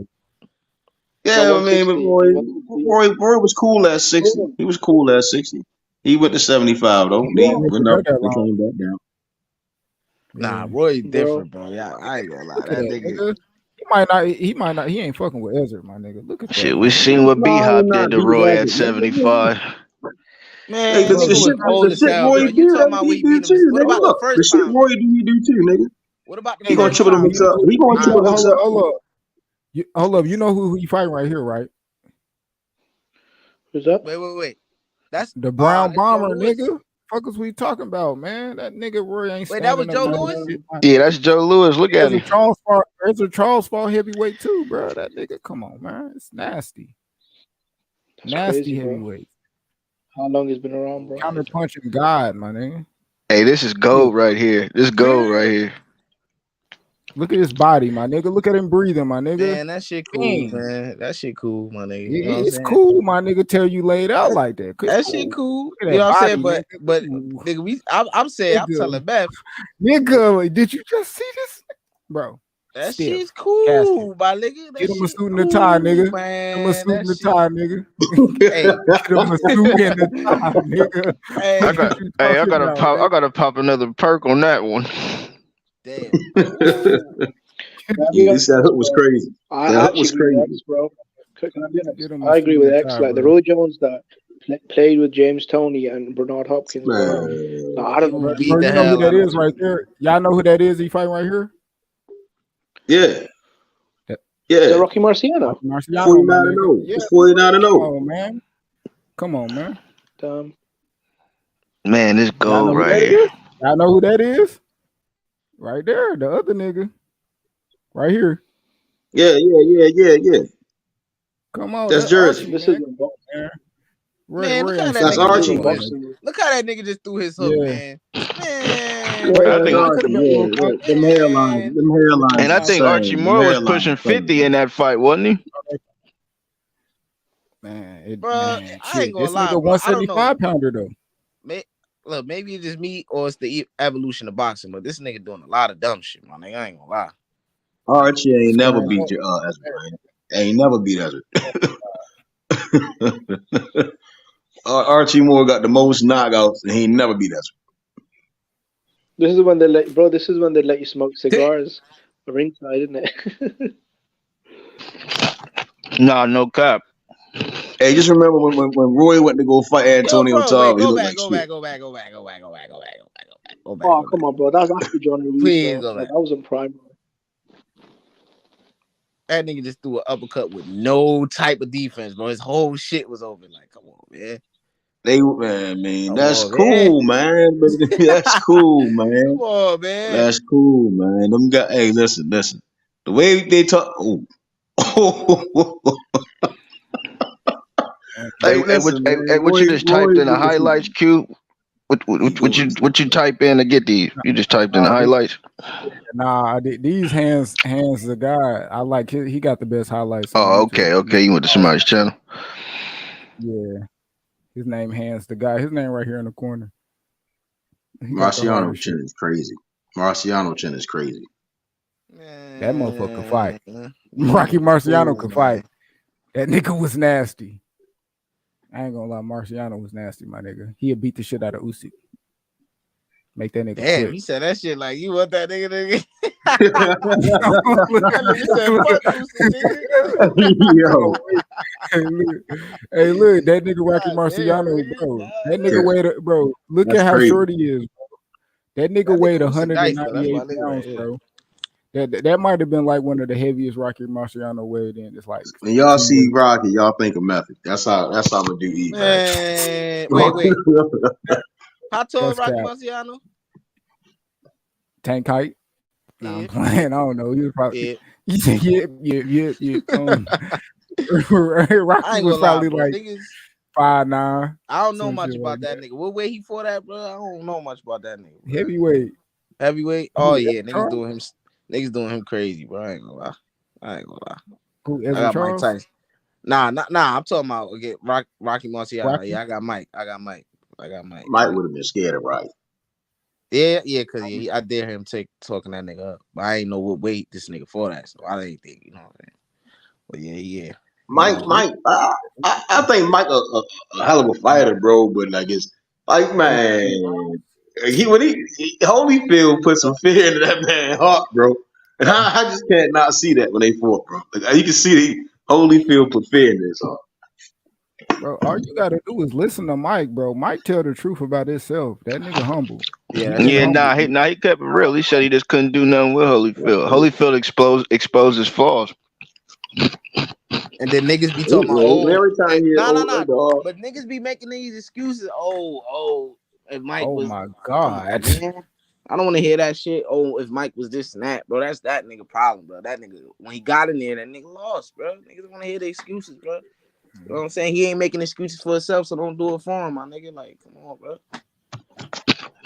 Got Yeah, I mean, but 160. He 160. Roy was cool at 60. He was cool at 60. He went to 75 though. He He ain't went been up, there that he long. came back down. Nah, Yeah. Roy Bro, different, bro. Yeah, I ain't gonna lie. Look at That that, nigga. nigga. He might not. He ain't fucking with Ezra, my nigga. Look at Shit, that, we my seen nigga. what B No, he Hop not did to beat Roy at Ezra. 75. Hey, Man, the nigga was shit, old the as shit hell, Roy bro. did, You talking that about when he he beat did him? too, What nigga. about the Look, the first shit time? Roy do too, nigga. What about the He gonna first triple the time? mix up. He gonna triple the mix up. Hold up. Hold up. You know who you fighting right here, right? who's that? Wait. That's the Brown that's Joe Bomber, Louis. nigga. Fuck is we talking about, man? That nigga Roy ain't Wait, that was standing Joe up. Louis? Yeah, that's Joe Louis. Look at him. There's a Charles Fall heavyweight too, bro. That nigga, come on, man. It's nasty. That's Nasty crazy, bro. heavyweight. How long he's been around, bro? Counter punching God, my nigga. Hey, this is gold right here. This gold right here. Look at his body, my nigga. Look at him breathing, my nigga. Man, that shit cool, man. That shit cool, my nigga. You know what I'm It's saying? cool, my nigga. Tell you laid out like that. That shit cool. Look at You know that what I'm saying? body, But nigga. nigga, I'm saying, I'm Nigga. telling Beth, Nigga, did you just see this, bro? that Stiff. shit's cool, my nigga. That Get him a shit suit and a tie, nigga. man. Get him a suit That and a shit- tie, nigga. Hey, Get him a suit and a tie, nigga. hey, I got. Hey, I gotta pop. I gotta pop another perk on that one. damn. Yeah, this that hook was crazy. I That hook actually was agree with crazy. X, bro. Can I be Get honest? him a I agree suit with and X. tie, Like the bro. Roy Jones that played with James Toney and Bernard Hopkins, bro. Man. Like, I don't know. Bro, beat Bro, the you know who hell that out of is right there? Y'all know who that is? He fighting right here? Yeah. Is that Yeah. Rocky Marciano? Marciano, 49 my and nigga. 0. Yeah, It's 49 and come 0. on, man. Come on, man. Man, this Y'all know gold who right that here. is? Y'all know who that is? Right there, the other nigga. Right here. Yeah. Come on, That's that Jersey. Archie, This man. is a box. Man, Man, look Roy how ain't that That's nigga standing just Archie. threw his. Boxing. Look how that nigga just threw his hook, Yeah. man. Man, I Roy, think I Archie, could have been yeah. more comfortable. Them hairlines, them hairlines And I the think Archie same. Them Moore was hairlines pushing the same. 50 in that fight, wasn't he? Man, bro, man, I ain't shit. gonna This lie, nigga bro. I don't know. 175 pounder though. Look, maybe it's just me or it's the evolution of boxing, but this nigga doing a lot of dumb shit, my nigga. I ain't gonna lie. Archie ain't never Squaring beat up. you, Ezra, man. Ain't never beat Ezra. Archie Moore got the most knockouts, and he ain't never beat Ezra. This is when they let, bro. This is when they let you smoke cigars ringside, isn't it? Nah, no cap. Hey, just remember when Roy went to go fight Yo, Antonio bro, wait, Tarver, he go looked back, like go shit. back, go back, go back, go back, go back, go back, go back, go back, Oh, go come back. on, bro. That was after Johnny Reese, Please bro. go back. That was in prime. That nigga just threw an uppercut with no type of defense, bro. His whole shit was over. Like, come on, man. Man, Come that's on, man. cool, man. That's cool, man. Come on, man. That's cool, man. Them guys, hey, listen. The way they talk, oh. Hey, listen, man. What you just typed in the Listen. highlights, Q? What you type in to get these? You just typed in the highlights. Nah, these hands the guy. I like he got the best highlights on Oh, YouTube. okay. You went to somebody's channel. Yeah. His name Hands the guy. His name right here in the corner. He got the Marciano hardest shit. chin is crazy. Marciano chin is crazy. That motherfucker could fight. Rocky Marciano could fight. That nigga was nasty. I ain't gonna lie, Marciano was nasty, my nigga. He'd beat the shit out of Usyk. Make that nigga Damn, quit. he said that shit like you want that nigga. That nigga said fuck Usyk, nigga. Yo. Hey, look, that nigga Rocky Marciano, bro. That nigga weighed, bro. Look That's at how crazy. short he is, bro. That nigga weighed was a dice, though. That's 198 my nigga pounds, right bro. That might have been like one of the heaviest Rocky Marciano weighed in. It's like When y'all see Rocky, y'all think of method. That's how I'm gonna do eat. Man, wait. How tall is Rocky Marciano? Tank height? Nah, I'm playing. I don't know. He was probably yeah. Rocky was probably like 5'9". I don't know much about that nigga. What weight he fought at, bro? I don't know much about that nigga. Bro. Heavyweight? Oh yeah, niggas doing him crazy, bro. I ain't gonna lie. Who, I got Charles? Mike Tyson. Nah. I'm talking about Rocky Marciano. Yeah, I got Mike. Mike would have been scared of Rocky. Yeah, because I dare him talking that nigga up. But I ain't know what weight this nigga fought at, so I didn't think, you know what I'm saying? But yeah. Mike, I think Mike a hell of a fighter, bro. But like it's like, man, Holyfield put some fear into that man's heart, bro. And I just can't not see that when they fought, bro. Like, you can see Holyfield put fear in his heart. Bro, all you gotta do is listen to Mike, bro. Mike tell the truth about himself. That nigga humble. He kept it real. He said he just couldn't do nothing with Holyfield. Holyfield exposed his flaws. And then niggas be talking about, Every time you nah. dog. But niggas be making these excuses. If Mike Oh was, my come on, God. man. I don't want to hear that shit. Oh, if Mike was this and that, bro, that's that nigga problem, bro. That nigga, when he got in there, that nigga lost, bro. Niggas want to hear the excuses, bro. You know what I'm saying? He ain't making excuses for himself, so don't do it for him, my nigga. Like, come on, bro.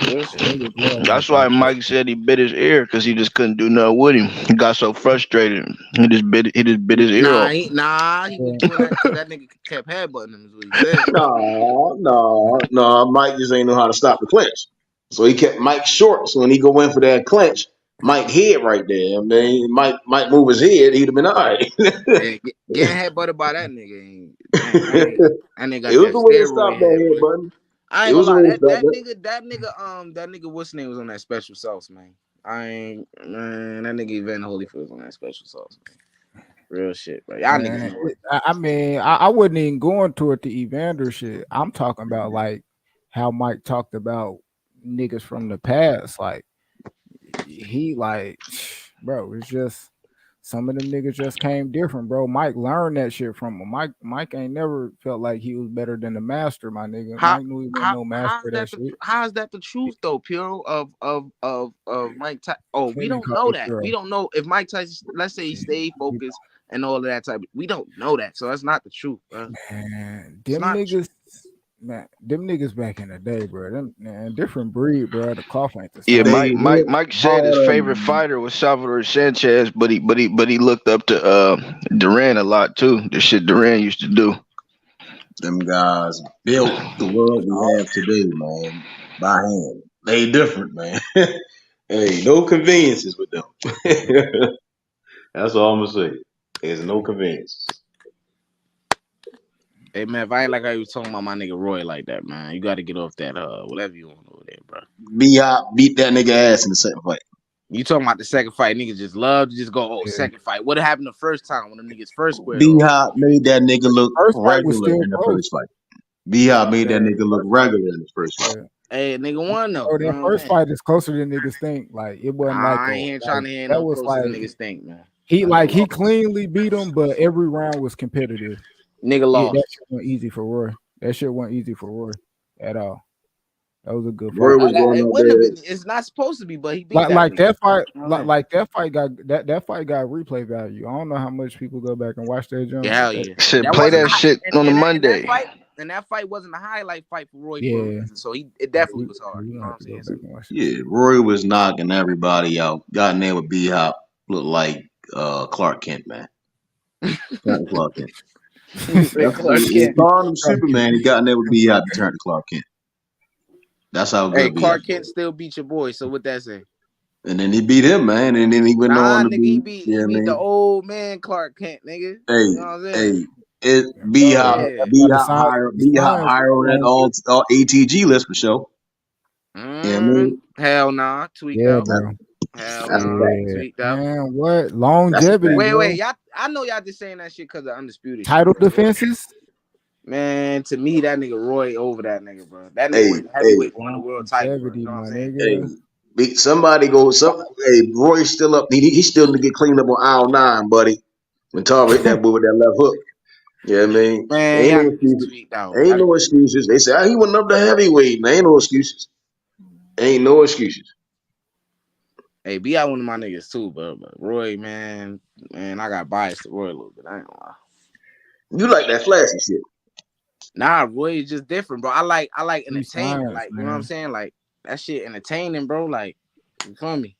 Real shit. Niggas love That's Mike why like that. Mike said he bit his ear because he just couldn't do nothing with him. He got so frustrated. He just bit his ear off. He was doing that because that nigga kept headbutting him, is what he said. No. Mike just ain't know how to stop the clinch. So he kept Mike short. So when he go in for that clinch, Mike head right there. I mean, Mike move his head, he'd have been all right. Yeah, getting headbutted by that nigga, that nigga got It was that the way to stop steroid that head, head boy. button. I It ain't was gonna the lie, way to stop that. that nigga, what's his name was on that special sauce, man. That nigga Evander Holyfield was on that special sauce, man. Real shit, bro. Y'all niggas know it. I mean, I wasn't even going toward the Evander shit. I'm talking about like how Mike talked about niggas from the past. Like he like, bro, it's just some of them niggas just came different, bro. Mike learned that shit from him. Mike ain't never felt like he was better than the master, my nigga. How Mike knew he wasn't no master of that shit. how is that the truth though, Puro, of Mike Tyson? Oh, we Kenny don't called know it that. girl. We don't know if Mike Tyson, let's say he stayed focused and all of that type. We don't know that, so that's not the truth, bro. Man, It's them not the truth. niggas, man, them niggas back in the day, bro. Them man, different breed, bro. The cloth ain't the Yeah, same. Mike said his favorite fighter was Salvador Sanchez, but he looked up to Duran a lot too. The shit Duran used to do. Them guys built the world we have today, man, by hand. They different, man. Hey, no conveniences with them. That's all I'm gonna say. There's no conveniences. Hey man, if I ain't like how you was talking about my nigga Roy like that, man, you got to get off that whatever you want over there, bro. B-Hop beat that nigga ass in the second fight. You talking about the second fight? Niggas just love to just go, second fight. What happened the first time when them niggas first squared off? B-Hop made that nigga look First fight was regular still in the close. first fight. B-Hop made that nigga look regular in the first fight. Hey, nigga won though. Oh, that first fight is closer than niggas think. Like it wasn't like I ain't trying to hear that no was closer like than niggas think, man. he cleanly beat him, but every round was competitive. Nigga lost. That shit wasn't easy for Roy. That shit wasn't easy for Roy at all. That was a good Roy fight. was going It out wouldn't have there. been. It's not supposed to be, but he beat Like that fight. nigga. Like that fight got that fight got replay value. I don't know how much people go back and watch that jump. Hell yeah. Shit, That play wasn't that shit on a Monday. that fight wasn't a highlight fight for Roy for a Yeah. reason. So it definitely was hard. You know what I'm saying? So, Yeah, Roy was knocking everybody out. Got in there with B-Hop. Looked like Clark Kent, man. Not Clark Kent. They called him Superman. He got in there with B-Hop. He turned to Clark Kent. That's how good hey, B-Hop Clark was. Kent still beat your boy. So what that say? And then he beat him, man. And then he went on to Nigga, he beat the old man Clark Kent, nigga. Hey, You know what I'm saying? B-Hop Yeah. higher on that all ATG list for sure. Yeah, man. Hell nah, tweaked Yeah, out. bro. Hell That's nah, fact. tweaked out. Man, what longevity? Wait, y'all. I know y'all just saying that shit because of undisputed title shit, bro. defenses. Man, to me, that nigga Roy over that nigga, bro. That nigga was heavyweight won the world title, bro. You know what I'm saying? Hey, Roy's still up. He still to get cleaned up on aisle 9, buddy. When Tarver hit that boy with that left hook. Yeah, man. Man, Ain't y'all no niggas excuses. tweaked out. Ain't no excuses. They say he went up to heavyweight. Man, ain't no excuses. Ain't no excuses. Hey, be out one of my niggas too, bro. But Roy, man, I got biased to Roy a little bit. I ain't gonna lie. You like that flashy shit. Nah, Roy is just different, bro. I like entertainment. Science, like, you know what I'm saying? Like that shit entertaining, bro. Like, you feel me?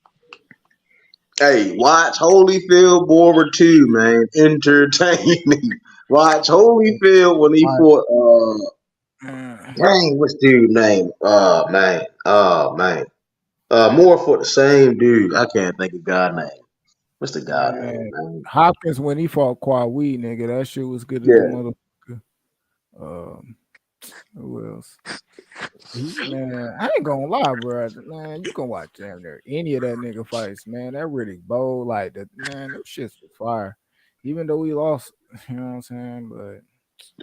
Hey, watch Holyfield Border 2, man. Entertaining. Watch Holyfield when he fought dang, what's dude's name? Man. More for the same dude. I can't think of God's name. What's the God name, man? Hopkins when he fought Kwawi, nigga, that shit was good as Yeah. a motherfucker. Who else? Man, I ain't gonna lie, bro. Man, you can watch damn near any of that nigga fights, man. That really bold, like that, man. Those shits was fire. Even though we lost, you know what I'm saying? But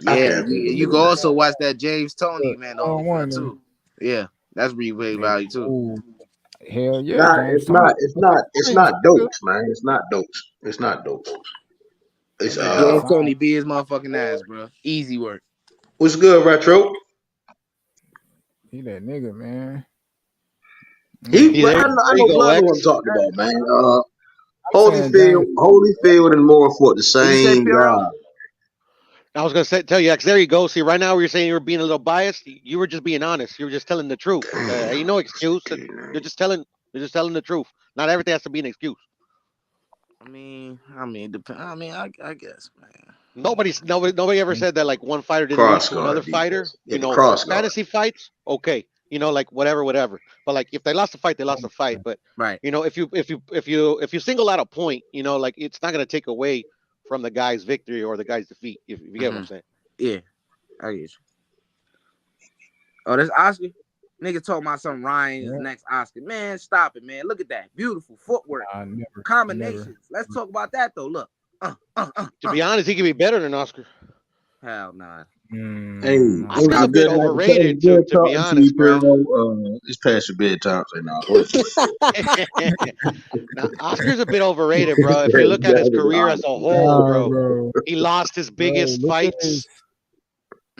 yeah, you can also watch that James Tony, man, on on one too. Yeah, that's replay value too. Ooh, hell yeah, Nah, James it's Tony. not dopes, man. It's not dopes. It's Yeah, Tony B his motherfucking ass, bro. Easy work. What's good, Retro? He that nigga, man. I know Blood know what I'm talking about, man. Holyfield and Moore the same guy. I was gonna tell you, X. There you go. See, right now, you're saying you were being a little biased. You were just being honest. You were just telling the truth. Ain't no excuse. You're just telling. You're just telling the truth. Not everything has to be an excuse. I mean, I guess, man. Nobody ever said that like one fighter didn't lose to another fighter. You know, for fantasy fights, okay. You know, like whatever. But like if they lost a fight, they lost a fight. But right. You know, if you single out a point, you know, like it's not gonna take away from the guy's victory or the guy's defeat. If you get what I'm saying. Yeah, I get you. Oh, that's Oscar. Nigga talking about some Ryan is next Oscar. Man, stop it, man. Look at that. Beautiful footwork. Combinations. Let's talk about that though. Look. To be honest, he could be better than Oscar. Hell nah. Hey, Oscar's a bit overrated, to be honest, bro. It's past your bedtime, say now. Now, Oscar's a bit overrated, bro. If you look at his career as a whole, bro, he lost his biggest fights.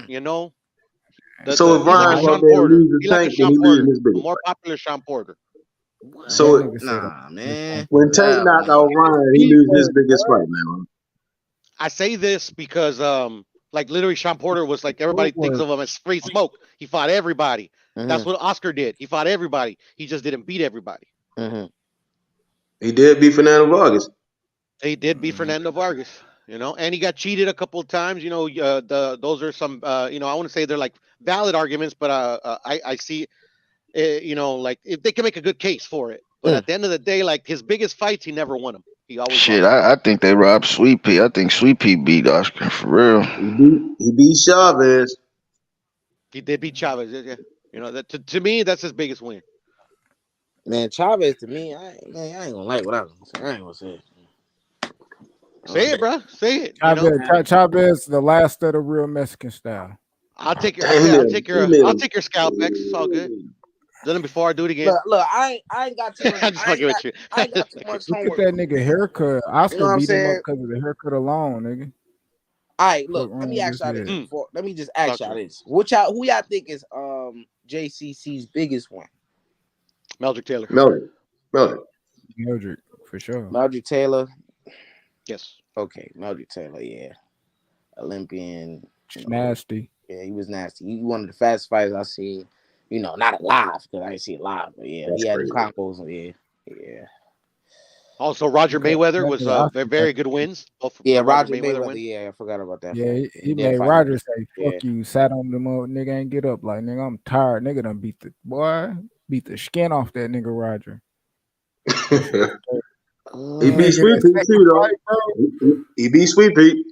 You know. So if Ryan Sean Porter, he like a Sean Porter, a more popular Sean Porter. So man. When Tank knocked out Ryan, he loses his biggest fight, man. I say this because like literally Sean Porter was like everybody thinks of him as free smoke. He fought everybody. That's what Oscar did. He fought everybody. He just didn't beat everybody. He did beat Fernando Vargas. He did beat Fernando Vargas. You know, and he got cheated a couple of times. You know, those are some. You know, I want to say they're like valid arguments, but I see, you know, like if they can make a good case for it. But at the end of the day, like his biggest fights, he never won them. He always lost. I think they robbed Sweet Pea. I think Sweet Pea beat Oscar for real. He beat Chavez. He did beat Chavez. Yeah. You know, that to me, that's his biggest win. Man, Chavez to me, I ain't gonna like what I was gonna say. I ain't gonna say it. Say it, bro. Say it. Chavez, the last of the real Mexican style. I'll take your scalp, X. It's all good. Done it before. I do it again. Look, I ain't got too much. I'm just fucking with you. I ain't got too much homework. Look at that nigga haircut. Oscar you know beat him up because of the haircut alone, nigga. All right, look. Let me ask y'all this. Let me just ask y'all this. Who y'all think is JCC's biggest one? Meldrick Taylor. Meldrick, for sure. Meldrick Taylor. Yes. Okay, Meldrick Taylor. Yeah. Olympian. Nasty. Yeah, he was nasty. He one of the fastest fighters I seen. You know, not alive because I didn't see it live, but yeah, he had the combos. Yeah. Also, Roger Mayweather was very good wins. Roger Mayweather. Yeah, I forgot about that. Yeah, he made Roger say, "Fuck you." Sat on the mode, nigga ain't get up. Like, nigga, I'm tired. Nigga done beat the skin off that nigga Roger. He beat Sweet Pea too, though. He beat Sweet Pea.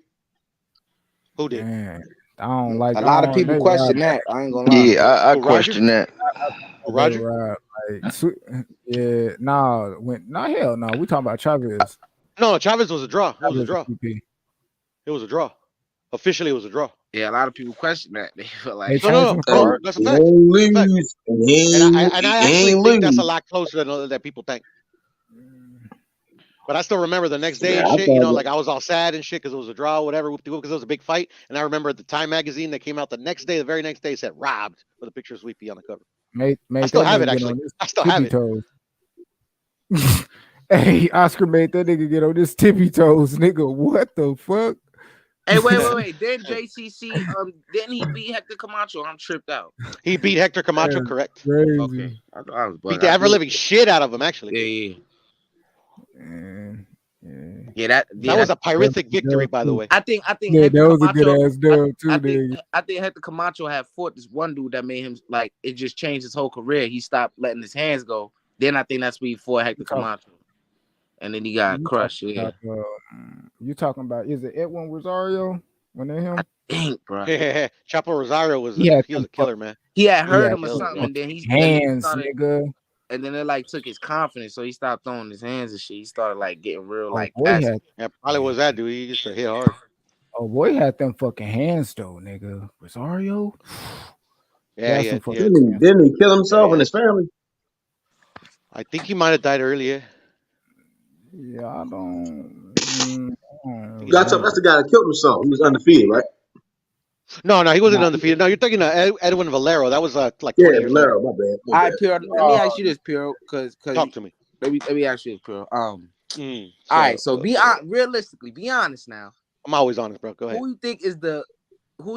Who did? Man, I don't like a lot of people question that. I ain't gonna lie. Yeah, I question that. Roger? Yeah, hell no. We talking about Chavez. No, Chavez was a draw. It was a draw. It was a draw. Officially, it was a draw. Yeah, a lot of people question that. They feel like no, that's a fact. And I actually think that's a lot closer than people think. But I still remember the next day and shit, you know, like I was all sad and shit because it was a draw, whatever, because it was a big fight. And I remember the Time magazine that came out the very next day, said robbed with a picture of Sweet Pea on the cover. I still have it, actually. I still have it. Hey, Oscar made that nigga get on his tippy toes, nigga. What the fuck? Hey, wait. Then JCC, didn't he beat Hector Camacho? I'm tripped out. He beat Hector Camacho, correct? Crazy. Okay. I was beat the ever-living shit out of him, actually. Yeah. That was a pyrrhic victory, by the way. I think that was a good ass deal too. I think Hector Camacho had fought this one dude that made him like it just changed his whole career. He stopped letting his hands go. Then I think that's when he fought Hector Camacho, and then he got crushed. Yeah. You talking about? Is it Edwin Rosario? When they him? I think, bro. Chapo Rosario was he was a killer, man. He had hurt him or something, and then nigga. And then it like took his confidence, so he stopped throwing his hands and shit. He started like getting real probably was that dude. He used to hit hard. Oh boy, had them fucking hands though, nigga. Rosario. Yeah. Didn't he kill himself and his family? I think he might have died earlier. Yeah, I don't. That's the guy that killed himself. He was undefeated, right? No, he wasn't undefeated. No, you're talking Edwin Valero. That was like 20 Yeah, years later. Valero. My bad. All right, Pure. Let me ask you this, Pure, because Talk to me. let me ask you this, Pure. All right, so realistically, be honest now. I'm always honest, bro. Go ahead. Who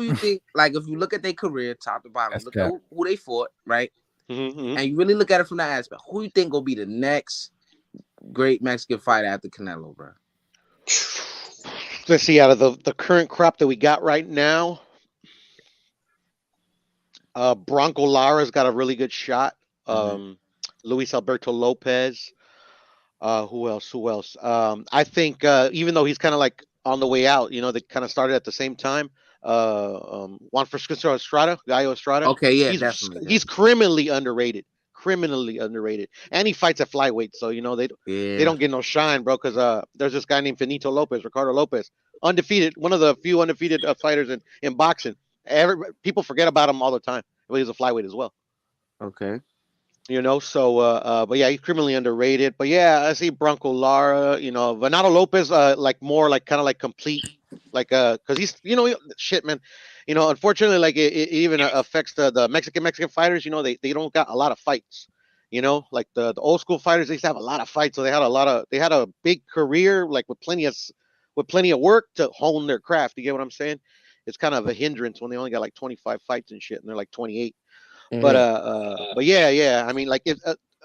you think, like, if you look at their career, top to bottom, look at who they fought, right? And you really look at it from that aspect, who you think will be the next great Mexican fighter after Canelo, bro? Let's see, out of the current crop that we got right now, Bronco Lara's got a really good shot. Luis Alberto Lopez. Who else? I think even though he's kind of like on the way out, they kind of started at the same time. Juan Francisco Estrada, Gallo Estrada. Okay, yeah, he's criminally underrated. And he fights at flyweight, so they don't get no shine, bro. Because there's this guy named Ricardo Lopez, undefeated, one of the few undefeated fighters in boxing. People forget about him all the time, but he's a flyweight as well. Okay. But yeah, he's criminally underrated. But yeah, I see Bronco Lara, Venado Lopez, like more like kind of like complete, like because he's shit, man. Unfortunately, like it even affects the Mexican fighters. They don't got a lot of fights. Like the old school fighters, they used to have a lot of fights, so they had a big career, like with plenty of work to hone their craft. You get what I'm saying? It's kind of a hindrance when they only got like 25 fights and shit, and they're like 28. But yeah. I mean, like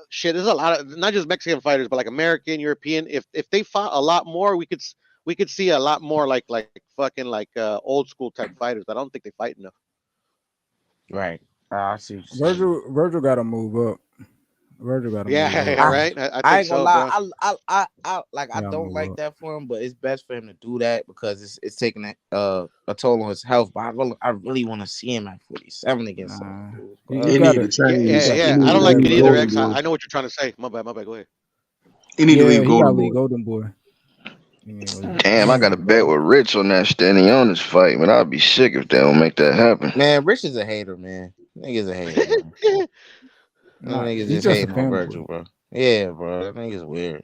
shit. There's a lot of not just Mexican fighters, but like American, European. If they fought a lot more, we could see a lot more like fucking like old school type fighters. But I don't think they fight enough. Right. I see. Virgil got to move up. Virgil got to move up. Right. I ain't gonna lie. I don't like that for him, but it's best for him to do that because it's taking a toll on his health. But I really want to see him at 47 against some dudes. Yeah. I don't like it either, X. I know what you're trying to say. My bad. Go ahead. He need to leave Golden Boy. Damn, I got a bet with Rich on that standing on this fight, man. I'd be sick if they don't make that happen. Man, Rich is a hater, man. Nigga's a hater. Man. Niggas just hating on Virgil, bro. Yeah, bro. That nigga's weird.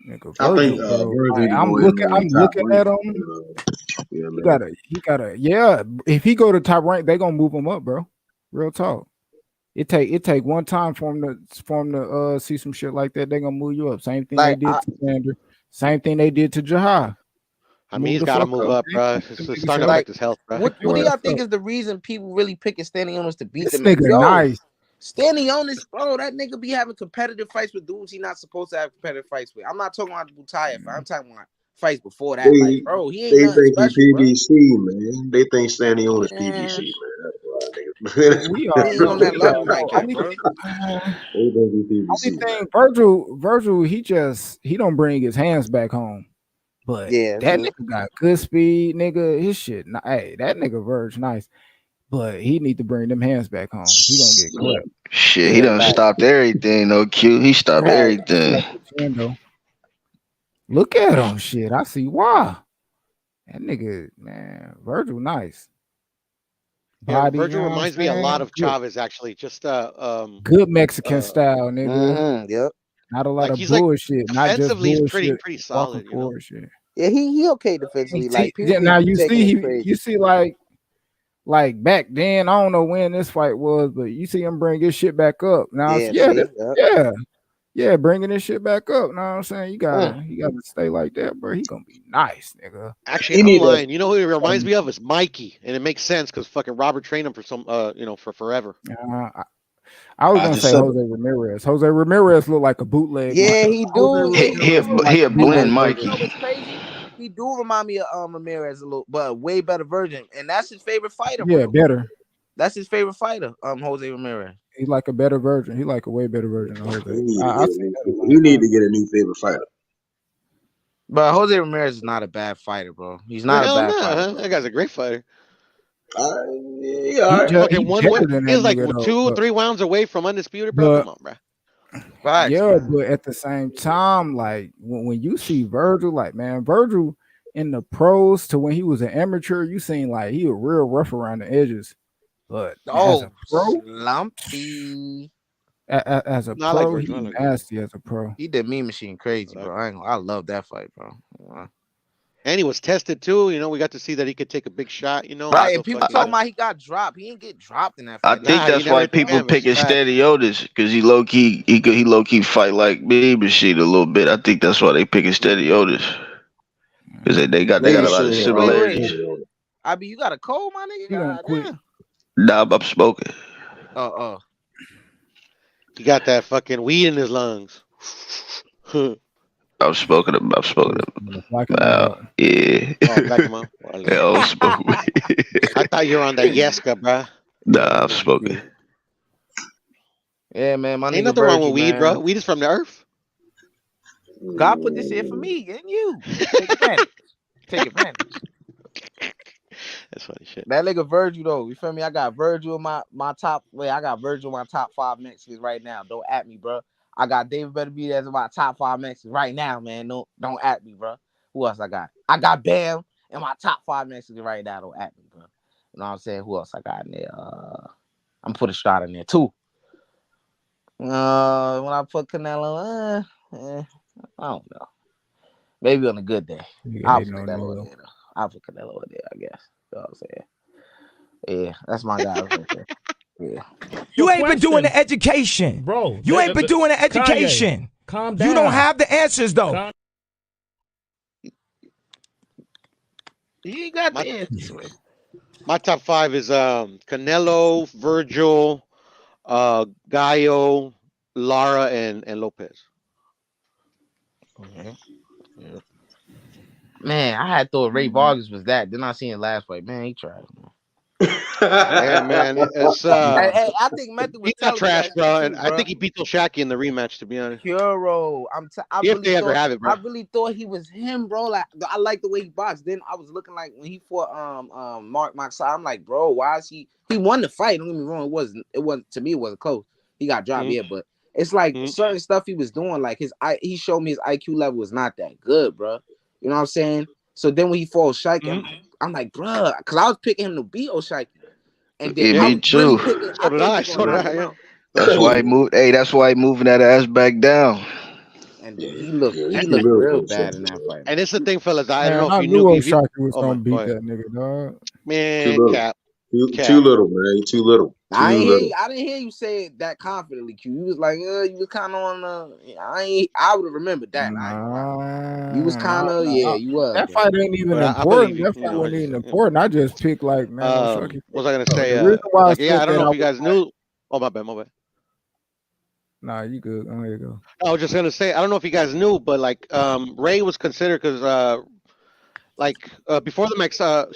I think I'm looking at him. He gotta. Yeah, if he go to top rank, they gonna move him up, bro. Real talk. It take one time for him to see some shit like that. They gonna move you up. Same thing they did to Sander. Same thing they did to Jahai. I mean, he's got to move up, bro. It's starting to affect his health, bro. What do y'all think is the reason people really picking Standing Onus to beat this them? Nigga nice. Standing Onus, bro, that nigga be having competitive fights with dudes he not supposed to have competitive fights with. I'm not talking about the Butaya fight. I'm talking about fights before that. Like, bro, he ain't nothing special, PBC, man. They think Standing Onus PBC, man. That's why we are on that level like that, bro. Only thing, Virgil, he don't bring his hands back home. But that nigga got good speed, nigga. His shit, hey, that nigga Verge nice, but he need to bring them hands back home. He gonna get clipped. Shit, he done stopped everything, though. Q, he stopped everything. Look at him, shit. I see why. That nigga, man, Virgil nice. Body, Virgil reminds me a lot of Chavez, actually. Just good Mexican style, nigga. Yep. Not a lot of bullshit. Not just defensively, he's bullshit, pretty solid. Yeah, he okay defensively. Like now you see like back then. I don't know when this fight was, but you see him bring his shit back up. Now, bringing this shit back up. Know what I'm saying? You gotta stay like that, bro. He gonna be nice, nigga. Actually, I'm lying. You know who he reminds me of is Mikey, and it makes sense because fucking Robert trained him for for forever. I was gonna say Jose Ramirez. Jose Ramirez look like a bootleg. Yeah, he do. He a blend Mikey. He do remind me of Ramirez a little, but a way better version, and that's his favorite fighter. Yeah, bro. better. That's his favorite fighter. Jose Ramirez. He's like a better version. He like a way better version of Jose. He need to get a new favorite fighter. But Jose Ramirez is not a bad fighter, bro. He's not a bad fighter. That guy's a great fighter. He's like 2-3 rounds away from undisputed, bro. Come on, bro. Right. Yeah, but at the same time, like when you see Virgil, like man, Virgil in the pros to when he was an amateur, you seen like he was real rough around the edges. But as a pro, lumpy. As a No, I like pro, he Virgil. I like Virgil. nasty as a pro. He did Mean Machine crazy, bro. I love that fight, bro. And he was tested too. You know, we got to see that he could take a big shot. You know, Right, and and people talking about he got dropped. He didn't get dropped in that I fight. think Nah, he that's never why hit the people canvas. picking Facts. Steady Otis because he low key he low key fight like Mean Machine a little bit. I think that's why they picking Steady Otis because they got Maybe a lot of shit. Wait. similarities. I mean, you got a cold, my nigga? He don't God quit. damn. Nah, I'm smoking. Oh. He got that fucking weed in his lungs. I'm smoking. Black him out. Yeah. Oh, black him out. Yeah, I'm smoking. I thought you were on that Yeska, bruh. Nah, I'm smoking. Yeah, man, my Ain't nigga nothing wrong Virgil, with weed, man. bro. Weed is from the earth. God put this here for me and you. Take advantage. Take advantage. That's funny shit. That nigga Virgil though, you feel me? I got Virgil in my top. Wait, I got Virgil in my top 5 Mexicans right now. Don't at me, bro. I got David Beterbiev as my top 5 Mexicans right now, man. No, don't at me, bro. Who else I got? I got Bam in my top 5 Mexicans right now. Don't at me, bro. You know what I'm saying? Who else I got in there? I'm gonna put a shot in there too. When I put Canelo, I don't know. Maybe on a good day. I'll put Canelo in there. I'll put Canelo in there, I guess. You know what I'm saying? Yeah, that's my guy right there. Yeah. You ain't been doing the education. Bro. You ain't been doing the education. Kanye, calm down. You don't have the answers, though. You got the answers. My top 5 is Canelo, Virgil, Gallo, Lara, and Lopez. Okay. Yeah. Man, I had thought Ray Vargas was that. Then I seen it last fight. Man, he tried. Yeah, man. It's Hey, I think Method was he's not telling me trash, that bro. shit And too, I bro. think he beat Oshaki in the rematch. To be honest, Hero, I if really they ever thought have it, bro. I really thought he was him, bro. Like I like the way he boxed. Then I was looking like when he fought Mark Moxley. I'm like, bro, why is he won the fight? Don't get me wrong, it wasn't to me. It wasn't close. He got dropped, yeah, but it's like certain stuff he was doing. Like he showed me his IQ level was not that good, bro. You know what I'm saying? So then when he fought Oshaki, I'm like, bro, because I was picking him to beat Oshaki. And then Me too. Picking, So did I. So did I. Yeah. That's why he moved. Hey, that's why he moving that ass back down. And then he looked little real for bad in that fight. And it's the thing, fellas. I don't Man, know I if you knew knew. Oshaki was gonna Go beat ahead. that nigga, dog. Man, cap. Too little, man. Too little. I didn't hear you say it that confidently, Q. You was like, you was kind of on I would have remembered that. You was kind of, you was. That fight ain't even important. That fight wasn't even important. I just picked like, man, Oshaki. What was I gonna say? The reason why I don't know if you guys knew. Oh, my bad. Nah, you good. There you go. I was just gonna say, I don't know if you guys knew, but like, Ray was considered because, before the Max, what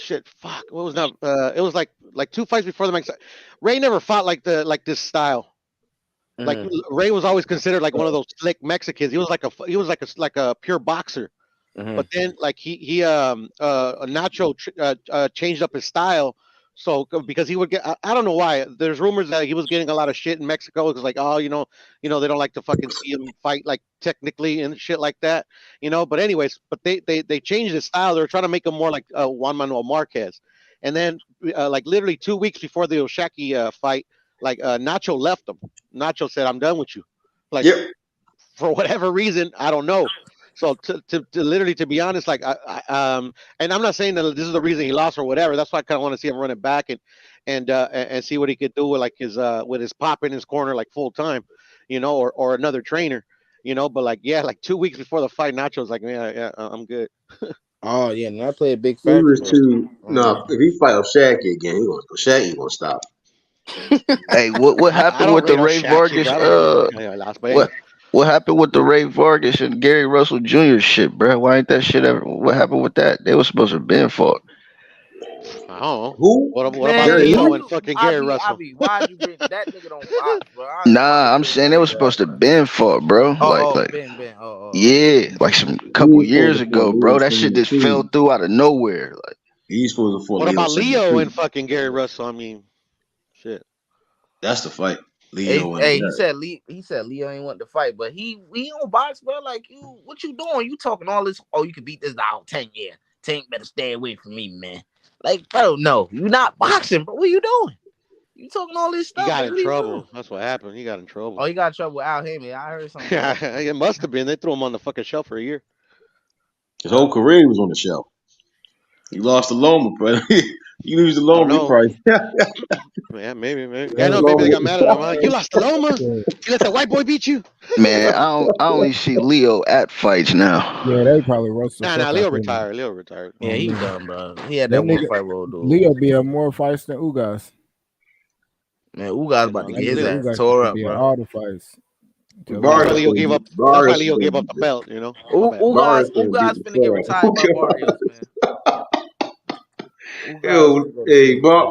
was not? It was like 2 fights before the Max. Ray never fought like this style. Like Ray was always considered like one of those slick Mexicans. He was like a pure boxer. But then like he Nacho changed up his style. So because he would get, I don't know why. There's rumors that he was getting a lot of shit in Mexico because like, oh, you know they don't like to fucking see him fight like technically and shit like that. But anyways, they changed his style. They were trying to make him more like Juan Manuel Marquez. And then like literally 2 weeks before the Oshaki fight, like Nacho left him. Nacho said, "I'm done with you." Like for whatever reason, I don't know. So to literally, to be honest, like and I'm not saying that this is the reason he lost or whatever. That's why I kind of want to see him run it back and see what he could do with like his pop in his corner like full time, or another trainer, But like 2 weeks before the fight, Nacho's like, yeah, I'm good. Oh yeah, and I play a big He factor. was too. No, if he fight Oshaki again, Oshaki gonna stop. Hey, what happened with the Ray Vargas? What happened with the Ray Vargas and Gary Russell Jr. shit, bro? Why ain't that shit ever? What happened with that? They were supposed to have been fought. I don't know. Who? What about Leo and fucking Gary Russell? Why'd you bring that nigga don't box, bro? Nah, I'm saying they were supposed to have been fought, bro. Ben. Yeah, like some couple years ago, bro. That shit just fell through out of nowhere. Like he's supposed to fight. What about Leo and fucking Gary Russell? I mean, shit. That's the fight. Leo and he said Leo ain't want to fight, but he don't box, bro. Like what you doing? You talking all this? Oh, you can beat this out 10 years. Tank better stay away from me, man. Like, bro, no, you not boxing, bro. What you doing? You talking all this stuff? He got Like, in what are you trouble. doing? That's what happened. He got in trouble. Oh, he got in trouble with Al Heyman. I heard something about that. It must have been. They threw him on the fucking shelf for a year. His whole career was on the shelf. He lost the Loma, but he lose the I don't Loma, he know. probably. Yeah, maybe. Yeah, I know. Maybe they Loma. got mad at him. Huh? You lost the Loma. You let the white boy beat you. Man, I only see Leo at fights now. Yeah, they probably roast the Nah, fuck Leo out of him. retired. Leo retired. Yeah, On he me. done, bro. He had That that one nigga, fight with old dude. Leo be at more fights than Ugas. Man, Ugas about to That get his nigga ass Ugas tore used to up, be at bro. all the fights. Tell That's why Barrios Ugas. Leo gave gonna up. beat That's why Barrios Leo gave gonna up beat the the belt. You know. My bad. Barrios gonna beat Ugas the finna get fuck retired by out. Barrios, man. Ugas Yo, finna go to hey, sleep, man.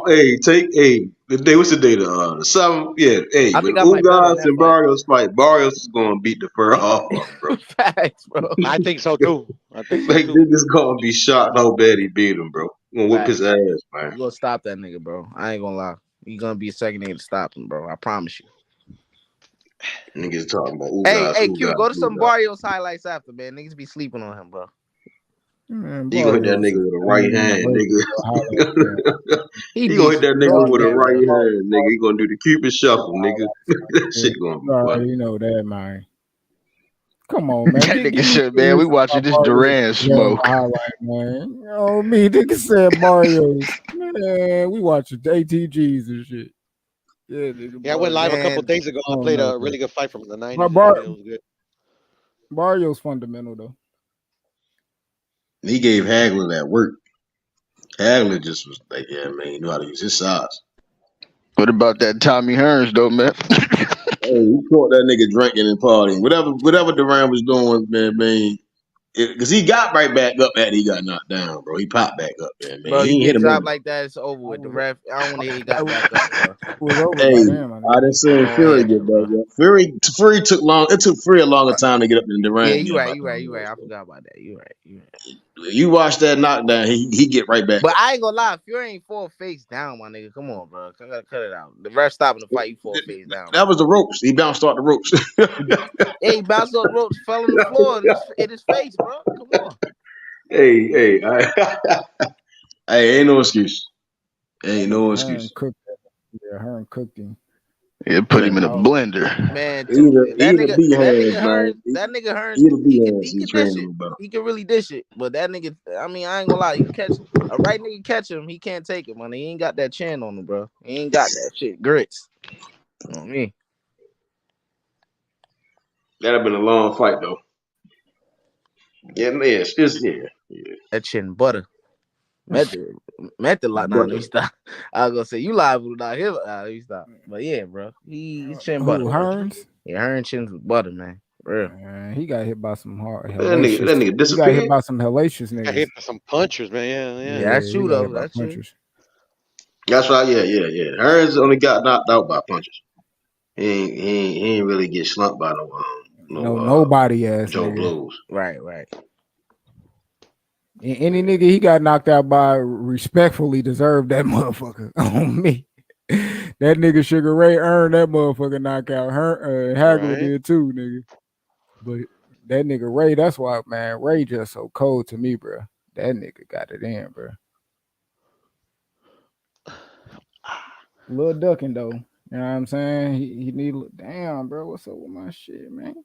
the day. What's the day? The 7th. Yeah, hey, I when think I might bet on Ugas that and fight. Barrios fight, Barrios is gonna beat the fur off of him, bro. Facts, bro. I think so too. Like niggas gonna be shocked how bad he beat him, bro. Gonna whip his Facts. ass, man. You gonna stop that nigga, bro. I ain't gonna lie. You gonna be a second nigga to stop him, bro. I promise you. Niggas talking about Hey, Q, go to some Ugas. Barrios highlights after, man. Niggas be sleeping on him, bro. Man, He gonna hit that Barrios nigga is with a right ain't even hand, worthy nigga. of a highlight film. He He gonna hit that decent. Go nigga get with a that, right bro. hand, nigga. He gonna do the Cupid shuffle, nigga. That Yeah, shit gonna be you funny. already know that, man. Come on, man. That nigga Give me said, man, we serious watching about this Barrios Duran during the smoke. highlight, man. You know me, nigga said Barrios. Man, we watching ATGs and shit. Yeah, nigga, Yeah, I went live a couple Man, days ago. I I don't played know, a bro. really good fight from the But '90s. It was good. Barrios fundamental though. He gave Hagler that work. Hagler just was like, yeah, man, he knew how to use his size. What about that Tommy Hearns though, man? Hey, he caught that nigga drinking and partying. Whatever Duran was doing, man, because he got right back up after he got knocked down, bro. He popped back up there, man. bro, He you ain't hit get him dropped over. like that, it's over with. The ref, I don't want to hear he It got back up, bro. was over Hey, by then, I I think. done I seen don't want to Fury hear get that, back bro. up. Fury took long. It took Fury a longer time to get up than Yeah, Duran you did right, by you right, you right. then. I forgot about that. You right. You watch that knockdown, he get right back But up. I ain't gonna lie, Fury ain't fall face down, my nigga. Come on, bro. I gotta cut it out. The ref stopping the fight, you fall face down, That bro. was the ropes. He bounced off the ropes. Hey, he bounced off the ropes, fell on the floor in his face, bro. Come on. hey, hey, ain't no excuse. Ain't no Hearn excuse. cooked. Yeah, Hearn cooked him. It put him in a Out. blender. Man, that Either nigga, be that hands, nigga man. Hearns, that nigga Hearns, Either be he hands. He can dish trained it. him better. He can really dish it. But that nigga, I mean, I ain't gonna lie, you catch a right nigga catch him, he can't take it, man. He ain't got that chin on him, bro. He ain't got that shit grits. You know what I mean? That'd have been a long fight though. Yeah, man. Yeah. That chin butter. Met the lot. Nah, let me Butter. stop. I was gonna say you live with not him. Let me stop. But yeah, bro, he's chin butter. Who, Bro. Hearns? Yeah, her and chins with butter, man. For real. He got hit by some hard That hellacious. nigga He got hit disappeared. by some hellacious I hit niggas. some punchers, man. Yeah, Yeah. that's Yeah, he true got though. hit by That's true. punchers. That's right. Yeah. Hearns only got knocked out by punches. He ain't really get slumped by Nobody ass Joe nigga. blows. Right. Any nigga he got knocked out by respectfully deserved that motherfucker on me. That nigga Sugar Ray earned that motherfucker knockout. Hagler Right. did too, nigga. But that nigga Ray, that's why, man, Ray just so cold to me, bro. That nigga got it in, bro. Little ducking though. You know what I'm saying? He need damn, bro. What's up with my shit, man?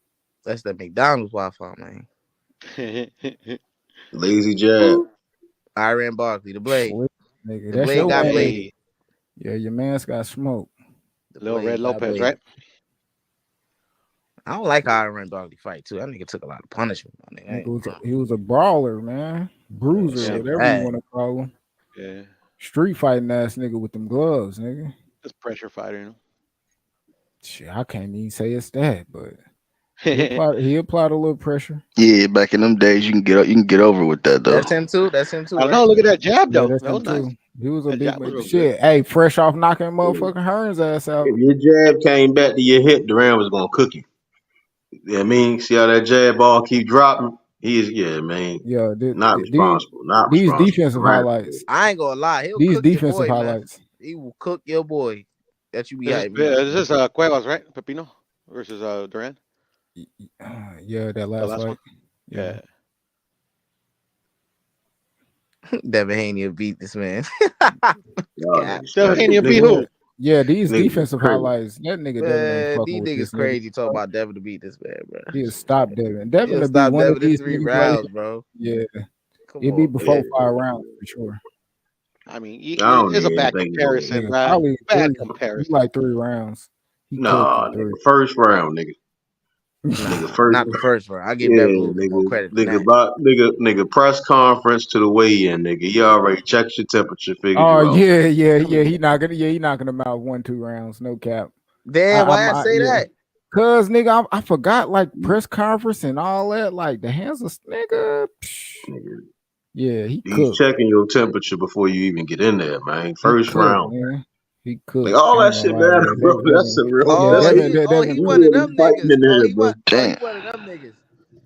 That's that McDonald's Wi-Fi, man. Lazy jab. Iran Barkley, the blade. Nigga, The that's blade your got man. blade. Yeah, your man's got smoke. The Little blade Red got Lopez, blade. right? I don't like how Iran Barkley fight too. That nigga took a lot of punishment, my nigga. He was a brawler, man. Bruiser, Shit whatever bad. you want to call him. Yeah. Street fighting ass nigga with them gloves, nigga. Just pressure fighter, you know. Shit, I can't even say it's that, but he applied a little pressure. Yeah, back in them days, you can get over with that though. That's him too. I Right? don't know. Look at that jab, Yeah, though. that's That him was nice. too. He was a That big jab was real shit. Hey, fresh off knocking motherfucking Hearns ass out. If your jab came back to your hip, Duran was gonna cook you. Yeah, I mean, see how that jab ball keep dropping? Man. Yeah, Not responsible. Not these responsible. defensive Duran. highlights. I ain't gonna lie. He'll These cook your defensive boy, man. highlights. He will cook your boy. That you be This hyping up. is Cuevas, right? Pepino versus Duran. Yeah, that last last fight. one? Yeah. Devin Haney will beat this man. Y'all niggas Devin Haney crazy. beat who? Yeah, these Nigga defensive crazy. highlights. That nigga Devin ain't Man, fucking these with niggas this nigga. crazy talk about Devin to beat this man, bro. He'll stop Devin. Devin He'll will be stop one of Devin in these 3 niggas right rounds, here. bro. Yeah, Come it'd be on, before man. 5 rounds for sure. I mean, I don't it's a even bad think comparison, Nigga, bro. probably Bad 3. comparison. Like 3 rounds. He cooked Nah, in 3. nigga, first round, nigga. Nigga, Nah, first, not the first round. I give yeah, Devin a little bit more nigga, credit than that. nigga, press conference to the weigh-in, nigga. You already checked your temperature, figured Oh you out. yeah. He knocking him out 1-2 rounds. No cap. Damn, why I say that? Cause nigga, I forgot like press conference and all that. Like the hands of nigga. Nigga, Yeah, he he's cooked. checking your temperature before you even get in there, man. He First cooked, round. man. He Like cooked. all I that ain't gonna shit lie, matter, yeah. bro. That's a real. Yeah, That's Devin, He you one of really them fighting niggas. in there, bro. He Damn. one of them niggas.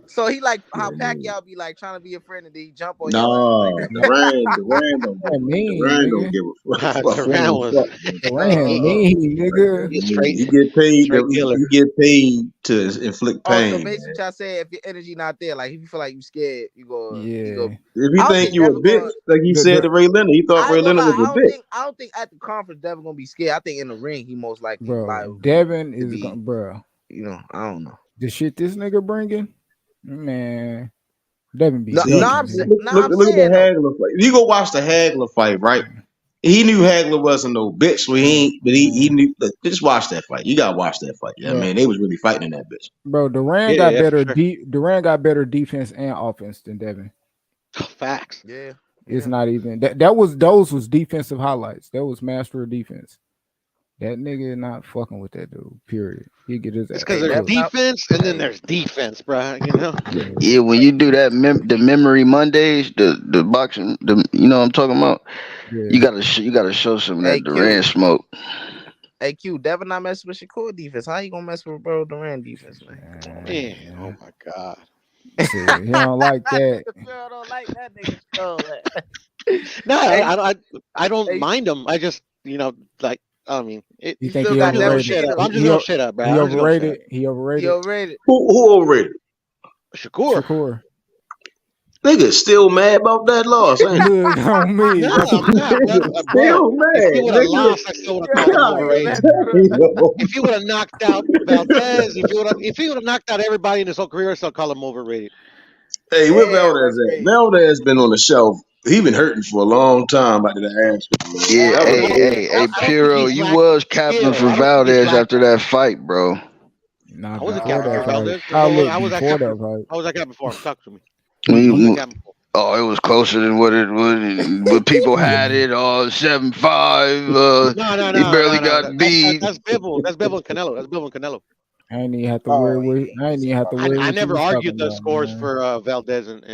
So he like how Yeah, man. Pacquiao be like trying to be a friend and then he jump on your ass. Nah, Duran don't give That mean, Duran don't nigga. give a fuck. Duran was Duran mean, nigga. straight He get paid. killer. He get paid to inflict Oh, so pain. basically try to say if your energy not there, like if you feel like you scared, you go. Yeah. If you I don't think think you a Devin bitch, gonna. like he said to Ray Leonard, he thought I Ray ain't gonna Leonard lie. was a bitch. I don't think at the conference Devin gonna be scared. I think in the ring he most likely Bro, liable Devin to is be. gonna, bro. You know, I don't know. The shit this nigga bringing, man. Devin be No, See, I'm ducking, saying. man. No, I'm look at the saying though. Hagler fight. You go watch the Hagler fight, right? He knew Hagler wasn't no bitch, so he ain't. But he knew. Look, just watch that fight. You gotta watch that fight. Yeah, Bro, man, they was really fighting in that bitch. bro, Duran got Yeah, better. for sure. Duran got better defense and offense than Devin. Facts. Yeah. It's not even those was defensive highlights. That was master of defense. That nigga not fucking with that dude. Period. He get his It's ass because there's cooked. defense and then there's defense, bro. You know. Yeah, when you do that, the memory Mondays, the boxing, you know what I'm talking about. You Yeah. gotta show some of Hey that Durant Q. smoke. Hey Q. Devin not messing with Shakur defense. How you gonna mess with bro Durant defense, man? Come on, man. Yeah. Oh my god. See, he don't like that. Girl don't like that nigga skull, man. No, Hey, I don't hey, mind him. I just like I mean it. You you think still he I'm got just gonna Devin overrated? shut beat up. him. I'm just gonna shut up, bro. He I'm just gonna shut up. overrated. He He overrated. overrated. Who overrated? Shakur. Shakur. Nigga still mad about that loss, ain't he? Look on me. No, That's I'm not, bro. Nigga Bro, still if he mad, would have nigga. lost, I still would have Yo, called him God nigga overrated. messing with us. damn. If he would have knocked out Valdez, if he would have knocked out everybody in his whole career, I still call him overrated. Hey, where Damn, Valdez that's at? crazy. Valdez been on the shelf. He been hurting for a long time after the ass. Man. Yeah, That was hey, I don't think Puro, he's you lacked was captain skill. for I don't think he's Valdez lacked. after that fight, bro. Nah, I wasn't before captain that for fight. Valdez. I look How was I before captain? that fight. How was I captain for him? Talk to me. We, How was I we- captain for? oh, it was closer than what it would. What people had it. 7-5. He barely No. got beat. That's Bibble. That's Bibble and Canelo. That's Bibble and Canelo. I ain't even have to Oh, worry what yeah. I ain't even have to worry I what you never was talking argued the about, scores man. for Valdez and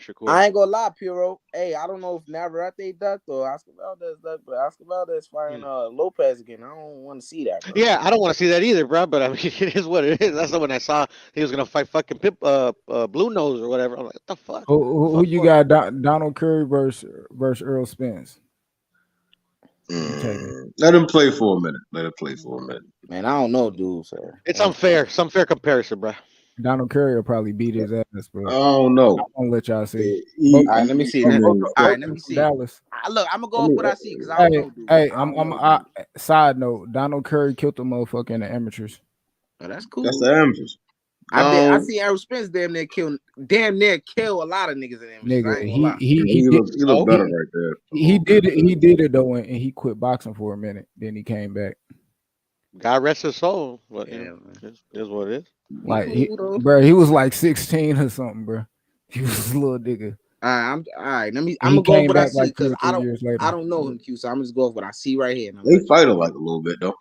Shakur. I ain't gonna lie, Puro. Hey, I don't know if Navarrete ducked or Oscar Valdez ducked, but Oscar Valdez fighting Lopez again. I don't want to see that, bro. Yeah, I don't want to see that either, bro. But I mean, it is what it is. That's the when I saw he was gonna fight fucking Blue Nose or whatever. I'm like, what the fuck? Who you got? Donald Curry versus Earl Spence. Let him play for a minute. Let him play for a minute. Man, I don't know, dude. Sir, It's unfair. Some fair comparison, bro. Donald Curry will probably beat his ass, but I don't know. I'm gonna let y'all see. All right, let me see. All right, let me see. Dallas. Look, I'm gonna go off what I see because I don't know, dude. Hey, side note, Donald Curry killed the motherfucker in the amateurs. Oh, that's cool. That's the amateurs. I see Errol Spence damn near kill a lot of niggas in amateurs. Nigga, I ain't gonna lie. he look better right there. He did it though, and he quit boxing for a minute. Then he came back. God rest his soul. But yeah, is what it is. Like, bro, he was like 16 or something, bro. He was a little nigga. All right. I'm gonna go off what I see because I don't know him, Q. So I'm just go off what I see right here. They fight like a little bit though.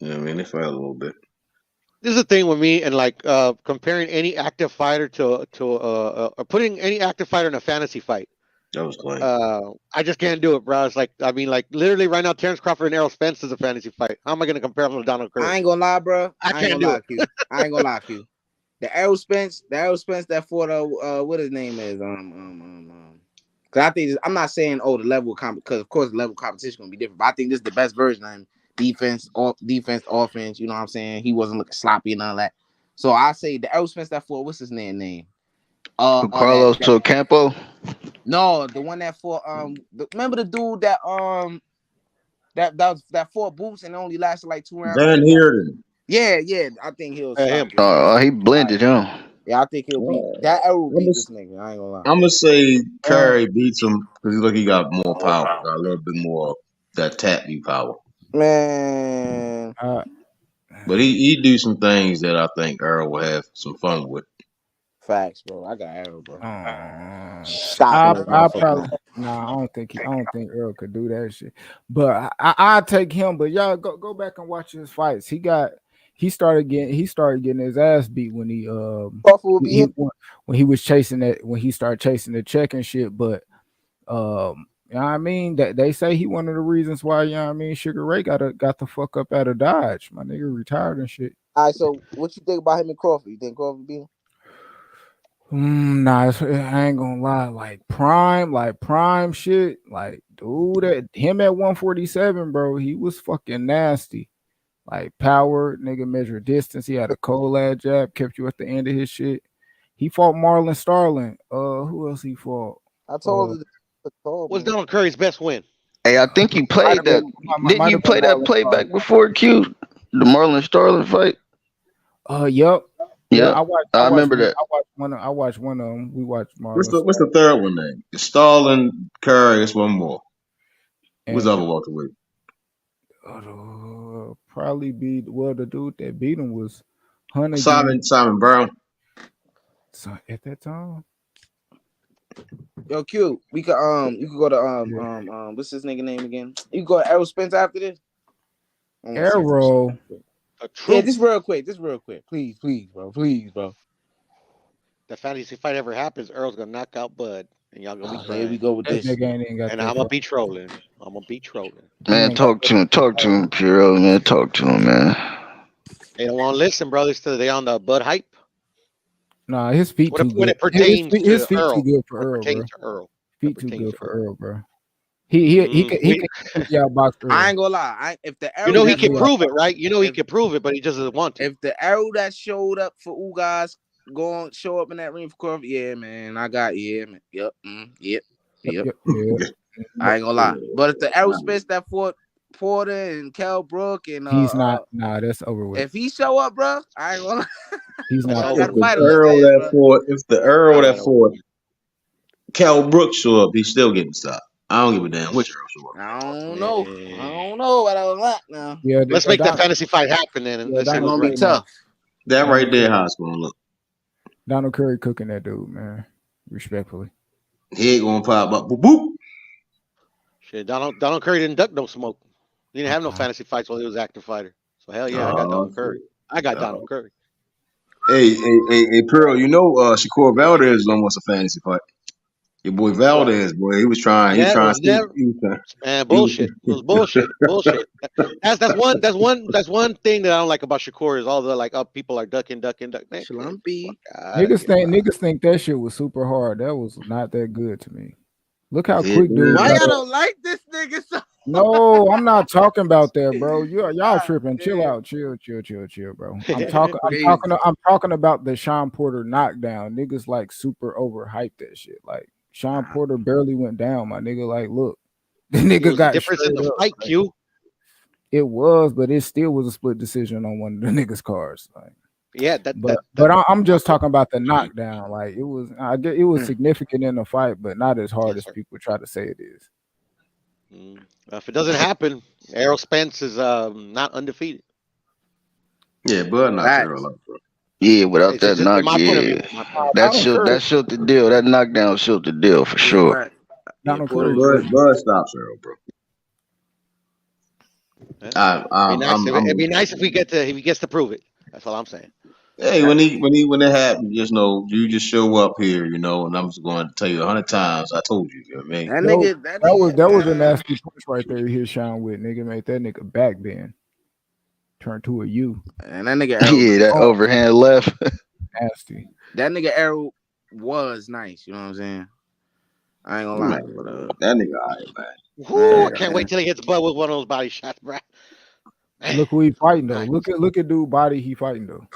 You know what I mean? They fight a little bit. This is the thing with me and like comparing any active fighter to putting any active fighter in a fantasy fight. That was clean. I just can't do it, bro. It's like I mean, like literally right now, Terrence Crawford and Errol Spence is a fantasy fight. How am I gonna compare him to Donald Curry? I ain't gonna lie, bro. I can't do it. Q. I ain't gonna lie, Q. The Errol Spence that fought what his name is because I think I'm not saying the level of because of course the level of competition gonna be different, but I think this is the best version of him. Defense, offense. You know what I'm saying? He wasn't looking sloppy and all that. So I say the Errol Spence that fought. What's his name? Carlos Ocampo. No, the one that fought. Remember the dude that That 4 boots and only lasted like 2 rounds. Van Heerden. Yeah. I think he'll stop. Oh, he blended him. Yeah, I think he'll beat that. Will I'm beat this nigga. I ain't gonna lie. gonna say Curry beats him because he got more power, got a little bit more that tap me power. Man, but he do some things that I think Earl will have some fun with. Facts, bro. I got Arrow, bro. I Stopping probably I don't think Earl could do that shit. But I take him. But y'all go back and watch his fights. He started getting his ass beat when when he was chasing that, when he started chasing the check and shit. But you know what I mean, that they say he one of the reasons why, you know what I mean, Sugar Ray got the fuck up out of Dodge. My nigga retired and shit. All right, so what you think about him and Crawford? You think Crawford beat him? Nah, I ain't gonna lie. Like prime shit. Like, dude, him at 147, bro, he was fucking nasty. Like power, nigga measured distance. He had a cold ass jab, kept you at the end of his shit. He fought Marlon Starling. Who else he fought? I told you. What's Donald Curry's best win? Hey, I think you played that. Didn't you play that playback before Q? The Marlon Starling fight. Yep. Yeah, I remember that. I watched one of them. We watched Marlon. What's the third one name? Starling, Curry. It's one more. What's the other welterweight? Probably the dude that beat him was Hunter. Simon Brown. So at that time. Yo, Q, we could you could go to what's his nigga name again? You can go to Errol Spence after this. Arrow. Yeah, just real quick. Please, bro. The fantasy fight ever happens, Earl's gonna knock out Bud, and y'all gonna be crying. Here we go with this. And I'm gonna be trolling. Man, talk to him, Puro. Man, talk to him, man. They don't want to listen, brothers. They on the Bud hype. Nah, his feet too good. When it pertains his feet to Earl. too good for Earl, bro. Feet too good for Earl, bro. He can outbox Earl. I ain't gonna lie. If the arrow he can prove it, right? He can prove it, but he just doesn't want to. If the arrow that showed up for Ugas going show up in that ring for Crawford, yeah, man. I got man. Yep. I ain't gonna lie. But if the arrow Spence that fought Porter and Cal Brook and he's not. Nah, that's over with. If he show up, bro, I ain't gonna lie. He's not. If the Earl that fought Cal Brooks show up, he's still getting stopped. I don't give a damn which Earl show up. I don't know what I was like now. Yeah, let's make that fantasy fight happen then. That's gonna be tough. That right there, how it's gonna look. Donald Curry cooking that dude, man. Respectfully. He ain't gonna pop up. Boop boop. Shit, Donald Curry didn't duck no smoke. He didn't have no fantasy fights while he was active fighter. So hell yeah, I got Donald Curry. Donald Curry. Hey, Pearl, Shakur Valdez almost a fantasy fight. Your boy Valdez, boy, he was trying. Man, bullshit. It was bullshit. That's one thing that I don't like about Shakur is all the people are ducking. Man, niggas think that shit was super hard. That was not that good to me. Look how quick dude. Why y'all don't like this nigga so? No, I'm not talking about that, bro. Y'all tripping. Chill out. Chill, bro. I'm talking about the Sean Porter knockdown. Niggas super overhyped that shit. Like Sean Porter barely went down, my nigga. Like, look, the nigga got difference in the fight, Q. It was, but it still was a split decision on one of the niggas' cards. Like, yeah, I'm just talking about the knockdown. Like, it was significant in the fight, but not as hard as people try to say it is. If it doesn't happen, Errol Spence is not undefeated. Yeah, Bud knocked Errol out, bro. Yeah, without that knock, that shook the deal. That knockdown shook the deal for sure. Bud stops Errol, bro. It'd be nice if he gets to prove it. That's all I'm saying. Hey, when it happens, just know you just show up here, and I'm just going to tell you 100 times. I told you, man. That was a nasty punch right there. He hit Sean with, nigga, made that nigga back bend turn to a U. And that nigga, that overhand left, nasty. That nigga Arrow was nice. You know what I'm saying? I ain't gonna lie, but that nigga, all right, man. Ooh, I can't wait till he hits Bud with one of those body shots, bro. Look who he fighting though. Look at dude body he fighting though.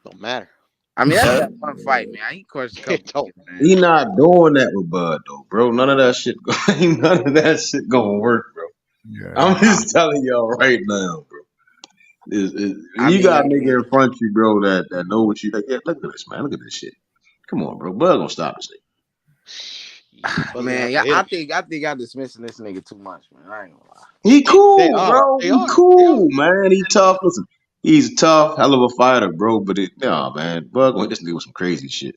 Don't matter. I mean, that's a fun fight, man. He crushed a couple. He not doing that with Bud though, bro. None of that shit. None of that shit gonna work, bro. I'm just telling y'all right now, bro. You got a nigga in front of you, bro, that know what you like. Yeah, look at this, man. Look at this shit. Come on, bro. Bud gonna stop this nigga. Man, yeah, I think I'm dismissing this nigga too much, man. I ain't gonna lie. He cool, bro. He cool, man. He tough. Listen, he's tough, hell of a fighter, bro. But man, Bud gonna hit this nigga with some crazy shit.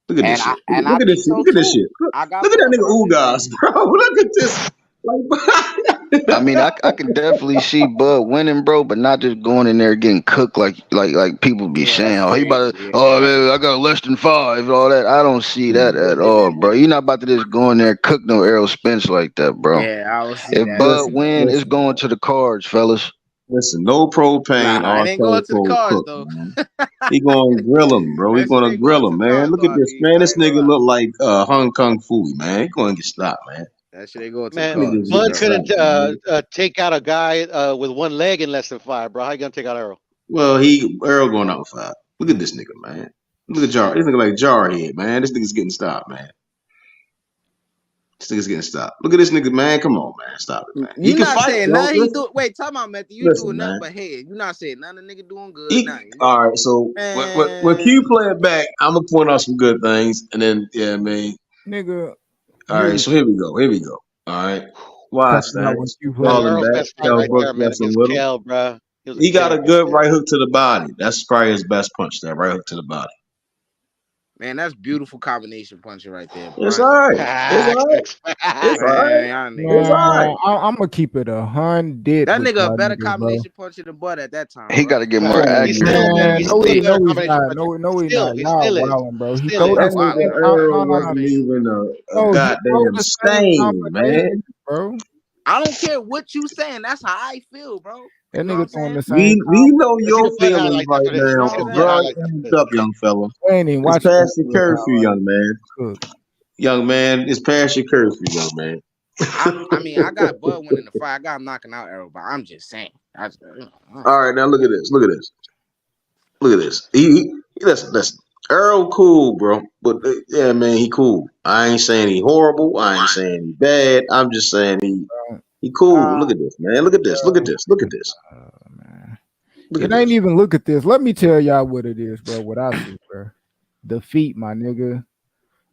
Look at this shit. Look at this shit. Look at this shit. Look at that nigga Ugas, bro. Look at this. I mean, I can definitely see Bud winning, bro, but not just going in there getting cooked like people be saying. Oh, he about to, man, I got less than 5 and all that. I don't see that at all, bro. You're not about to just go in there and cook no Errol Spence like that, bro. Yeah, I don't see if that. Bud win, it's going to the cards, fellas. Listen, no propane Nah, or it ain't going to the cards cook, though. man. He gonna grill him, bro. He That shit gonna ain't grill going to him, the man. cards, Look though, at this, Aki. man. I This ain't gonna nigga lie. look like Hong Kong Fooey, man. He gonna get stopped, man. That shit ain't going to the Man, cards. Bud couldn't take out a guy with one leg in less than 5, bro. How you gonna take out Errol? Well, Earl going out with 5. Look at this nigga, man. Look at Jar. This nigga like Jarhead, man. This nigga's getting stopped, man. This nigga's getting stopped. Look at this nigga, man. Come on, man. Stop it, man. He You can not fight, saying bro. nothing he do. Wait, talk about Matthew. You Listen, doing nothing man. but head. You not saying nothing. Nigga doing good. Nothing. All right, so when Q play it back, I'm gonna point out some good things, and then nigga. All right, so here we go. All right, watch things. Falling back. Kel Brooks wrestling with him. Bro. He got a good right hook to the body. That's probably his best punch. That right hook to the body. Man, that's beautiful combination punching right there. It's all right. It's all right. It's all right. It's all right. I'm gonna keep it 100. That nigga a better niggas, combination puncher than Bud at that time. He got to get more accurate. Man, no, he's not. No, he's not. Y'all wilding, bro. He throw That the nigga Earl wasn't even a goddamn stain, man. Bro. I don't care what you saying. That's how I feel, bro. That nigga throwing the same. We know your feelings right now. Bro, ease up, young fella. It's past your curfew, young man. Young man, it's past your curfew, young man. I mean, I got Bud winning the fight. I got him knocking out Errol, but I'm just saying. All right, now look at this. Look at this. Look at this. He listen. Earl cool, bro. But yeah, man, he cool. I ain't saying he horrible. I ain't saying he bad. I'm just saying he cool. Look at this, man. Look at this. Look at this. Look at this. It ain't even look at this. Let me tell y'all what it is, bro. What I see, bro. Defeat, my nigga.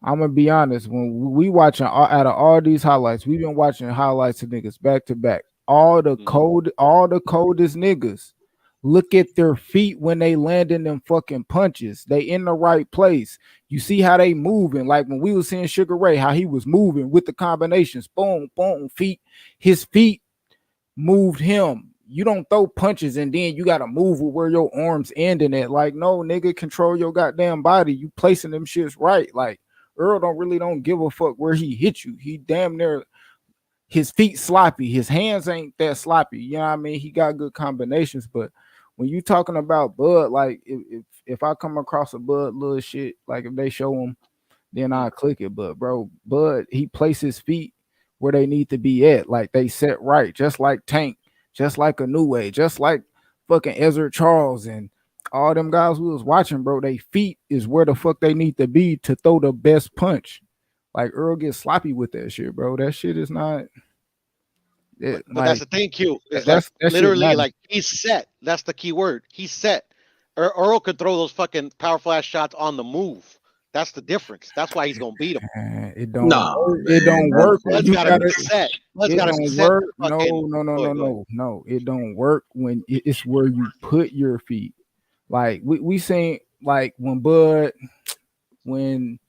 I'm gonna be honest. When we watching out of all these highlights, we've been watching highlights of niggas back to back. All the coldest niggas. Look at their feet when they landing them fucking punches. They in the right place. You see how they moving. Like when we was seeing Sugar Ray, how he was moving with the combinations. Boom, boom, feet. His feet moved him. You don't throw punches and then you got to move with where your arms ending at. Like, no, nigga, control your goddamn body. You placing them shits right. Like, Earl don't give a fuck where he hit you. He damn near his feet sloppy. His hands ain't that sloppy. You know what I mean? He got good combinations, but when you talking about Bud, like if I come across a Bud little shit, like if they show him, then I click it. But bro, Bud, he places his feet where they need to be at. Like they set right, just like Tank, just like a New Way, just like fucking Ezra Charles and all them guys we was watching, bro. They feet is where the fuck they need to be to throw the best punch. Like Earl gets sloppy with that shit, bro. That shit is not. But that's the thing, Q. It's like literally like he's set. That's the key word. He's set. Earl could throw those fucking powerful ass shots on the move. That's the difference. That's why he's gonna beat him. It don't. It don't work. Let's gotta be set. Let's gotta be set. No. It don't work when it's where you put your feet. Like we seen like when Bud, when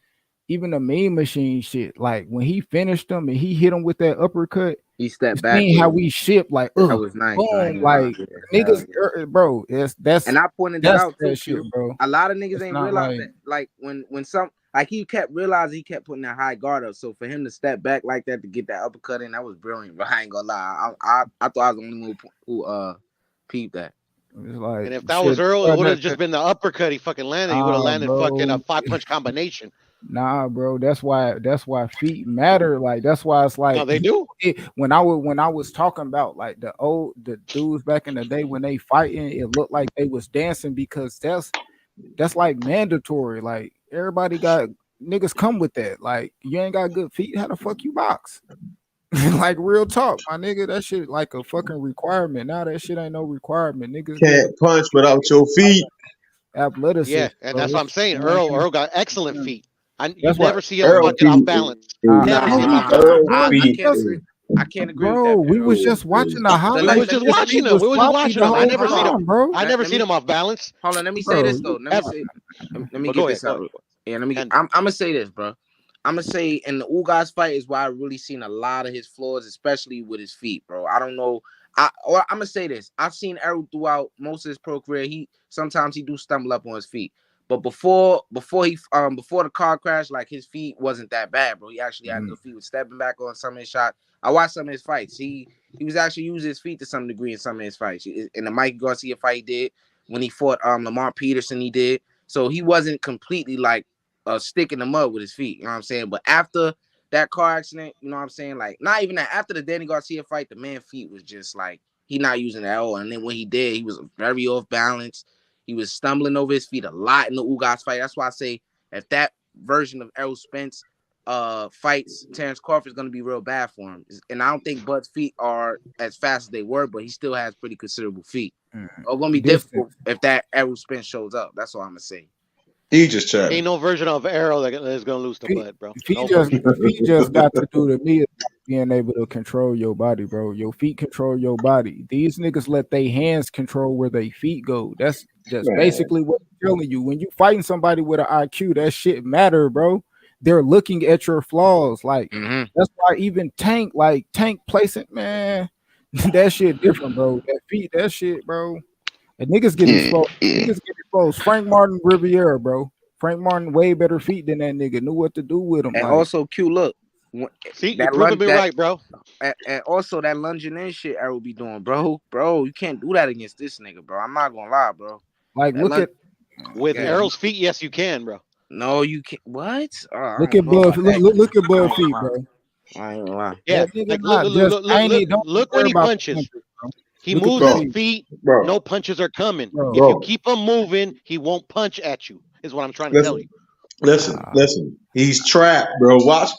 even the Mean Machine shit, like when he finished him and he hit him with that uppercut, he stepped back. How we ship like, that was nice. Boom, like niggas, bro. That's and I pointed that out too, shit, bro. A lot of niggas ain't realize that. Like when some like he kept realizing he kept putting that high guard up. So for him to step back like that to get that uppercut in, that was brilliant. But I ain't gonna lie, I thought I was the only one who peeped that. Like, and if that was Earl, it would have just been the uppercut he fucking landed. He would have landed fucking a 5-punch combination. Nah, bro. That's why feet matter. Like that's why it's like no, they do. When I was talking about like the dudes back in the day when they fighting, it looked like they was dancing because that's like mandatory. Like everybody got niggas come with that. Like you ain't got good feet, how the fuck you box? Like real talk, my nigga. That shit like a fucking requirement. Now that shit ain't no requirement. Niggas get Can't punch without your feet. athleticism, Yeah, and bro. that's what I'm saying. You know what Earl got excellent I mean? feet. You That's why, never see him Earl fucking off feet balance. Never see him off Nah, balance. Earl I feet can't is agree. I can't agree with bro. that, We was Pharaoh. just watching the So We let, was highlights. let, just His let watching me feet him. was We was just floppy watching the him. I whole never hold seen him. on. time, bro. I never Let seen me him off balance, hold on. Let me say Bro, this though. Let me ever. say. Let me But go get ahead. this Go out. ahead. Yeah, let me. And I'm gonna say this, bro. I'm gonna say in the Ugas fight is why I really seen a lot of his flaws, especially with his feet, bro. I don't know. I'm gonna say this. I've seen Errol throughout most of his pro career. He sometimes he do stumble up on his feet, but before the car crash, like his feet wasn't that bad, bro. He actually had good feet. Was stepping back on some of his shots. I watched some of his fights. He was actually using his feet to some degree in some of his fights. In the Mike Garcia fight, he did when he fought Lamar Peterson, he did. So he wasn't completely like a stick in the mud with his feet. You know what I'm saying? But after that car accident, you know what I'm saying? Like, not even that. After the Danny Garcia fight, the man feet was just like he not using it at all. And then when he did, he was very off balance. He was stumbling over his feet a lot in the Ugas fight. That's why I say if that version of Errol Spence fights Terrence Crawford is going to be real bad for him. And I don't think Bud's feet are as fast as they were, but he still has pretty considerable feet. It's going to be difficult if that Errol Spence shows up. That's all I'm going to say. He just chatting. ain't no version of Errol that is gonna lose to Bud, bro. feet No just version. feet just got to do to me is being able to control your body, bro. Your feet control your body. These niggas let their hands control where their feet go. That's just Man. basically what I'm telling you. When you fighting somebody with an IQ, that shit matter, bro. They're looking at your flaws. Like that's why even Tank placing, man, that shit different, bro. That feet, that shit, bro. And niggas get exposed. Niggas get exposed. Frank Martin Riviera, bro. Frank Martin way better feet than that nigga. Knew what to do with him. And like, also, Q, look. See, you're proving me right, bro. And also that lunging in shit Errol be doing, bro. Bro, you can't do that against this nigga, bro. I'm not gonna lie, bro. Like, that look at with Errol's feet. Yes, you can, bro. No, you can't. What? Look at Bud. Look at Bud feet, bro. I ain't gonna lie. Yeah, That nigga like not just tiny. Don't look worry when he about the punches. punches, bro. He Look at moves the his feet. feet. Bro. No punches are coming. Bro. If you keep him moving, he won't punch at you. Is what I'm trying to tell you. Listen. He's trapped, bro. Watch.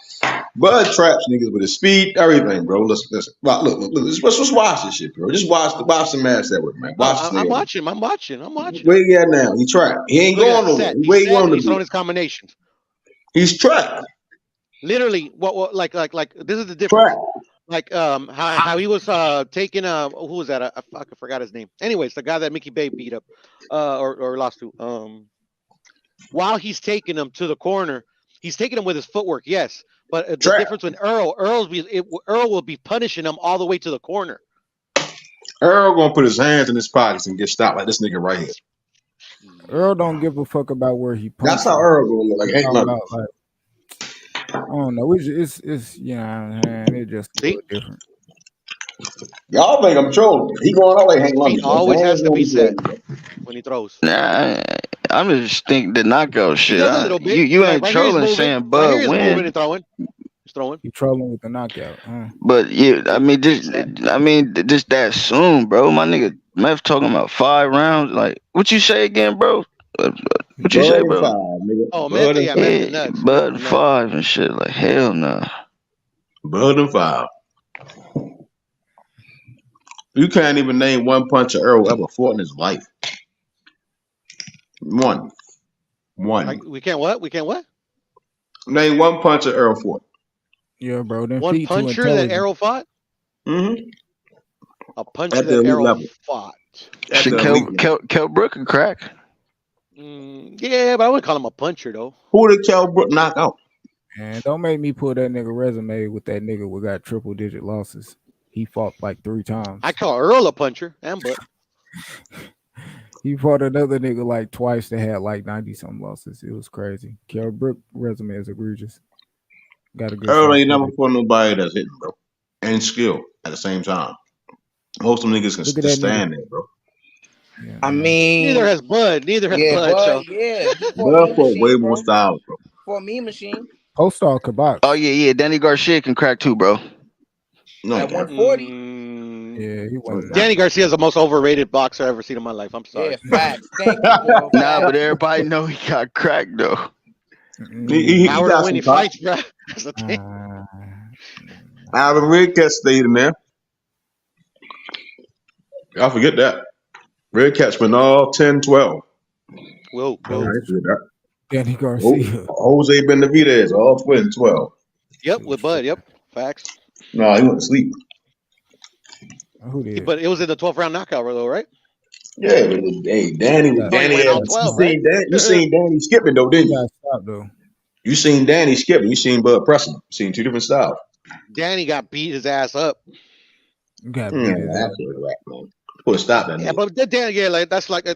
Bud traps niggas with his speed, everything, bro. Listen. Look. Let's watch this shit, bro. Just watch the match that work, man. Watch this nigga. I'm watching. Where he at now? He trapped. He ain't going nowhere. Where he going to He's throwing his combinations. He's trapped. Literally, what like this is the difference. Like how he was taking who was that? I forgot his name. Anyways, the guy that Mickey Bay beat up or lost to. While he's taking him to the corner, he's taking him with his footwork, yes. But the difference with Earl will be punishing him all the way to the corner. Earl gonna put his hands in his pockets and get stopped like this nigga right here. Earl don't give a fuck about where he punches. That's how Earl gonna look like. Ain't nothing. I don't know. It's man. It just different. Y'all think I'm trolling? He going out like Hank Lumber. He always has to be set when he throws. Nah, I'm just thinking the knockout shit. He does a little bit. You ain't right trolling saying Bud moving win. and throwing. He's throwing. He's trolling with the knockout. But yeah, I mean, just that soon, bro. My nigga Meth talking about 5 rounds. Like, what you say again, bro? What you say, bro? 5, nigga. Oh, Meth is nuts. Bud 5 and shit. Like, hell no. Bud and 5. You can't even name one puncher Earl ever fought in his life. One. We can't what? We can't what? Name one puncher Earl fought. Yeah, bro. Them one feet puncher that Errol fought? Mm-hmm. A puncher that Errol fought. Kel Brook can crack. Yeah, but I wouldn't call him a puncher, though. Who did Kel Brook knock out? Man, don't make me pull that nigga resume with that nigga who got triple-digit losses. He fought like 3 times. I call Earl a puncher, and but he fought another nigga like twice that had like 90-something losses. It was crazy. Kel Brook resume is egregious. Got a good Earl ain't never fought nobody that's hitting, bro. And skill at the same time. Most of them niggas can just stand there, bro. Yeah, I mean, neither has Bud. Bud, yeah. Bud fought way more styles, bro. For me, machine. Postal Kabak. Oh yeah. Danny Garcia can crack too, bro. No, at 140. Yeah, he wasn't. Danny Garcia is the most overrated boxer I've ever seen in my life. I'm sorry. Yeah, facts. Thank you, bro. Nah, but everybody know he got cracked though. He Power got when he some fights, bro. That's the thing. Ivan Redcat stayed in there. I forget that. Redcat's been all 10, 12. Whoa, I whoa. forget that. Danny Garcia. Jose Benavidez, all 12. Yep, with Bud. Yep, facts. No, he went to sleep. Who did? But it was in the 12th round knockout, though, right? Yeah, but hey, Danny, Yeah. Oh, he went all 12, right? You seen Danny skipping though, didn't He you? got stopped though. You seen Danny skipping. You seen Bud pressing. You seen two different styles. Danny got beat his ass up. You got Yeah, beat his that's ass. what rap, man. Put a stop that Yeah, nigga. but Danny, yeah, like that's like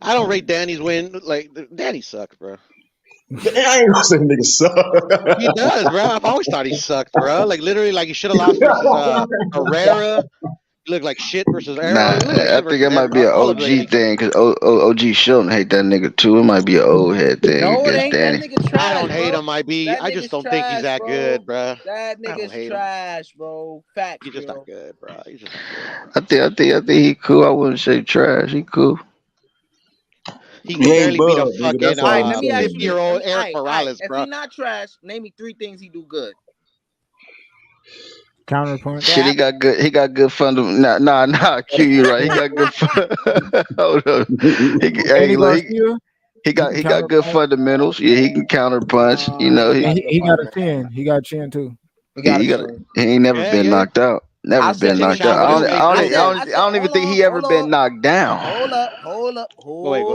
I don't rate Danny's win. Like Danny sucks, bro. I ain't gonna say nigga suck. He does, bro. I've always thought he sucked, bro. Like literally, like he should have lost versus Herrera. He looked like shit versus Nah, Herrera. He looked like I shit think versus it might be an all of it. OG thing because OG Shelton hate that nigga too. It might be an old head thing No, it against ain't. That Danny. nigga trash, I don't hate bro. him, IB. That I just nigga's don't think he's trash, that bro. good, bro. That I don't nigga's hate him. trash, bro. Facts, He's just bro. not good, bro. He's just not good. I think he cool. I wouldn't say trash. He cool. He He can ain't barely beat a Bud, nigga. fucking That's All all right, I'm let me ask you this. 50-year-old Eric Morales, If bro. he not trash, name me 3 things he do good. Counterpunch. Shit, he got good. He got good fundamental. Nah. Q, you right. He got good. Hold on. Danny Hey, look, Garcia. he got good fundamentals. Yeah, he can counter punch. You know, He got good He got a fundamentals. chin. He got a chin too. He got a he chin. ain't never Yeah, been yeah. knocked out. Never I been said, Take a knocked shot out. with his face. I I don't, said, I don't even think he ever been knocked down. Hold up. Go ahead.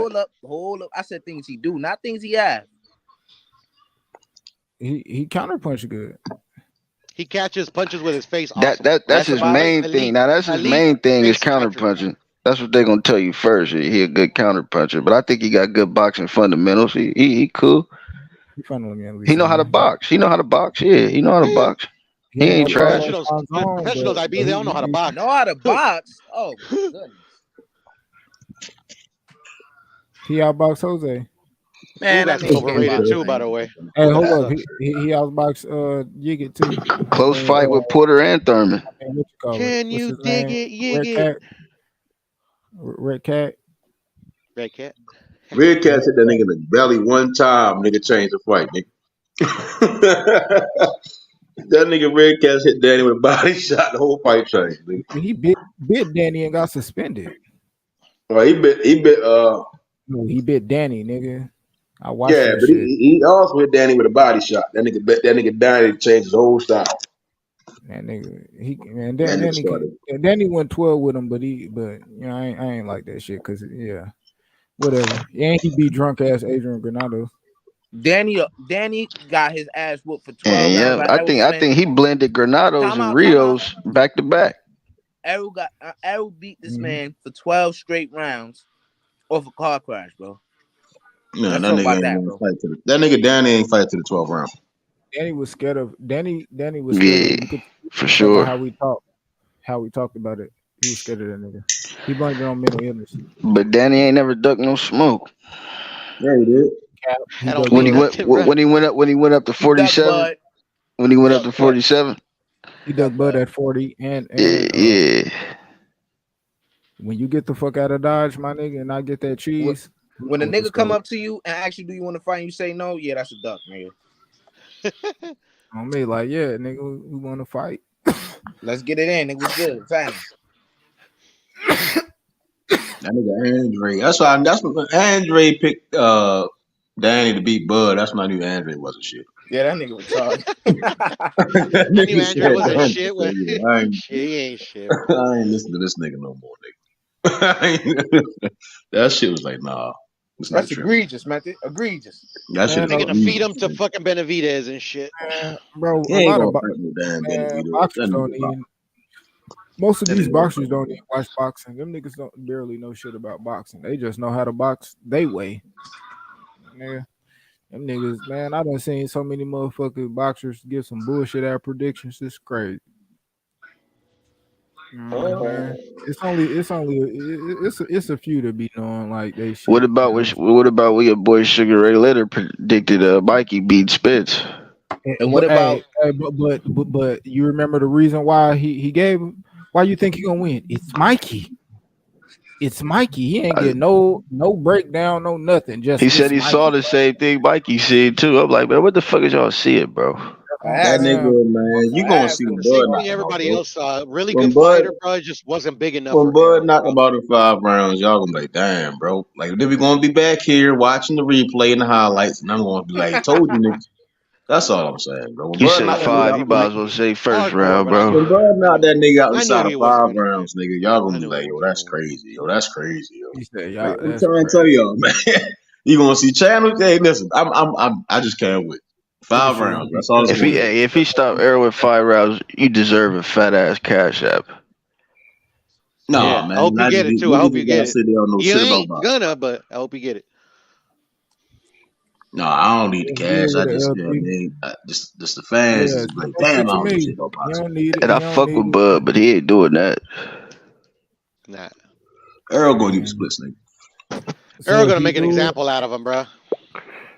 Hold up. I said things he do, not things he have. He counterpunch good. He catches punches with his face. That's That's his about it. main thing. Now that's his elite main thing is face counter catcher. punching. That's what they're gonna tell you first. He a good counter puncher, but I think he got good boxing fundamentals. He cool. He know how to box. He know how to box. Yeah, he know how to box. He ain't trash. Professionals, IB, they don't know how to box. Know how to box? Oh my goodness. He outboxed Jose. Man, Ugas that is nigga can't overrated box, too, man. by the way. Hey, hold Ugas up. sucks. He outboxed Yigit too. Close fight with Porter and Thurman. What you call Can it? What's you his dig name? it, yig Red it? Cat. Red Cat. Red Cat. Red Cat hit that nigga in the belly one time. Nigga changed the fight, nigga. That nigga Red Cat hit Danny with a body shot. The whole fight changed, nigga. He bit Danny and got suspended. Well, he bit. No, he bit Danny, nigga. I watched Yeah, that but shit. he also hit Danny with a body shot. That nigga Danny changed his whole style. That nigga, That nigga started. Danny went 12 with him, but you know, I ain't like that shit because whatever. And he beat drunk ass Adrian Granado. Danny got his ass whooped for 12 And rounds. yeah, I think he blended Granados and Rios back to back. Errol beat this man for 12 straight rounds off a car crash, bro. No, Let's that talk nigga about ain't that, gonna bro. fight to the. That nigga Danny ain't fight to the 12th round. Danny was scared of Danny was scared of him. You could for sure. How we talked about it. He was scared of that nigga. He blamed it on mental illness. But Danny ain't never ducked no smoke. Yeah, he did. When he went up to 47. When he went up to 47. He ducked Bud at 40 and yeah. When you get the fuck out of Dodge, my nigga, and I get that cheese. When a nigga come up to you and ask you, do you want to fight? And you say no, yeah, that's a duck, nigga. On me, like, yeah, nigga, we want to fight. Let's get it in, nigga. What's good? Family. That nigga Andre. That's what Andre picked Danny to beat Bud. That's when I knew Andre wasn't shit. Yeah, that nigga retarded. I knew Andre wasn't shit. Shit, he ain't shit. I ain't listening to this nigga no more, nigga. That shit was like, nah. That's egregious, man. Egregious. That shit. They're gonna feed him to fucking Benavidez and shit. Bro, he ain't gonna fight no damn Benavidez. Boxers don't even. Most of these boxers don't even watch boxing. Them niggas don't barely know shit about boxing. They just know how to box they way. Yeah. Them niggas, man, I done seen so many motherfucking boxers give some bullshit out predictions. It's crazy. Man. It's a few to be knowing like they shit. What about what your boy Sugar Ray Leonard predicted? Mikey beat Spitz. And what about? But you remember the reason why he gave him? Why you think he gonna win? It's Mikey. It's Mikey. He ain't get no breakdown, no nothing. Just he said he saw the same thing Mikey said too. I'm like, man, what the fuck is y'all seeing, bro? That nigga, man, you gonna see Bud Safety, knock him out, everybody bro. else, really When good Bud fighter, bro. Just wasn't big enough when for Bud Errol. knocked him out in 5 rounds, y'all gonna be like, damn, bro. Like then we gonna be back here watching the replay and the highlights, and I'm gonna be like, told you niggas. That's all I'm saying, bro. When You Bud say knocked that nigga 5, you out, might as well say first Hardcore, round, but I bro. knew when he, Bud I knocked knew, that nigga out I knew inside of he wasn't 5 gonna win. rounds, nigga, y'all I gonna be knew he like, yo, wasn't that's gonna win. crazy, yo, that's crazy, yo. He said, Like "Y'all, I'm that's trying to tell crazy." y'all, man. You gonna see channel? Hey, listen, I just can't wait. Look at 5 shit. rounds. That's all it's If gonna he be. hey, if he stopped Errol in 5 rounds, you deserve a fat ass cash app. Nah, Yeah, I man, hope you get it too. I niggas hope just you get gotta it. sit there and know You shit about ain't boxing. gonna, but I hope you get it. No, I don't need the What's cash. good I with the just, yeah, LP? man, just the fans Yeah, is like, that's damn, what I you don't know shit mean. about You boxing. don't need it. And You I don't fuck need with it. Bud, but he ain't doing that. Nah, Earl gonna get the Man. splits, nigga. So Earl if gonna he make an do it, example out of him, bro.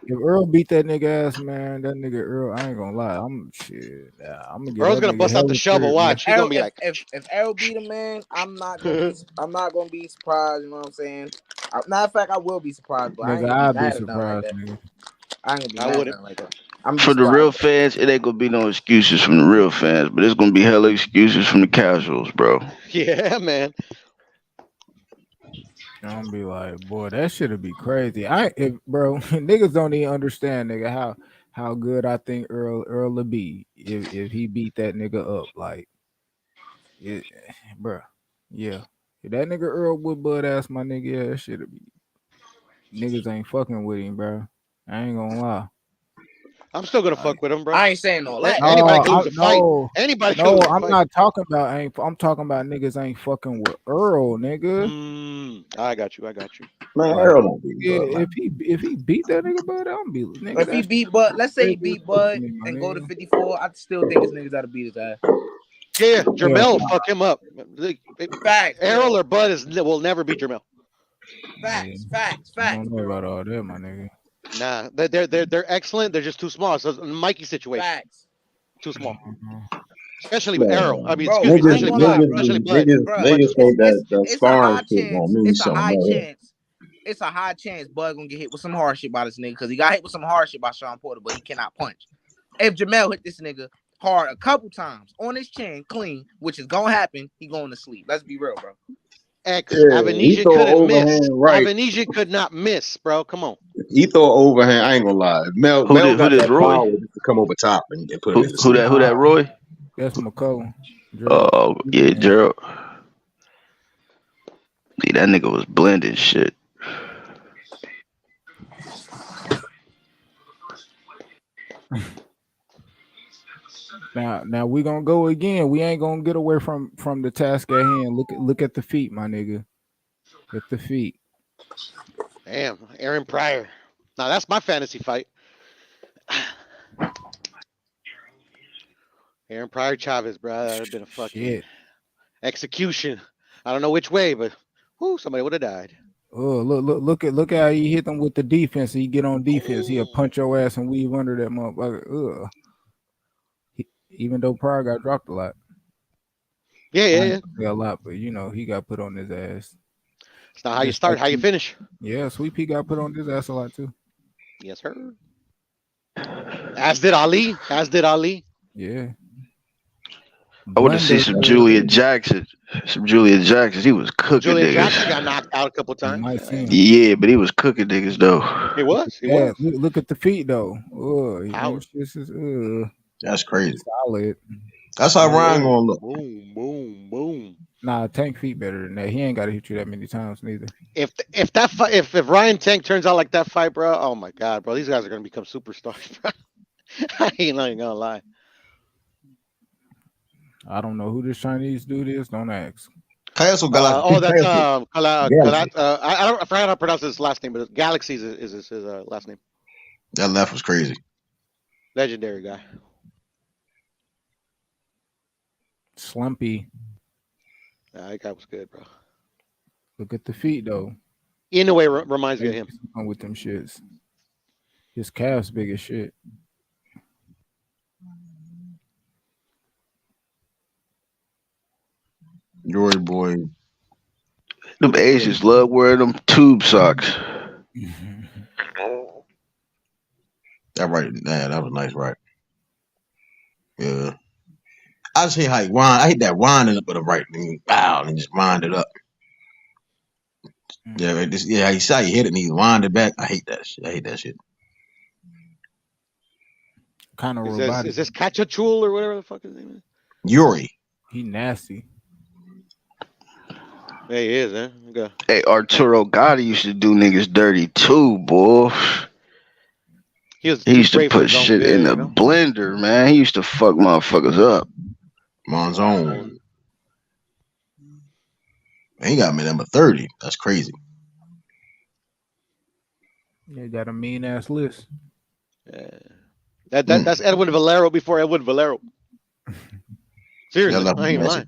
if Earl beat that nigga ass, man, that nigga Earl, I ain't gonna lie. I'm shit. I'm gonna get Earl's that gonna nigga bust out the hella shovel. credit, man. Watch, he gonna be like, If Errol beat him, man, I'm not gonna be surprised. You know what I'm saying? Matter of fact, I will be surprised, but I ain't Nigga, gonna be I'd be mad at nothing like surprised, that. nigga. I ain't gonna be I mad at wouldn't. nothing like that. I'm gonna be For the real surprised. fans, it ain't gonna be no excuses from the real fans, but it's gonna be hella excuses from the casuals, bro. Yeah, man. I'm gonna be like, boy, that shit'd be crazy. Bro, niggas don't even understand, nigga, how good I think Earl would be if he beat that nigga up. Like, it, bro, yeah. If that nigga Earl would butt ass my nigga, yeah, that shit'd be niggas ain't fucking with him, bro. I ain't gonna lie. I'm still gonna Like, fuck with him, bro. I ain't saying all that. Anybody no, can lose a fight. Anybody can lose a I'm fight. not talking about I'm talking about niggas ain't fucking with Earl, nigga. I got you. I got you. Man, Like, Earl don't beat yeah, Bud, man. if he beat that nigga, bud, I'm be nigga. If he That's beat Bud, let's say he crazy as beat fuck to Bud me, my and go to nigga. 54, I still think his niggas gotta beat his ass. Yeah, Hell Jermel will no. fuck him up. Facts, Errol bro. or Bud will never beat Jermel. Yeah, I don't Facts, know bro. about all that, my nigga. Nah, they're excellent. They're just too small. So Mikey situation, Facts. too small. Mhm. Especially Errol. I Man, mean, Bro, excuse me, I ain't especially gonna lie, Bud. bro. Especially Bud. Bro, Bud niggas too small. think that it's a sparring high shit gonna chance. mean It's a something high out here. chance. It's a high chance Bud gonna get hit with some hard shit by this nigga because he got hit with some hard shit by Sean Porter, but he cannot punch. If Jamel hit this nigga hard a couple times on his chin, clean, which is gonna happen, he going to sleep. Let's be real, bro. X Yeah, he Avanesian throw an couldn't miss. overhand right. Avanesian could not miss, bro. Come on. He throw an overhand. I ain't gonna lie. Mel Who got this that Roy? power just to come over top and put a Who nigga to who sleep. that who that Roy? That's McCullough. Gerald. Oh yeah, Gerald. See, that nigga was blending shit. Now we gonna go again. We ain't gonna get away from the task at hand. Look at the feet, my nigga. At the feet. Damn, Aaron Pryor. Now that's my fantasy fight. Aaron Pryor Chavez, bro. That'd have been a fucking Shit. execution. I don't know which way, but whoo, somebody would have died. Oh, look at how he hit them with the defense. He get on defense. He'll punch your ass and weave under that motherfucker. Ugh. Even though Pryor got dropped a lot. Yeah. A lot, but you know, he got put on his ass. It's not how you start, how you finish. Yeah, Sweet Pea got put on his ass a lot too. Yes, sir. As did Ali. Yeah. I want to see some Julia Jackson. He was cooking Julian niggas. Jackson got knocked out a couple times. Yeah, but he was cooking niggas though. He was. Look at the feet though. Power. That's crazy. Solid. That's how Ryan gonna look. Boom. Nah, Tank feet better than that. He ain't got to hit you that many times neither. If that fight, if Ryan Tank turns out like that fight, bro, oh my god, bro, these guys are gonna become superstars, bro. I ain't not even gonna lie. I don't know who this Chinese dude is. Don't ask. That's I forgot how to pronounce his last name, but Galaxy is his last name. That left was crazy. Legendary guy. Slumpy. Nah, that guy was good, bro. Look at the feet though. In a way, reminds me of him. With them shits. His calf's big as shit. Joy boy. Them Asians love wearing them tube socks. That right, man, that was nice, right? Yeah. I just hate how he wind. I hate that winding up with the right thing. Bow, and just wind it up. Yeah, right, yeah. He saw you hit it and he wind it back. I hate that shit. I hate that shit. Kind of Is robotic. this Cachachul or whatever the fuck his name is? Yuri. He nasty. Yeah, he is, eh? Okay. Hey, Arturo Gotti used to do niggas dirty too, boy. He used to brave for put his own shit in good, the you know? blender, man. He used to fuck motherfuckers up. Monzone. Man, he got me number 30. That's crazy. Yeah, got a mean ass list. Yeah. That's Edwin Valero before Edwin Valero. Seriously, I ain't even lying.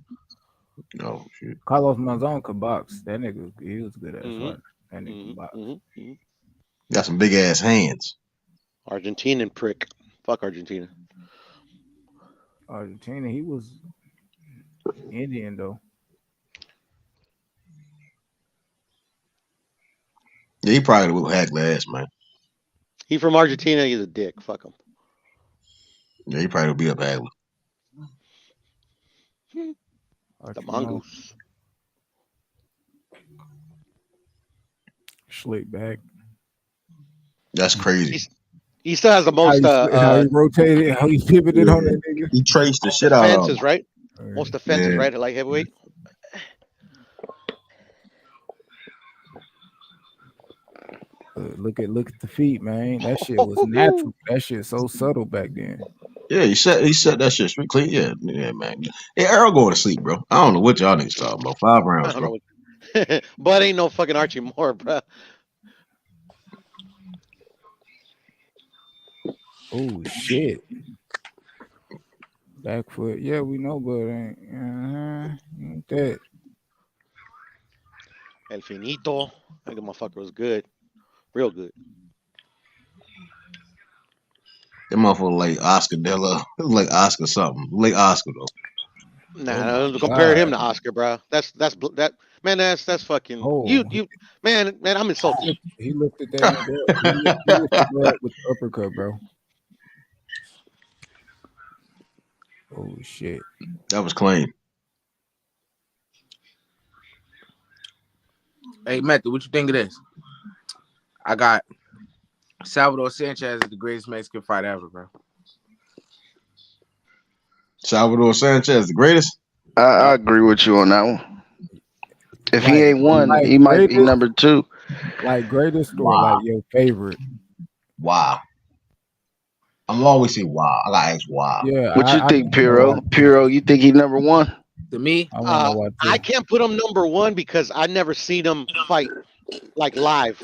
No, shit. Carlos Monzon could box. That nigga, he was good at fighter. That nigga could box. Got some big ass hands. Argentinian prick. Fuck Argentina. Argentina, he was Indian though. Yeah, he probably will hack the ass, man. He from Argentina. He's a dick. Fuck him. Yeah, he probably will be up Hagler. The mongoose. Slick back. That's crazy. He still has the most. How he rotated, how he pivoted on that nigga. He traced the shit out of defenses, right? Most defenses, right? At light heavyweight. Look at the feet, man. That shit was natural. That shit so subtle back then. Yeah, he set that shit straight clean. Yeah, man. Hey, Earl going to sleep, bro. I don't know what y'all niggas talking about. 5 rounds, bro. But ain't no fucking Archie Moore, bro. Oh shit. Back foot. Yeah, we know, but ain't that. El Finito. That motherfucker was good. Real good. That motherfucker like Oscar Della. It was like Oscar something. Like Oscar though. Nah, compare him to Oscar, bro. That's man. That's fucking you man. I'm insulted. He looked at that. He looked with the uppercut, bro. Oh shit. That was clean. Hey, Method, what you think of this? I got Salvador Sanchez is the greatest Mexican fighter ever, bro. Salvador Sanchez, the greatest? I agree with you on that one. If he ain't one, he might be number 2. Like greatest or like your favorite? Wow. I'm always saying wow. I gotta ask wow. Yeah. What you think, Piro? Piro, you think he number 1? To me, I can't put him number 1 because I never seen him fight like live.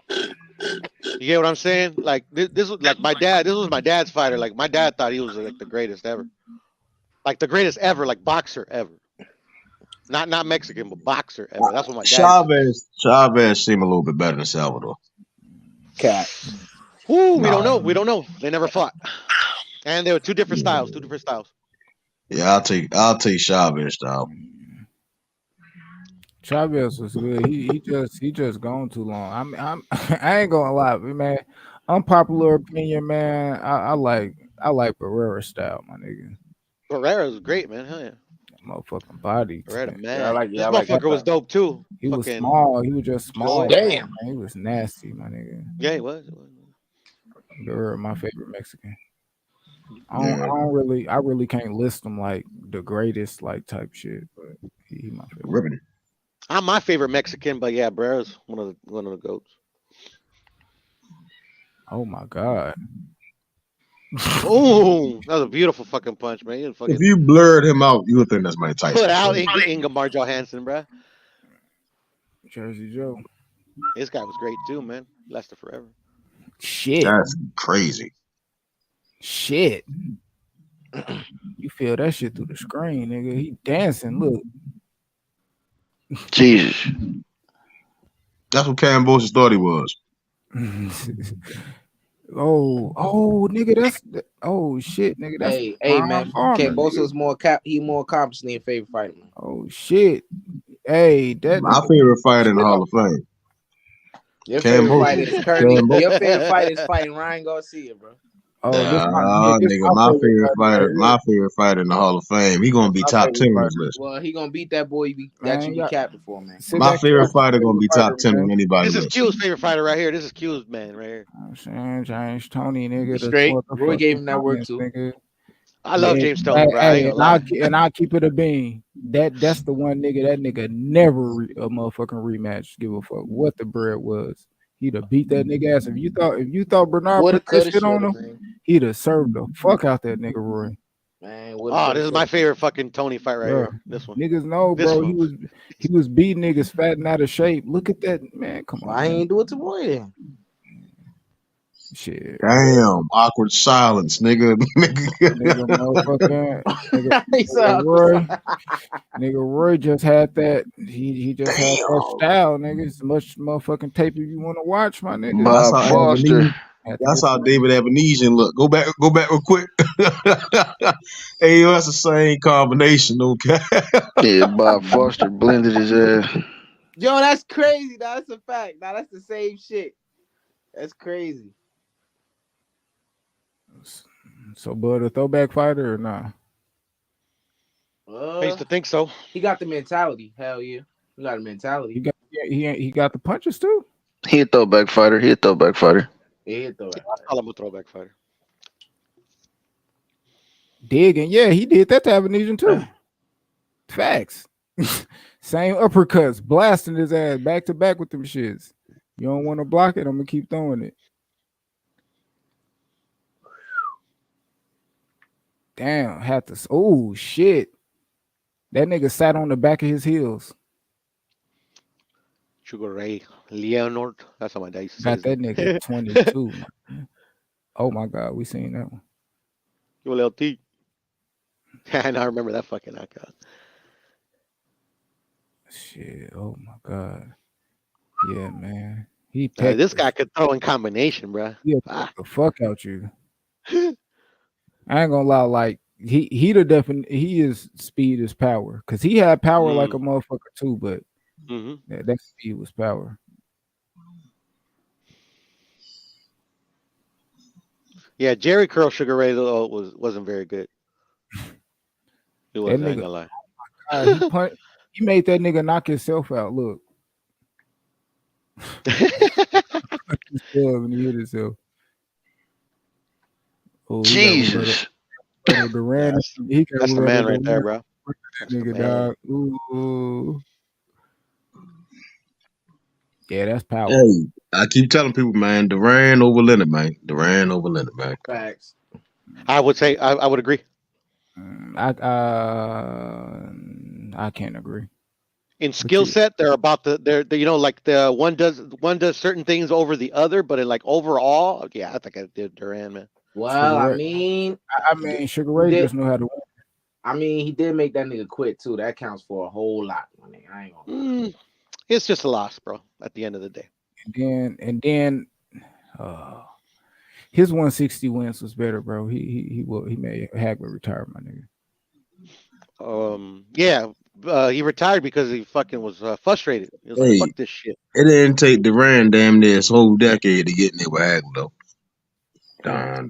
You get what I'm saying? Like this was like my dad. This was my dad's fighter. Like my dad thought he was like the greatest ever. Like the greatest ever, like boxer ever. Not Mexican, but boxer ever. That's what my dad. Chavez seemed a little bit better than Salvador. Cat. Ooh, we don't know. We don't know. They never fought, and they were two different styles. Yeah, I'll take Chavez style. Chavez was good. He just gone too long. I ain't gonna lie, man. Unpopular opinion, man. I like Barrera style, my nigga. Barrera's great, man. Hell yeah. Motherfucking body. Barrera, man. This motherfucker was dope too. He was small. He was just small. Damn. Man. He was nasty, my nigga. Yeah, he was. Barrera, my favorite Mexican. I really can't list them like the greatest like type shit, but he my favorite. Ribbon. I'm my favorite Mexican, but yeah, Barrera's one of the goats. Oh my god. Oh, that was a beautiful fucking punch, man. If you blurred him out, you would think that's Mike Tyson. Put out Ingemar Johansson, bro. Jersey Joe. This guy was great too, man. Lasted forever. Shit. That's crazy. Shit. You feel that shit through the screen, nigga. He dancing, look. Jesus. That's what Cambosis thought he was. Oh, nigga, that's shit, nigga. That's hey, man. Cambosis more accomplished than your favorite fighter, man. Oh shit. Hey, that my favorite fighter in the Hall of Fame. Your favorite fighter is currently your favorite fighter is fighting Ryan Garcia, bro. Oh, this my nigga, my favorite fighter fighter, right my favorite fighter in the Hall of Fame. He gonna be my top favorite 10 on fighter. this list. Well, he gonna beat that boy that Man, you you be got captain for, man. sit My back and favorite watch my fighter gonna favorite be top fighter, 10 on man. anybody's This is list. Q's favorite fighter right here. This is Q's man right here. I'm saying James Tony, nigga, He's the straight. Roy gave motherfucking him that work comments, too. nigga. I love And, James Tony, bro. I ain't hey, gonna and lie. I'll keep it a bean. That's the one nigga. That nigga never a motherfucking rematch. Give a fuck what the bread was. He'd have beat that nigga ass. If you thought Bernard Woulda, put that coulda, shit on shoulda, him, man. he'd have served the fuck out that nigga Roy. Man, woulda, Oh, coulda, this is my shoulda. favorite fucking Tony fight right Bro, here. This one. niggas know, This bro. one. He was beating niggas fat and out of shape. Look at that, man. Come on, Why he man. ain't do it to Roy then? Shit. Damn, awkward silence, nigga. Nigga, motherfucker. He said, Nigga Roy just had that. He just had that Damn. style, nigga. It's much motherfucking tape if you want to watch, my nigga. That's Bob how Foster. That's how David Ebenezer look. Go back real quick. Hey, that's the same combination, okay? Yeah, Bob Foster blended his ass. yo, that's crazy. That's a fact. Now that's the same shit. That's crazy. So, Bud, a throwback fighter or nah? I used to think so. He got the mentality. Hell yeah. He got a mentality. He got the punches too. He a throwback fighter. Yeah, I call him a throwback fighter. Digging, yeah, he did that to Avenesian too. Facts. Same uppercuts, blasting his ass back to back with them shits. You don't want to block it, I'm gonna keep throwing it. Damn, had to. Oh shit, that nigga sat on the back of his heels. Sugar Ray Leonard. That's how my dad used to say Got his that name. nigga 22. Oh my god, we seen that one. You little T. And I remember that fucking knockout. Shit. Oh my god. Yeah, man. He This guy could throw in combination, bro. He'll the fuck out you. I ain't gonna lie, like he is speed is power. Cause he had power like a motherfucker too, but that speed was power. Yeah, Jerry Curl Sugar Ray though wasn't very good. He wasn't, I ain't gonna lie. He made that nigga knock himself out. Look. When he hit himself. Oh, Jesus. Durant. That's the man right there, bro. Nigga, dog. Ooh. Yeah, that's power. Hey, I keep telling people, man, Durant over Leonard, man. Durant over Leonard, man. Facts. I would say I would agree. I can't agree. In skill set, they're you know, like the one does certain things over the other, but in like overall, yeah, I think I did Durant, man. Well, I mean, Sugar Ray just knew how to win. I mean, he did make that nigga quit too. That counts for a whole lot. I ain't gonna. It's just a loss, bro. At the end of the day. And then, his 160 wins was better, bro. He made Hagler retire, my nigga. Yeah. He retired because he fucking was frustrated. He was like, "Fuck this shit." It didn't take Durant damn near his whole decade to get in there with Hagler, though. I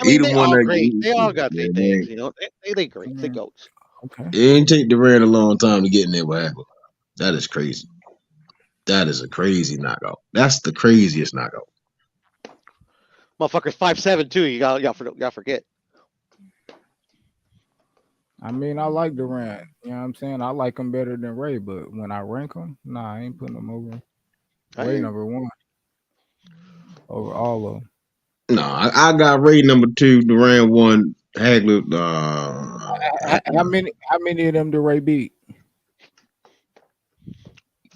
mean, they all great. They all got their things, you know. They great. They goats. Okay. It didn't take Durant a long time to get in there with Hagler. That is crazy. That is a crazy knockout. That's the craziest knockout. Motherfucker's 5'7" too. Y'all forget. I mean, I like Durant. You know what I'm saying? I like him better than Ray, but when I rank him, nah, I ain't putting him over Ray number one. Over all of them. No, I got Ray number 2, Durant 1, Hagler. How many of them do Ray beat?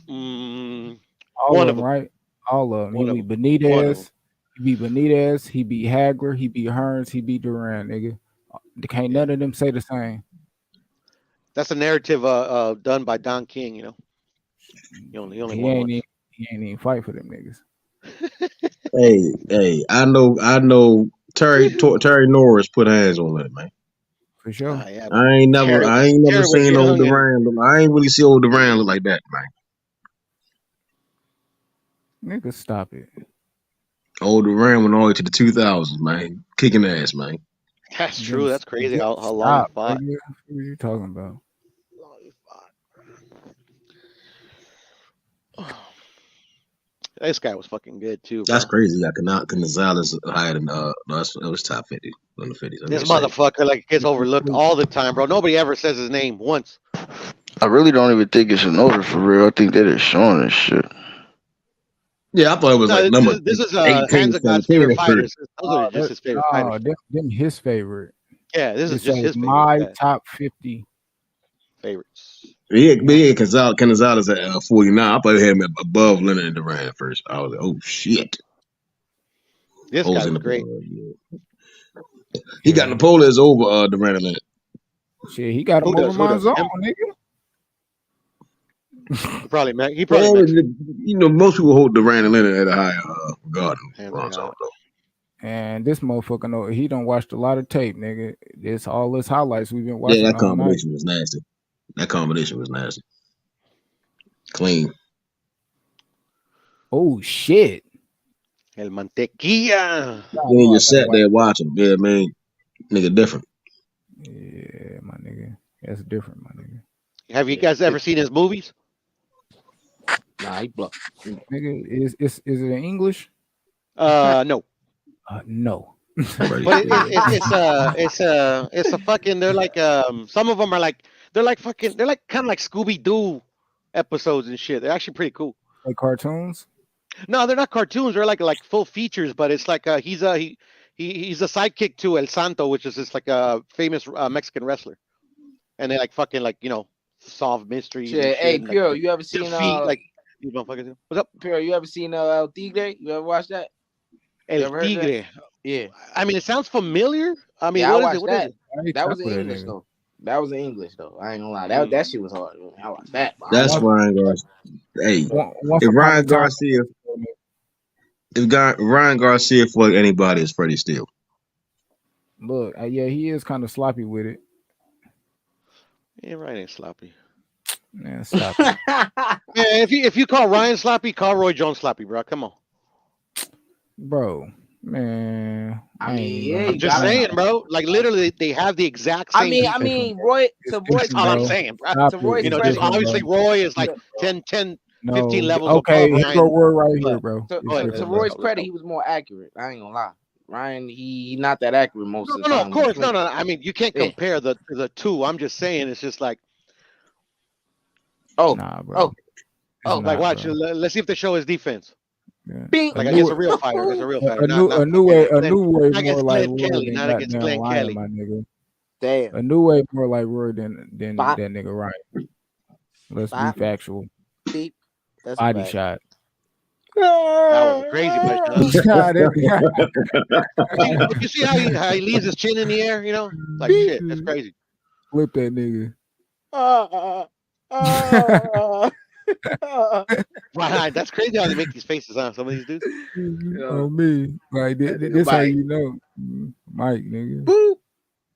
All of them, right? All of them. He beat Benitez. He beat Benitez. He beat Hagler. He beat Hearns. He beat Durant, nigga. Can't none of them say the same. That's a narrative done by Don King, you know. He only won once. He ain't even fight for them niggas. Hey, I know Terry Norris put hands on that, man. For sure. I ain't never seen old Durant. I ain't really see old Durant look like that, man. Nigga, stop it. Old Durant went all the way to the 2000s, man. Kicking ass, man. That's true. That's crazy how long he Stop, fought. nigga. What are you talking about? Long he fought. This guy was fucking good too, bro. That's crazy. Yeah, Gonzalez higher than no, that was top 50 on the 50s. This motherfucker like gets overlooked all the time, bro. Nobody ever says his name once. I really don't even think it's an order for real. I think they just showing this shit. Yeah, I thought it was like number. This is 18, Hands of God's 17 favorite at fighters. Those are just his favorite fighters. Them his favorite. Yeah, this is It just says his favorite. my top 50 first. favorites. Yeah, Gonzalez at 49. I thought they had him above Leonard and Durant first. I was like, oh shit. This guy was great. He got Napoleon's over Durant and Leonard. Shit, he got him over Monzon, nigga. He probably most people hold Durant and Leonard at a higher regard than Bronzo, though. And this motherfucker know he done watched a lot of tape, nigga. It's all his highlights we've been watching. Yeah, that combination was nasty. Clean. Oh shit. El mantequilla. Then you sat there watching. Yeah, man. Nigga different. Yeah, my nigga. That's different, my nigga. Have you guys ever seen his movies? Nah, he bluffed. Nigga, is it in English? No. No. But it's a fucking. They're like some of them are like they're like kind of like Scooby-Doo episodes and shit. They're actually pretty cool. Like cartoons? No, they're not cartoons. They're like full features. But it's like he's a sidekick to El Santo, which is just like a famous Mexican wrestler, and they like fucking like solve mysteries. Yeah, hey, Pure, you ever seen like these motherfuckers? What's up, Pure? You ever seen El Tigre? You ever watched that? El Tigre. Yeah. I mean, it sounds familiar. I mean, yeah, what is it? That was in English though. That was in English though. I ain't gonna lie. That shit was hard. I watched that. That's Ryan Garcia. Hey, if Ryan Garcia fought anybody, it's Freddie Steele. Look, yeah, he is kind of sloppy with it. Yeah, Ryan ain't sloppy. Man, sloppy. Man, if you call Ryan sloppy, call Roy Jones sloppy, bro. Come on. Bro, man. I'm just saying, bro. Like literally, they have the exact same. I mean, Roy. To Roy's, that's all I'm saying, bro. Just obviously, Roy is like 10, 15 levels. Okay, above here's your word right here, bro. To Roy's credit, he was more accurate. I ain't gonna lie. Ryan, he not that accurate most of the time. No, of course, no. I mean, you can't compare the two. I'm just saying, it's just like, nah, bro. Like watch. Bro. Let's see if they show his defense. Yeah. Like against a real fighter. It's a real fighter. A new way more like Glenn Kelly, not against Glenn Kelly, my nigga. Damn. A new way more like Roy than that nigga Ryan. Let's be factual. That's body shot. That was a crazy But you see how he leaves his chin in the air, Like shit, that's crazy. Flip that nigga. Wow, that's crazy how they make these faces on some of these dudes. On me. Like this how you know. Mike, nigga. Boop.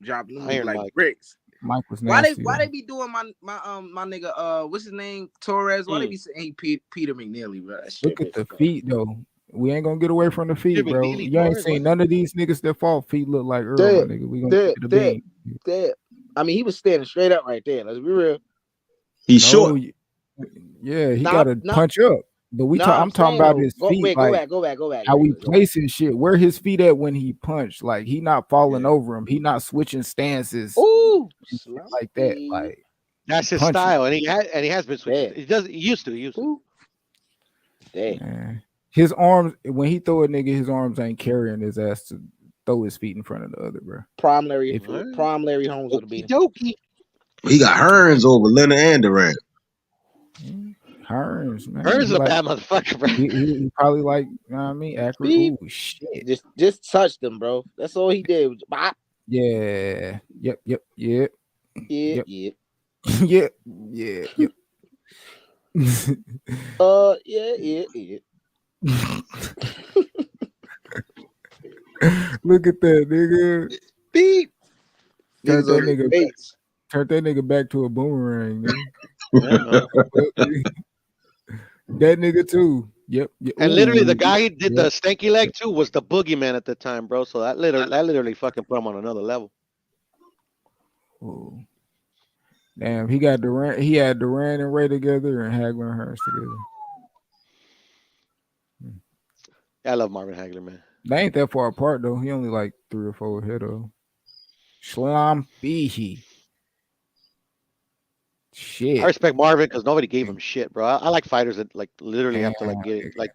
Dropping them like bricks. Mike was nasty. Why they be doing my nigga what's his name? Torres? Why they be saying Peter McNeely, bro? Look at the feet though. We ain't gonna get away from the feet, bro. You ain't seen none of these niggas that fall feet look like Earl, my nigga. We gonna get to the beam. I mean, he was standing straight up right there. Let's be real. He's short. Yeah, he gotta punch up. But I'm talking about his feet. Go back. How we placing shit. Where his feet at when he punched? Like he not falling over him. He not switching stances. Ooh, like that. Like that's his style, and he has been switching. He used to. Damn. His arms when he throw a nigga, his arms ain't carrying his ass to throw his feet in front of the other, bro. Prime Larry Holmes would have been. He got Hearns over Leonard and Durant. Hearns, man. Hearns is a bad motherfucker, bro. He probably like, you know what I mean? Accurate. Oh shit. Just touched him, bro. That's all he did. Yeah. Yep. Yeah. Yep. Yeah. Look at that nigga. Beep. Turn that nigga back to a boomerang, nigga. That nigga too. Yep. And literally, the Ooh, guy he did the yep. stanky leg to was the boogeyman at the time, bro. So that literally fucking put him on another level. Ooh. Damn, he got Durant. He had Durant and Ray together, and Hagler and Hearns together. I love Marvin Hagler, man. They ain't that far apart though. He only like 3 or 4 ahead of Schlampihi. Shit. I respect Marvin because nobody gave him shit, bro. I like fighters that like literally have to like Damn, get it. nigga. Like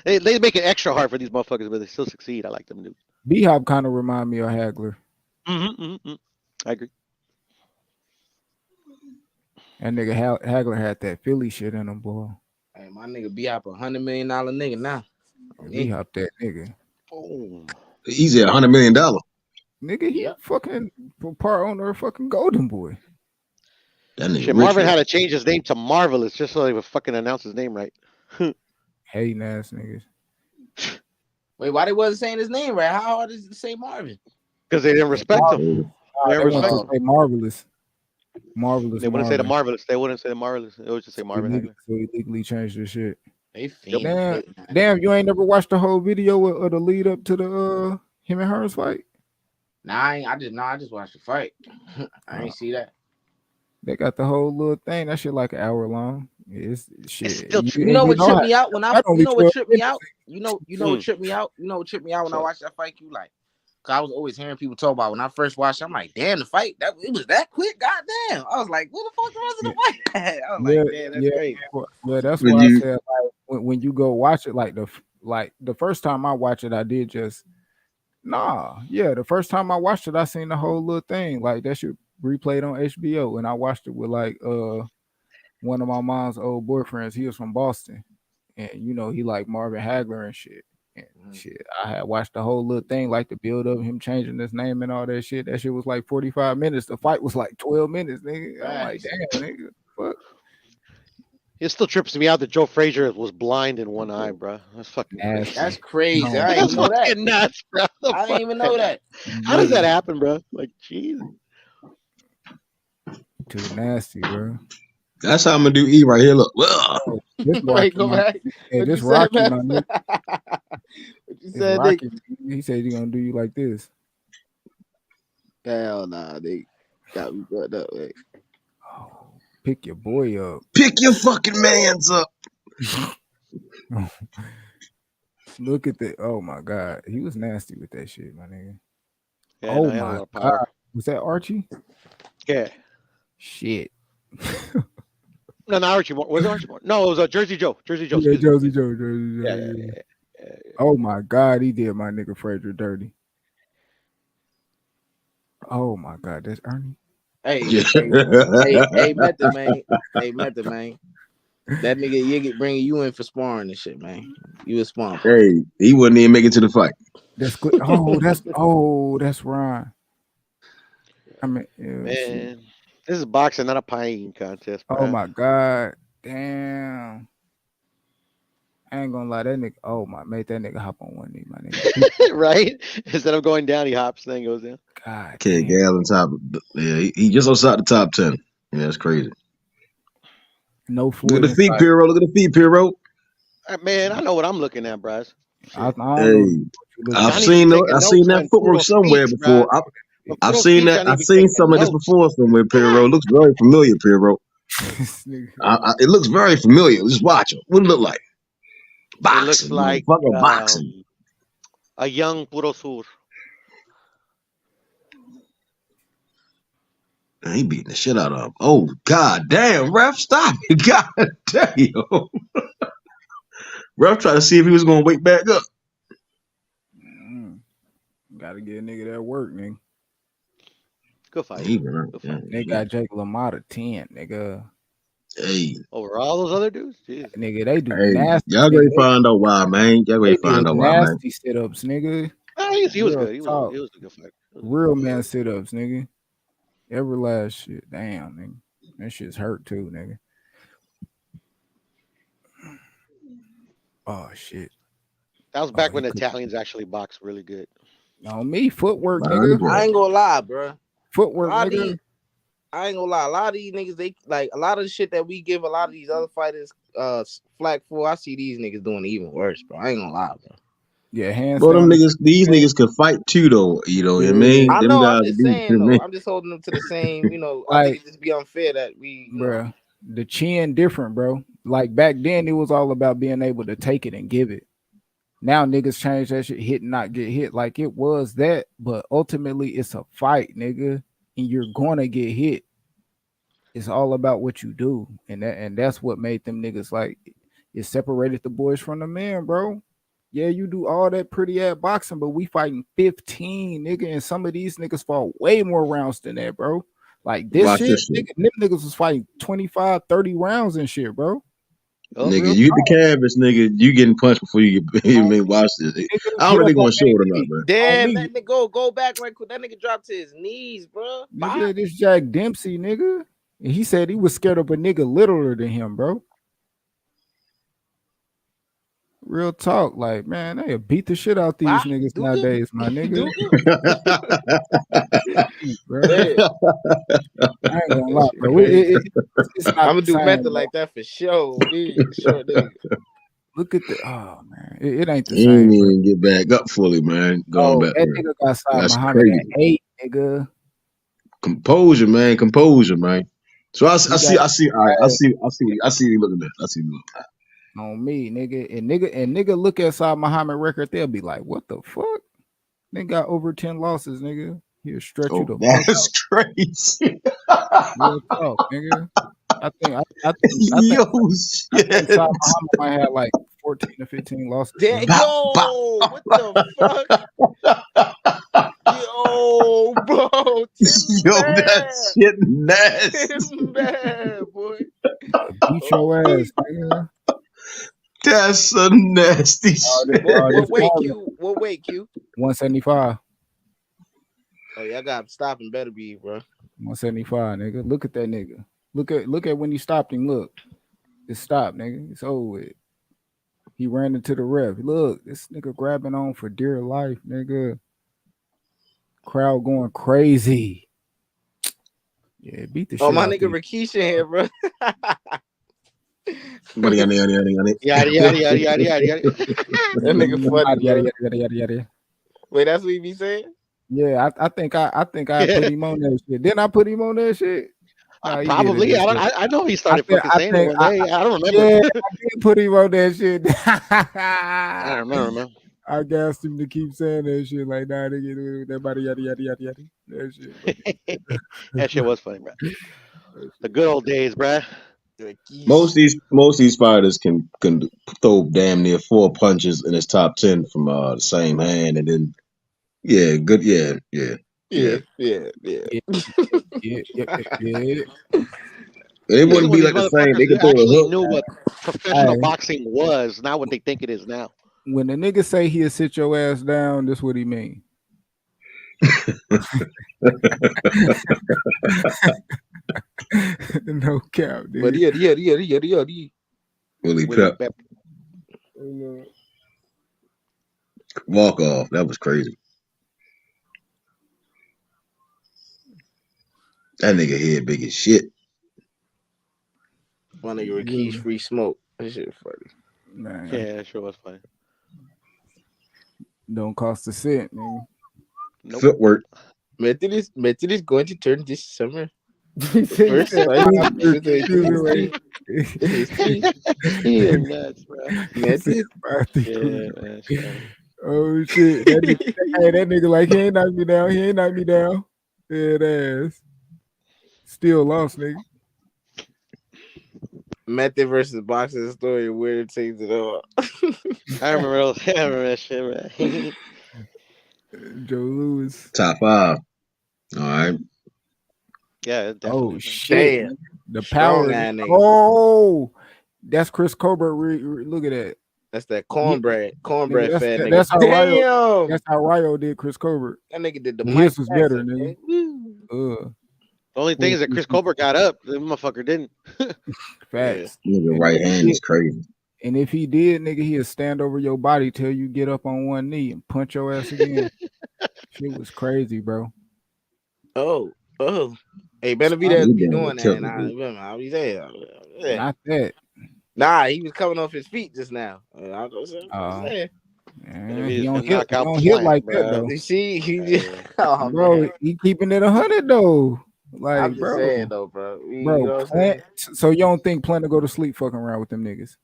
they make it extra hard for these motherfuckers, but they still succeed. I like them dudes. B-Hop kind of remind me of Hagler. I agree. That nigga Hagler had that Philly shit in him, boy. Hey, my nigga B-Hop $100 million nigga now. B-Hop that nigga. Boom. Easy $100 million. Nigga, he fucking part owner of fucking Golden Boy. That nigga Shit, rich, Marvin rich. had to change his name to Marvelous just so they would fucking announce his name right. Hating ass niggas. Wait, why they wasn't saying his name right? How hard is it to say Marvin? Because they didn't respect him. They want to say Marvelous. Marvelous. They wouldn't say the Marvelous. They wouldn't say the Marvelous. They would just say Marvin Hagler. So he legally changed their shit. They Damn, you ain't never watched the whole video of the lead up to the him and Hearns fight? Nah, I just watched the fight. I ain't see that. They got the whole little thing. That shit like an hour long. It's shit. Still, you know what tripped me out when I you know what tripped me out? You know what tripped me out? You know what tripped me out when I watched that fight? You like, cause I was always hearing people talk about it. When I first watched it, I'm like, damn, the fight it was that quick, goddamn. I was like, what the fuck the rest of the fight at? I was like, damn, that's crazy. Yeah, that's why I said like when you go watch it, like the first time I watched it, I did just the first time I watched it, I seen the whole little thing. Like that shit replayed on HBO, and I watched it with like one of my mom's old boyfriends. He was from Boston, and you know he like Marvin Hagler and shit. And shit, I had watched the whole little thing, like the build up, him changing his name and all that shit. That shit was like 45 minutes. The fight was like 12 minutes, nigga. I'm like, damn, nigga, fuck. It still trips me out that Joe Frazier was blind in one eye, bro. That's fucking crazy. That's crazy. No. I didn't know that. Nuts, bro. I didn't even know that. How does that happen, bro? Like, jeez. Too nasty, bro. That's how I'm gonna do E right here. Look, This Wait, go back. Hey, What this you Rocky, said, my man? nigga. What you This said, Rocky, nigga? he said he gonna do you like this. Hell nah, they got me fucked up. Like. Pick your boy up. pick your fucking mans up. Look at that. Oh my god, he was nasty with that shit, my nigga. Yeah, oh no, he had a my lot of power. god, was that Archie? Yeah. Shit. No, not Archie Moore. Was it Archie Moore? No, it was Jersey Joe. Jersey Joe. Yeah, excuse me. Jersey Joe. Yeah. Oh my god, he did my nigga Frazier dirty. Oh my god, that's Ernie. Hey, Yeah. hey, Method man. Hey, Method man. That nigga Yigit bringing you in for sparring and shit, man. You a sparring. Hey, he wouldn't even make it to the fight. That's good. That's Ron. I mean, Man, this is boxing, not a pie eating contest, bro. oh my god, damn. I ain't gonna lie, that nigga. Oh my, made that nigga hop on one knee, my nigga. Right? Instead of going down, he hops, then goes down. God, Okay, Gallon top. Yeah, he just outside the top 10. Yeah, that's crazy. no Look Floyd at the feet, Piro. Look at the feet, Piro. Man, I know what I'm looking at, Bryce. I don't Hey, know. I've seen that footwork somewhere before. I've seen that. I've seen some of this before somewhere, Piro. Looks very familiar, Piro. It looks very familiar. Just watch him. What it look like? Boxing. It looks like boxing. A young Puro Sur. Man, he beating the shit out of him. Oh, god damn, ref, stop it. God damn. Ref tried to see if he was going to wake back up. Gotta get a nigga that work, nigga. Good fight. They got Jake LaMotta 10, nigga. Hey. Over all those other dudes? Jeez. Nigga, they do Hey, nasty. y'all ready to find out why, man. Y'all ready to find out why, man. Nasty sit-ups, nigga. He was good. He was a good fight. Real man sit-ups, nigga. Every last shit. Damn, nigga. That shit's hurt too, nigga. Oh shit. That was back when Italians actually boxed really good. On me, footwork, nigga. I ain't gonna lie, bro. Footwork, nigga. I ain't gonna lie. A lot of these niggas, they like a lot of the shit that we give a lot of these other fighters flag 4, I see these niggas doing even worse, bro. I ain't gonna lie, bro. Yeah, hands Bro, them down. niggas, these niggas could fight too, though. You know what I mean? Yeah, I Them know. I'm guys just do. saying though. I'm just holding them to the same. You know, I think like, it just be unfair that we, you know. bruh, the chin different, bro. Like back then, it was all about being able to take it and give it. Now niggas change that shit, hit and not get hit. Like it was that, but ultimately it's a fight, nigga, and you're gonna get hit. It's all about what you do, and that's what made them niggas like it separated the boys from the men, bro. Yeah, you do all that pretty ass boxing, but we fighting 15, nigga, and some of these niggas fought way more rounds than that, bro. Like this Watch shit, this shit. nigga, them niggas was fighting 25, 30 rounds and shit, bro. Nigga, Real you hit the talk. canvas, nigga. You getting punched before you get. You On mean watch this? me, nigga. I don't know Yeah, if they but gonna show it or not, maybe man. on Damn, me, that nigga go back right quick. That nigga dropped to his knees, bro. nigga, this Jack Dempsey, nigga. And he said he was scared of a nigga littler than him, bro. Real talk, like man, they beat the shit out these niggas nowadays, my nigga. Bro. Hey. I ain't gonna lie, bro. It's not I'm gonna the do same, method bro. like that for sure. Short nigga. Look at the man. It ain't the He ain't same, bro. even get back up fully, man. Going Oh, back that there. nigga got Saad That's Muhammad at crazy. 8, nigga. Composure, man. Composure, man. So I He see. got I see. All right. I see. What you looking at. I see. You looking at. on me, nigga. And nigga look at Saad Muhammad record, they'll be like, what the fuck? Nigga got over 10 losses, nigga. He'll stretch you Oh, the fuck that's out. crazy. Real talk, nigga. I think Yo, shit. Saad Muhammad might have like 14 or 15 losses. Damn, Bro. yo, what the fuck? Yo, bro, Tim Yo, that bad. shit nasty. Tim bad, boy. Beat your ass, nigga. That's a nasty shit. What weight, Q? What weight, Q? 175. Oh, y'all got stopping better be, bro. 175, nigga. Look at that nigga. Look at when he stopped him. Look. It stopped, nigga. It's over with. He ran into the ref. Look, this nigga grabbing on for dear life, nigga. Crowd going crazy. Yeah, beat the shit Oh, my out nigga these. Rakisha here, bro. Yada. Yada yada yada yada yada yada. That nigga funny, Yada, bro. yada. Wait, that's what he be saying? Yeah, I think I put him on that shit. Didn't I put him on that shit? Nah, he did Probably. it. I know he started fucking saying it one day. I don't remember. Yeah, I did put him on that shit. I don't remember, man. I gassed him to keep saying that shit. Like, nah, nigga, that body, yada. That shit. That shit was funny, bro. The good old days, bro. Most of these fighters can throw damn near 4 punches in his top 10 from the same hand, and then good, yeah. It This is wouldn't when be these like the same. They motherfuckers could throw the actually hook. knew what professional boxing was, not what they think it is now. When the nigga say he'll sit your ass down, that's what he mean. No cap, dude. But yeah. Willie Pep. Walk off. That was crazy. That nigga head big as shit. My nigga Rakesh free smoke. That shit funny. Man. Yeah, that sure was funny. Don't cost a cent, nigga. Nope. Footwork. Metal is going to turn this summer. First time. You're nuts, bro. Metal. Yeah, man. Oh shit. That nigga like he ain't knock me down. Dead ass. Still lost, nigga. Method versus boxing story, where it takes it all. I remember that shit, man. Joe Louis. Top 5. All right. Yeah, definitely. Oh shit. Damn. The power. Oh, that's Chris Colbert. Look at that. That's that cornbread fat nigga. That's how Damn. Ryo. That's how Ryo did Chris Colbert. That nigga did the his was better, nigga. The only thing is that Chris Colbert got up. The motherfucker didn't. Facts. Nigga right hand is crazy. And if he did, nigga, he'll stand over your body till you get up on one knee and punch your ass again. Shit was crazy, bro. Oh. Hey, better be that be doing that. I'll be saying. Not that. Nah, he was coming off his feet just now. I'm just saying. He don't hit like that though. You see, he just, bro, man. he keeping it 100 though. Like, I'm just saying though, bro. You know what I'm Plant. So you don't think Plant to go to sleep fucking around with them niggas?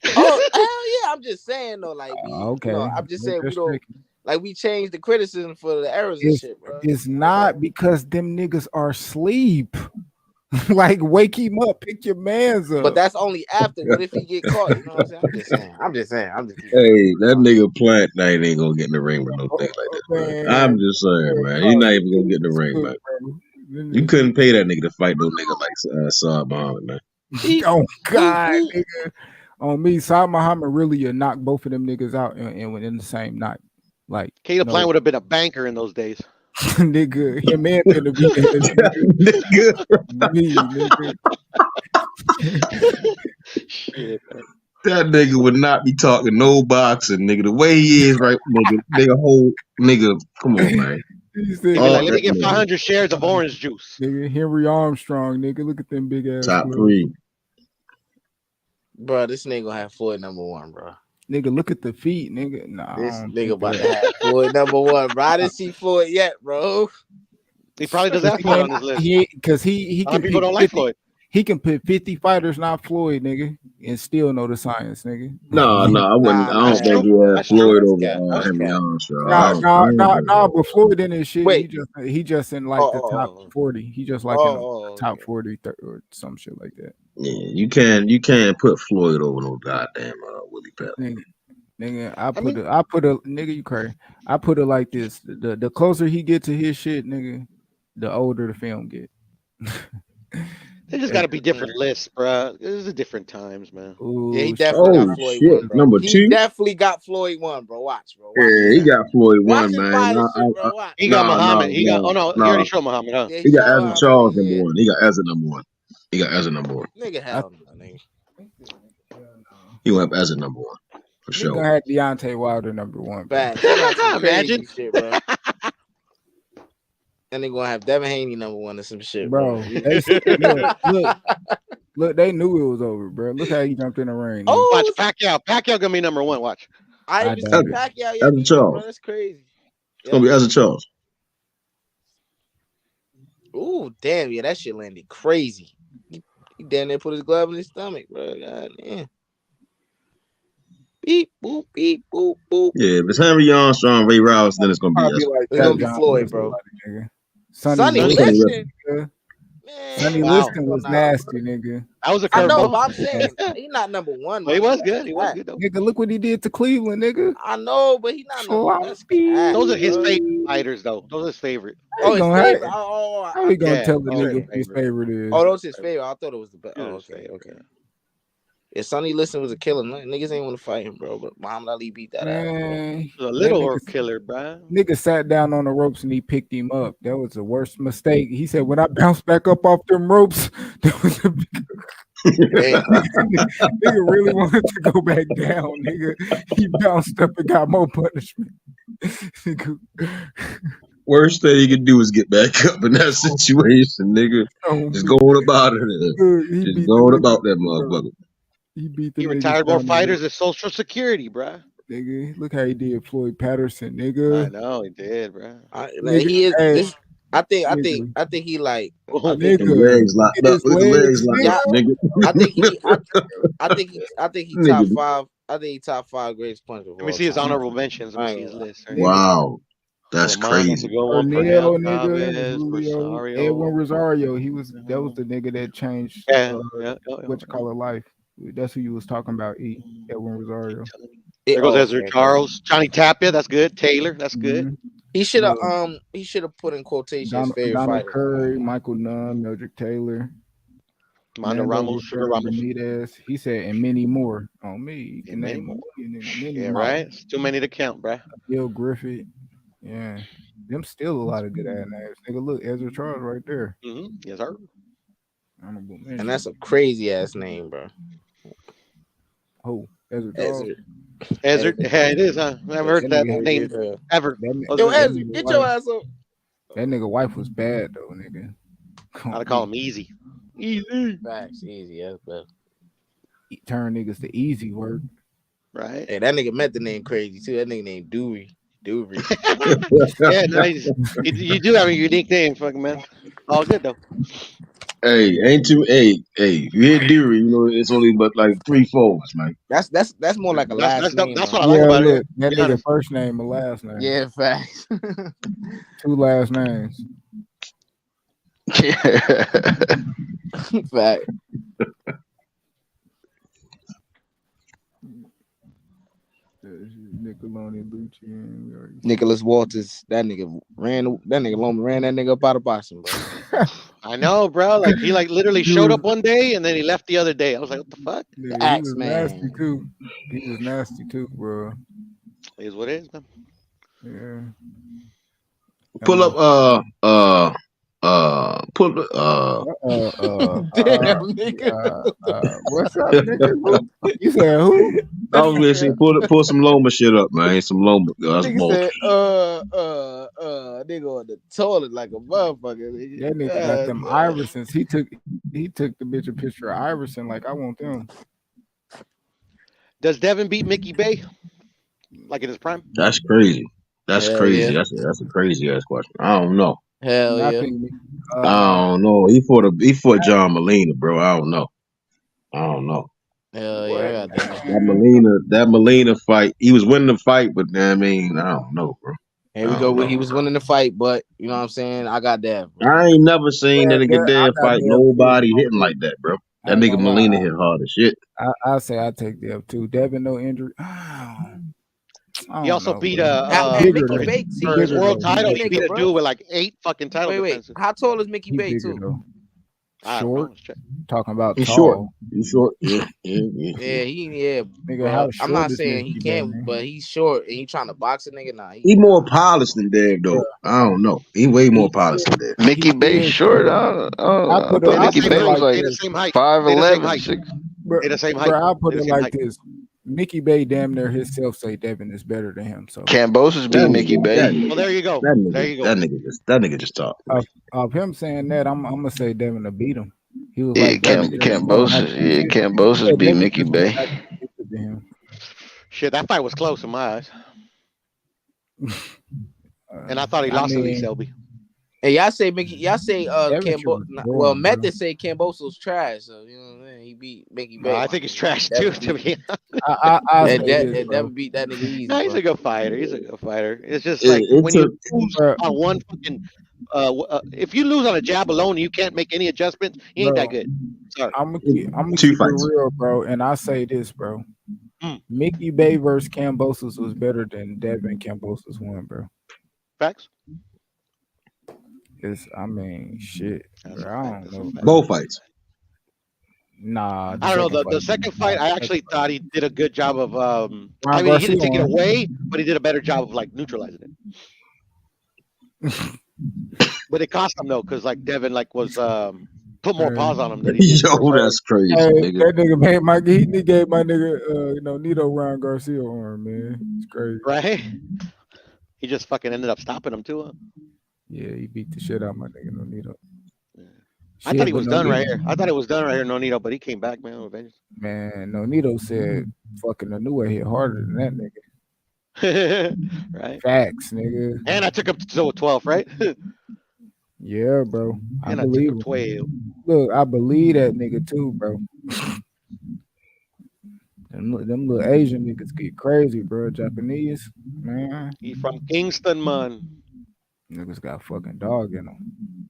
Oh hell yeah! I'm just saying though, like okay. I'm just saying we don't like we changed the criticism for the errors and shit, bro. It's not because them niggas are asleep. Like wake him up, pick your mans up. But that's only after. What if he get caught? You know what I'm saying? I'm just saying. Hey, that nigga Plant night ain't gonna get in the ring with no thing like that, man. I'm just saying, man. He's not even gonna get in the ring, man. You couldn't pay that nigga to fight no nigga like Saad Muhammad, man. Oh God, nigga. On me, Saad Muhammad really knock both of them niggas out and within the same night. Like Caleb Plant would have been a banker in those days. Nigga, him man gonna be nigga. Shit, man. That nigga would not be talking no boxing, nigga. The way he is, right, nigga, whole nigga. Come on, man. He'd be like, let me get 500 shares of orange juice. Nigga, Henry Armstrong, nigga. Look at them big ass. Top 3. Bro, this nigga gonna have Floyd #1, bro. Nigga, look at the feet, nigga. Nah, this nigga about to have Floyd #1, bro. I didn't see Floyd yet, bro. He probably does have Floyd on his list. Because he can people don't like Floyd. He can put 50 fighters, not Floyd, nigga, and still know the science, nigga. No, I wouldn't. I don't think he had Floyd over Henry Armstrong. Nah, but Floyd in his shit. Wait. He just in like the top 40. He just like in the top 40 or some shit like that. Yeah, you can't put Floyd over no goddamn Willie Pep. Nigga, I put a nigga, you crazy. I put it like this: the closer he get to his shit, nigga, the older the film get. They just got to be different lists, bro. This is different times, man. Ooh, yeah, he definitely got Floyd shit. 1, bro. #2. He definitely got Floyd 1, bro. Watch, bro. Yeah, he got Floyd 1, man. He got Muhammad. He already showed Muhammad, huh? Yeah, he got Ezra Charles #1. He got Ezra #1. He got Ezra #1. Nigga, hell no, nigga. He will have Ezra #1 for sure. He gonna have Deontay Wilder #1. Bad. Imagine, shit, bro. And they gonna have Devin Haney #1 or some shit, bro. Look, they knew it was over, bro. Look how he jumped in the ring. Oh, watch Pacquiao. Pacquiao gonna be #1. Watch. I didn't even see Pacquiao yet. Ezra Charles. That's crazy. It's gonna be Ezra Charles. Ooh, damn, yeah, that shit landed crazy. He damn near put his glove in his stomach, bro. God damn. Beep boop beep boop boop. Yeah, if it's Henry Armstrong, Ray Rouse, then it's gonna be it's gonna be Floyd, bro. Sonny Liston. Sonny Liston was nasty, nigga. That was a I curveball. know, but I'm saying he's not #1. Well, he was good. He was good though. Nigga, look what he did to Cleveland, nigga. I know, but he's not #1. Those are his favorite fighters, though. Those are his favorite. Oh, his favorite. How we gonna tell the nigga what his favorite is? Oh, those his favorite. I thought it was the best. Oh, okay. If Sonny Liston was a killer, niggas ain't want to fight him, bro. But Muhammad Ali beat that ass. A little killer, bro. Nigga sat down on the ropes and he picked him up. That was the worst mistake. He said, "When I bounced back up off them ropes, that was a big." Nigga really wanted to go back down. Nigga, he bounced up and got more punishment. Worst thing you can do is get back up in that situation, nigga. Just going about it. Just going about that motherfucker. He retired more fighters than Social Security, bruh. Nigga, look how he did Floyd Patterson, nigga. I know he did, bruh. He is. This, I think he like. His legs locked up. With the legs locked up, nigga. I think he top 5. I think he top 5 greatest puncher. Let me see his honorable mentions. Let me see his list. Right? Wow. That's crazy. Nigga, Julio, Edwin Rosario. That was the nigga that changed what you call it life. That's who you was talking about. Edwin Rosario. There goes Ezra Charles, Johnny Tapia. That's good. Taylor. That's good. He should have put in quotations favorite Donald fighter. Curry, Michael Nunn, Mildred Taylor, Mondo Ramos, Sugar Ramos. He said, and many more. On me, you can many name more. Many Right. It's too many to count, bruh. Bill Griffith. Yeah, them still a lot of good ass names. Nigga, look, Ezra Charles right there. Mm-hmm. Yes, sir. And that's a crazy ass name, bro. Oh, Ezra Charles. Ezra, yeah, it is, huh? I've heard that name ever. Yo, Ezra, get your ass up. That nigga wife was bad though, nigga. Gotta call him Easy. Facts, easy, yes, bro. turn niggas to easy work. Right. Hey, that nigga meant the name crazy too. That nigga named Dewey. Yeah, nice. You do have a unique name, fucking man. All good though. Hey, ain't too. If you hit Deary, you know it's only but like 3 4, man. That's more like a last name That's though. what I like Yeah, about it. look, Yeah, that be nigga honest. first name and last name. Yeah, facts. 2 last names. Fact. Nicholas Walters, that nigga ran that nigga up out of boxing, bro. I know, bro. Like he like literally showed up one day and then he left the other day. I was like, what the fuck? Yeah, The he Axe was nasty Man. too. He was nasty too, bro. It is what it is, man. Yeah. Pull up. Pull. Damn, nigga. What's up, nigga? Who? You said who? I was gonna say pull some Loma shit up, man. Some Loma. That's Nigga more. said, nigga on the toilet like a motherfucker. Nigga. That nigga got them Iversons. He took the bitch a picture of Iverson like I want them. Does Devin beat Mickey Bay? Like in his prime? That's crazy. That's Hell crazy. yeah. That's a crazy ass question. I don't know. Hell I yeah. think I don't know. He fought John Molina, bro. I don't know. Hell what? yeah, I got that. That Molina fight. He was winning the fight, but I mean, I don't know, bro. Here we go. He was winning the fight, but you know what I'm saying? I got that, bro. I ain't never seen that nigga I Dev got fight Dev too. nobody hitting like that, bro. That I ain't nigga gonna lie. Molina hit hard as shit. I say I take Dev too. Devin no injury. He also beat Mickey Bake. for his world title. Mickey He beat nigga, a bro. dude with like 8 fucking title Wait. defenses. How tall is Mickey Bake too? Though. I don't know. Short. Talking about He's tall. short. He's short. Yeah. Yeah, Nigga, bro. how I'm short not is saying he Mickey can't, Bake, man? but he's short and he trying to box a nigga. Nah, He more polished than Dev though. I don't know. He way more polished than Dev. Mickey Bay short. I thought Mickey Bay was like They the same height. 5'11", 6. They the same height. Bro, I'll put They the it same like height. this. Mickey Bay damn near himself say Devin is better than him. So Cambosis beat Mickey Bay. Well, there you go. That There you go. nigga just talked. Of him saying that, I'm gonna say Devin to beat him. He was Yeah, like Cambosis beat Mickey Bay. Shit, that fight was close in my eyes. And I thought he lost to Lee Selby. Hey, y'all say Cambosis. Well, Method say Cambosos trash, so you know what I'm saying. He beat Mickey Bay. I think he's trash too, to be honest. That beat that nigga easy. No, he's a good fighter. It's just like when you lose on one fucking. If you lose on a jab alone, you can't make any adjustments. You ain't that good. Sorry. I'm gonna keep it real, bro. And I say this, bro. Mickey Bay versus Cambosis was better than Devin Cambosis won, bro. Facts. Shit. Bro, I don't know. Both fights. Nah, I don't know. The second fight, I actually thought he did a good job of. I mean, he didn't take it away, but he did a better job of like neutralizing it. But it cost him though, because like Devin was put more pause on him than he did. Yo, that's crazy. Nigga. That nigga made he gave my nigga Nito Ryan Garcia arm, man. It's crazy. Right? He just fucking ended up stopping him too. Huh? Yeah, he beat the shit out of my nigga Nonito. Yeah. I thought he was done right here. Nonito, but he came back, man. Man, Nonito said fucking Anua hit harder than that nigga. Right? Facts, nigga. And I took him to 12, right? Yeah, bro. And I took him 12. Look, I believe that nigga too, bro. Them little Asian niggas get crazy, bro. Japanese, man. He from Kingston, man. Niggas got fucking dog in them.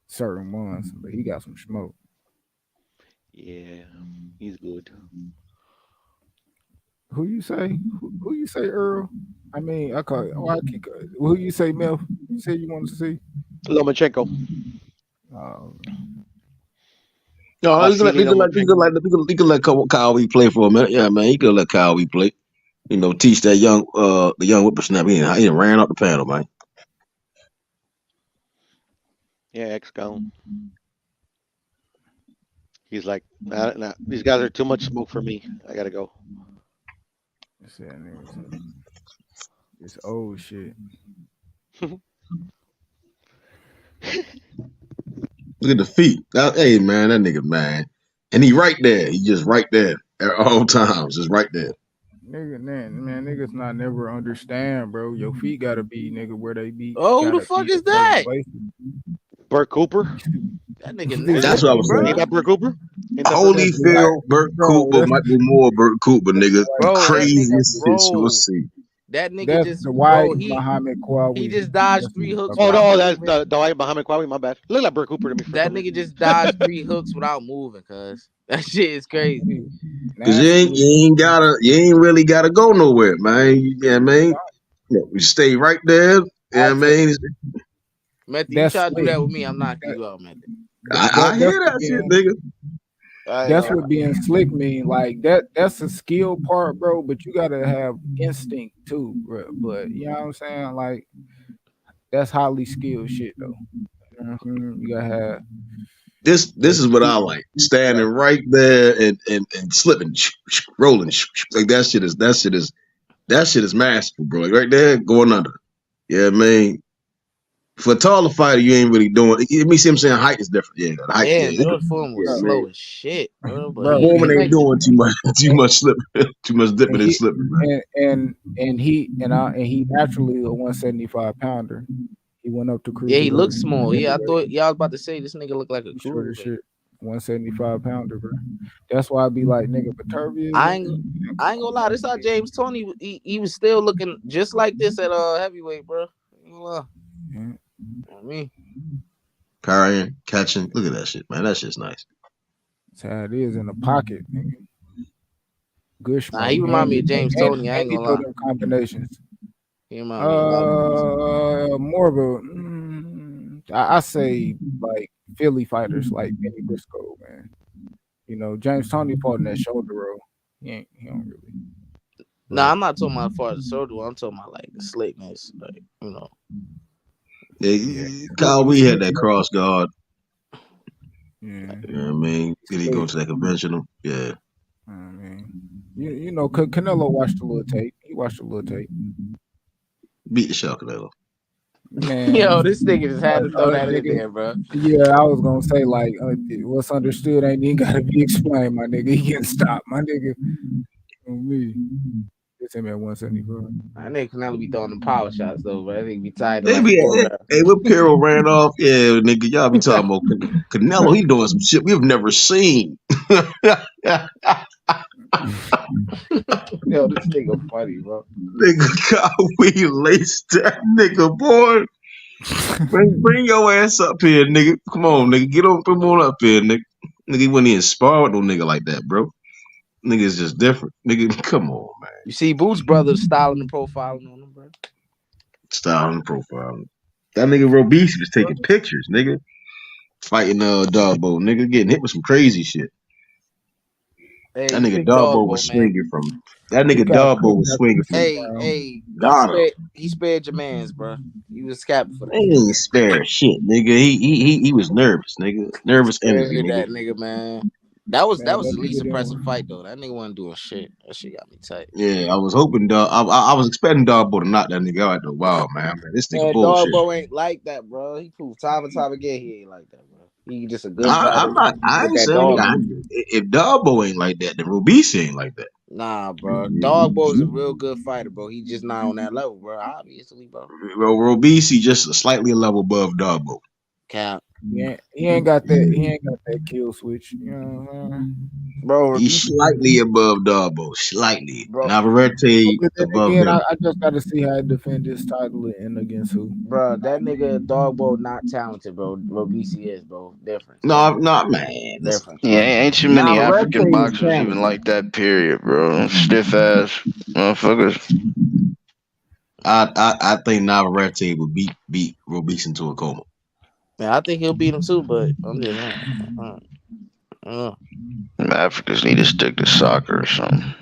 Certain ones, but he got some smoke. Yeah, he's good. Who you say? Who you say, Earl? I mean, I call it. Oh, I keep. Who you say, Mel? You say you want to see Lomachenko. No, he could let Kyle play for a minute. Yeah, man, he could let Kyle play. You know, teach that the young whippersnapper. He ran up the panel, man. Yeah, ex-gone. He's like, nah, these guys are too much smoke for me. I gotta go. It's old shit. Look at the feet. Hey, man, that nigga, man. And he right there. He just right there at all times. Just right there. Nigga, man, niggas not never understand, bro. Your feet gotta be, nigga, where they be. Oh, who the Gotta fuck be is in certain that? places. Burt Cooper. That nigga That's what I nasty, was bro. Ain't saying. that Burt Cooper? Ain't that Burt Cooper? That's the white, Holyfield, Burt bro. Cooper, Michael Moore, Burt Cooper, nigga. The Bro, that nigga, craziest shit you'll bro. see. That nigga That's just, the white bro, he Muhammad he Kwawi. just dodged That's 3 what hooks I'm Oh talking without no, that's moving. the Dwight Muhammad Kwawi. My bad. Look like Burt Cooper to me for That some reason. nigga just dodged 3 hooks without moving, cuz. That shit is crazy. Cause you ain't really gotta go nowhere, man. Yeah, man. You stay right there. Yeah, I say man. Matthew, you that's try to do slick. that with me, I'm knocking you out, Matthew. I That's hear what that shit, being nigga. that's what being slick mean. Like that's a skill part, bro. But you gotta have instinct too, bro. But you know what I'm saying? Like that's highly skilled shit, though. You know what I'm saying? You gotta have This is what I like. Standing right there and slipping, rolling, like that shit is masterful, bro. Like right there, going under. Yeah, man. For a taller fighter, you ain't really doing. Let me see him saying height is different. Yeah, the height. Yeah, Yeah, George Foreman was yeah, slow man. as shit, bro. But bro. he Foreman ain't effective. doing too much slipping, too much dipping And and he slipping, man. and he naturally a 175 pounder. He went up to Yeah, he looks cruiserweight. small. Yeah, I thought y'all was about to say this nigga look like a He short as cruiserweight. shit. 175 pounder, bro. That's why I be like, nigga, Viterbi. I ain't gonna lie. This how James Tony. He was still looking just like this at heavyweight, bro. Ain't gonna lie. Yeah. I mean, Parrying, catching. Look at that shit, man. That shit's nice. That's how it is in the pocket, nigga. Good nah, he smoke. remind me of James Tony. I And ain't he gonna throw lie. them combinations. He remind me a lot of niggas. More of a, I say like Philly fighters like Benny Briscoe, man. You know, James Tony fought in that shoulder roll. He don't really. Nah, I'm not talking about as far as the shoulder. I'm talking about like the slickness, like you know. Yeah, Kyle, we had that cross guard. Yeah. You know what I mean? Did he go to that conventional? Yeah. I mean, you know, Canelo watched a little tape. He watched a little tape. Beat the shell, Canelo. Man, Yo, this nigga just had to throw that in there, bro. Yeah, I was gonna say like what's understood ain't even gotta be explained, my nigga. He can stop, my nigga. On me, it's him at 175. That nigga Canelo be throwing them power shots though, bro. I think be tired They like be, 4 rounds. hey, when Piero ran off, yeah, nigga, y'all be talking about Canelo. He doing some shit we've never seen. Yo, this nigga funny, bro. Nigga, God, we laced that nigga, boy. Bring your ass up here, nigga. Come on, nigga. Get on, come on up here, nigga. Nigga, when he inspire with no nigga like that, bro. Nigga is just different. Nigga, come on, man. You see Boots brothers styling and profiling on him, bro. Style and profile. That nigga Robisi was taking pictures, nigga. Fighting Dogbo, nigga, getting hit with some crazy shit. Hey, That nigga big Dogbo Dogbo, was man. swinging from. That He nigga got Dogbo cooked was after swinging the from first Hey, round. hey, Ghana. he spared your mans, bro. He was capping for that. He ain't spare shit, nigga. He was nervous, nigga. Nervous energy, Spared nigga. that nigga, man. That was Man, the that least nigga impressive didn't. fight though. That nigga wasn't doing shit. That shit got me tight. Yeah, I was hoping I was expecting Dogbo to knock that nigga out. Though. Wow, man, this nigga Man, bullshit. Dogbo ain't like that, bro. He proved time and time again he ain't like that, bro. He just a good I'm fighter not. I with ain't that saying dog nigga. in him. If Dogbo ain't like that, then Robisi ain't like that. Nah, bro. Dogbo's a real good fighter, bro. He just not on that level, bro. Obviously, bro. Well, Robisi just slightly a level above Dogbo. Cap. He ain't got that. He ain't got that kill switch. You know what I'm saying? Bro, He's slightly above Dogbo, slightly. bro. Navarrete But then above again, him. I just got to see how he defend his title and against who. Bro, that nigga Dogbo not talented, bro. Robisi is, bro. Difference, bro. No, man. Listen. Difference, Yeah, bro. ain't too many Navarrete African is boxers even talented. like that. Period, bro. Stiff ass motherfuckers. I think Navarrete would beat Robisi into a coma. Man, I think he'll beat him too, but I'm just Africans need to stick to soccer or something.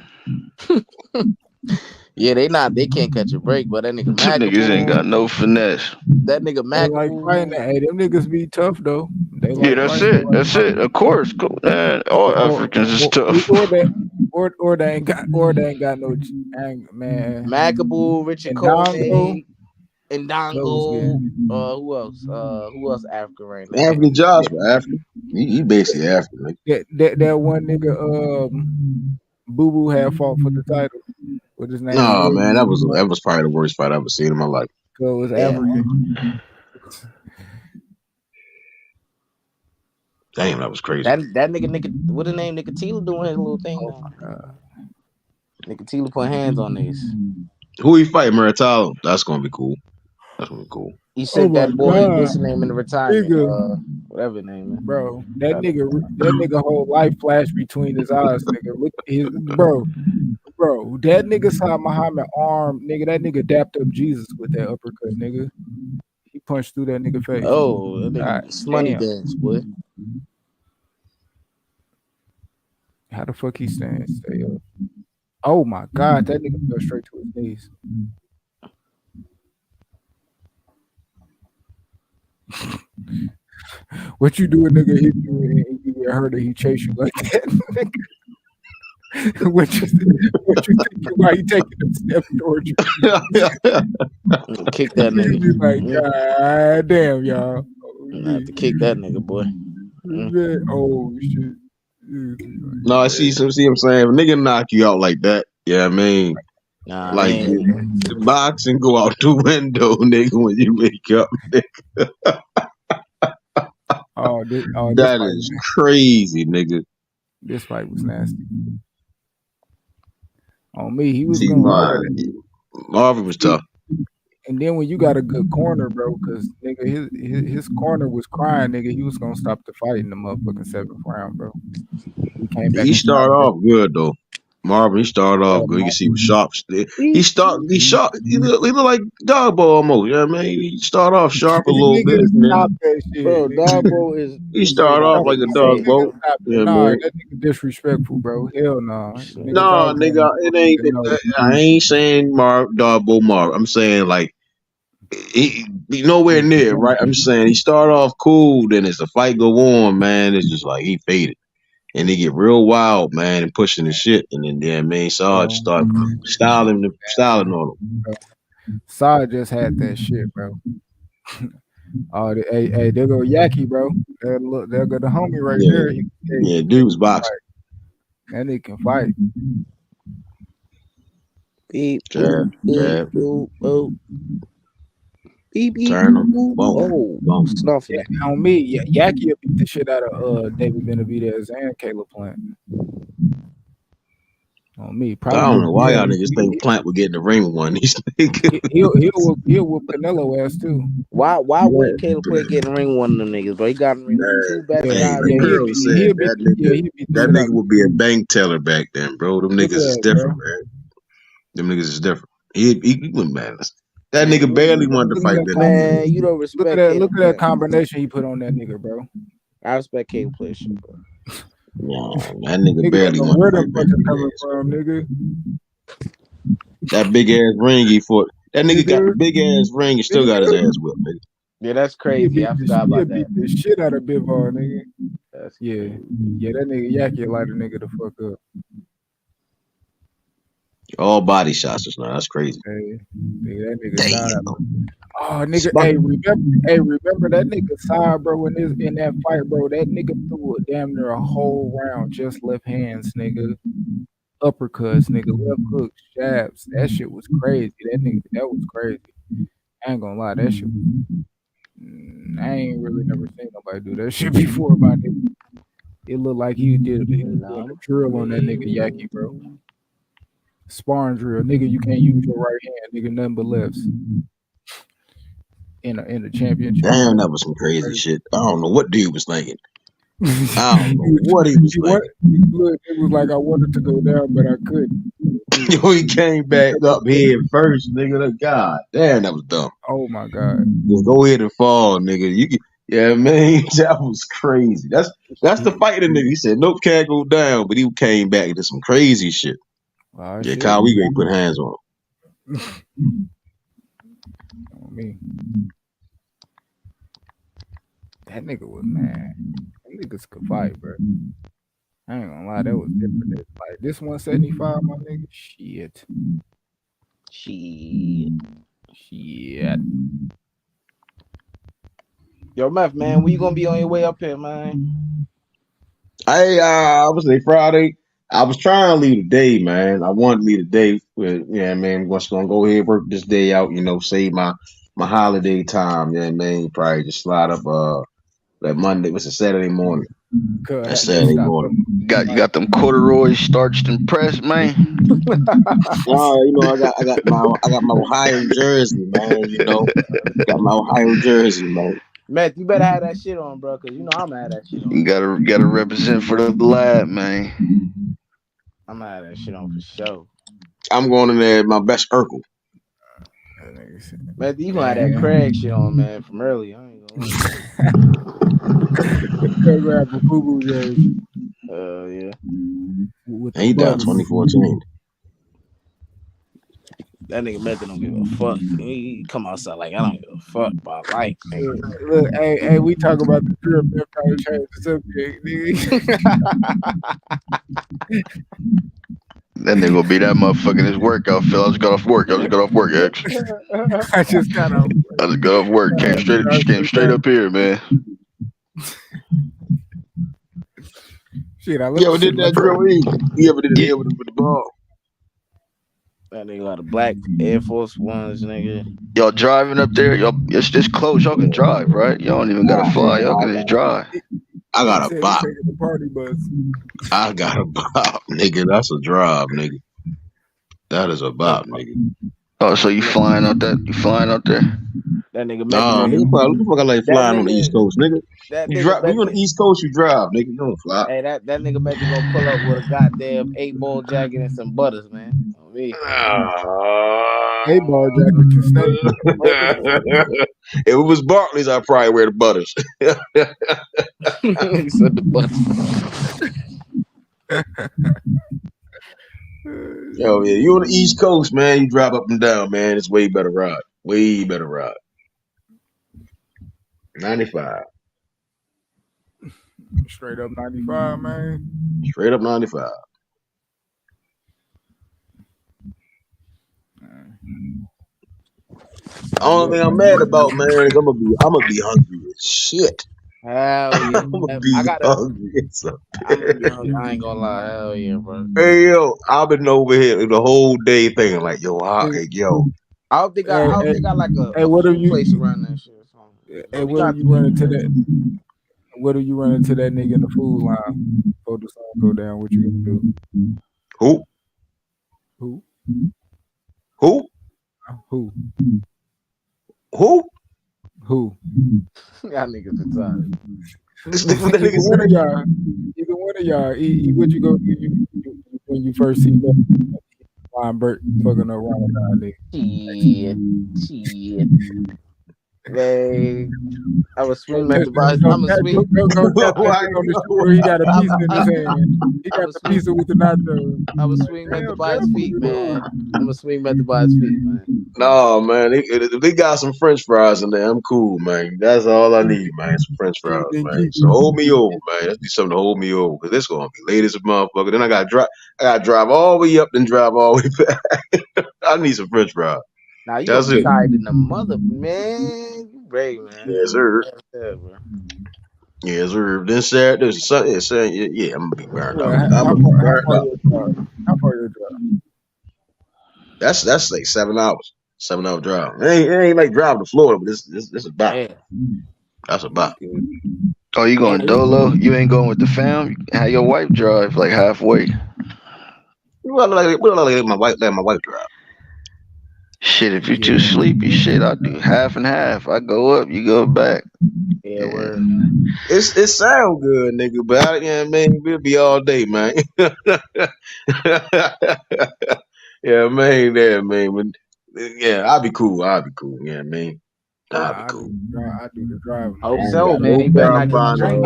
yeah, they can't catch a break, but that nigga Them niggas ain't got Macaboo, no finesse. that nigga They like fighting. Macaboo, Hey, them niggas be tough though. They Yeah, like that's fighting. it. That's it. Of course, man. All Africans is tough. Or they ain't got no man. Macaboo, Richard And Dongo, Coleman, Ndongo. Who else? Who else African right now? African Josh, but African. He basically African. Like. That one nigga Boo Boo had fought for the title. What his name? No, man, that was probably the worst fight I've ever seen in my life. It was Yeah. African. Damn, that was crazy. That nigga, what the name? Nicotila doing his little thing now. Nicotila put hands on these. Who he fight, Muratalo? That's gonna be cool. That's gonna be cool. He sent that boy, God. what's his name, in the retirement? Nigga. Whatever his name is. Bro, that nigga whole life flashed between his eyes, nigga. Look, bro, that nigga saw Muhammad arm, nigga. That nigga dapped up Jesus with that uppercut, nigga. He punched through that nigga face. Oh, that nigga money dance, boy. How the fuck he stay up? Oh my God, that nigga fell straight to his knees. What you do, a nigga hit you and you get hurt and he chase you like that? what you thinking while he taking a step towards you? Kick that nigga. You like, God damn, y'all. I have to kick that nigga, boy. Oh shit. No, I see what I'm saying. If a nigga knock you out like that, yeah, I mean, nah, like the boxing go out the window, nigga, when you wake up, nigga. That is crazy, nigga. This fight was nasty. On me, he was Marvin was tough. And then when you got a good corner, bro, because nigga, his corner was crying, nigga. He was gonna stop the fight in the motherfucking 7th round, bro. He came back. He started off good though. Marvin, he started off good. You can see he was sharp. He sharp. He look like Dogbo almost. You know what I mean? He started off sharp a little bit. Stop that shit. Bro, Dogbo is. He started off like a Dogbo. Yeah, nah, that nigga disrespectful, bro. Hell no. Nah, nigga, it ain't. I ain't saying Dogbo Marv. I'm saying like he nowhere near right. I'm saying he started off cool. Then as the fight go on, man, it's just like he faded. And they get real wild, man, and pushing the shit. And then, man, Sarge start styling on him. Sarge just had that shit, bro. Hey, there go Yaki, bro. There go the homie right there. Yeah, dude's boxing. That nigga can fight. Beep, jab. Beep, beep. Turn him. Boom. Snuff it. On me, Yaki will beat the shit out of David Benavidez and Caleb Plant. On me, probably. I don't know why y'all niggas think Plant would get in the ring with one of these niggas. He'll whoop Canelo ass too. Why would Caleb Plant get in the ring with one of them niggas, bro? He got in the ring with two best guys. That nigga would be a bank teller back then, bro. Them niggas is different, man. Them niggas is different. He wouldn't matter. That nigga barely wanted to fight that nigga. Man, you don't respect. Look at that combination he put on that nigga, bro. I respect Caleb Plant shit, bro. No, that nigga barely wanted to fight that nigga. That big ass ring he fought. That nigga got the big ass ring and still got his ass whipped, nigga. Yeah, that's crazy. I forgot about that. Beat the shit out of Bivol, nigga. Yeah, that nigga Yaki light a nigga the fuck up. All body shots just now. That's crazy. Hey, nigga, that nigga died. Oh, nigga, remember that nigga side, bro, in that fight, bro. That nigga threw a damn near a whole round, just left hands, nigga. Uppercuts, nigga, left hooks, jabs. That shit was crazy. That was crazy. I ain't gonna lie, that shit I ain't really never seen nobody do that shit before, my nigga. It looked like he was doing a drill on that nigga Yaki, bro. Sparring drill, nigga. You can't use your right hand, nigga. Nothing but lefts. In the championship. Damn, that was some crazy shit. I don't know what dude was thinking. I don't know what he was thinking. It was like I wanted to go down, but I couldn't. Yo, he came back up head first, nigga. God damn, that was dumb. Oh my God. Just go ahead and fall, nigga. Yeah, man, that was crazy. That's the fight, the nigga. He said, nope, can't go down, but he came back and did some crazy shit. Oh, yeah, Kyle, we gonna put hands on him. Me. That nigga was mad. That niggas could fight, bro. I ain't gonna lie, that was different. Like this 175, my nigga. Shit. Shit. Yo, Meth, man, when you gonna be on your way up here, man? I would say Friday. I was trying to leave today, man. I wanted to leave today. With, yeah, man. What's gonna go ahead work this day out? Save my holiday time. Yeah, man. Probably just slide up that Monday. What's a Saturday morning? That Saturday morning. You got them corduroys starched and pressed, man. I got my Ohio jersey, man. Got my Ohio jersey, man. Matt, you better have that shit on, bro, because I'm gonna have that shit on. You gotta represent for the lab, man. I'm gonna have that shit on for sure. I'm going in there my best Urkel. Matt, you gonna have that Craig shit on, man, from earlier. I ain't gonna Go grab a FUBU jersey. Yeah. And he died 2014. That nigga Method don't give a fuck. He come outside like I don't give a fuck about life. Look, hey, we talk about the pure Meth trying to change the subject, nigga. That nigga gonna be that motherfucker in his workout. Phil, I just got off work. X. I just got off. I just got off work. Came straight up here, man. Shit, I You ever did that drill? You ever did it with the ball? That nigga got a black Air Force Ones, nigga. Y'all driving up there? It's just close. Y'all can drive, right? Y'all don't even gotta fly. Y'all can just drive. I got a bop. The party bus. I got a bop, nigga. That's a drive, nigga. That is a bop, nigga. Oh, so you flying out there? You flying out there? That nigga. Nah, nigga, like flying on the East Coast, nigga. You drive. You on the East Coast, you drive, nigga. You don't fly. Hey, that nigga Method gonna pull up with a goddamn 8-ball jacket and some butters, man. On me. 8-ball jacket to stay. If it was Barclays, I'd probably wear the butters. He said the butters. Yo, yeah, you on the East Coast, man. You drive up and down, man. It's way better ride. Way better ride. 95. Straight up 95, man. Straight up 95. The only thing I'm mad about, man, is I'm gonna be hungry as shit. Hell yeah. I'm gonna be hungry as a bitch. I ain't gonna lie. Hell yeah, bro. Hey yo, I've been over here the whole day thinking like, yo, I hope they got like a food place around that shit. Hey, what do you run into that? What do you run into that nigga in the food line before the sun go down? What you gonna do? Who? Who? Who? Who? Who? Who? Y'all niggas retarded. Either one of y'all. What you go do when you first see that Ron Burt fucking up Ramadan, nigga? Shit. Man, I was swinging at the bus. I'm a swing. He got a pizza in his hand. He got the pizza with the nachos. I was swinging at the bus feet, man. I'm a swing at the bus feet, man. No, man. If they got some French fries in there, I'm cool, man. That's all I need, man. Some French fries, man. So hold me over, man. That's be something to hold me over because it's gonna be late as a motherfucker. Then I gotta drive all the way up and drive all the way back. I need some French fries. Now you gonna be tired in the mother, man. You brave, man. Yes, sir. Yes, sir. Then Saturday, Sunday, yeah, I'm gonna be burned out. I'm gonna be burned out. How far your drive? That's like 7 hours. 7-hour drive. It ain't like driving to Florida, but this a bop. Yeah. That's a bop. Oh, you going dolo? You ain't going with the fam? Have your wife drive like halfway. Well, let my wife drive. Shit, if you're too sleepy, shit, I do half and half. I go up, you go back. Yeah, word. It sound good, nigga, but man, we'll be all day, man. Yeah, man, man. Yeah, I'll be cool. Yeah, man. I'll be cool. I do the driving. Hope so, man. You better not get drinking.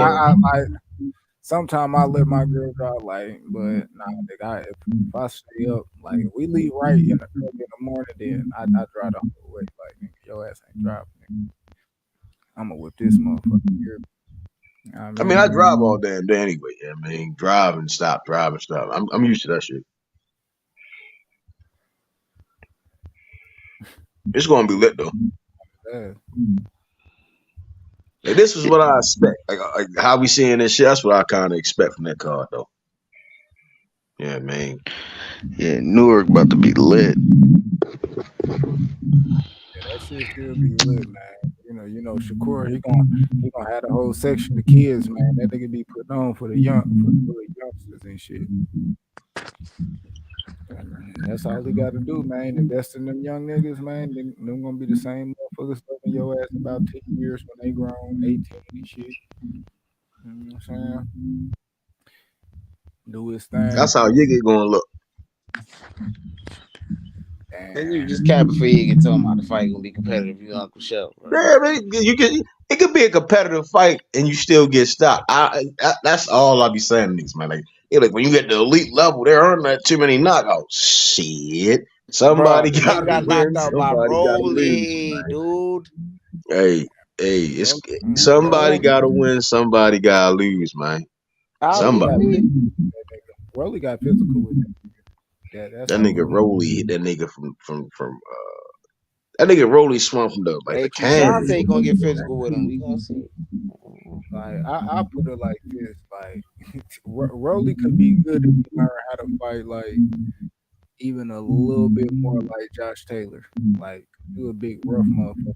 Sometimes I let my girl drive, but nah, nigga, if I stay up, we leave right in the morning, then I drive the whole way. Your ass ain't driving, nigga. I'm gonna whip this motherfucker here. I mean, I drive all damn day anyway. Yeah, I mean, drive and stop. I'm used to that shit. It's gonna be lit though. Yeah. Like, this is what I expect. Like how we seeing this shit. That's what I kind of expect from that card though. Yeah, man. Yeah, Newark about to be lit. That shit still be lit, man. You know, Shakur, he gonna have a whole section of kids, man. That nigga be putting on for the little youngsters and shit. And that's all he got to do, man. Invest in them young niggas, man. Them gonna be the same motherfuckers loving your ass about 10 years when they grown, 18 and shit. You know what I'm saying? Do his thing. That's how Yiggy gonna look. And you just cap before you get talking about the fight gonna be competitive. You Uncle Shell, bro. Yeah, man, it could be a competitive fight and you still get stopped. That's all I be saying to niggas, man. Like when you get to the elite level, there aren't that too many knockouts. Shit. Bro, Somebody the nigga gotta got knocked win, out by somebody gotta lose, Rolly, man. dude. Hey, it's somebody Bro. gotta win, somebody gotta lose, man. Somebody. Rolly got physical with that. That's That how nigga Rolly. Rolly hit that nigga from that nigga Rolly swung from the Hey, the canvas. Keyshawn gonna get physical with him. We gonna see. Like I put it like this: like Rolly could be good if he learn how to fight like even a little bit more like Josh Taylor. Like do a big rough motherfucker.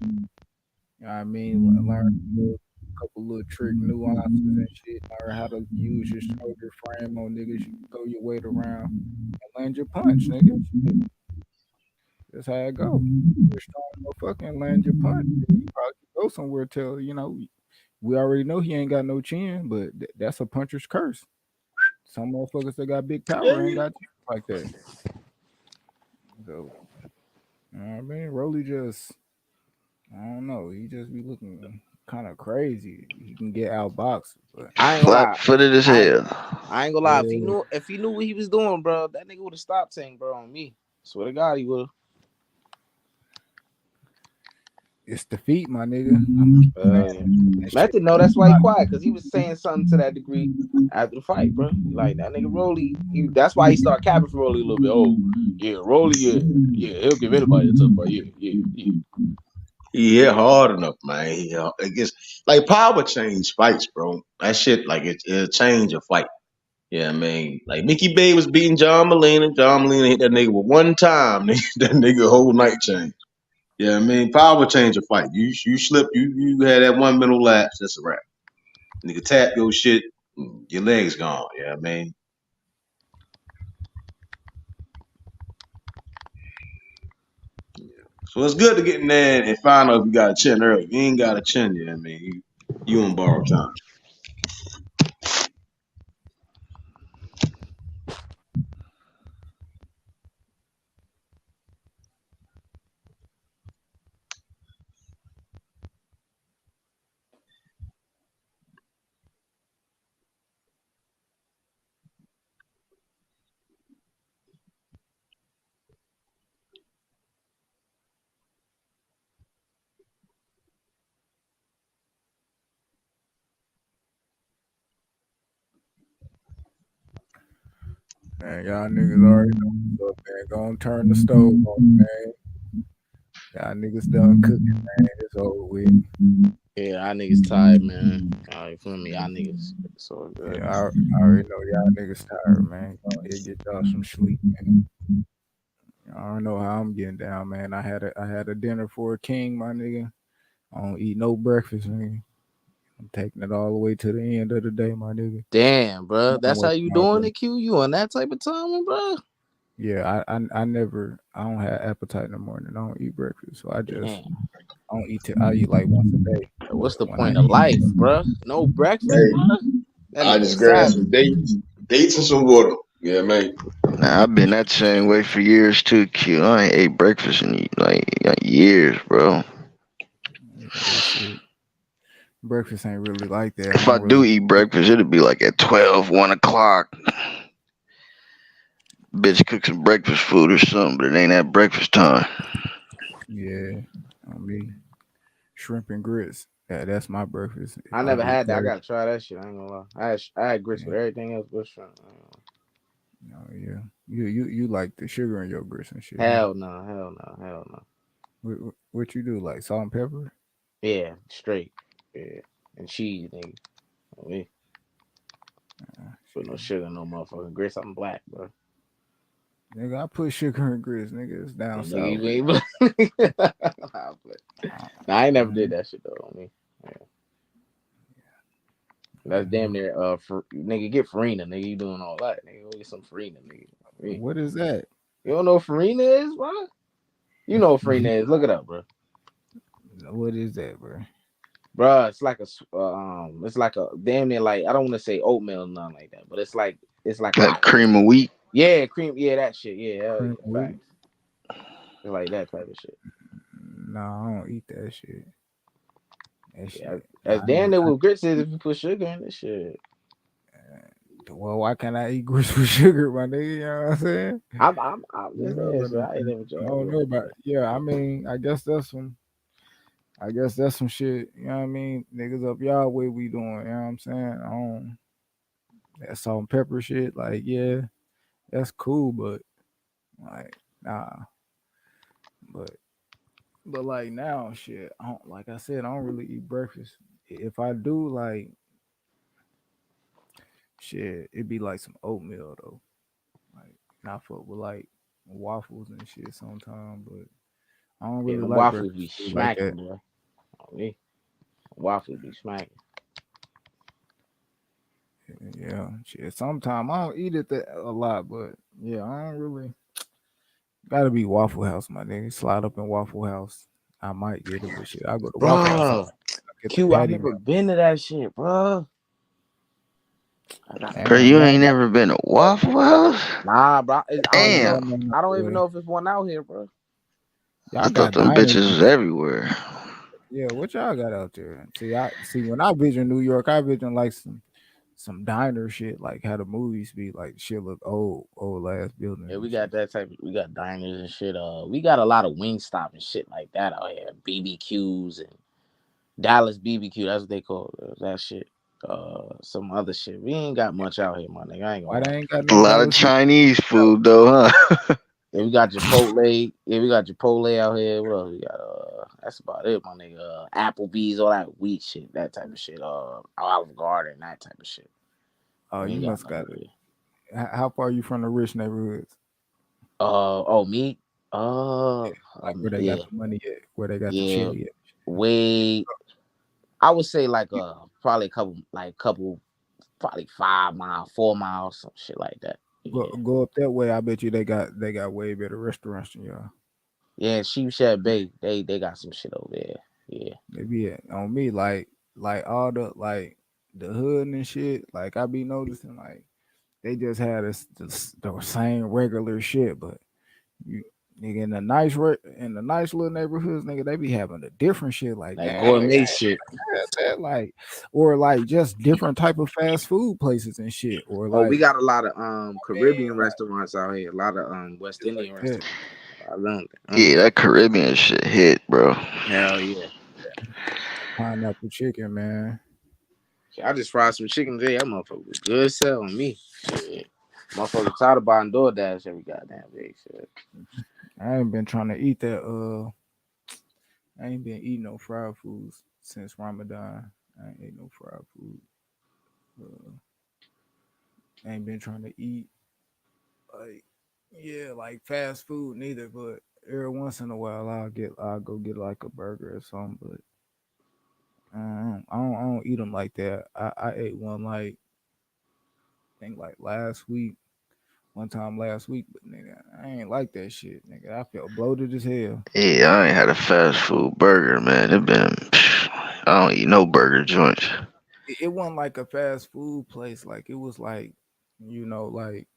You know what I mean? Learn a couple little trick nuances and shit. Learn how to use your shoulder frame on niggas. You can throw your weight around and land your punch, nigga. Shit. That's how it go. You're a strong motherfucker and land your punch. You probably go somewhere till, we already know he ain't got no chin, but that's a puncher's curse. Some motherfuckers that got big power ain't got like that. So, you know what I mean? Rolly just, I don't know. He just be looking kind of crazy. He can get outboxed, but I ain't gonna Flat lie. footed as hell. I ain't gonna lie. If he knew what he was doing, bro, that nigga would have stopped Tank, bro, on me. Swear to God, he would have. it's defeat, my nigga. Method, no, that's why he quiet, because he was saying something to that degree after the fight, bro. Like that nigga Rolly, that's why he started capping for Rolly a little bit. Oh, yeah, Rolly, yeah, he'll give anybody a tough fight. Yeah. He hit hard enough, man. It gets like power change fights, bro. That shit, like it'll change a fight. Yeah, I mean, like Mickey Bay was beating John Molina. John Molina hit that nigga with one time. That nigga whole night changed. Yeah, I mean, power change a fight. You slip, you had that one mental lapse. That's a wrap. Nigga tap your shit, your legs gone. Yeah, I mean. So it's good to get in there and find out if you got a chin early. If you ain't got a chin, yeah, I mean, you on borrowed time. Man, y'all niggas already know what's up, man. Go and turn the stove on, man. Y'all niggas done cooking, man. It's over with. Yeah, our niggas tired, man. You feel me? Y'all niggas. It's all good. Yeah, I already know y'all niggas tired, man. Go ahead, get y'all some sleep, man. I don't know how I'm getting down, man. I had a dinner for a king, my nigga. I don't eat no breakfast, nigga. I'm taking it all the way to the end of the day, my nigga. Damn, bro. That's how you doing it, it, Q? You on that type of timing, bro? Yeah, I don't have appetite in the morning. I don't eat breakfast, so I don't eat I eat like once a day. What's the point of life, bro? No breakfast, Hey, bro? That I nigga just grabbed savage. some dates and some water. Yeah, man. Nah, I've been that same way for years too, Q. I ain't ate breakfast in like years, bro. Yeah, shit. Breakfast ain't really like that. If I do eat breakfast, it'll be like at 12, 1 o'clock. Bitch cook some breakfast food or something, but it ain't at breakfast time. Yeah, I mean shrimp and grits. Yeah, that's my breakfast. I never had that. I gotta try that shit. I ain't gonna lie. I had grits with everything else but shrimp. Oh yeah, you like the sugar in your grits and shit. Hell no. What you do, like salt and pepper? Yeah, straight. Yeah, and cheese, nigga. Me. Put no sugar, in no motherfucking grits. I'm black, bro. Nigga, I put sugar and grits, nigga. It's down Yeah, nigga, south. you ain't black. Nah, I ain't never did that shit though on me. Yeah. That's damn near nigga, get farina, nigga. You doing all that, nigga. Go get some farina, nigga. Me. What is that? You don't know what farina is, bro? You know what farina is. Look it up, bro. What is that, bro? Bro, it's like it's like a damn near like I don't want to say oatmeal or nothing like that, but it's like Like cream of wheat. yeah, cream, yeah, that shit, yeah, hell Cream yeah, wheat? facts. It's like that type of shit. Nah, I don't eat that shit. That Yeah, shit. as damn near what grits is if you put sugar in this shit. Well, why can't I eat grits with sugar, my nigga? You know what I'm saying? I'm just asking. I ain't never I don't know about. Yeah, I mean, I guess that's some shit. You know what I mean? Niggas up y'all way we doing. You know what I'm saying? I don't. That salt and pepper shit, like, yeah, that's cool, but like, nah. But like now, shit, I don't, like I said, I don't really eat breakfast. If I do, like, shit, it'd be like some oatmeal though. Like, not fuck with like waffles and shit sometimes, but I don't Yeah, really the like waffles be breakfast food like smacking, that. boy. Me, waffles be smacking. Yeah, shit. Sometimes I don't eat it a lot, but yeah, I don't really. Gotta be Waffle House, my nigga. Slide up in Waffle House. I might get it, but shit, I go to Waffle House. Bro, I get the Q, I've patty never melt. been to that shit, bro. I gotta Bro, go. Damn, you y'all ain't got never been to Waffle House? Nah, bro. I don't even Damn. know. yeah, man. I don't even Yeah. know if it's one out here, bro. I Y'all thought got them diners bitches and was shit. everywhere. Yeah, what y'all got out there? See when I visit New York, I visit like some diner shit, like how the movies be like shit look old ass buildings Yeah, we and got shit. that type. We got diners and shit. We got a lot of Wingstop and shit like that out here. BBQs and Dallas BBQ. That's what they call that shit. Some other shit. We ain't got much out here, my nigga. I ain't gonna Why lie. they ain't got A no lot of Dallas beef? Chinese food though, huh? Yeah, we got Chipotle. Yeah, we got Chipotle out here. What else we got? That's about it, my nigga. Applebee's, all that wheat shit, that type of shit. Olive Garden, that type of shit. Oh, We you ain't got must got nothing it. really. How far are you from the rich neighborhoods? Oh, me. Like where they got Yeah, the money at, where they got the yeah. chili at. Way, I would say like probably couple, probably 5 miles, 4 miles, some shit like that. Yeah, Go up that way. I bet you they got way better restaurants than y'all. yeah. Sheep Shed Bay, they got some shit over there. Yeah, Maybe on me like all the hood and shit. Like I be noticing like they just had the same regular shit, but you nigga in the nice little neighborhoods, nigga, they be having a different shit. Like like damn, nigga, gourmet shit. that, like or like just different type of fast food places and shit, or Oh, we like got a lot of man, Caribbean restaurants out here. A lot of West shit like Indian that. restaurants. I learned it. Yeah, that Caribbean shit hit, bro. Hell yeah. Pineapple chicken, man. I just fried some chicken today. That motherfucker was good sell on me. Shit. Motherfucker tired of buying DoorDash every goddamn day. Shit. I ain't been trying to eat that. I ain't been eating no fried foods since Ramadan. I ain't ate no fried food. Uh, I ain't been trying to eat like like fast food neither. But every once in a while, I'll go get like a burger or something. But I don't eat them like that. I ate one like I think like last week. One time last week, but nigga, I ain't like that shit, nigga. I felt bloated as hell. Yeah, I ain't had a fast food burger, man. It been I don't eat no burger joints. It wasn't like a fast food place. Like it was like, like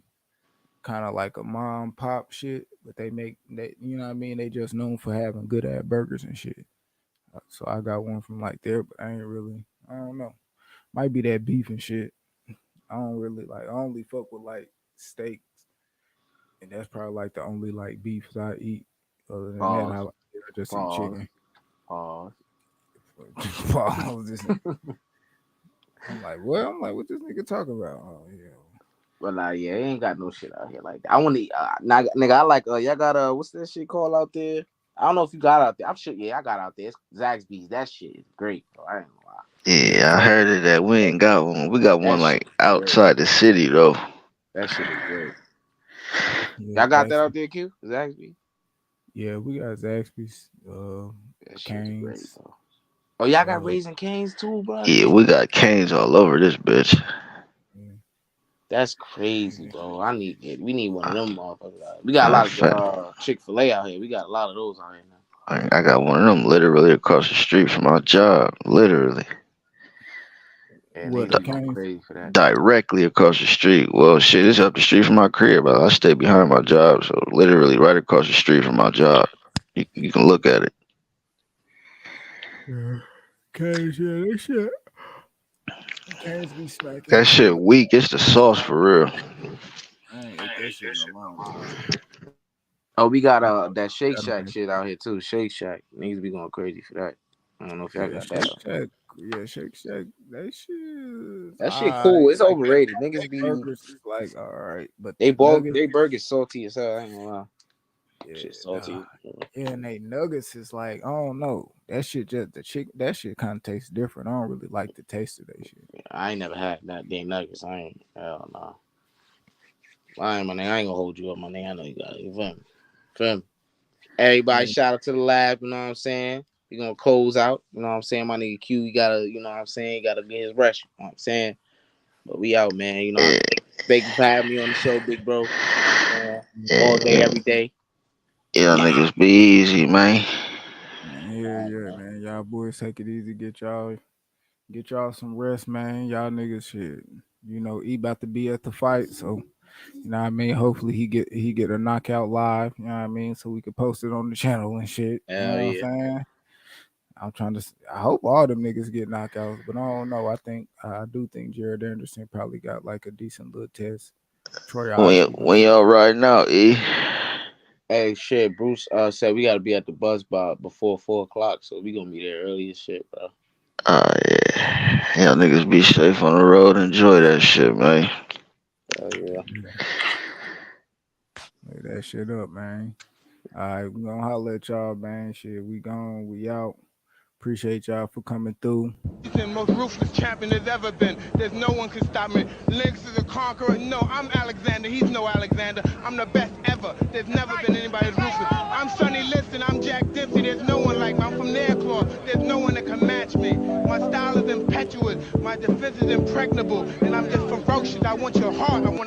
kind of like a mom pop shit, but you know what I mean? They just known for having good ass burgers and shit. So I got one from like there, but I don't know. Might be that beef and shit. I don't really like, I only fuck with like steaks, and that's probably like the only like beefs I eat. Other than that, Pause. I just eat Pause. chicken. Pause. Pause. I'm like, well, what this nigga talking about? Oh yeah. But yeah, ain't got no shit out here like that. I want to nigga, I like y'all got what's that shit called out there? I don't know if you got out there. I'm sure. Yeah, I got out there. It's Zaxby's. That shit is great, bro. I ain't gonna lie. Yeah, I heard of that. We ain't got one. We got one That like shit is great. outside the city though. That shit is great. Yeah, Y'all got that out there, Q? Zaxby? Yeah, we got Zaxby's, That shit is great, Canes. bro. Oh, y'all got Raising Canes too, bro? Yeah, we got canes all over this bitch. That's crazy, bro. We need one of them motherfuckers. We got a lot of Chick-fil-A out here. We got a lot of those out here now. I got one of them literally across the street from my job. Literally. And they going crazy for that. Directly across the street. Well, shit, it's up the street from my crib, but I stay behind my job, so literally right across the street from my job. You can look at it. Yeah. Canes, yeah, that shit. Canes be smacking. That shit weak. It's the sauce for real. I ain't ate that shit in a long time. Oh, we got that Shake Shack shit out here too. Shake Shack. Niggas be going crazy for that. I don't know if y'all got that. Shack. Yeah, Shake Shack. That shit. That shit cool. It's like, overrated. Niggas be burgers is like all right, but they burgers salty as hell. I ain't gonna lie. Yeah, shit salty. Yeah, and they nuggets is like I don't know. That shit just that shit kind of tastes different. I don't really like the taste of that shit. I ain't never had that damn nuggets. I ain't. Hell no. I ain't, my nigga. I ain't gonna hold you up, my nigga. I know you got it. You feel me? Everybody, shout out to the lab. You know what I'm saying? We gonna close out. You know what I'm saying? My nigga Q, you gotta, you know what I'm saying? You gotta get his rest. You know what I'm saying? But we out, man. You know, thank you for having me on the show, big bro. All day, every day. Yeah, niggas be easy, man. Yeah, man. Y'all boys take it easy. Get y'all some rest, man. Y'all niggas shit. You know, E about to be at the fight, so you know what I mean. Hopefully he get a knockout live. You know what I mean, so we can post it on the channel and shit. You know what I'm saying? I hope all them niggas get knockouts, but I don't know. I do think Jared Anderson probably got like a decent little test. When y'all right now, E? Hey, shit, Bruce said we gotta be at the bus by before 4:00, so we gonna be there early as shit, bro. Yeah. Y'all niggas be safe on the road. Enjoy that shit, man. Hell yeah. Lay that shit up, man. All right, we gonna holler at y'all, man. Shit, we gone, we out. Appreciate y'all for coming through. The most ruthless champion there's ever been. There's no one can stop me. Lynx is a conqueror. No, I'm Alexander. He's no Alexander. I'm the best ever. There's never been anybody as ruthless. I'm Sonny Liston. I'm Jack Dempsey. There's no one like me. I'm from their claw. There's no one that can match me. My style is impetuous. My defense is impregnable. And I'm just ferocious. I want your heart. I want